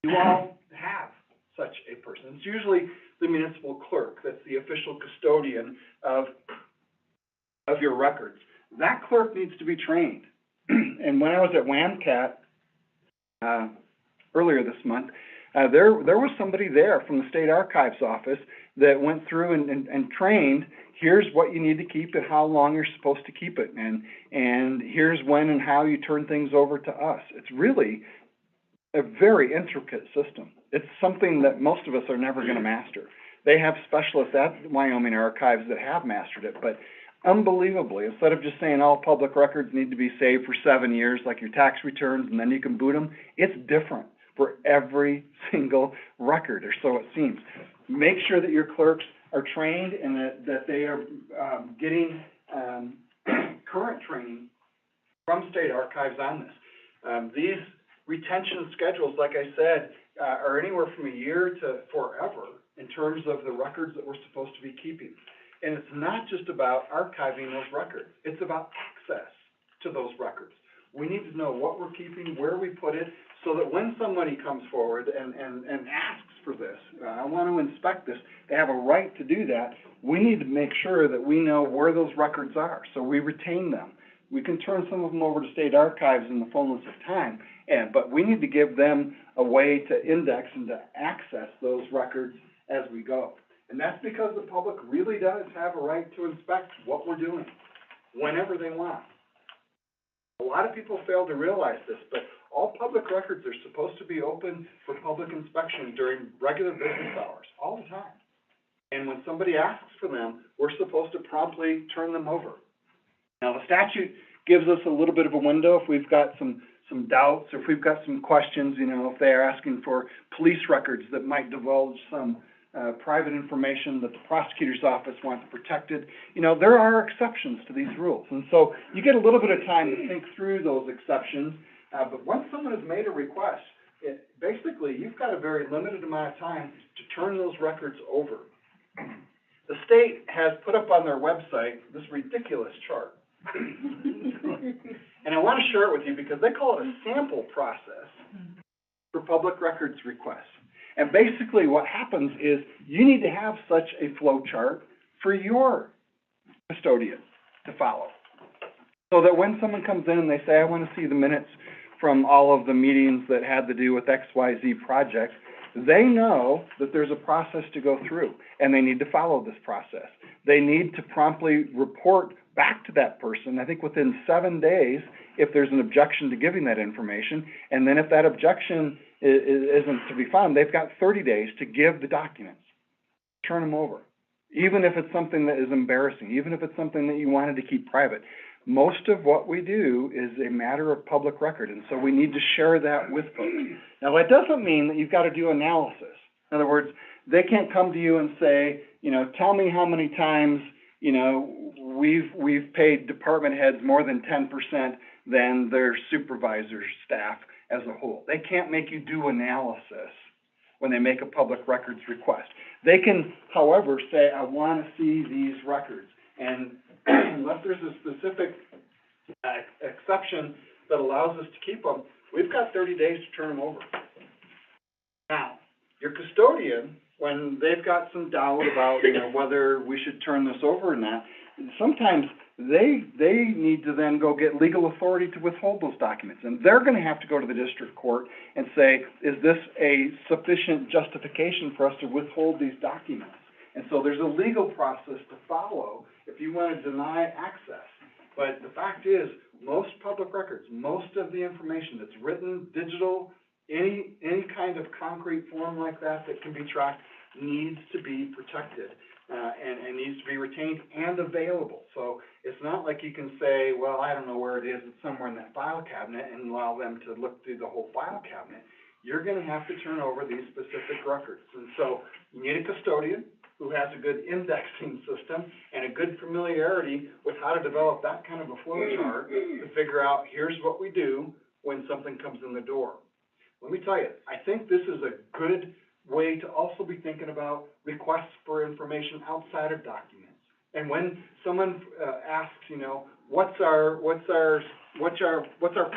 You all have such a person. It's usually the municipal clerk that's the official custodian of your records. That clerk needs to be trained. And when I was at WAMCAT, earlier this month, there was somebody there from the State Archives Office that went through and trained, here's what you need to keep and how long you're supposed to keep it, and here's when and how you turn things over to us. It's really a very intricate system. It's something that most of us are never going to master. They have specialists at Wyoming Archives that have mastered it, but unbelievably, instead of just saying all public records need to be saved for 7 years, like your tax returns, and then you can boot them, it's different for every single record, or so it seems. Make sure that your clerks are trained and that they are getting current training from state archives on this. These retention schedules, like I said, are anywhere from a year to forever in terms of the records that we're supposed to be keeping. And it's not just about archiving those records. It's about access to those records. We need to know what we're keeping, where we put it, so that when somebody comes forward and asks for this, I want to inspect this, they have a right to do that. We need to make sure that we know where those records are, so we retain them. We can turn some of them over to state archives in the fullness of time, but we need to give them a way to index and to access those records as we go. And that's because the public really does have a right to inspect what we're doing whenever they want. A lot of people fail to realize this, but all public records are supposed to be open for public inspection during regular business hours, all the time. And when somebody asks for them, we're supposed to promptly turn them over. Now, the statute gives us a little bit of a window if we've got some doubts, if we've got some questions, if they're asking for police records that might divulge some private information that the prosecutor's office wants protected. There are exceptions to these rules. And so you get a little bit of time to think through those exceptions. But once someone has made a request, basically you've got a very limited amount of time to turn those records over. The state has put up on their website this ridiculous chart. And I want to share it with you because they call it a sample process for public records requests. And basically what happens is you need to have such a flow chart for your custodian to follow. So that when someone comes in and they say, I want to see the minutes from all of the meetings that had to do with XYZ project, they know that there's a process to go through and they need to follow this process. They need to promptly report back to that person, I think within 7 days, if there's an objection to giving that information. And then if that objection isn't to be found, they've got 30 days to give the documents, turn them over. Even if it's something that is embarrassing, even if it's something that you wanted to keep private. Most of what we do is a matter of public record, and so we need to share that with folks. Now, that doesn't mean that you've got to do analysis. In other words, they can't come to you and say, tell me how many times, we've paid department heads more than 10% than their supervisor staff as a whole. They can't make you do analysis when they make a public records request. They can, however, say, I want to see these records. And unless there's a specific exception that allows us to keep them, we've got 30 days to turn them over. Now, your custodian, when they've got some doubt about whether we should turn this over or not, sometimes they need to then go get legal authority to withhold those documents. And they're going to have to go to the district court and say, is this a sufficient justification for us to withhold these documents? And so there's a legal process to follow if you want to deny access. But the fact is, most public records, most of the information that's written, digital, any kind of concrete form like that can be tracked needs to be protected and needs to be retained and available. So it's not like you can say, well, I don't know where it is, it's somewhere in that file cabinet, and allow them to look through the whole file cabinet. You're going to have to turn over these specific records. And so you need a custodian. who has a good indexing system and a good familiarity with how to develop that kind of a flow chart to figure out, here's what we do when something comes in the door. Let me tell you, I think this is a good way to also be thinking about requests for information outside of documents. And when someone asks, you know, what's our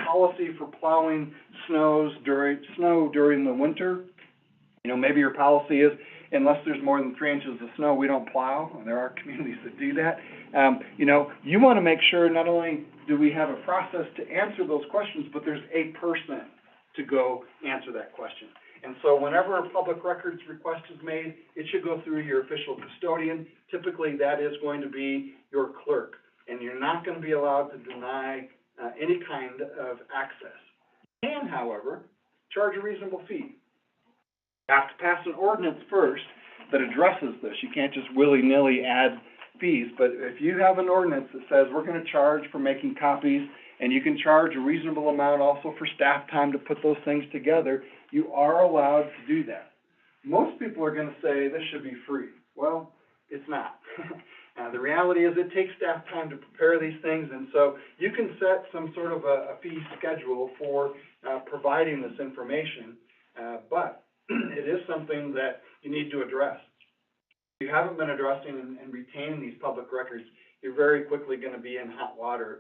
policy for plowing snow during the winter? You know, maybe your policy is, unless there's more than 3 inches of snow, we don't plow, and there are communities that do that. You know, you want to make sure not only do we have a process to answer those questions, but there's a person to go answer that question. And so whenever a public records request is made, it should go through your official custodian. Typically, that is going to be your clerk, and you're not going to be allowed to deny any kind of access. You can, however, charge a reasonable fee. You have to pass an ordinance first that addresses this. You can't just willy-nilly add fees, but if you have an ordinance that says we're going to charge for making copies, and you can charge a reasonable amount also for staff time to put those things together, you are allowed to do that. Most people are going to say this should be free. Well, it's not. The reality is it takes staff time to prepare these things, and so you can set some sort of a fee schedule for providing this information, but it is something that you need to address. If you haven't been addressing and retaining these public records, you're very quickly going to be in hot water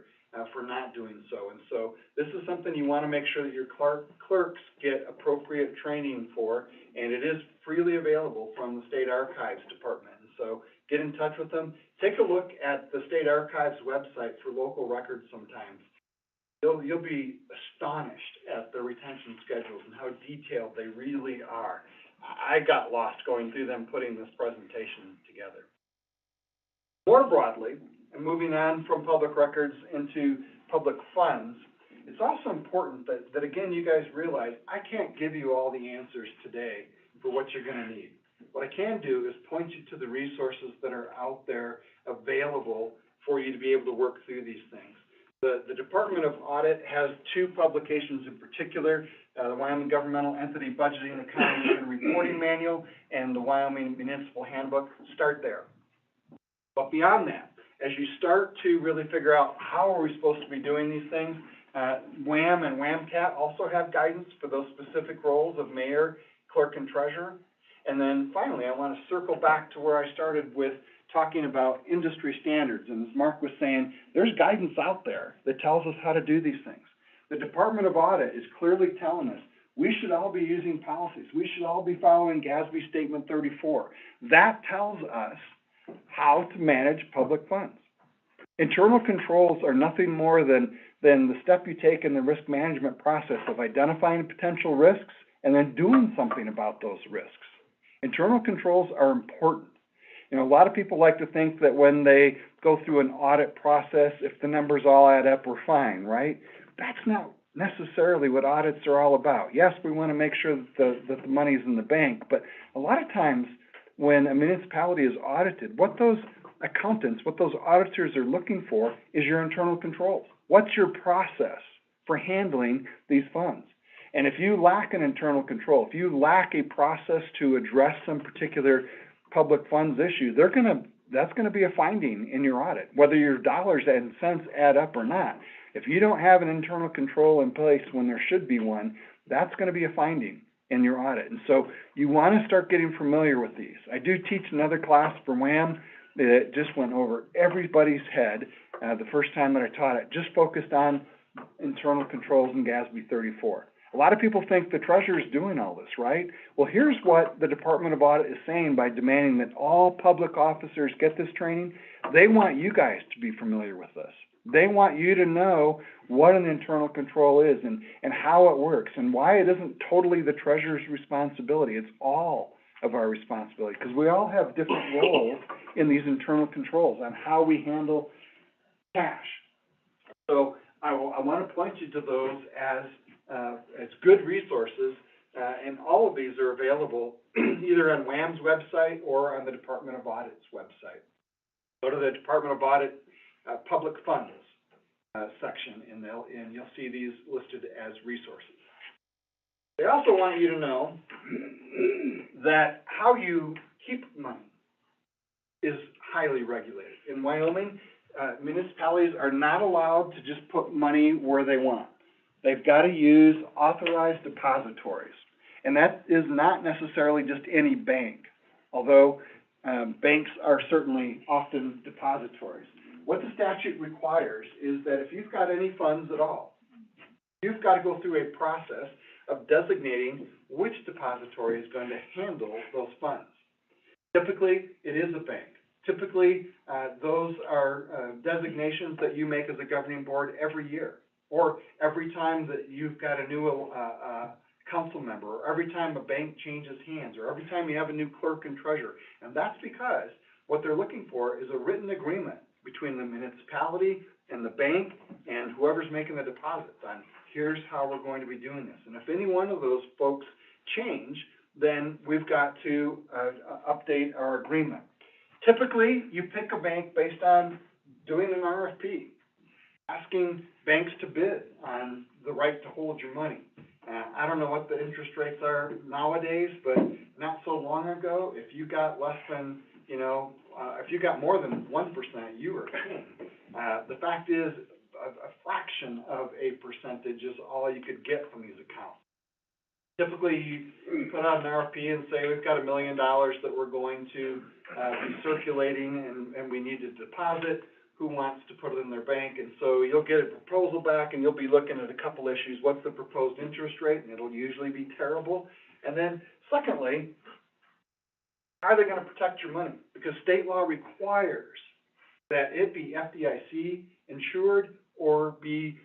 for not doing so. And so this is something you want to make sure that your clerks get appropriate training for, and it is freely available from the State Archives Department. And so get in touch with them. Take a look at the State Archives website for local records sometimes. You'll be astonished at the retention schedules and how detailed they really are. I got lost going through them putting this presentation together. More broadly, and moving on from public records into public funds, it's also important that again, you guys realize I can't give you all the answers today for what you're going to need. What I can do is point you to the resources that are out there available for you to be able to work through these things. The Department of Audit has 2 publications in particular, the Wyoming Governmental Entity Budgeting, Accounting, and Reporting Manual, and the Wyoming Municipal Handbook. Start there. But beyond that, as you start to really figure out how are we supposed to be doing these things, WAM and WAMCAT also have guidance for those specific roles of mayor, clerk, and treasurer. And then finally, I want to circle back to where I started with talking about industry standards. And as Mark was saying, there's guidance out there that tells us how to do these things. The Department of Audit is clearly telling us we should all be using policies. We should all be following GASB Statement 34. That tells us how to manage public funds. Internal controls are nothing more than the step you take in the risk management process of identifying potential risks and then doing something about those risks. Internal controls are important. You know, a lot of people like to think that when they go through an audit process, if the numbers all add up, we're fine, right? That's not necessarily what audits are all about. Yes, we want to make sure that the money's in the bank, but a lot of times when a municipality is audited, what those accountants, what those auditors are looking for is your internal controls. What's your process for handling these funds? And if you lack an internal control, if you lack a process to address some particular public funds issue, that's going to be a finding in your audit, whether your dollars and cents add up or not. If you don't have an internal control in place when there should be one, that's going to be a finding in your audit. And so you want to start getting familiar with these. I do teach another class for WAM that just went over everybody's head the first time that I taught it, just focused on internal controls in GASB 34. A lot of people think the treasurer is doing all this, right? Well, here's what the Department of Audit is saying by demanding that all public officers get this training. They want you guys to be familiar with this. They want you to know what an internal control is and how it works and why it isn't totally the treasurer's responsibility. It's all of our responsibility because we all have different roles in these internal controls on how we handle cash. So I want to point you to those as good resources, and all of these are available either on WAM's website or on the Department of Audit's website. Go to the Department of Audit Public Funds section, and you'll see these listed as resources. They also want you to know that how you keep money is highly regulated. In Wyoming, municipalities are not allowed to just put money where they want. They've got to use authorized depositories. And that is not necessarily just any bank, although banks are certainly often depositories. What the statute requires is that if you've got any funds at all, you've got to go through a process of designating which depository is going to handle those funds. Typically, it is a bank. Typically, those are designations that you make as a governing board every year, or every time that you've got a new council member, or every time a bank changes hands, or every time you have a new clerk and treasurer. And that's because what they're looking for is a written agreement between the municipality and the bank and whoever's making the deposits on here's how we're going to be doing this. And if any one of those folks change, then we've got to update our agreement. Typically, you pick a bank based on doing an RFP, asking banks to bid on the right to hold your money. I don't know what the interest rates are nowadays, but not so long ago, if you got less than, if you got more than 1%, you were king. The fact is, a fraction of a percentage is all you could get from these accounts. Typically, you put out an RFP and say, we've got $1 million that we're going to be circulating and we need to deposit. Who wants to put it in their bank? And so you'll get a proposal back and you'll be looking at a couple issues. What's the proposed interest rate? And it'll usually be terrible. And then secondly, how are they going to protect your money? Because state law requires that it be FDIC insured or be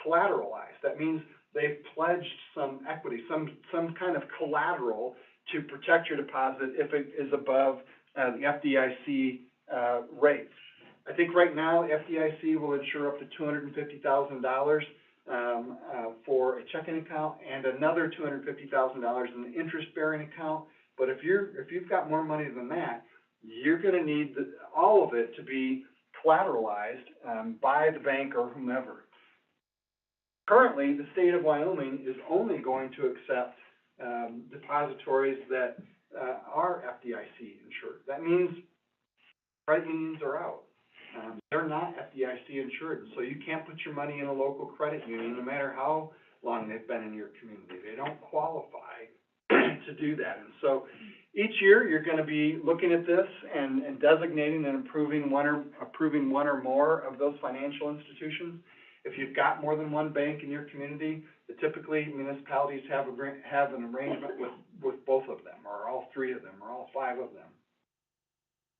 collateralized. That means they've pledged some equity, some kind of collateral to protect your deposit if it is above the FDIC rates. I think right now FDIC will insure up to $250,000 for a checking account and another $250,000 in an interest-bearing account. But if you've got more money than that, you're going to need all of it to be collateralized by the bank or whomever. Currently, the state of Wyoming is only going to accept depositories that are FDIC insured. That means credit unions are out. They're not FDIC insured, so you can't put your money in a local credit union no matter how long they've been in your community. They don't qualify to do that. And so each year you're going to be looking at this and designating and approving one or more of those financial institutions. If you've got more than one bank in your community, typically municipalities have an arrangement with both of them, or all three of them, or all five of them.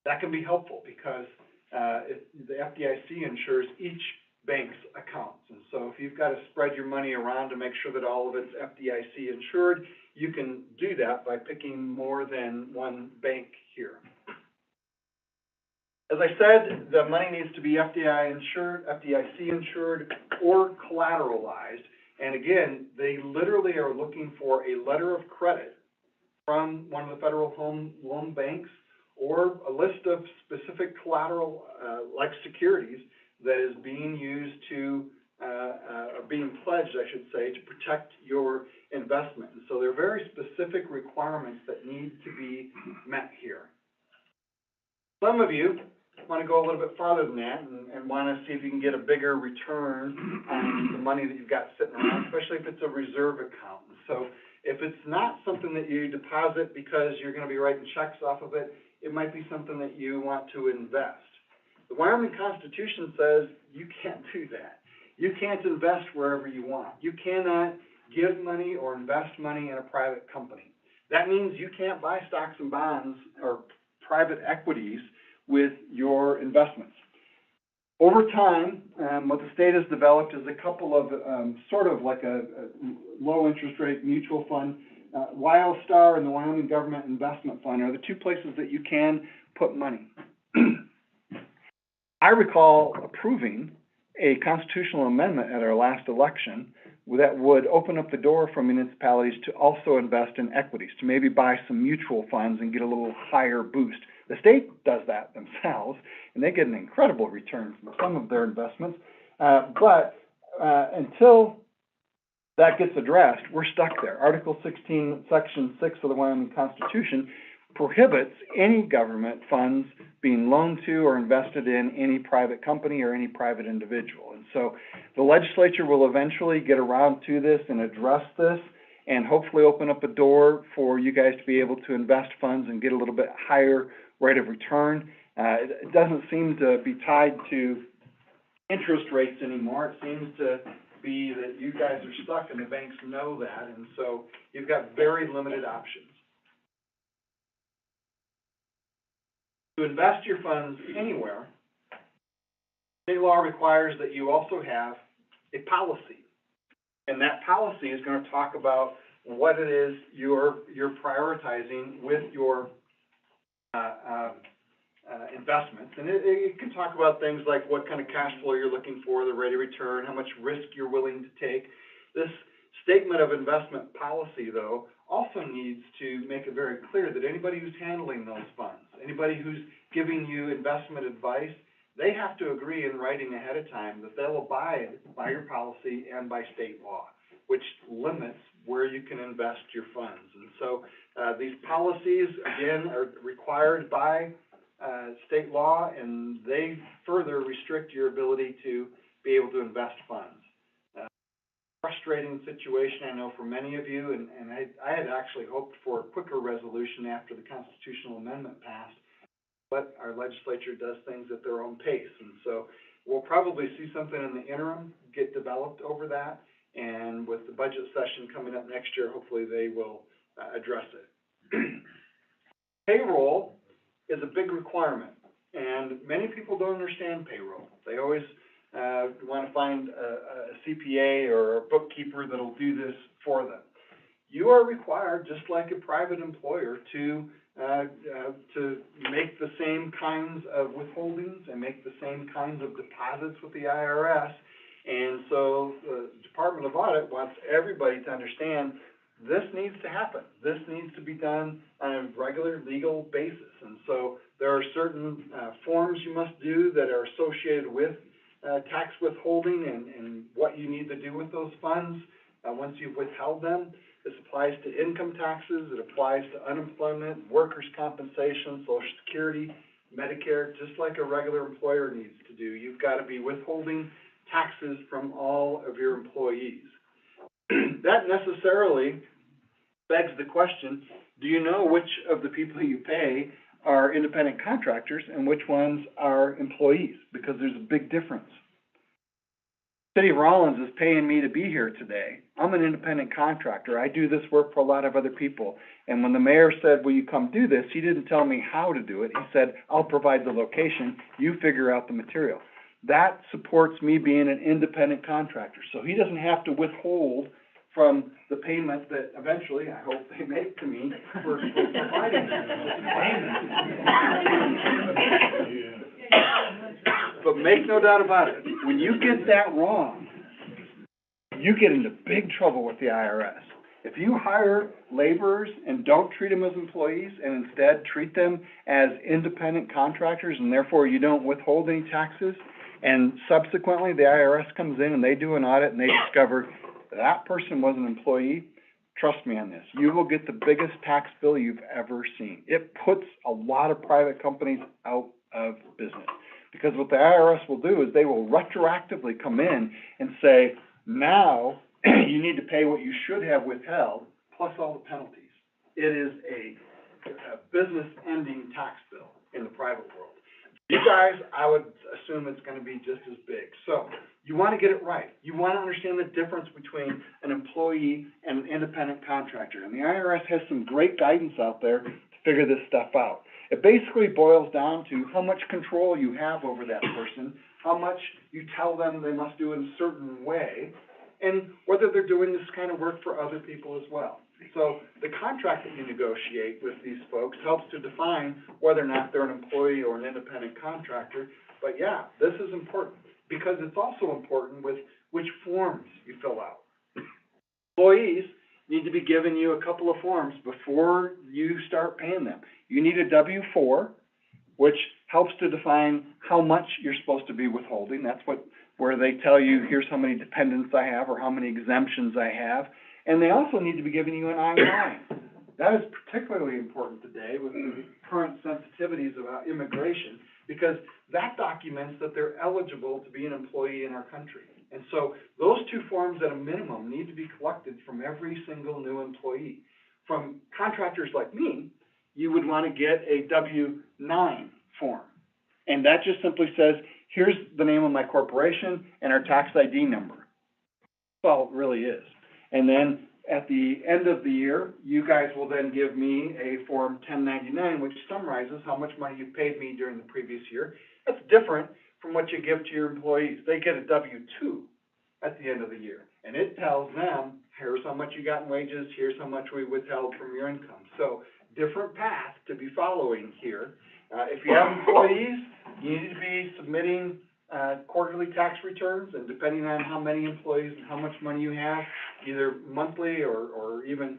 That can be helpful because the FDIC insures each bank's accounts. And so if you've got to spread your money around to make sure that all of it's FDIC insured, you can do that by picking more than one bank here. As I said, the money needs to be FDIC insured or collateralized. And again, they literally are looking for a letter of credit from one of the federal home loan banks or a list of specific collateral, like securities, that is being used to, or being pledged, I should say, to protect your investment. And so there are very specific requirements that need to be met here. Some of you want to go a little bit farther than that and want to see if you can get a bigger return on the money that you've got sitting around, especially if it's a reserve account. So if it's not something that you deposit because you're going to be writing checks off of it, it might be something that you want to invest. The Wyoming Constitution says you can't do that. You can't invest wherever you want. You cannot give money or invest money in a private company. That means you can't buy stocks and bonds or private equities with your investments. Over time, what the state has developed is a couple of sort of like a low interest rate mutual fund. WildStar and the Wyoming Government Investment Fund are the two places that you can put money. I recall approving a constitutional amendment at our last election that would open up the door for municipalities to also invest in equities, to maybe buy some mutual funds and get a little higher boost. The state does that themselves, and they get an incredible return from some of their investments. But until that gets addressed, we're stuck there. Article 16, Section 6 of the Wyoming Constitution prohibits any government funds being loaned to or invested in any private company or any private individual. And so the legislature will eventually get around to this and address this, and hopefully open up a door for you guys to be able to invest funds and get a little bit higher rate of return. It doesn't seem to be tied to interest rates anymore. It seems to be that you guys are stuck and the banks know that, and so you've got very limited options. To invest your funds anywhere, state law requires that you also have a policy. And that policy is going to talk about what it is you're prioritizing with your investments. And it can talk about things like what kind of cash flow you're looking for, the rate of return, how much risk you're willing to take. This statement of investment policy, though, also needs to make it very clear that anybody who's handling those funds, anybody who's giving you investment advice, they have to agree in writing ahead of time that they'll abide by your policy and by state law, which limits where you can invest your funds. And so these policies, again, are required by state law, and they further restrict your ability to be able to invest funds. Frustrating situation, I know, for many of you, and I had actually hoped for a quicker resolution after the constitutional amendment passed, but our legislature does things at their own pace, and so we'll probably see something in the interim get developed over that, and with the budget session coming up next year, hopefully they will address it. Payroll is a big requirement, and many people don't understand payroll. They always want to find a CPA or a bookkeeper that'll do this for them. You are required, just like a private employer, to make the same kinds of withholdings and make the same kinds of deposits with the IRS. And so the Department of Audit wants everybody to understand this needs to happen. This needs to be done on a regular legal basis. And so there are certain forms you must do that are associated with tax withholding and what you need to do with those funds once you've withheld them. This applies to income taxes, it applies to unemployment, workers' compensation, Social Security, Medicare, just like a regular employer needs to do. You've got to be withholding taxes from all of your employees. That necessarily begs the question, do you know which of the people you pay are independent contractors and which ones are employees? Because there's a big difference. City of Rollins is paying me to be here today. I'm an independent contractor. I do this work for a lot of other people. And when the mayor said, will you come do this, he didn't tell me how to do it. He said, I'll provide the location, you figure out the material. That supports me being an independent contractor. So he doesn't have to withhold from the payment that eventually, I hope they make to me for providing it. But make no doubt about it, when you get that wrong, you get into big trouble with the IRS. If you hire laborers and don't treat them as employees and instead treat them as independent contractors and therefore you don't withhold any taxes, and subsequently the IRS comes in and they do an audit and they discover that person was an employee, trust me on this, you will get the biggest tax bill you've ever seen. It puts a lot of private companies out of business. Because what the IRS will do is they will retroactively come in and say, now you need to pay what you should have withheld, plus all the penalties. It is a business-ending tax bill in the private world. You guys, I would assume it's going to be just as big. So you want to get it right. You want to understand the difference between an employee and an independent contractor. And the IRS has some great guidance out there to figure this stuff out. It basically boils down to how much control you have over that person, how much you tell them they must do in a certain way, and whether they're doing this kind of work for other people as well. So the contract that you negotiate with these folks helps to define whether or not they're an employee or an independent contractor. But yeah, this is important because it's also important with which forms you fill out. Employees need to be giving you a couple of forms before you start paying them. You need a W-4, which helps to define how much you're supposed to be withholding. That's where they tell you, here's how many dependents I have or how many exemptions I have. And they also need to be giving you an I-9. That is particularly important today with the current sensitivities about immigration, because that documents that they're eligible to be an employee in our country. And so those two forms at a minimum need to be collected from every single new employee. From contractors like me, you would want to get a W-9 form. And that just simply says, here's the name of my corporation and our tax ID number. That's all it really is. And then at the end of the year, you guys will then give me a Form 1099, which summarizes how much money you paid me during the previous year. That's different from what you give to your employees. They get a W-2 at the end of the year, and it tells them, here's how much you got in wages, here's how much we withheld from your income. So, different path to be following here. If you have employees, you need to be submitting quarterly tax returns, and depending on how many employees and how much money you have, either monthly or even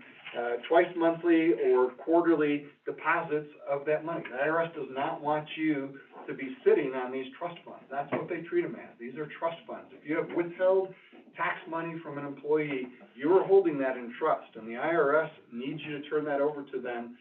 twice monthly or quarterly deposits of that money. The IRS does not want you to be sitting on these trust funds. That's what they treat them as. These are trust funds. If you have withheld tax money from an employee, you are holding that in trust, and the IRS needs you to turn that over to them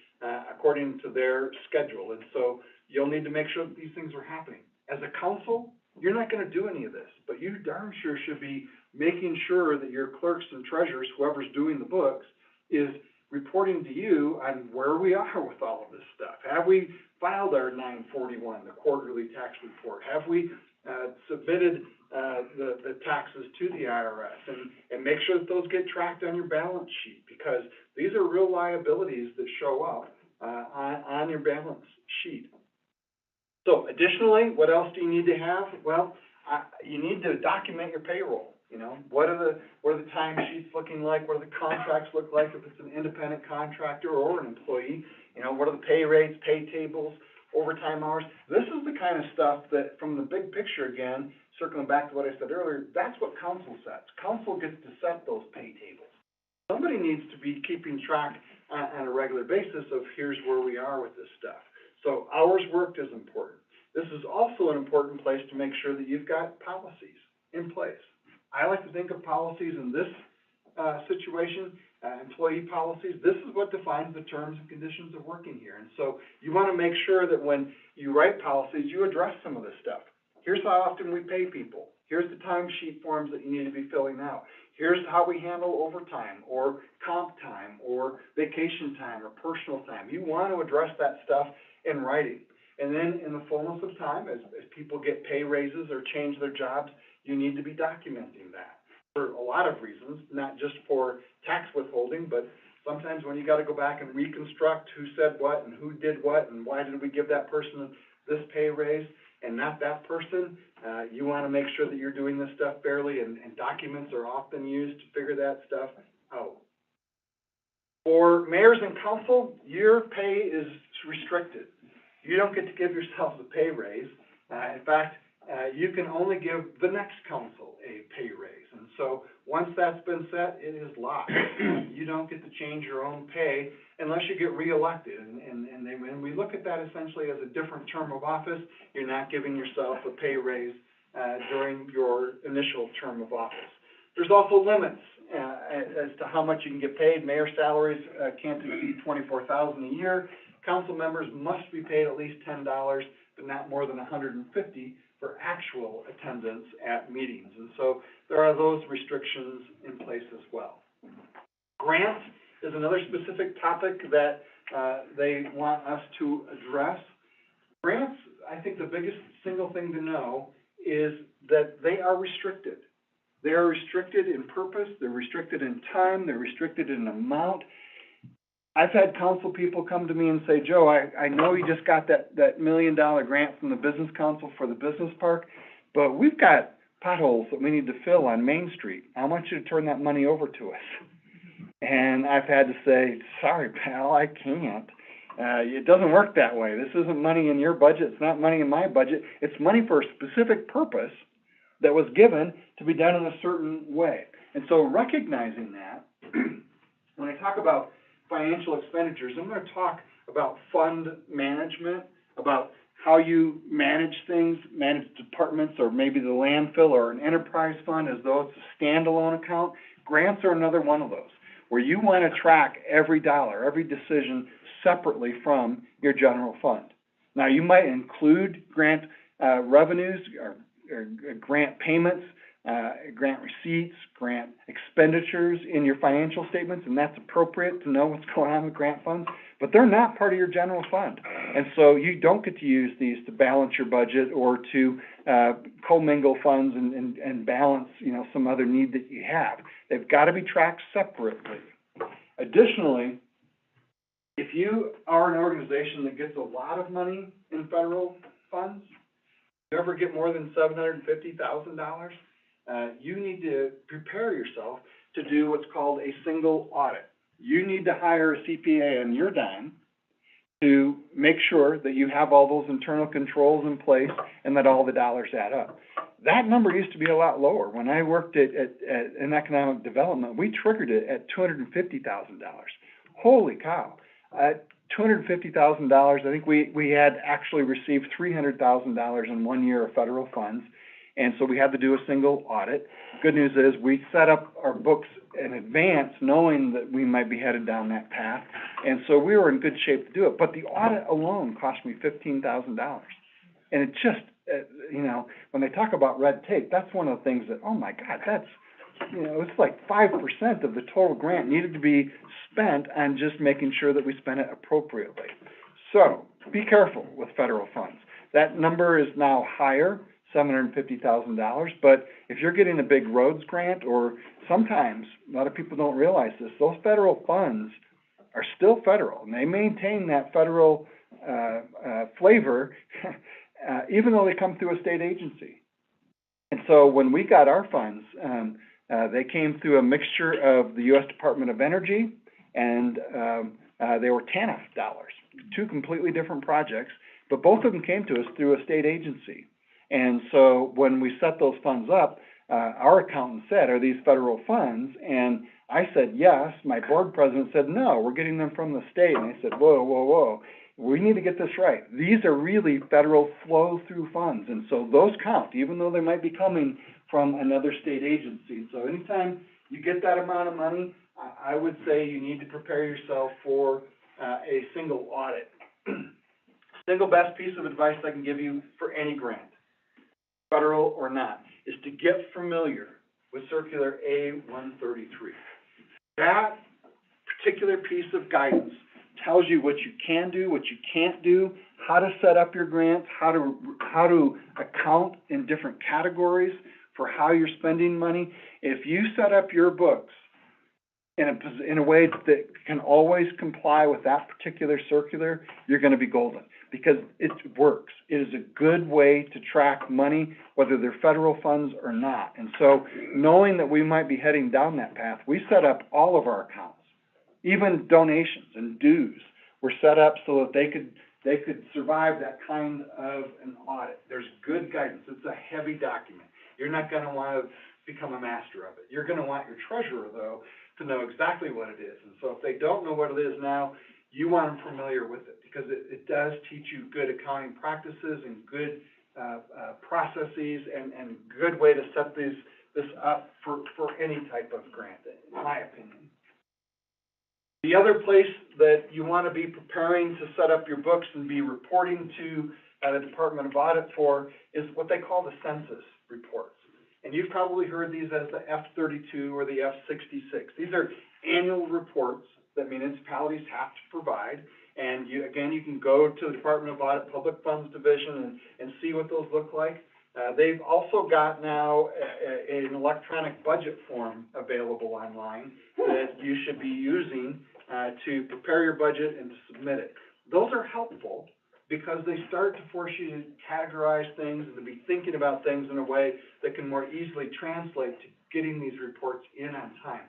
according to their schedule. And so you'll need to make sure that these things are happening. As a council, you're not going to do any of this, but you darn sure should be making sure that your clerks and treasurers, whoever's doing the books, is reporting to you on where we are with all of this stuff. Have we filed our 941, the quarterly tax report? Have we submitted the taxes to the IRS? And make sure that those get tracked on your balance sheet, because these are real liabilities that show up on your balance sheet. So additionally, what else do you need to have? Well, you need to document your payroll. You know, what are the timesheets looking like? What do the contracts look like if it's an independent contractor or an employee? You know, what are the pay rates, pay tables, overtime hours? This is the kind of stuff that, from the big picture again, circling back to what I said earlier, that's what council sets. Council gets to set those pay tables. Somebody needs to be keeping track on a regular basis of here's where we are with this stuff. So hours worked is important. This is also an important place to make sure that you've got policies in place. I like to think of policies in this situation, employee policies. This is what defines the terms and conditions of working here. And so you want to make sure that when you write policies, you address some of this stuff. Here's how often we pay people. Here's the timesheet forms that you need to be filling out. Here's how we handle overtime or comp time or vacation time or personal time. You want to address that stuff in writing. And then in the fullness of time, as people get pay raises or change their jobs, you need to be documenting that for a lot of reasons, not just for tax withholding, but sometimes when you got to go back and reconstruct who said what and who did what and why did we give that person this pay raise and not that person, you want to make sure that you're doing this stuff fairly, and documents are often used to figure that stuff out. For mayors and council, your pay is restricted. You don't get to give yourselves a pay raise. In fact, you can only give the next council a pay raise. And so once that's been set, it is locked. You don't get to change your own pay unless you get reelected. And we look at that essentially as a different term of office. You're not giving yourself a pay raise during your initial term of office. There's also limits as to how much you can get paid. Mayor salaries can't exceed $24,000 a year. Council members must be paid at least $10, but not more than $150 for actual attendance at meetings. And so there are those restrictions in place as well. Grants is another specific topic that they want us to address. Grants, I think the biggest single thing to know is that they are restricted. They are restricted in purpose, they're restricted in time, they're restricted in amount. I've had council people come to me and say, Joe, I know you just got that $1 million grant from the Business Council for the business park, but we've got potholes that we need to fill on Main Street. I want you to turn that money over to us. And I've had to say, sorry, pal, I can't. It doesn't work that way. This isn't money in your budget. It's not money in my budget. It's money for a specific purpose that was given to be done in a certain way. And so recognizing that, when I talk about financial expenditures, I'm going to talk about fund management, about how you manage things, manage departments, or maybe the landfill or an enterprise fund as though it's a standalone account. Grants are another one of those. where you want to track every dollar, every decision separately from your general fund. Now, you might include grant revenues or grant payments, grant receipts, grant expenditures in your financial statements, and that's appropriate to know what's going on with grant funds, but they're not part of your general fund. And so you don't get to use these to balance your budget or to commingle funds and balance, some other need that you have. They've got to be tracked separately. Additionally, if you are an organization that gets a lot of money in federal funds, if you ever get more than $750,000, you need to prepare yourself to do what's called a single audit. You need to hire a CPA on your dime to make sure that you have all those internal controls in place and that all the dollars add up. That number used to be a lot lower. When I worked in economic development, we triggered it at $250,000. Holy cow. At $250,000, I think we had actually received $300,000 in 1 year of federal funds, and so we had to do a single audit. Good news is we set up our books in advance knowing that we might be headed down that path, and so we were in good shape to do it. But the audit alone cost me $15,000. And it just, when they talk about red tape, that's one of the things that, oh my God, that's, it's like 5% of the total grant needed to be spent on just making sure that we spend it appropriately. So be careful with federal funds. That number is now higher, $750,000, but if you're getting a big roads grant, or sometimes, a lot of people don't realize this, those federal funds are still federal, and they maintain that federal flavor even though they come through a state agency. And so when we got our funds, they came through a mixture of the U.S. Department of Energy and they were TANF dollars, two completely different projects, but both of them came to us through a state agency. And so when we set those funds up, our accountant said, are these federal funds? And I said, yes. My board president said, no, we're getting them from the state. And I said, whoa. We need to get this right. These are really federal flow-through funds, and so those count, even though they might be coming from another state agency. So anytime you get that amount of money, I would say you need to prepare yourself for a single audit. Single best piece of advice I can give you for any grant, federal or not, is to get familiar with Circular A-133. That particular piece of guidance tells you what you can do, what you can't do, how to set up your grants, how to account in different categories for how you're spending money. If you set up your books in a way that can always comply with that particular circular, you're going to be golden, because it works. It is a good way to track money, whether they're federal funds or not. And so knowing that we might be heading down that path, we set up all of our accounts. Even donations and dues were set up so that they could survive that kind of an audit. There's good guidance. It's a heavy document. You're not going to want to become a master of it. You're going to want your treasurer, though, to know exactly what it is. And so if they don't know what it is now, you want them familiar with it, because it does teach you good accounting practices and good processes and good way to set this up for any type of grant, in my opinion. The other place that you want to be preparing to set up your books and be reporting to the Department of Audit for is what they call the census reports. And you've probably heard these as the F-32 or the F-66. These are annual reports that municipalities have to provide. And you can go to the Department of Audit Public Funds Division and see what those look like. They've also got now an electronic budget form available online that you should be using to prepare your budget and to submit it. Those are helpful because they start to force you to categorize things and to be thinking about things in a way that can more easily translate to getting these reports in on time.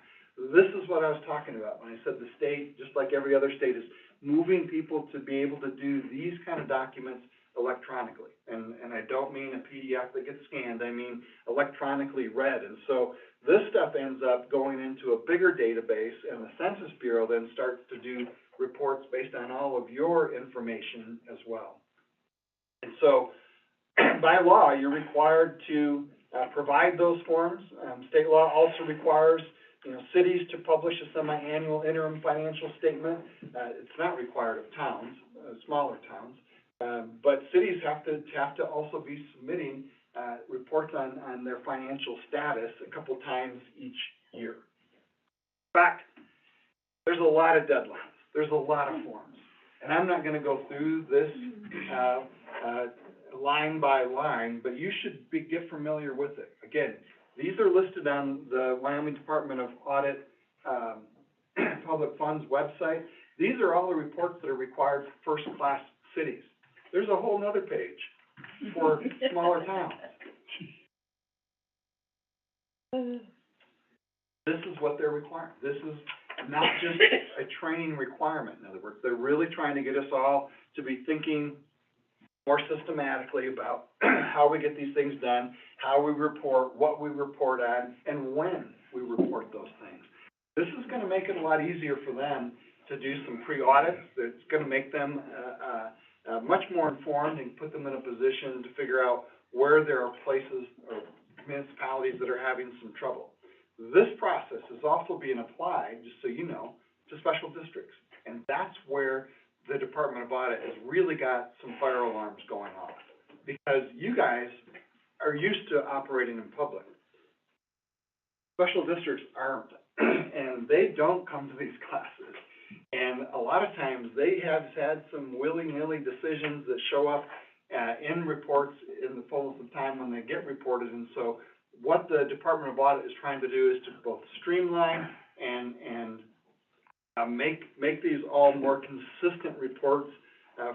This is what I was talking about when I said the state, just like every other state, is moving people to be able to do these kind of documents electronically. And I don't mean a PDF that gets scanned, I mean electronically read. And so this stuff ends up going into a bigger database, and the Census Bureau then starts to do reports based on all of your information as well. And so by law, you're required to provide those forms. State law also requires cities to publish a semi-annual interim financial statement. It's not required of towns, smaller towns. But cities have to also be submitting, reports on their financial status a couple times each year. In fact, there's a lot of deadlines, there's a lot of forms. And I'm not gonna go through this, line by line, but you should get familiar with it. Again, these are listed on the Wyoming Department of Audit, Public Funds website. These are all the reports that are required for first-class cities. There's a whole nother page for smaller towns. This is what they're requiring. This is not just a training requirement, in other words. They're really trying to get us all to be thinking more systematically about how we get these things done, how we report, what we report on, and when we report those things. This is gonna make it a lot easier for them to do some pre-audits. It's gonna make them, much more informed and put them in a position to figure out where there are places or municipalities that are having some trouble. This process is also being applied, just so you know, to special districts. And that's where the Department of Audit has really got some fire alarms going off. Because you guys are used to operating in public. Special districts aren't, and they don't come to these classes. And a lot of times, they have had some willy-nilly decisions that show up in reports in the fullness of time when they get reported. And so what the Department of Audit is trying to do is to both streamline and make these all more consistent reports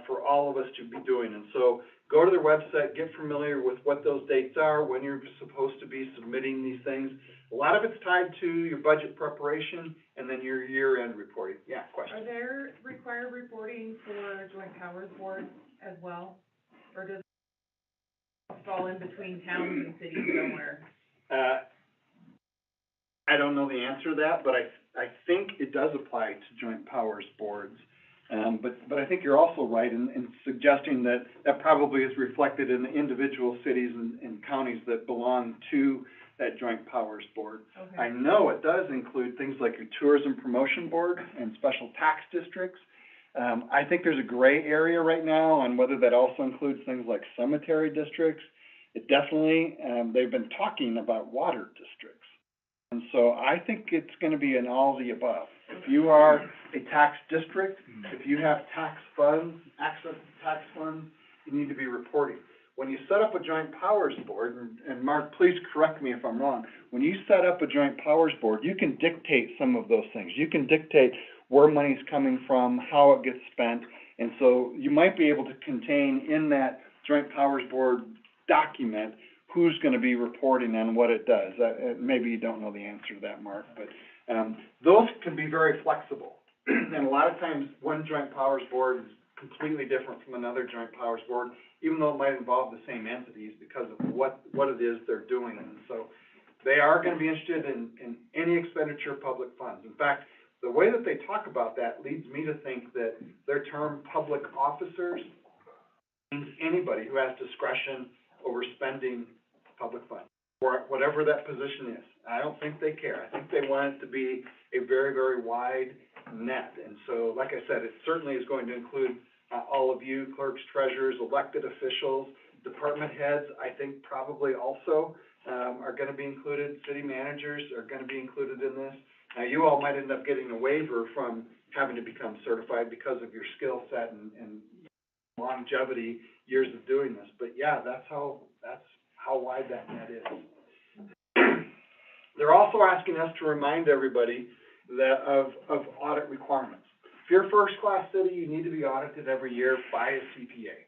for all of us to be doing. And so go to their website, get familiar with what those dates are, when you're supposed to be submitting these things. A lot of it's tied to your budget preparation and then your year-end reporting. Yeah, question? Are there required reporting for Joint Powers Board as well? Or does it fall in between towns and cities somewhere? I don't know the answer to that, but I think it does apply to joint powers boards. But I think you're also right in suggesting that that probably is reflected in the individual cities and counties that belong to that joint powers board. Okay. I know it does include things like your tourism promotion board and special tax districts. I think there's a gray area right now on whether that also includes things like cemetery districts. It definitely, they've been talking about water districts. And so I think it's gonna be an all of the above. If you are a tax district, if you have tax funds, access to tax funds, you need to be reporting. When you set up a joint powers board, and Mark, please correct me if I'm wrong, when you set up a joint powers board, you can dictate some of those things. You can dictate where money's coming from, how it gets spent, and so you might be able to contain in that joint powers board document who's gonna be reporting on what it does. Maybe you don't know the answer to that, Mark, but those can be very flexible. And a lot of times, one joint powers board is completely different from another joint powers board, even though it might involve the same entities because of what it is they're doing. And so they are gonna be interested in any expenditure of public funds. In fact, the way that they talk about that leads me to think that their term public officers means anybody who has discretion over spending public funds, or whatever that position is. I don't think they care. I think they want it to be a very, very wide net. And so, like I said, it certainly is going to include all of you, clerks, treasurers, elected officials, department heads, I think probably also are gonna be included. City managers are gonna be included in this. Now, you all might end up getting a waiver from having to become certified because of your skill set and longevity, years of doing this. But yeah, that's how wide that net is. They're also asking us to remind everybody that of audit requirements. If you're a first-class city, you need to be audited every year by a CPA.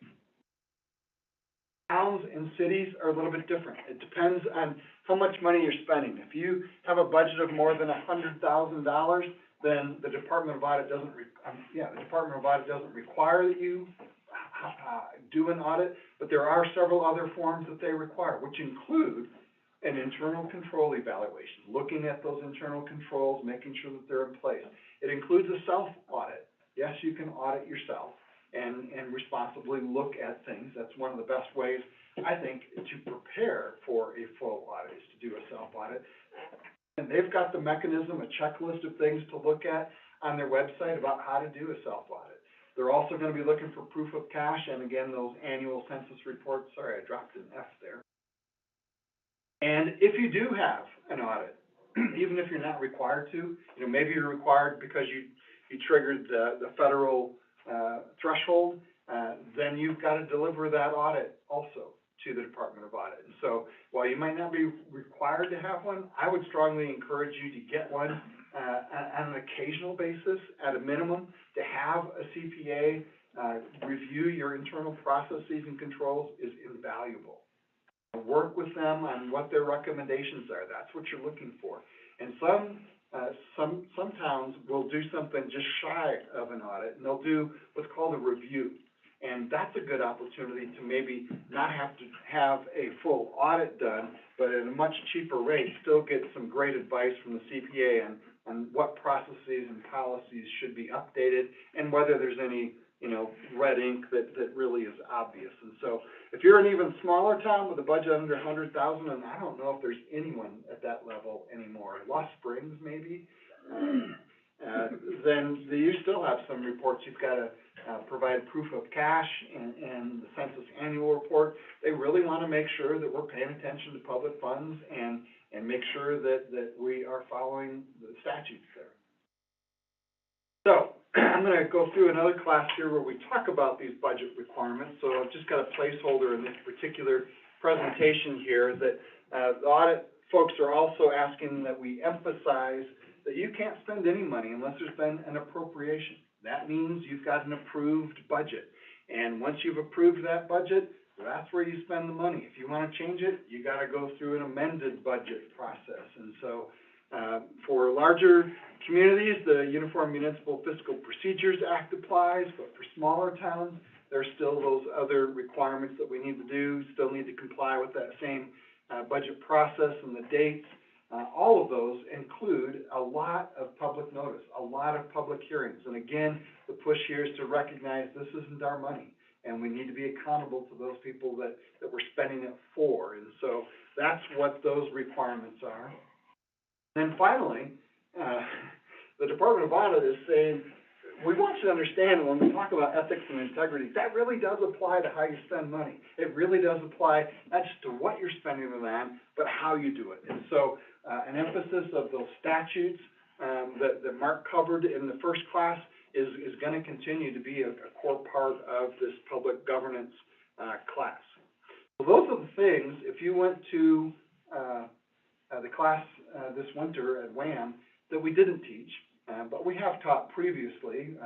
Towns and cities are a little bit different. It depends on how much money you're spending. If you have a budget of more than $100,000, then the Department of Audit doesn't require that you do an audit, but there are several other forms that they require, which include an internal control evaluation, looking at those internal controls, making sure that they're in place. It includes a self-audit. Yes, you can audit yourself and responsibly look at things. That's one of the best ways, I think, to prepare for a full audit, is to do a self-audit. And and they've got the mechanism, a checklist of things to look at on their website about how to do a self-audit. They're also gonna be looking for proof of cash, and again, those annual census reports. Sorry, I dropped an F there. And if you do have an audit, even if you're not required to, you know, maybe you're required because you triggered the federal, threshold, then you've got to deliver that audit also to the Department of Audit. And so, while you might not be required to have one, I would strongly encourage you to get one, on an occasional basis, at a minimum, to have a CPA, review your internal processes and controls is invaluable. Work with them on what their recommendations are. That's what you're looking for. And some towns will do something just shy of an audit, and they'll do what's called a review. And that's a good opportunity to maybe not have to have a full audit done, but at a much cheaper rate, still get some great advice from the CPA on what processes and policies should be updated, and whether there's any, you know, red ink that really is obvious. And so, if you're an even smaller town with a budget under 100,000, and I don't know if there's anyone at that level anymore, Lost Springs maybe, then you still have some reports. You've got to provide proof of cash and the census annual report. They really want to make sure that we're paying attention to public funds and make sure that we are following the statutes there. So, I'm going to go through another class here where we talk about these budget requirements. So I've just got a placeholder in this particular presentation here that the audit folks are also asking that we emphasize that you can't spend any money unless there's been an appropriation. That means you've got an approved budget. And once you've approved that budget, that's where you spend the money. If you want to change it, you got to go through an amended budget process. And so, for larger communities, the Uniform Municipal Fiscal Procedures Act applies, but for smaller towns, there's still those other requirements that we need to do, still need to comply with that same budget process and the dates. All of those include a lot of public notice, a lot of public hearings. And again, the push here is to recognize this isn't our money, and we need to be accountable to those people that we're spending it for. And so that's what those requirements are. And finally, the Department of Audit is saying, we want you to understand when we talk about ethics and integrity, that really does apply to how you spend money. It really does apply not just to what you're spending it on, but how you do it. And so an emphasis of those statutes that Mark covered in the first class is going to continue to be a core part of this public governance class. So those are the things, if you went to the class this winter at WAM, that we didn't teach, but we have taught previously,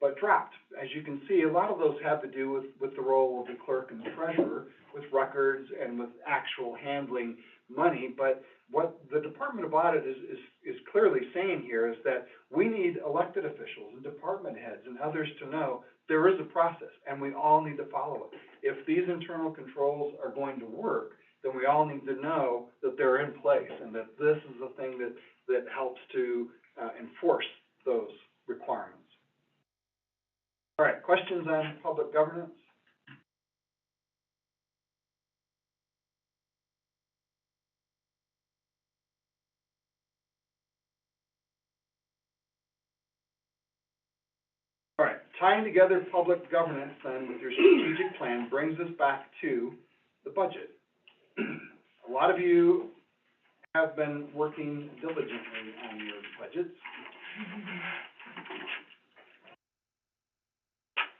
but dropped. As you can see, a lot of those have to do with the role of the clerk and the treasurer, with records and with actual handling money. But what the Department of Audit is clearly saying here is that we need elected officials and department heads and others to know there is a process, and we all need to follow it. If these internal controls are going to work, then we all need to know that they're in place and that this is the thing that helps to enforce those requirements. All right, questions on public governance? All right, tying together public governance then with your strategic plan brings us back to the budget. A lot of you have been working diligently on your budgets.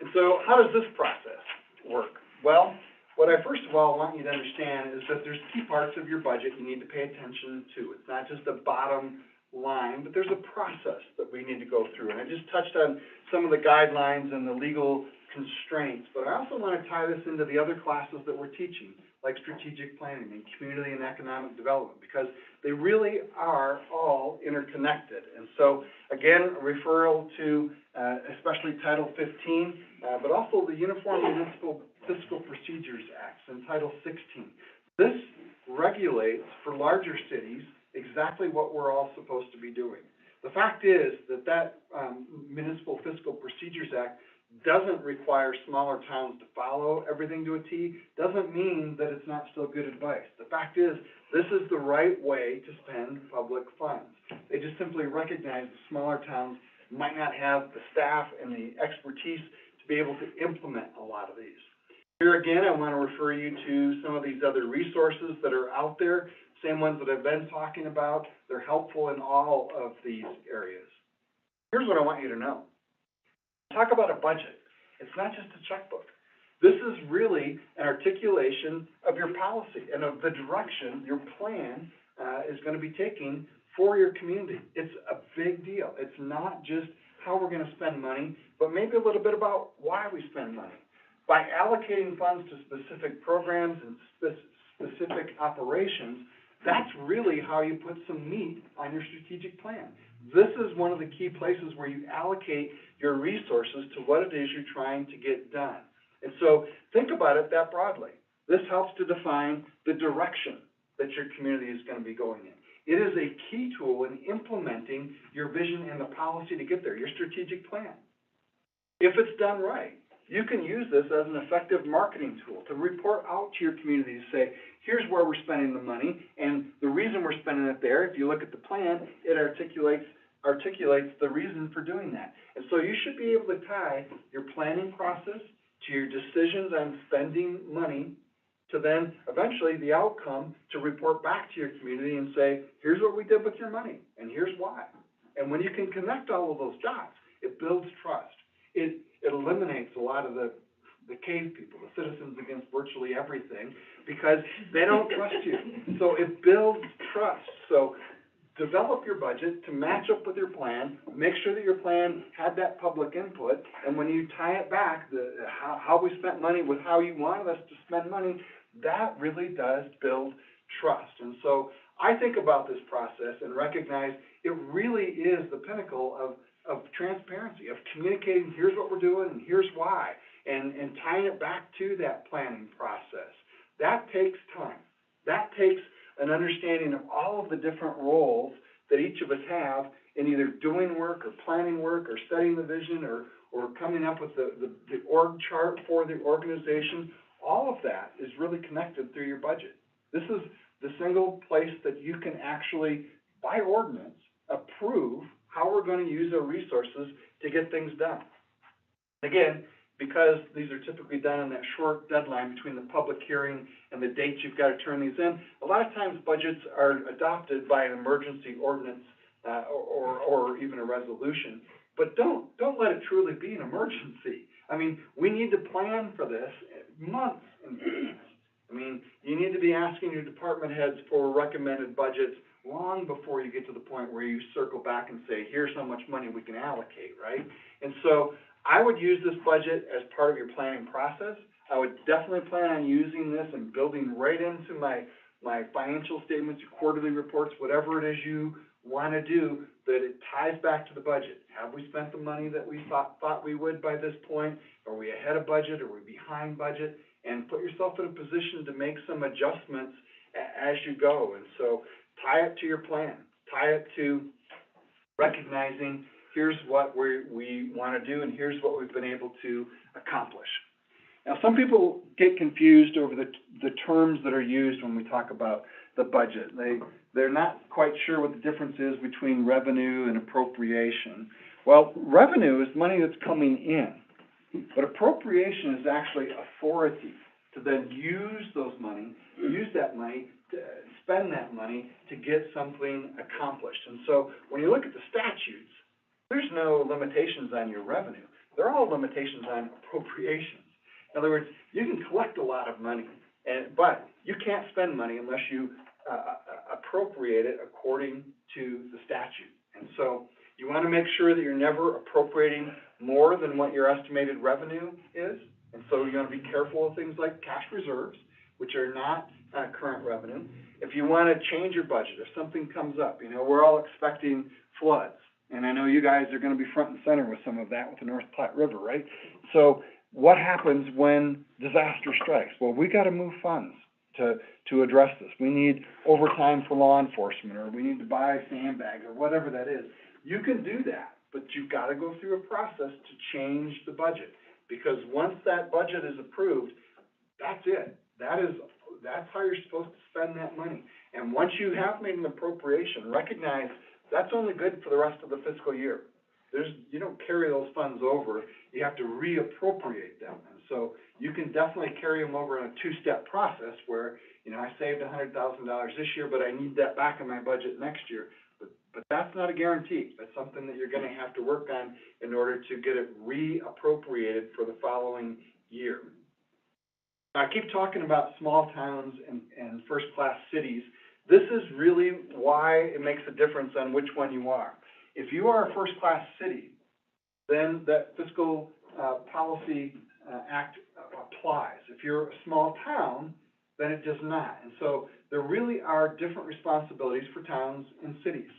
And so how does this process work? Well, what I first of all want you to understand is that there's key parts of your budget you need to pay attention to. It's not just a bottom line, but there's a process that we need to go through. And I just touched on some of the guidelines and the legal constraints, but I also want to tie this into the other classes that we're teaching, like strategic planning and community and economic development, because they really are all interconnected. And so, again, a referral to especially Title 15, but also the Uniform Municipal Fiscal Procedures Act and Title 16. This regulates for larger cities exactly what we're all supposed to be doing. The fact is that Municipal Fiscal Procedures Act doesn't require smaller towns to follow everything to a T, doesn't mean that it's not still good advice. The fact is, this is the right way to spend public funds. They just simply recognize the smaller towns might not have the staff and the expertise to be able to implement a lot of these. Here again, I want to refer you to some of these other resources that are out there, same ones that I've been talking about. They're helpful in all of these areas. Here's what I want you to know. Talk about a budget. It's not just a checkbook. This is really an articulation of your policy and of the direction your plan is going to be taking for your community. It's a big deal. It's not just how we're going to spend money, but maybe a little bit about why we spend money. By allocating funds to specific programs and specific operations, that's really how you put some meat on your strategic plan. This is one of the key places where you allocate your resources to what it is you're trying to get done. And so think about it that broadly. This helps to define the direction that your community is going to be going in. It is a key tool in implementing your vision and the policy to get there, your strategic plan. If it's done right, you can use this as an effective marketing tool to report out to your community to say, here's where we're spending the money, and the reason we're spending it there, if you look at the plan, it articulates the reason for doing that. And so you should be able to tie your planning process to your decisions on spending money to then eventually the outcome to report back to your community and say, here's what we did with your money, and here's why. And when you can connect all of those dots, it builds trust. It eliminates a lot of the cave people, the citizens against virtually everything, because they don't trust you. So it builds trust. So develop your budget to match up with your plan, make sure that your plan had that public input, and when you tie it back, how we spent money with how you wanted us to spend money, that really does build trust. And so I think about this process and recognize it really is the pinnacle of transparency, of communicating, here's what we're doing and here's why, and tying it back to that planning process. That takes time. That takes an understanding of all of the different roles that each of us have in either doing work or planning work or setting the vision or coming up with the org chart for the organization. All of that is really connected through your budget. This is the single place that you can actually, by ordinance, approve how we're going to use our resources to get things done. Again, because these are typically done in that short deadline between the public hearing and the dates you've got to turn these in, a lot of times budgets are adopted by an emergency ordinance or even a resolution. But don't let it truly be an emergency. I mean, we need to plan for this months in advance. I mean, you need to be asking your department heads for recommended budgets long before you get to the point where you circle back and say, here's how much money we can allocate, right? And so I would use this budget as part of your planning process. I would definitely plan on using this and building right into my financial statements, your quarterly reports, whatever it is you want to do, that it ties back to the budget. Have we spent the money that we thought we would by this point? Are we ahead of budget? Are we behind budget? And put yourself in a position to make some adjustments as you go. And so tie it to your plan. Tie it to recognizing here's what we want to do and here's what we've been able to accomplish. Now, some people get confused over the terms that are used when we talk about the budget. They're not quite sure what the difference is between revenue and appropriation. Well, revenue is money that's coming in, but appropriation is actually authority to then use that money, to spend that money to get something accomplished. And so when you look at the statutes, there's no limitations on your revenue. They're all limitations on appropriations. In other words, you can collect a lot of money, but you can't spend money unless you appropriate it according to the statute. And so you want to make sure that you're never appropriating more than what your estimated revenue is. And so you want to be careful of things like cash reserves, which are not current revenue. If you want to change your budget, if something comes up, we're all expecting floods. And I know you guys are going to be front and center with some of that with the North Platte River, right? So what happens when disaster strikes? Well, we got to move funds to address this. We need overtime for law enforcement, or we need to buy sandbags, or whatever that is. You can do that, but you've got to go through a process to change the budget. Because once that budget is approved, that's it. That's how you're supposed to spend that money. And once you have made an appropriation, recognize that's only good for the rest of the fiscal year. You don't carry those funds over, you have to reappropriate them. And so you can definitely carry them over in a two-step process where, I saved $100,000 this year, but I need that back in my budget next year. But that's not a guarantee. That's something that you're gonna have to work on in order to get it reappropriated for the following year. Now, I keep talking about small towns and first-class cities. This is really why it makes a difference on which one you are. If you are a first-class city, then that fiscal policy act applies. If you're a small town, then it does not. And so there really are different responsibilities for towns and cities.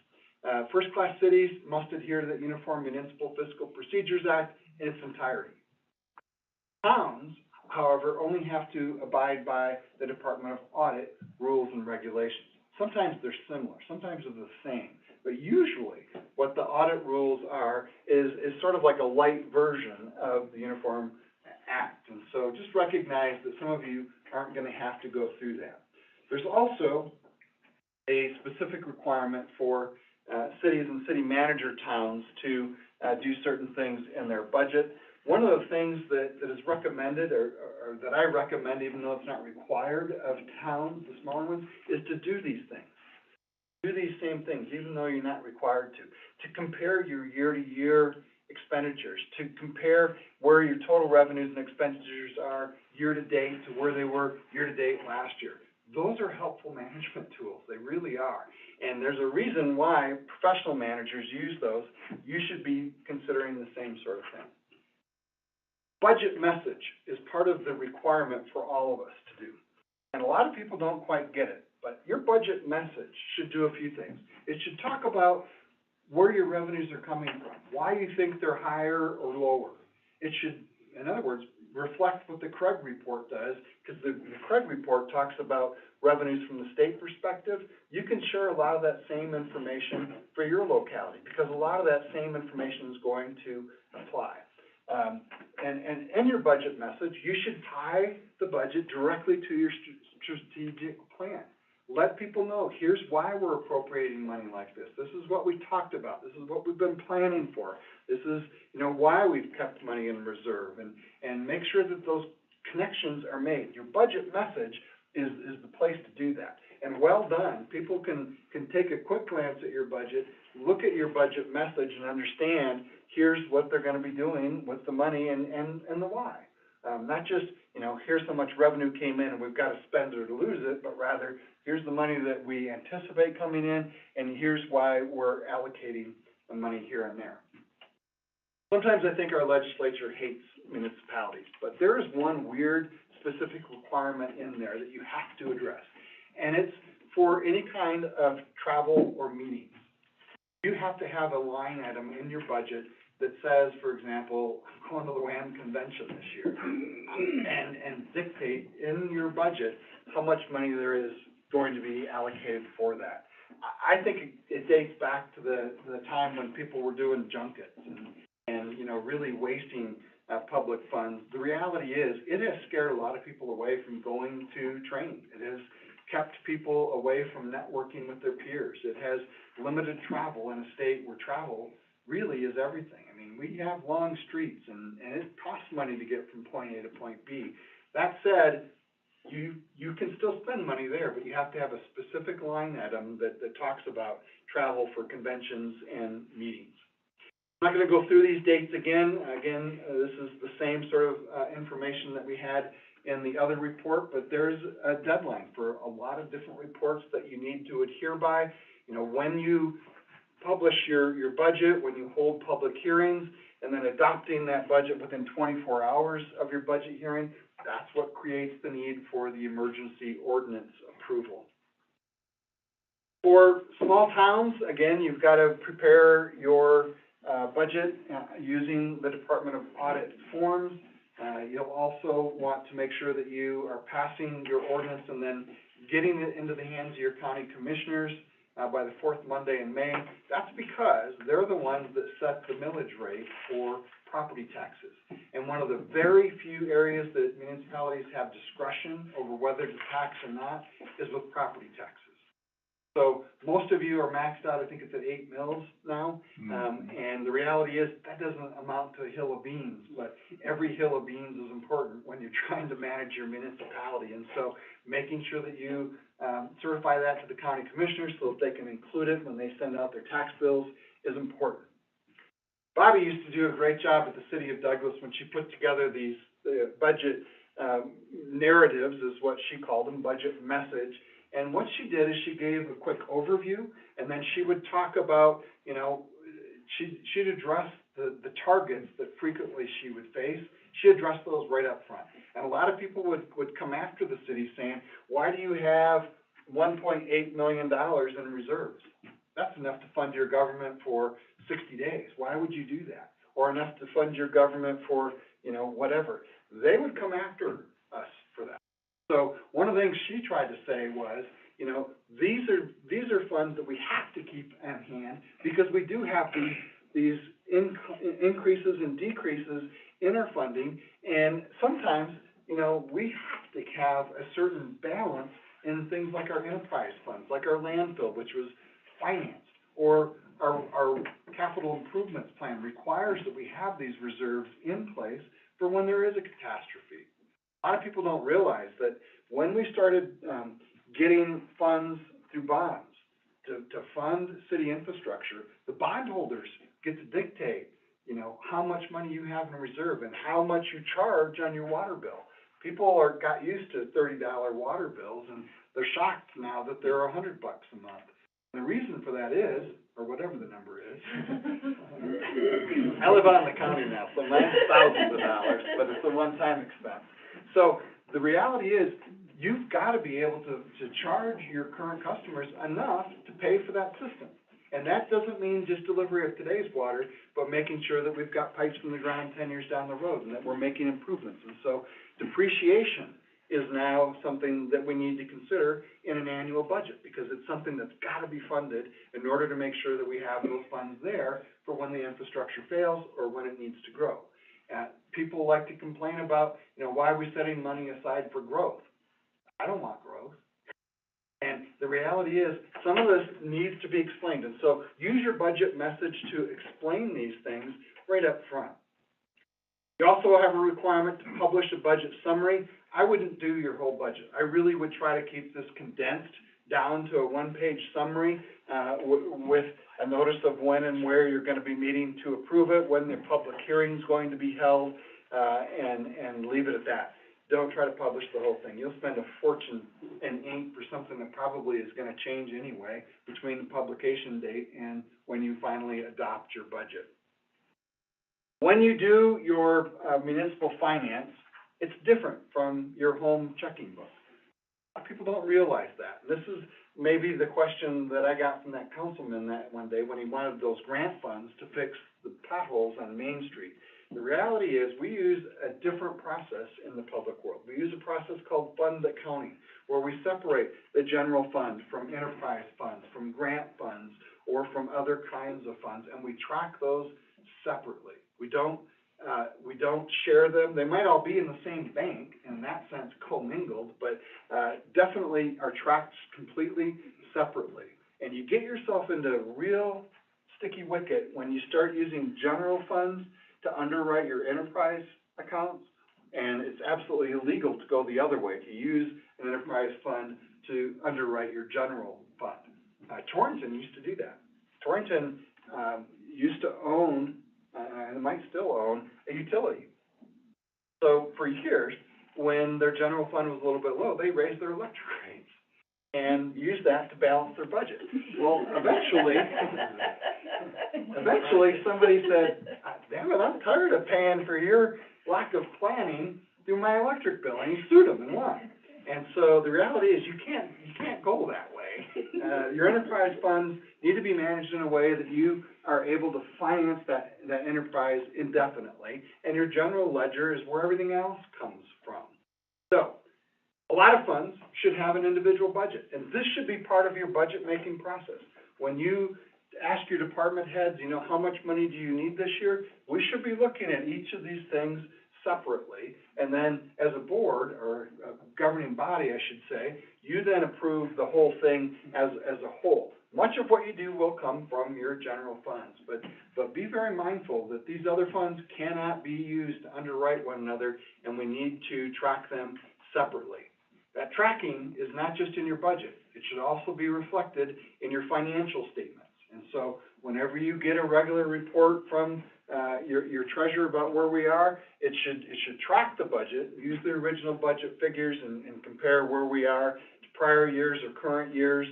First-class cities must adhere to the Uniform Municipal Fiscal Procedures Act in its entirety. Towns, however, only have to abide by the Department of Audit rules and regulations. Sometimes they're similar, sometimes they're the same, but usually what the audit rules are is sort of like a light version of the Uniform Act. And so just recognize that some of you aren't going to have to go through that. There's also a specific requirement for cities and city manager towns to do certain things in their budget. One of the things that is recommended, or that I recommend, even though it's not required of towns, the smaller ones, is to do these things. Do these same things, even though you're not required to compare your year-to-year expenditures, to compare where your total revenues and expenditures are year-to-date to where they were year-to-date last year. Those are helpful management tools. They really are. And there's a reason why professional managers use those. You should be considering the same sort of thing. Budget message is part of the requirement for all of us to do. And a lot of people don't quite get it, but your budget message should do a few things. It should talk about where your revenues are coming from, why you think they're higher or lower. It should, in other words, reflect what the Craig report does, because the Craig report talks about revenues from the state perspective. You can share a lot of that same information for your locality, because a lot of that same information is going to apply. And in your budget message, you should tie the budget directly to your strategic plan. Let people know, here's why we're appropriating money like this. This is what we talked about. This is what we've been planning for. This is, why we've kept money in reserve. And make sure that those connections are made. Your budget message is the place to do that. And well done. People can take a quick glance at your budget, look at your budget message, and understand here's what they're going to be doing with the money and the why. Not just, here's how much revenue came in and we've got to spend it or lose it, but rather, here's the money that we anticipate coming in, and here's why we're allocating the money here and there. Sometimes I think our legislature hates municipalities, but there is one weird specific requirement in there that you have to address, and it's for any kind of travel or meetings. You have to have a line item in your budget that says, for example, I'm going to the WAM convention this year, and dictate in your budget how much money there is going to be allocated for that. I think it dates back to the time when people were doing junkets and really wasting public funds. The reality is, it has scared a lot of people away from going to training. It has kept people away from networking with their peers. It has limited travel in a state where travel really is everything. I mean, we have long streets, and it costs money to get from point A to point B. That said, you can still spend money there, but you have to have a specific line item that talks about travel for conventions and meetings. I'm not going to go through these dates again. This is the same sort of information that we had in the other report, but there's a deadline for a lot of different reports that you need to adhere by. When you publish your budget, when you hold public hearings, and then adopting that budget within 24 hours of your budget hearing, that's what creates the need for the emergency ordinance approval. For small towns, again, you've got to prepare your budget using the Department of Audit forms. You'll also want to make sure that you are passing your ordinance and then getting it into the hands of your county commissioners by the fourth Monday in May. That's because they're the ones that set the millage rate for property taxes. And one of the very few areas that municipalities have discretion over whether to tax or not is with property taxes. So most of you are maxed out, I think it's at 8 mills now, and the reality is that doesn't amount to a hill of beans, but every hill of beans is important when you're trying to manage your municipality. And so making sure that you certify that to the county commissioners so that they can include it when they send out their tax bills is important. Bobby used to do a great job at the city of Douglas when she put together these budget narratives, is what she called them, budget message. And what she did is she gave a quick overview, and then she would talk about, you know, she'd address the targets that frequently she would face. She addressed those right up front. And a lot of people would come after the city saying, why do you have $1.8 million in reserves? That's enough to fund your government for 60 days. Why would you do that? Or enough to fund your government for, you know, whatever. They would come after us for that. So one of the things she tried to say was, you know, these are funds that we have to keep at hand because we do have these increases and decreases in our funding, and sometimes, you know, we have to have a certain balance in things like our enterprise funds, like our landfill, which was financed, or our capital improvements plan requires that we have these reserves in place for when there is a catastrophe. A lot of people don't realize that when we started getting funds through bonds to fund city infrastructure, the bondholders get to dictate, you know, how much money you have in reserve and how much you charge on your water bill. People got used to $30 water bills, and they're shocked now that they're $100 a month. And the reason for that is, or whatever the number is, I live out in the county now, so mine's thousands of dollars, but it's a one-time expense. So the reality is, you've got to be able to charge your current customers enough to pay for that system. And that doesn't mean just delivery of today's water, but making sure that we've got pipes in the ground 10 years down the road and that we're making improvements. And so depreciation is now something that we need to consider in an annual budget, because it's something that's got to be funded in order to make sure that we have those funds there for when the infrastructure fails or when it needs to grow. People like to complain about, you know, why are we setting money aside for growth? I don't want growth. And the reality is, some of this needs to be explained. And so use your budget message to explain these things right up front. You also have a requirement to publish a budget summary. I wouldn't do your whole budget. I really would try to keep this condensed down to a one-page summary with a notice of when and where you're going to be meeting to approve it, when the public hearing is going to be held, and leave it at that. Don't try to publish the whole thing. You'll spend a fortune in ink for something that probably is going to change anyway between the publication date and when you finally adopt your budget. When you do your municipal finance, it's different from your home checking book. A lot of people don't realize that. This is maybe the question that I got from that councilman that one day when he wanted those grant funds to fix the potholes on Main Street. The reality is we use a different process in the public world. We use a process called fund accounting, where we separate the general fund from enterprise funds, from grant funds, or from other kinds of funds, and we track those separately. We don't share them. They might all be in the same bank, in that sense commingled, but definitely are tracked completely separately. And you get yourself into a real sticky wicket when you start using general funds to underwrite your enterprise accounts, and it's absolutely illegal to go the other way, to use an enterprise fund to underwrite your general fund. Torrington used to do that. Torrington used to own, and might still own, a utility. So for years, when their general fund was a little bit low, they raised their electric rates and used that to balance their budget. Well, eventually somebody said, damn it, I'm tired of paying for your lack of planning through my electric bill, and he sued them and won. And so the reality is you can't go that way. Your enterprise funds need to be managed in a way that you are able to finance that enterprise indefinitely, and your general ledger is where everything else comes from. So A lot of funds should have an individual budget, and this should be part of your budget-making process. When you ask your department heads, you know, how much money do you need this year? We should be looking at each of these things separately, and then as a board, or a governing body, I should say, you then approve the whole thing as a whole. Much of what you do will come from your general funds, but be very mindful that these other funds cannot be used to underwrite one another, and we need to track them separately. That tracking is not just in your budget. It should also be reflected in your financial statements. And so whenever you get a regular report from your treasurer about where we are, it should track the budget, use the original budget figures and compare where we are to prior years or current years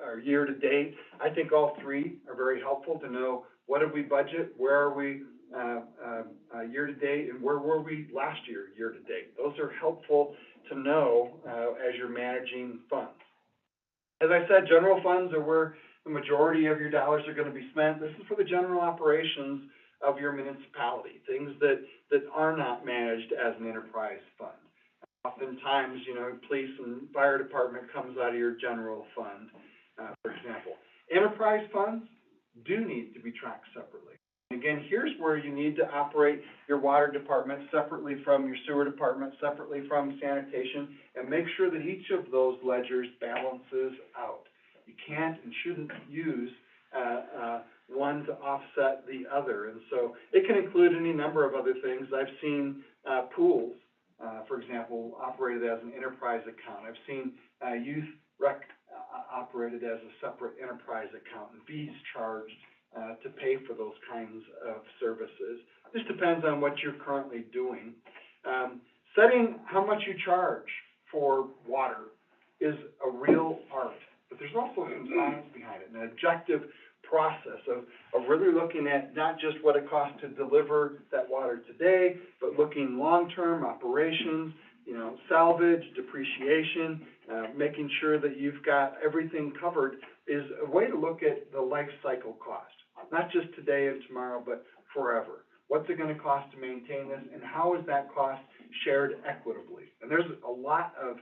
or year to date. I think all three are very helpful to know what did we budget, where are we year to date, and where were we last year, year to date. Those are helpful to know as you're managing funds. As I said, general funds are where the majority of your dollars are going to be spent. This is for the general operations of your municipality, things that are not managed as an enterprise fund. Oftentimes, you know, police and fire department comes out of your general fund, for example. Enterprise funds do need to be tracked separately. Again, here's where you need to operate your water department separately from your sewer department, separately from sanitation, and make sure that each of those ledgers balances out. You can't and shouldn't use one to offset the other. And so it can include any number of other things. I've seen pools, for example, operated as an enterprise account. I've seen youth rec operated as a separate enterprise account and fees charged to pay for those kinds of services. This depends on what you're currently doing. Setting how much you charge for water is a real art, but there's also some science behind it, an objective process of really looking at not just what it costs to deliver that water today, but looking long-term operations, you know, salvage, depreciation, making sure that you've got everything covered is a way to look at the life cycle cost. Not just today and tomorrow, but forever. What's it going to cost to maintain this, and how is that cost shared equitably? And there's a lot of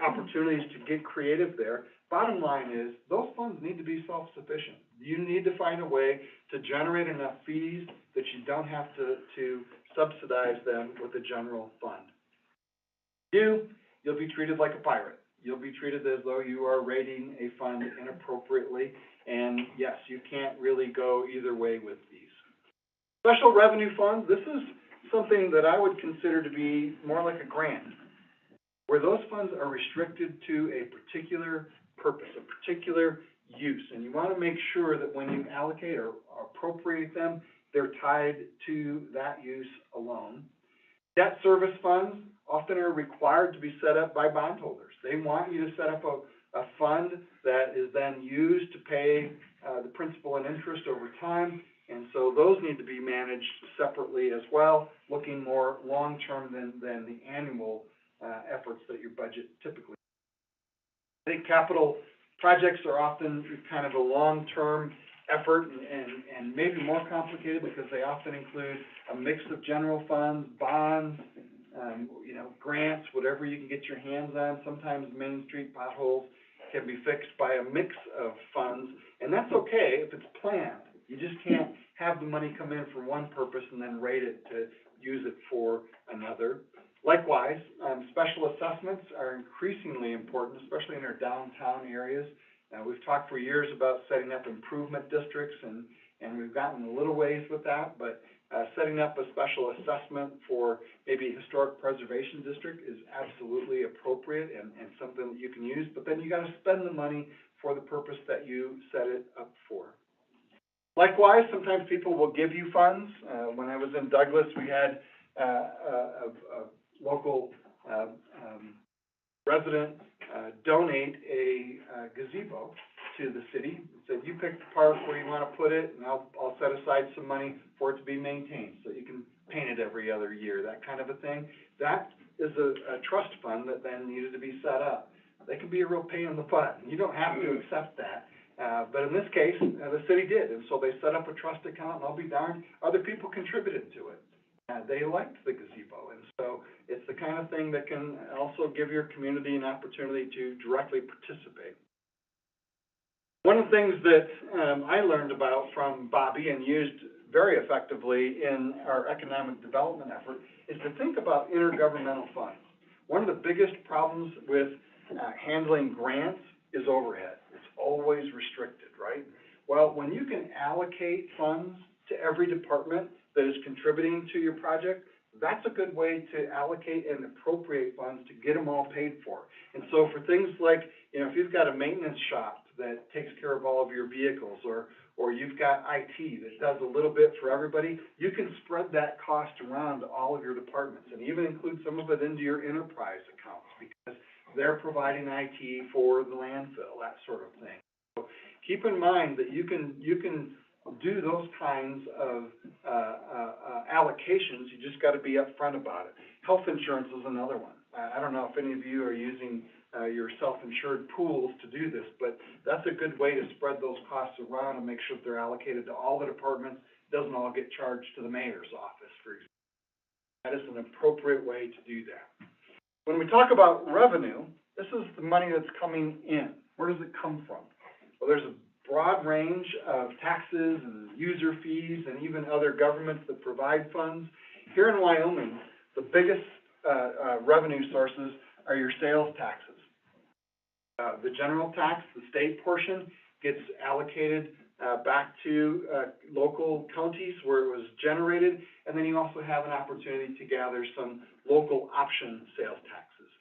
opportunities to get creative there. Bottom line is, those funds need to be self-sufficient. You need to find a way to generate enough fees that you don't have to subsidize them with a general fund. You'll be treated like a pirate. You'll be treated as though you are rating a fund inappropriately, and yes, you can't really go either way with these. Special revenue funds, this is something that I would consider to be more like a grant, where those funds are restricted to a particular purpose, a particular use, and you want to make sure that when you allocate or appropriate them, they're tied to that use alone. Debt service funds often are required to be set up by bondholders. They want you to set up a fund that is then used to pay the principal and interest over time, and so those need to be managed separately as well, looking more long-term than the annual efforts that your budget typically. I think capital projects are often kind of a long-term effort and maybe more complicated because they often include a mix of general funds, bonds, you know, grants, whatever you can get your hands on. Sometimes Main Street potholes can be fixed by a mix of funds, and that's okay if it's planned. You just can't have the money come in for one purpose and then rate it to use it for another. Likewise, special assessments are increasingly important, especially in our downtown areas. We've talked for years about setting up improvement districts, and we've gotten a little ways with that, but setting up a special assessment for maybe a historic preservation district is absolutely appropriate and something that you can use, but then you got to spend the money for the purpose that you set it up for. Likewise, sometimes people will give you funds. When I was in Douglas, we had a local resident donate a gazebo to the city. Said, you pick the park where you want to put it, and I'll set aside some money for it to be maintained so you can paint it every other year, that kind of a thing. That is a trust fund that then needed to be set up. They can be a real pain in the butt, and you don't have to accept that. But in this case, the city did, and so they set up a trust account, and I'll be darned, other people contributed to it. They liked the gazebo, and so it's the kind of thing that can also give your community an opportunity to directly participate. One of the things that I learned about from Bobby and used very effectively in our economic development effort is to think about intergovernmental funds. One of the biggest problems with handling grants is overhead. It's always restricted, right? Well, when you can allocate funds to every department that is contributing to your project, that's a good way to allocate and appropriate funds to get them all paid for. And so for things like, you know, if you've got a maintenance shop that takes care of all of your vehicles, or you've got IT that does a little bit for everybody, you can spread that cost around to all of your departments and even include some of it into your enterprise accounts because they're providing IT for the landfill, that sort of thing. So keep in mind that you can do those kinds of allocations. You just got to be upfront about it. Health insurance is another one. I don't know if any of you are using your self-insured pools to do this, but that's a good way to spread those costs around and make sure that they're allocated to all the departments. Doesn't all get charged to the mayor's office, for example. That is an appropriate way to do that. When we talk about revenue, this is the money that's coming in. Where does it come from? Well, there's a broad range of taxes and user fees and even other governments that provide funds. Here in Wyoming, the biggest revenue sources are your sales taxes. The general tax, the state portion, gets allocated back to local counties where it was generated, and then you also have an opportunity to gather some local option sales taxes.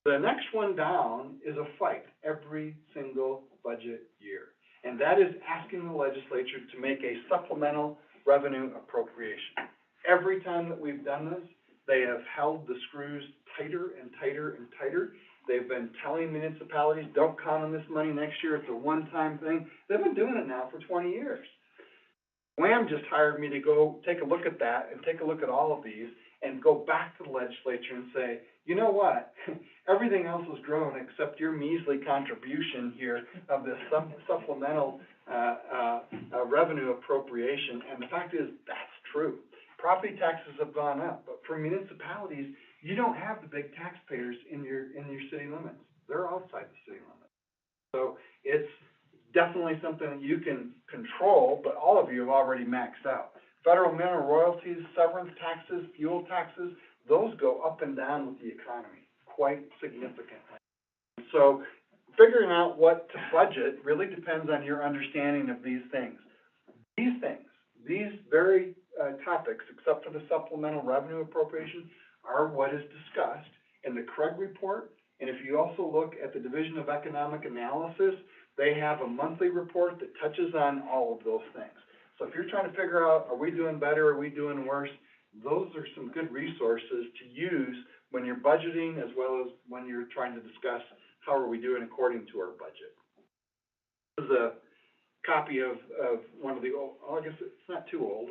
The next one down is a fight every single budget year, and that is asking the legislature to make a supplemental revenue appropriation. Every time that we've done this, they have held the screws tighter and tighter and tighter. They've been telling municipalities, don't count on this money next year, it's a one-time thing. They've been doing it now for 20 years. WAM just hired me to go take a look at that and take a look at all of these and go back to the legislature and say, you know what, everything else has grown except your measly contribution here of this supplemental revenue appropriation, and the fact is, that's true. Property taxes have gone up, but for municipalities, you don't have the big taxpayers in your city limits. They're outside the city limits. So it's definitely something that you can control, but all of you have already maxed out. Federal mineral royalties, severance taxes, fuel taxes, those go up and down with the economy quite significantly. So figuring out what to budget really depends on your understanding of these things. These very topics, except for the supplemental revenue appropriation, are what is discussed in the Craig report. And if you also look at the Division of Economic Analysis, they have a monthly report that touches on all of those things. So if you're trying to figure out, are we doing better, are we doing worse, those are some good resources to use when you're budgeting as well as when you're trying to discuss how are we doing according to our budget. This is a copy of one of the old, I guess it's not too old,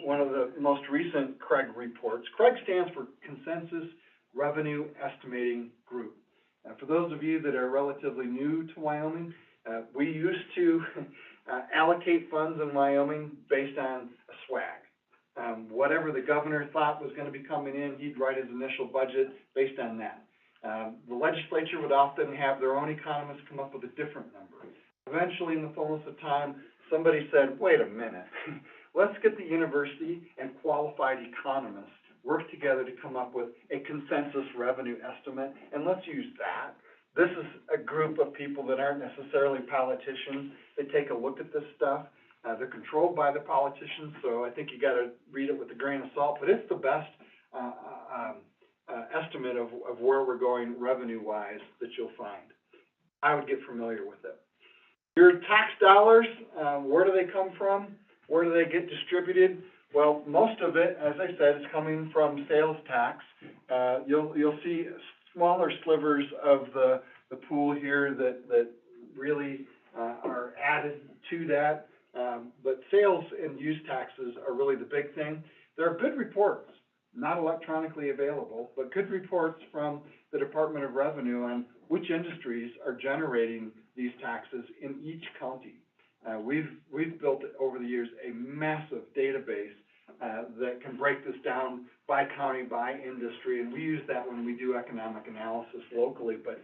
one of the most recent Craig reports. Craig stands for Consensus Revenue Estimating Group. For those of you that are relatively new to Wyoming, we used to allocate funds in Wyoming based on a swag. Whatever the governor thought was going to be coming in, he'd write his initial budget based on that. The legislature would often have their own economists come up with a different number. Eventually, in the fullness of time, somebody said, wait a minute, let's get the university and qualified economists work together to come up with a consensus revenue estimate, and let's use that. This is a group of people that aren't necessarily politicians. They take a look at this stuff. They're controlled by the politicians, so I think you got to read it with a grain of salt, but it's the best estimate of where we're going revenue-wise that you'll find. I would get familiar with it. Your tax dollars, where do they come from? Where do they get distributed? Well, most of it, as I said, is coming from sales tax. You'll see smaller slivers of the pool here that really are added to that. But sales and use taxes are really the big thing. There are good reports, not electronically available, but good reports from the Department of Revenue on which industries are generating these taxes in each county. We've built over the years a massive database that can break this down by county, by industry, and we use that when we do economic analysis locally, but,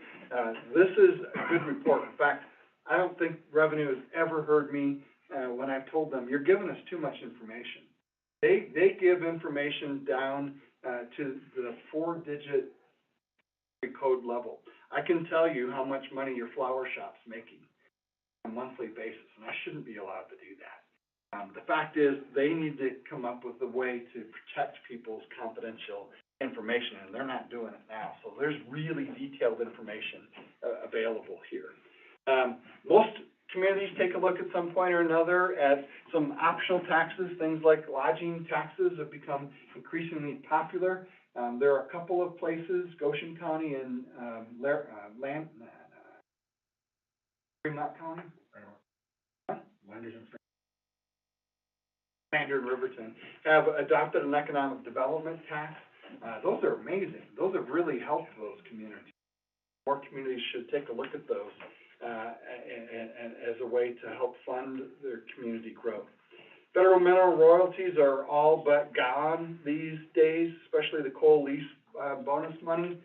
this is a good report. In fact, I don't think revenue has ever heard me, when I've told them, you're giving us too much information. They give information down, to the 4-digit code level. I can tell you how much money your flower shop's making on a monthly basis, and I shouldn't be allowed to do that. The fact is, they need to come up with a way to protect people's confidential information, and they're not doing it now. So there's really detailed information available here. Most communities take a look at some point or another at some optional taxes. Things like lodging taxes have become increasingly popular. There are a couple of places, Goshen County and Fremont County? Lander and Riverton have adopted an economic development tax. Those are amazing. Those have really helped those communities. More communities should take a look at those and as a way to help fund their community growth. Federal mineral royalties are all but gone these days, especially the coal lease bonus money.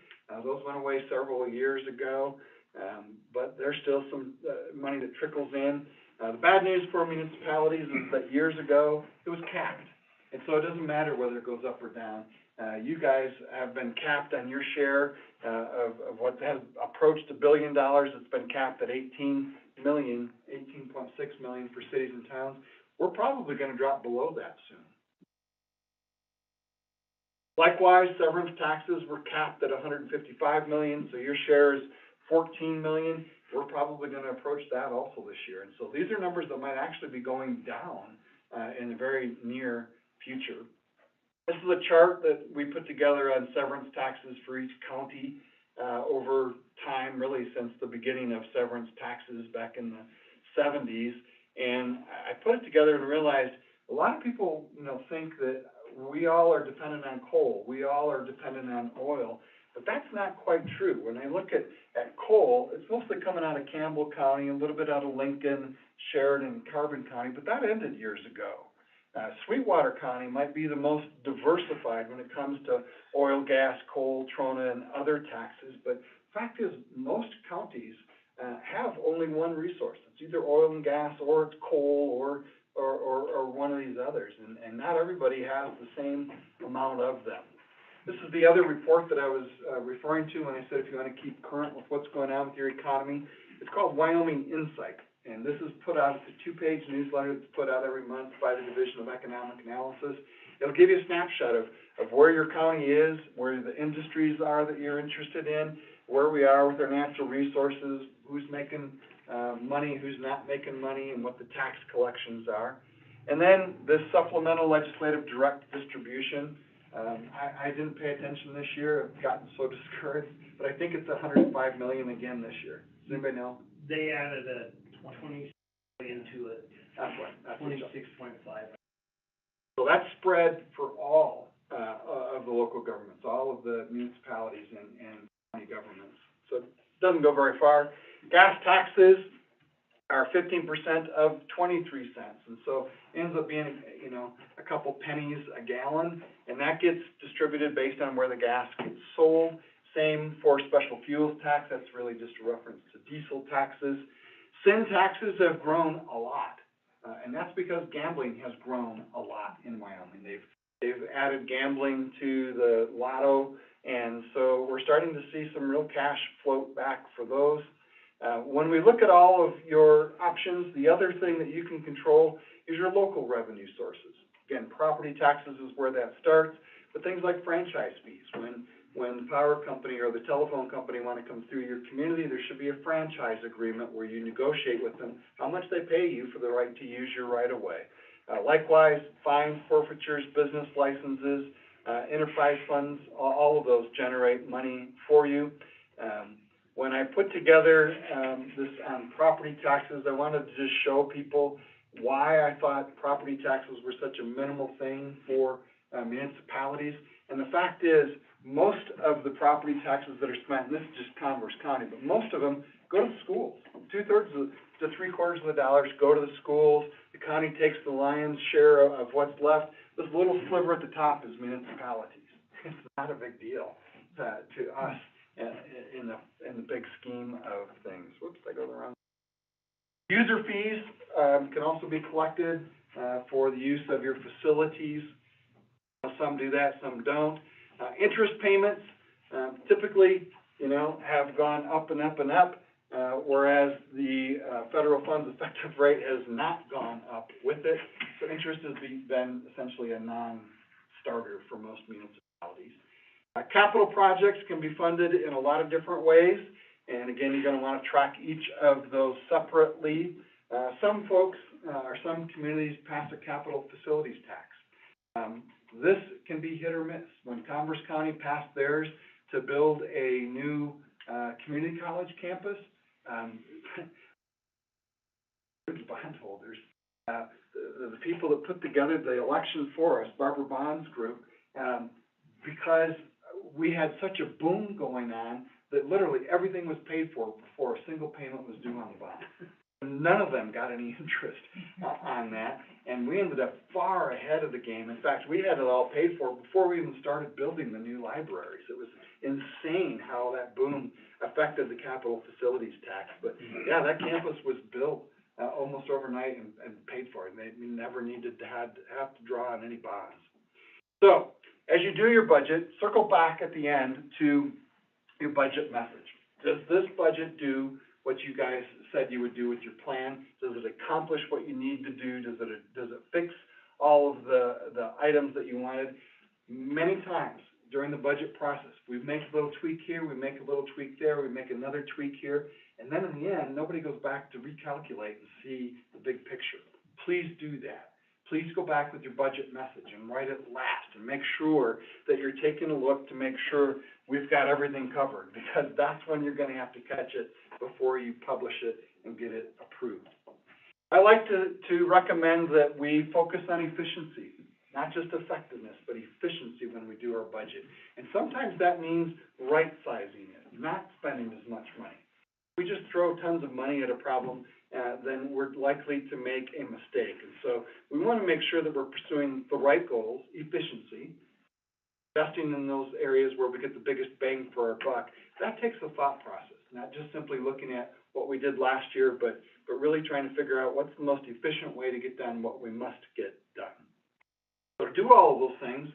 Those went away several years ago, but there's still some money that trickles in. The bad news for municipalities is that years ago, it was capped. And so it doesn't matter whether it goes up or down. You guys have been capped on your share of what has approached $1 billion. It's been capped at 18.6 million for cities and towns. We're probably going to drop below that soon. Likewise, severance taxes were capped at 155 million, so your share is 14 million. We're probably going to approach that also this year. And so these are numbers that might actually be going down in the very near future. This is a chart that we put together on severance taxes for each county over time, really since the beginning of severance taxes back in the 70s. And I put it together and realized a lot of people, think that we all are dependent on coal. We all are dependent on oil. But that's not quite true. When I look at coal, it's mostly coming out of Campbell County, a little bit out of Lincoln, Sheridan, Carbon County, but that ended years ago. Sweetwater County might be the most diversified when it comes to oil, gas, coal, trona, and other taxes, but the fact is most counties have only one resource. It's either oil and gas, or it's coal, or one of these others, and not everybody has the same amount of them. This is the other report that I was referring to when I said if you want to keep current with what's going on with your economy. It's called Wyoming Insight, and this is put out, it's a 2-page newsletter that's put out every month by the Division of Economic Analysis. It'll give you a snapshot of where your county is, where the industries are that you're interested in, where we are with our natural resources, who's making money, who's not making money, and what the tax collections are. And then this supplemental legislative direct distribution. I didn't pay attention this year. I've gotten so discouraged, but I think it's 105 million again this year. Does anybody know? They added a 20 million to it. That's what. 26.5. So that's spread for all of the local governments, all of the municipalities and county governments. So it doesn't go very far. Gas taxes are 15% of 23 cents, and so it ends up being, a couple pennies a gallon, and that gets distributed based on where the gas gets sold. Same for special fuels tax. That's really just a reference to diesel taxes. Sin taxes have grown a lot, and that's because gambling has grown a lot in Wyoming. They've added gambling to the lotto, and so we're starting to see some real cash float back for those. When we look at all of your options, the other thing that you can control is your local revenue sources. Again, property taxes is where that starts, but things like franchise fees. When the power company or the telephone company want to come through your community, there should be a franchise agreement where you negotiate with them how much they pay you for the right to use your right-of-way. Likewise, fines, forfeitures, business licenses, enterprise funds, all of those generate money for you. When I put together this on property taxes, I wanted to just show people why I thought property taxes were such a minimal thing for municipalities. And the fact is, most of the property taxes that are spent, and this is just Converse County, but most of them go to the schools. 2/3 to 3/4 of the dollars go to the schools. The county takes the lion's share of what's left. this little sliver at the top is municipalities. It's not a big deal to us in the big scheme of things. Whoops, I go the wrong. User fees, can also be collected, for the use of your facilities. Some do that, some don't. Interest payments, typically, have gone up and up and up, whereas the, federal funds effective rate has not gone up with it. So interest has been essentially a non-starter for most municipalities. Capital projects can be funded in a lot of different ways, and again, you're gonna wanna track each of those separately. Some folks, or some communities pass a capital facilities tax. This can be hit or miss. When Commerce County passed theirs to build a new, community college campus, bondholders, the people that put together the election for us, Barbara Bond's group, because we had such a boom going on that literally everything was paid for before a single payment was due on the bond. None of them got any interest on that, and we ended up far ahead of the game. In fact, we had it all paid for before we even started building the new libraries. It was insane how that boom affected the capital facilities tax. But yeah, that campus was built almost overnight and paid for, and they never needed to have to draw on any bonds. So, as you do your budget, circle back at the end to your budget message. Does this budget do what you guys said you would do with your plan? Does it accomplish what you need to do? Does it fix all of the items that you wanted? Many times during the budget process, we make a little tweak here, we make a little tweak there, we make another tweak here, and then in the end, nobody goes back to recalculate and see the big picture. Please do that. Please go back with your budget message and write it last and make sure that you're taking a look to make sure we've got everything covered, because that's when you're gonna have to catch it before you publish it and get it approved. I like to recommend that we focus on efficiency, not just effectiveness, but efficiency when we do our budget. And sometimes that means right-sizing it, not spending as much money. If we just throw tons of money at a problem, then we're likely to make a mistake. And so we want to make sure that we're pursuing the right goals, efficiency, investing in those areas where we get the biggest bang for our buck. That takes a thought process, not just simply looking at what we did last year, but really trying to figure out what's the most efficient way to get done what we must get done. So to do all of those things,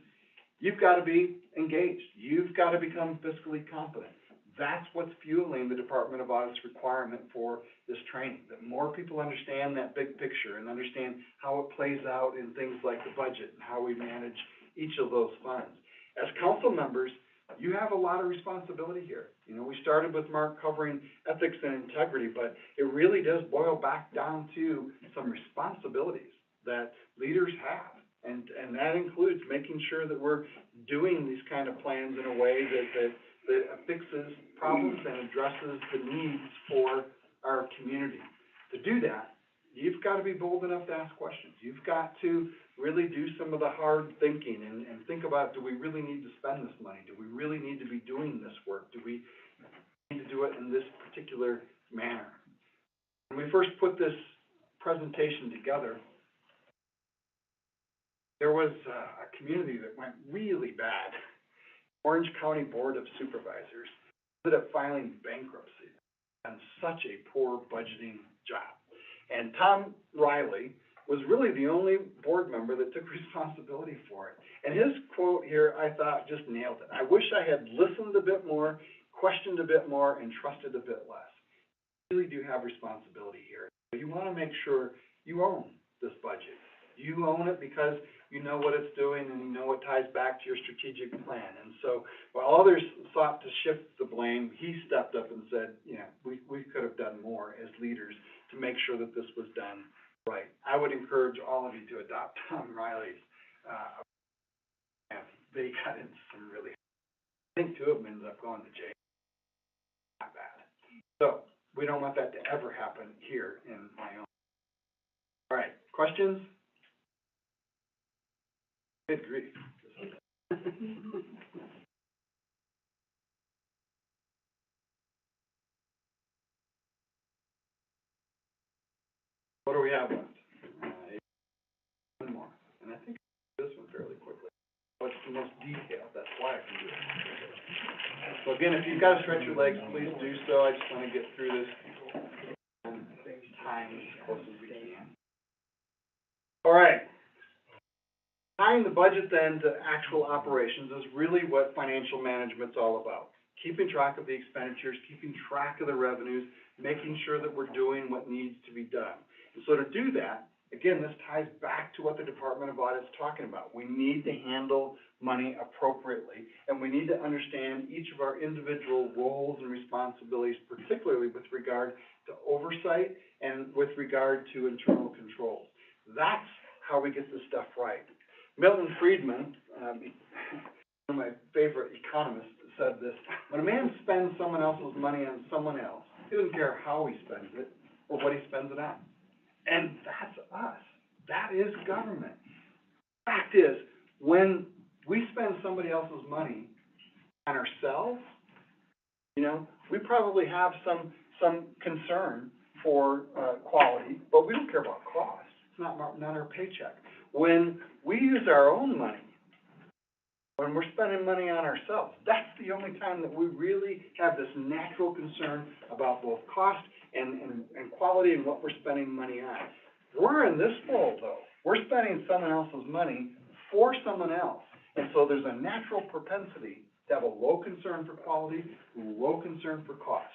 you've got to be engaged. You've got to become fiscally competent. That's what's fueling the Department of Audit's requirement for this training, that more people understand that big picture and understand how it plays out in things like the budget and how we manage each of those funds. As council members, you have a lot of responsibility here. We started with Mark covering ethics and integrity, but it really does boil back down to some responsibilities that leaders have. And that includes making sure that we're doing these kind of plans in a way that fixes problems and addresses the needs for our community. To do that, you've got to be bold enough to ask questions. You've got to really do some of the hard thinking and think about, do we really need to spend this money? Do we really need to be doing this work? Do we need to do it in this particular manner? When we first put this presentation together, there was a community that went really bad. Orange County Board of Supervisors ended up filing bankruptcy on such a poor budgeting job. And Tom Riley was really the only board member that took responsibility for it. And his quote here, I thought, just nailed it. I wish I had listened a bit more, questioned a bit more, and trusted a bit less. You really do have responsibility here. You want to make sure you own this budget. You own it because you know what it's doing and you know what ties back to your strategic plan. And so while others sought to shift the blame, he stepped up and said, we could have done more as leaders to make sure that this was done right. I would encourage all of you to adopt Tom Riley's. They got into some really, I think 2 of them ended up going to jail. Not bad. So we don't want that to ever happen here in Wyoming. All right, questions? Good grief. What do we have left? One more, and I think this one's detailed, that's why I can do it. So again, if you've got to stretch your legs, please do so. I just want to get through this time as close as we can. All right. Tying the budget then to actual operations is really what financial management's all about. Keeping track of the expenditures, keeping track of the revenues, making sure that we're doing what needs to be done. And so to do that, again, this ties back to what the Department of Audit's talking about. We need to handle money appropriately, and we need to understand each of our individual roles and responsibilities, particularly with regard to oversight and with regard to internal controls. That's how we get this stuff right. Milton Friedman, one of my favorite economists, said this: when a man spends someone else's money on someone else, he doesn't care how he spends it or what he spends it on. And that's us. That is government. Fact is, when we spend somebody else's money on ourselves, you know, we probably have some concern for quality, but we don't care about cost. It's not our paycheck. When we use our own money, when we're spending money on ourselves, that's the only time that we really have this natural concern about both cost and quality and what we're spending money on. We're in this world, though. We're spending someone else's money for someone else. And so there's a natural propensity to have a low concern for quality, low concern for cost.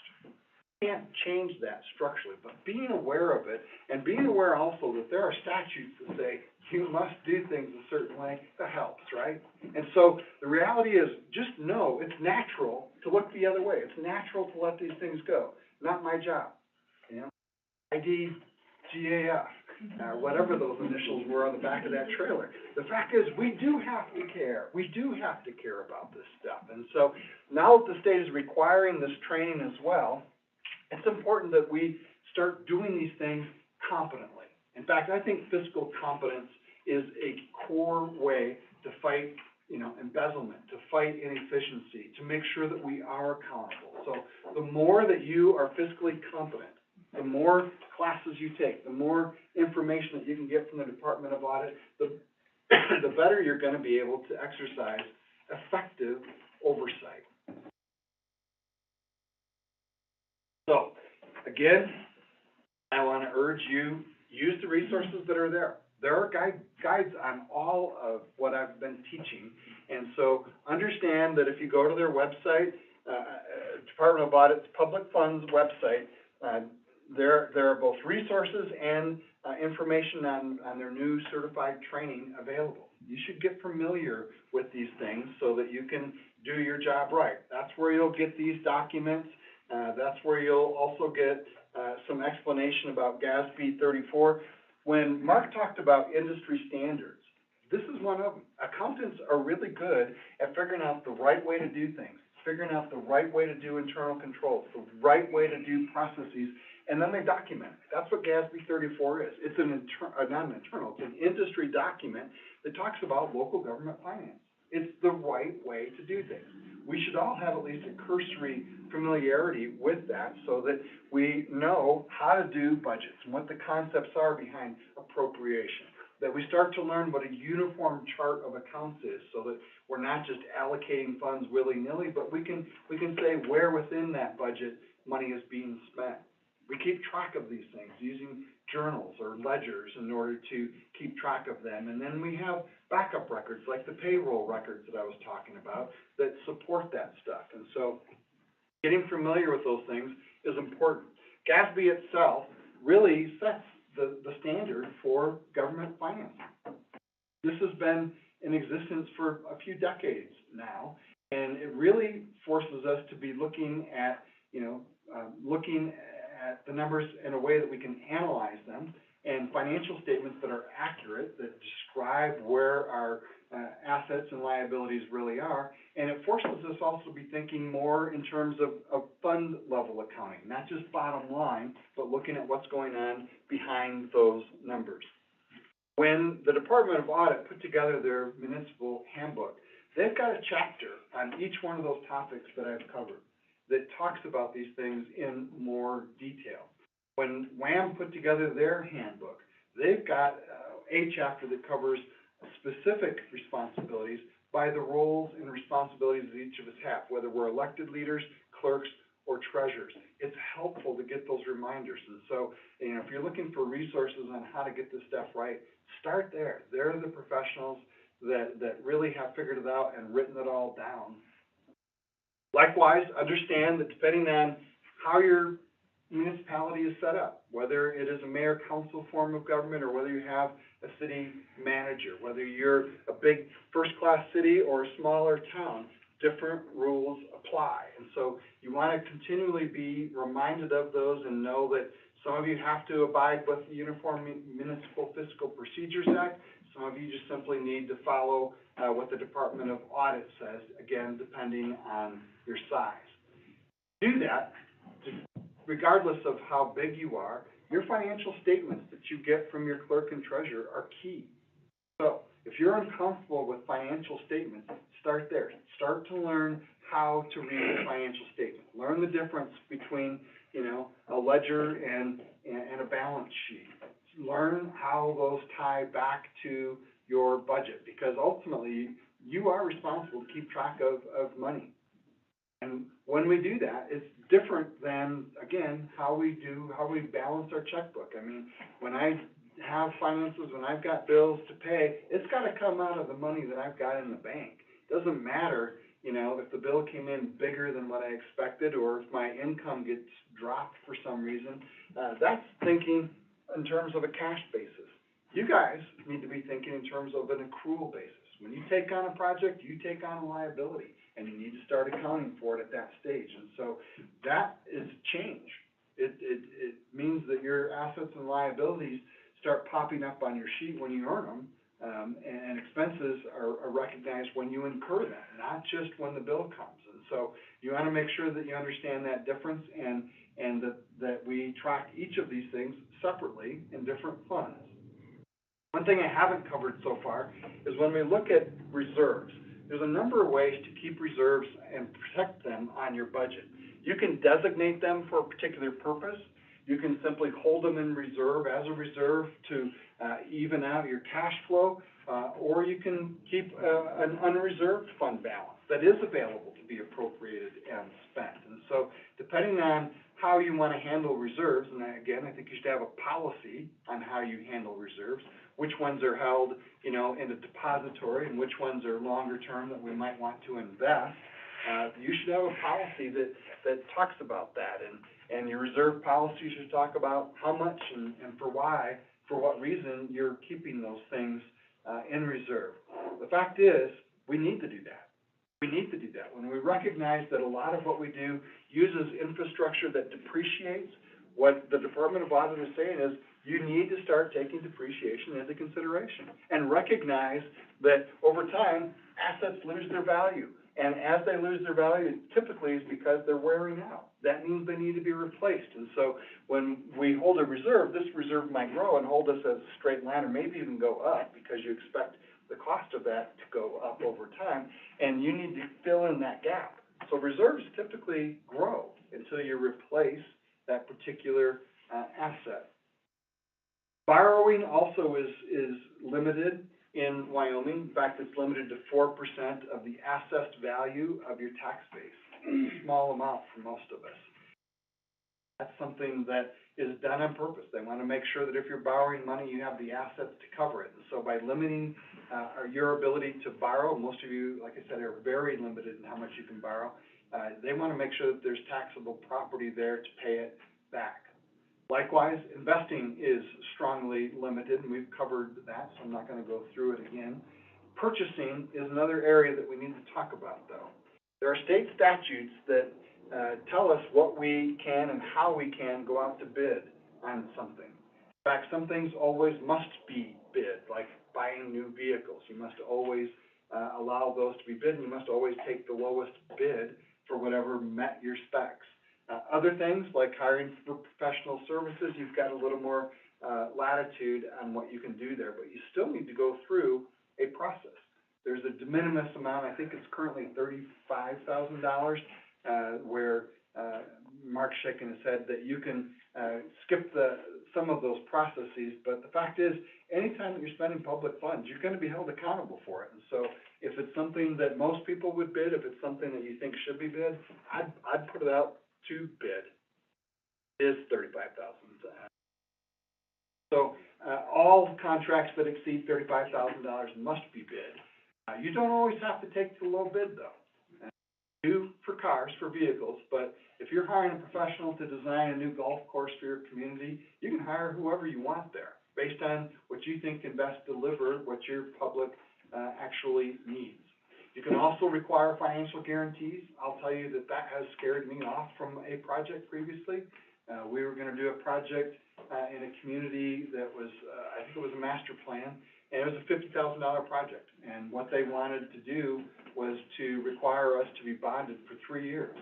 Can't change that structurally, but being aware of it, and being aware also that there are statutes that say you must do things a certain way, that helps, right? And so the reality is, just know it's natural to look the other way. It's natural to let these things go. Not my job, you know? IDGAF, or whatever those initials were on the back of that trailer. The fact is, we do have to care. We do have to care about this stuff. And so now that the state is requiring this training as well, it's important that we start doing these things competently. In fact, I think fiscal competence is a core way to fight, you know, embezzlement, to fight inefficiency, to make sure that we are accountable. So the more that you are fiscally competent, the more classes you take, the more information that you can get from the Department of Audit, the better you're going to be able to exercise effective oversight. So, again, I want to urge you, use the resources that are there. There are guides on all of what I've been teaching. And so understand that if you go to their website, Department of Audit's Public Funds website, there are both resources and information on their new certified training available. You should get familiar with these things so that you can do your job right. That's where you'll get these documents. That's where you'll also get some explanation about GASB 34. When Mark talked about industry standards, this is one of them. Accountants are really good at figuring out the right way to do things, figuring out the right way to do internal controls, the right way to do processes, and then they document it. That's what GASB 34 is. It's not an internal, it's an industry document that talks about local government finance. It's the right way to do things. We should all have at least a cursory familiarity with that so that we know how to do budgets and what the concepts are behind appropriation. That we start to learn what a uniform chart of accounts is so that we're not just allocating funds willy-nilly, but we can say where within that budget money is being spent. We keep track of these things using journals or ledgers in order to keep track of them. And then we have backup records like the payroll records that I was talking about that support that stuff. And so getting familiar with those things is important. GASB itself really sets the standard for government financing. This has been in existence for a few decades now, and it really forces us to be looking at, looking at the numbers in a way that we can analyze them, and financial statements that are accurate, that describe where our assets and liabilities really are. And it forces us also to be thinking more in terms of fund level accounting, not just bottom line, but looking at what's going on behind those numbers. When the Department of Audit put together their municipal handbook, they've got a chapter on each one of those topics that I've covered that talks about these things in more detail. When WAM put together their handbook, they've got a chapter that covers specific responsibilities by the roles and responsibilities that each of us have, whether we're elected leaders, clerks, or treasurers. It's helpful to get those reminders. And so, you know, if you're looking for resources on how to get this stuff right, start there. They're the professionals that really have figured it out and written it all down. Likewise, understand that depending on how your municipality is set up, whether it is a mayor-council form of government or whether you have a city manager, whether you're a big first-class city or a smaller town, different rules apply. And so you want to continually be reminded of those and know that some of you have to abide with the Uniform Municipal Fiscal Procedures Act. Some of you just simply need to follow what the Department of Audit says, again, depending on your size. Do that, regardless of how big you are. Your financial statements that you get from your clerk and treasurer are key. So if you're uncomfortable with financial statements, start there. Start to learn how to read a financial statement. Learn the difference between, you know, a ledger and a balance sheet. Learn how those tie back to your budget, because ultimately you are responsible to keep track of money. And when we do that, it's different than, again, how we balance our checkbook. I mean, when I have finances, when I've got bills to pay, it's got to come out of the money that I've got in the bank. It doesn't matter, you know, if the bill came in bigger than what I expected or if my income gets dropped for some reason. That's thinking in terms of a cash basis. You guys need to be thinking in terms of an accrual basis. When you take on a project, you take on a liability, and you need to start accounting for it at that stage. And so that is change. It means that your assets and liabilities start popping up on your sheet when you earn them, and expenses are recognized when you incur them, not just when the bill comes. And so you want to make sure that you understand that difference and that we track each of these things separately in different funds. One thing I haven't covered so far is when we look at reserves. There's a number of ways to keep reserves and protect them on your budget. You can designate them for a particular purpose. You can simply hold them in reserve as a reserve to even out your cash flow, or you can keep an unreserved fund balance that is available to be appropriated and spent. And so depending on how you want to handle reserves, and again, I think you should have a policy on how you handle reserves, which ones are held, you know, in a depository and which ones are longer term that we might want to invest. You should have a policy that talks about that, and your reserve policy should talk about how much and for why, for what reason you're keeping those things in reserve. The fact is, we need to do that. We need to do that. When we recognize that a lot of what we do uses infrastructure that depreciates, what the Department of Audit is saying is you need to start taking depreciation into consideration and recognize that over time, assets lose their value. And as they lose their value, typically it's because they're wearing out. That means they need to be replaced. And so when we hold a reserve, this reserve might grow and hold us as a straight line or maybe even go up because you expect the cost of that to go up over time, and you need to fill in that gap. So reserves typically grow until you replace that particular asset. Borrowing also is limited in Wyoming. In fact, it's limited to 4% of the assessed value of your tax base. A small amount for most of us. That's something that is done on purpose. They want to make sure that if you're borrowing money, you have the assets to cover it. And so by limiting your ability to borrow, most of you, like I said, are very limited in how much you can borrow. They want to make sure that there's taxable property there to pay it back. Likewise, investing is strongly limited, and we've covered that, so I'm not going to go through it again. Purchasing is another area that we need to talk about, though. There are state statutes that tell us what we can and how we can go out to bid on something. In fact, some things always must be bid, like buying new vehicles. You must always allow those to be bid, and you must always take the lowest bid for whatever met your specs. Other things, like hiring for professional services, you've got a little more latitude on what you can do there, but you still need to go through a process. There's a de minimis amount, I think it's currently $35,000, where Mark's shaking his head that you can skip some of those processes, but the fact is, anytime that you're spending public funds, you're going to be held accountable for it. And so if if it's something that most people would bid, if it's something that you think should be bid, I'd put it out to bid. It is $35,000. So, all contracts that exceed $35,000 must be bid. You don't always have to take the low bid, though. Do for cars, for vehicles, but if you're hiring a professional to design a new golf course for your community, you can hire whoever you want there, based on what you think can best deliver what your public, actually needs. You can also require financial guarantees. I'll tell you that has scared me off from a project previously. We were gonna do a project, in a community that was, I think it was a master plan, and it was a $50,000 project. And what they wanted to do was to require us to be bonded for 3 years.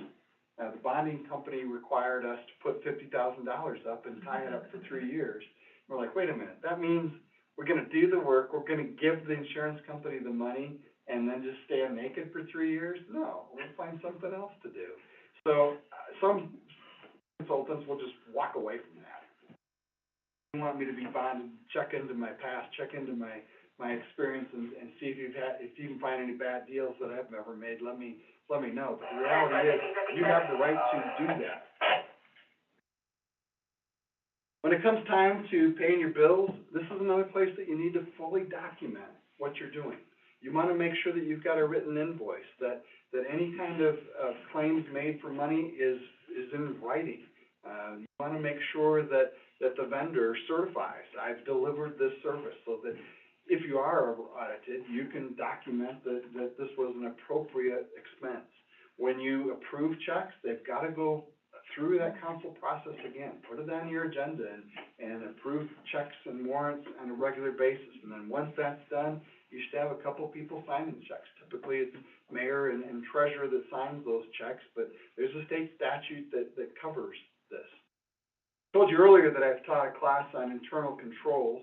The bonding company required us to put $50,000 up and tie it up for 3 years. We're like, wait a minute, that means we're gonna do the work, we're gonna give the insurance company the money, and then just stand naked for 3 years? No, we'll find something else to do. So, some consultants will just walk away from that. You want me to be bonded, check into my past, check into my experience and see if you can find any bad deals that I've ever made, let me know. But the reality is, you have the right to do that. When it comes time to paying your bills, this is another place that you need to fully document what you're doing. You wanna make sure that you've got a written invoice, that any kind of claims made for money is in writing. You wanna make sure that the vendor certifies, I've delivered this service, so that if you are audited, you can document that this was an appropriate expense. When you approve checks, they've gotta go through that council process again. Put it on your agenda and approve checks and warrants on a regular basis. And then once that's done, you should have a couple people signing checks. Typically, it's mayor and treasurer that signs those checks, but there's a state statute that covers this. I told you earlier that I've taught a class on internal controls,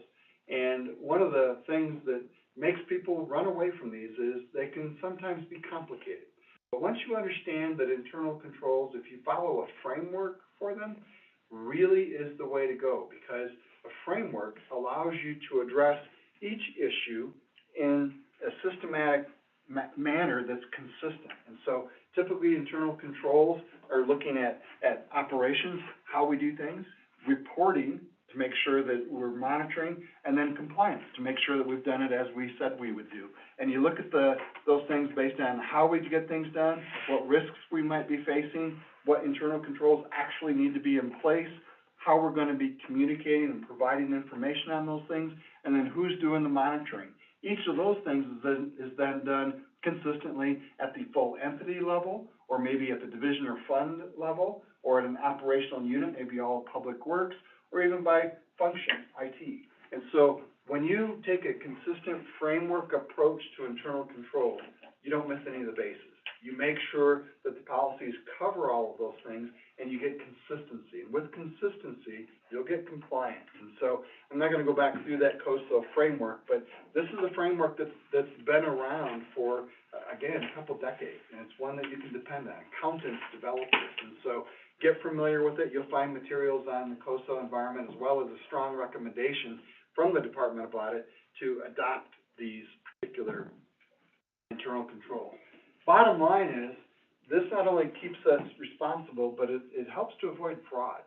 and one of the things that makes people run away from these is they can sometimes be complicated. But once you understand that internal controls, if you follow a framework for them, really is the way to go, because a framework allows you to address each issue in a systematic manner that's consistent. And so typically internal controls are looking at operations, how we do things, reporting to make sure that we're monitoring, and then compliance to make sure that we've done it as we said we would do. And you look at those things based on how we get things done, what risks we might be facing, what internal controls actually need to be in place, how we're going to be communicating and providing information on those things, and then who's doing the monitoring. Each of those things is then done consistently at the full entity level, or maybe at the division or fund level, or at an operational unit, maybe all public works, or even by function, IT. And so when you take a consistent framework approach to internal control, you don't miss any of the bases. You make sure that the policies cover all of those things, and you get consistency. And with consistency, you'll get compliance. And so I'm not gonna go back through that COSO framework, but this is a framework that's been around for, again, a couple decades, and it's one that you can depend on. Accountants develop this, and so get familiar with it. You'll find materials on the COSO environment, as well as a strong recommendation from the Department of Audit to adopt these particular internal controls. Bottom line is, this not only keeps us responsible, but it helps to avoid fraud.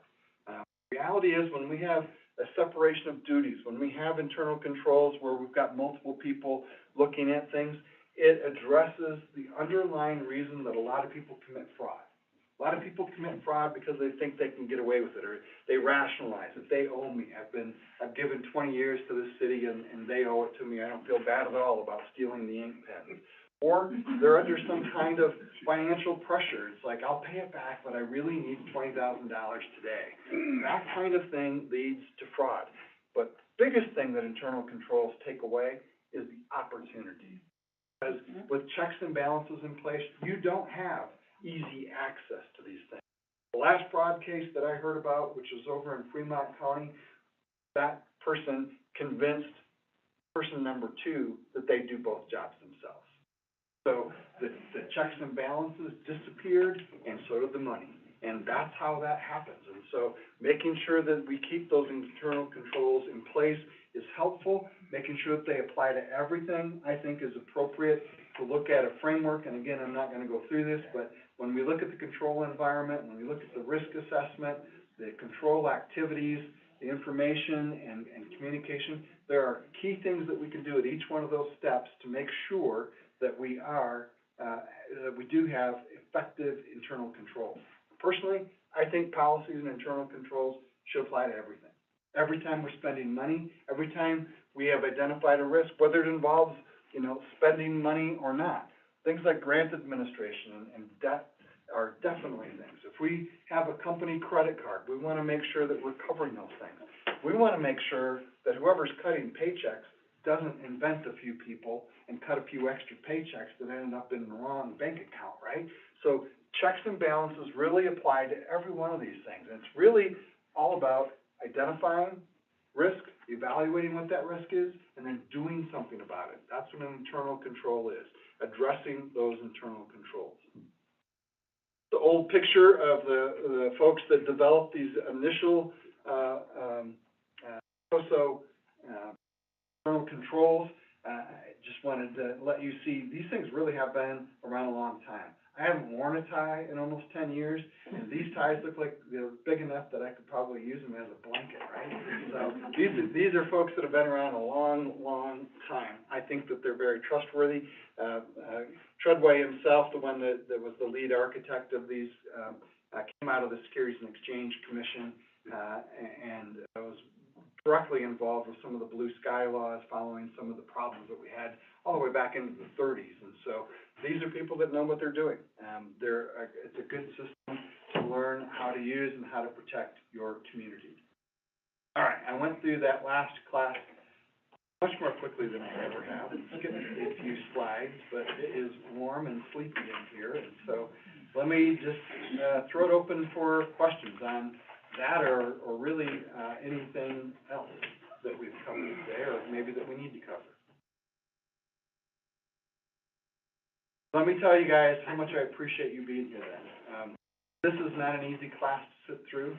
Reality is, when we have a separation of duties, when we have internal controls where we've got multiple people looking at things, it addresses the underlying reason that a lot of people commit fraud. A lot of people commit fraud because they think they can get away with it, or they rationalize it. They owe me. I've given 20 years to this city, and they owe it to me. I don't feel bad at all about stealing the ink pen. Or they're under some kind of financial pressure. It's like, I'll pay it back, but I really need $20,000 today. That kind of thing leads to fraud. But the biggest thing that internal controls take away is the opportunity. Because with checks and balances in place, you don't have easy access to these things. The last fraud case that I heard about, which was over in Fremont County, that person convinced person number 2 that they do both jobs themselves. So the checks and balances disappeared, and so did the money. and that's how that happens. And so making sure that we keep those internal controls in place is helpful. Making sure that they apply to everything, I think, is appropriate. To look at a framework, and again, I'm not gonna go through this, but when we look at the control environment, when we look at the risk assessment, the control activities, the information and communication, there are key things that we can do at each one of those steps to make sure that we are, that we do have effective internal controls. Personally, I think policies and internal controls should apply to everything. Every time we're spending money, every time we have identified a risk, whether it involves, spending money or not. Things like grant administration and debt are definitely things. If we have a company credit card, we wanna make sure that we're covering those things. We wanna make sure that whoever's cutting paychecks doesn't invent a few people and cut a few extra paychecks that end up in the wrong bank account, right? So checks and balances really apply to every one of these things. And it's really all about identifying risk, evaluating what that risk is, and then doing something about it. That's what an internal control is, addressing those internal controls. The old picture of the folks that developed these initial internal controls, just wanted to let you see, these things really have been around a long time. I haven't worn a tie in almost 10 years, and these ties look like they're big enough that I could probably use them as a blanket, right? So these are folks that have been around a long, long time. I think that they're very trustworthy. Treadway himself, the one that was the lead architect of these, came out of the Securities and Exchange Commission, and was directly involved with some of the blue sky laws following some of the problems that we had all the way back into the 30s. And so these are people that know what they're doing. It's a good system to learn how to use and how to protect your community. All right, I went through that last class much more quickly than I ever have. Skipped a few slides, but it is warm and sleepy in here. And so let me just throw it open for questions on that or really anything else that we've covered today or maybe that we need to cover. Let me tell you guys how much I appreciate you being here then. This is not an easy class to sit through.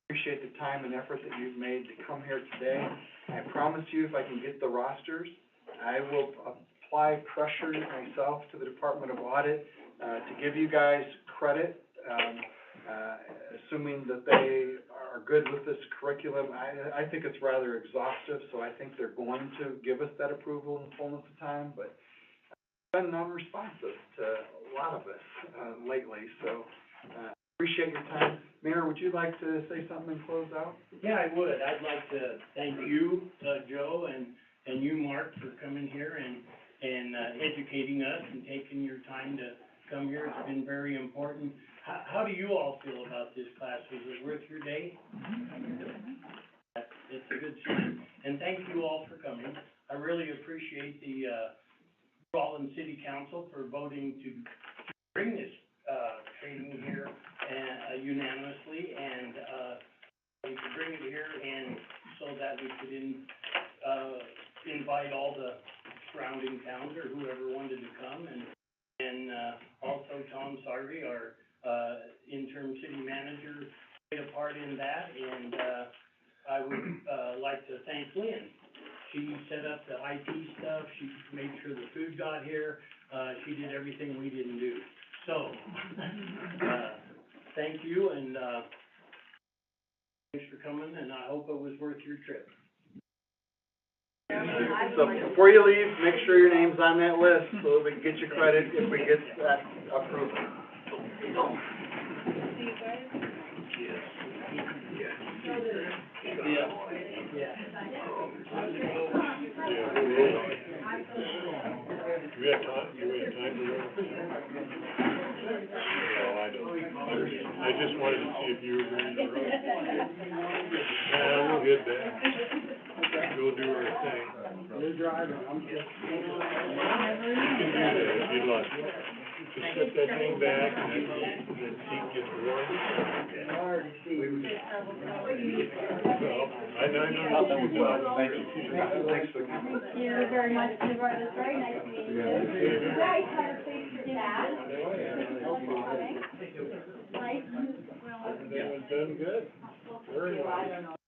Appreciate the time and effort that you've made to come here today. I promise you, if I can get the rosters, I will apply pressure myself to the Department of Audit to give you guys credit, assuming that they are good with this curriculum. I think it's rather exhaustive, so I think they're going to give us that approval in the fullness of time, but been non-responsive to a lot of us lately, so appreciate your time. Mayor, would you like to say something and close out? Yeah, I would. I'd like to thank you, Joe, and you, Mark, for coming here and educating us and taking your time to come here. It's been very important. How do you all feel about this class? Was it worth your day? It's a good sign. And thank you all for coming. I really appreciate the Rutland City Council for voting to bring this training here unanimously, and we could bring it here and so that we could invite all the surrounding towns or whoever wanted to come, and also Tom Sarvey, our interim city manager, played a part in that, and I would like to thank Lynn. She set up the IT stuff, she made sure the food got here, she did everything we didn't do. So, thank you, and thanks for coming, and I hope it was worth your trip. So before you leave, make sure your name's on that list so that we can get you credit if we get that approval. Do we have time? Do we have time for that? No, I don't. I just wanted to see if you were ready to run. We'll hit that. We'll do our thing. You're driving, I'm just. You can do that if you'd like. Just set that thing back and then the seat gets warm. Well, I know you do well. Thank you. Thanks for coming. Thank you very much, it was very nice to meet you. You guys have a safe trip back. Nice Everything was done good. Very well.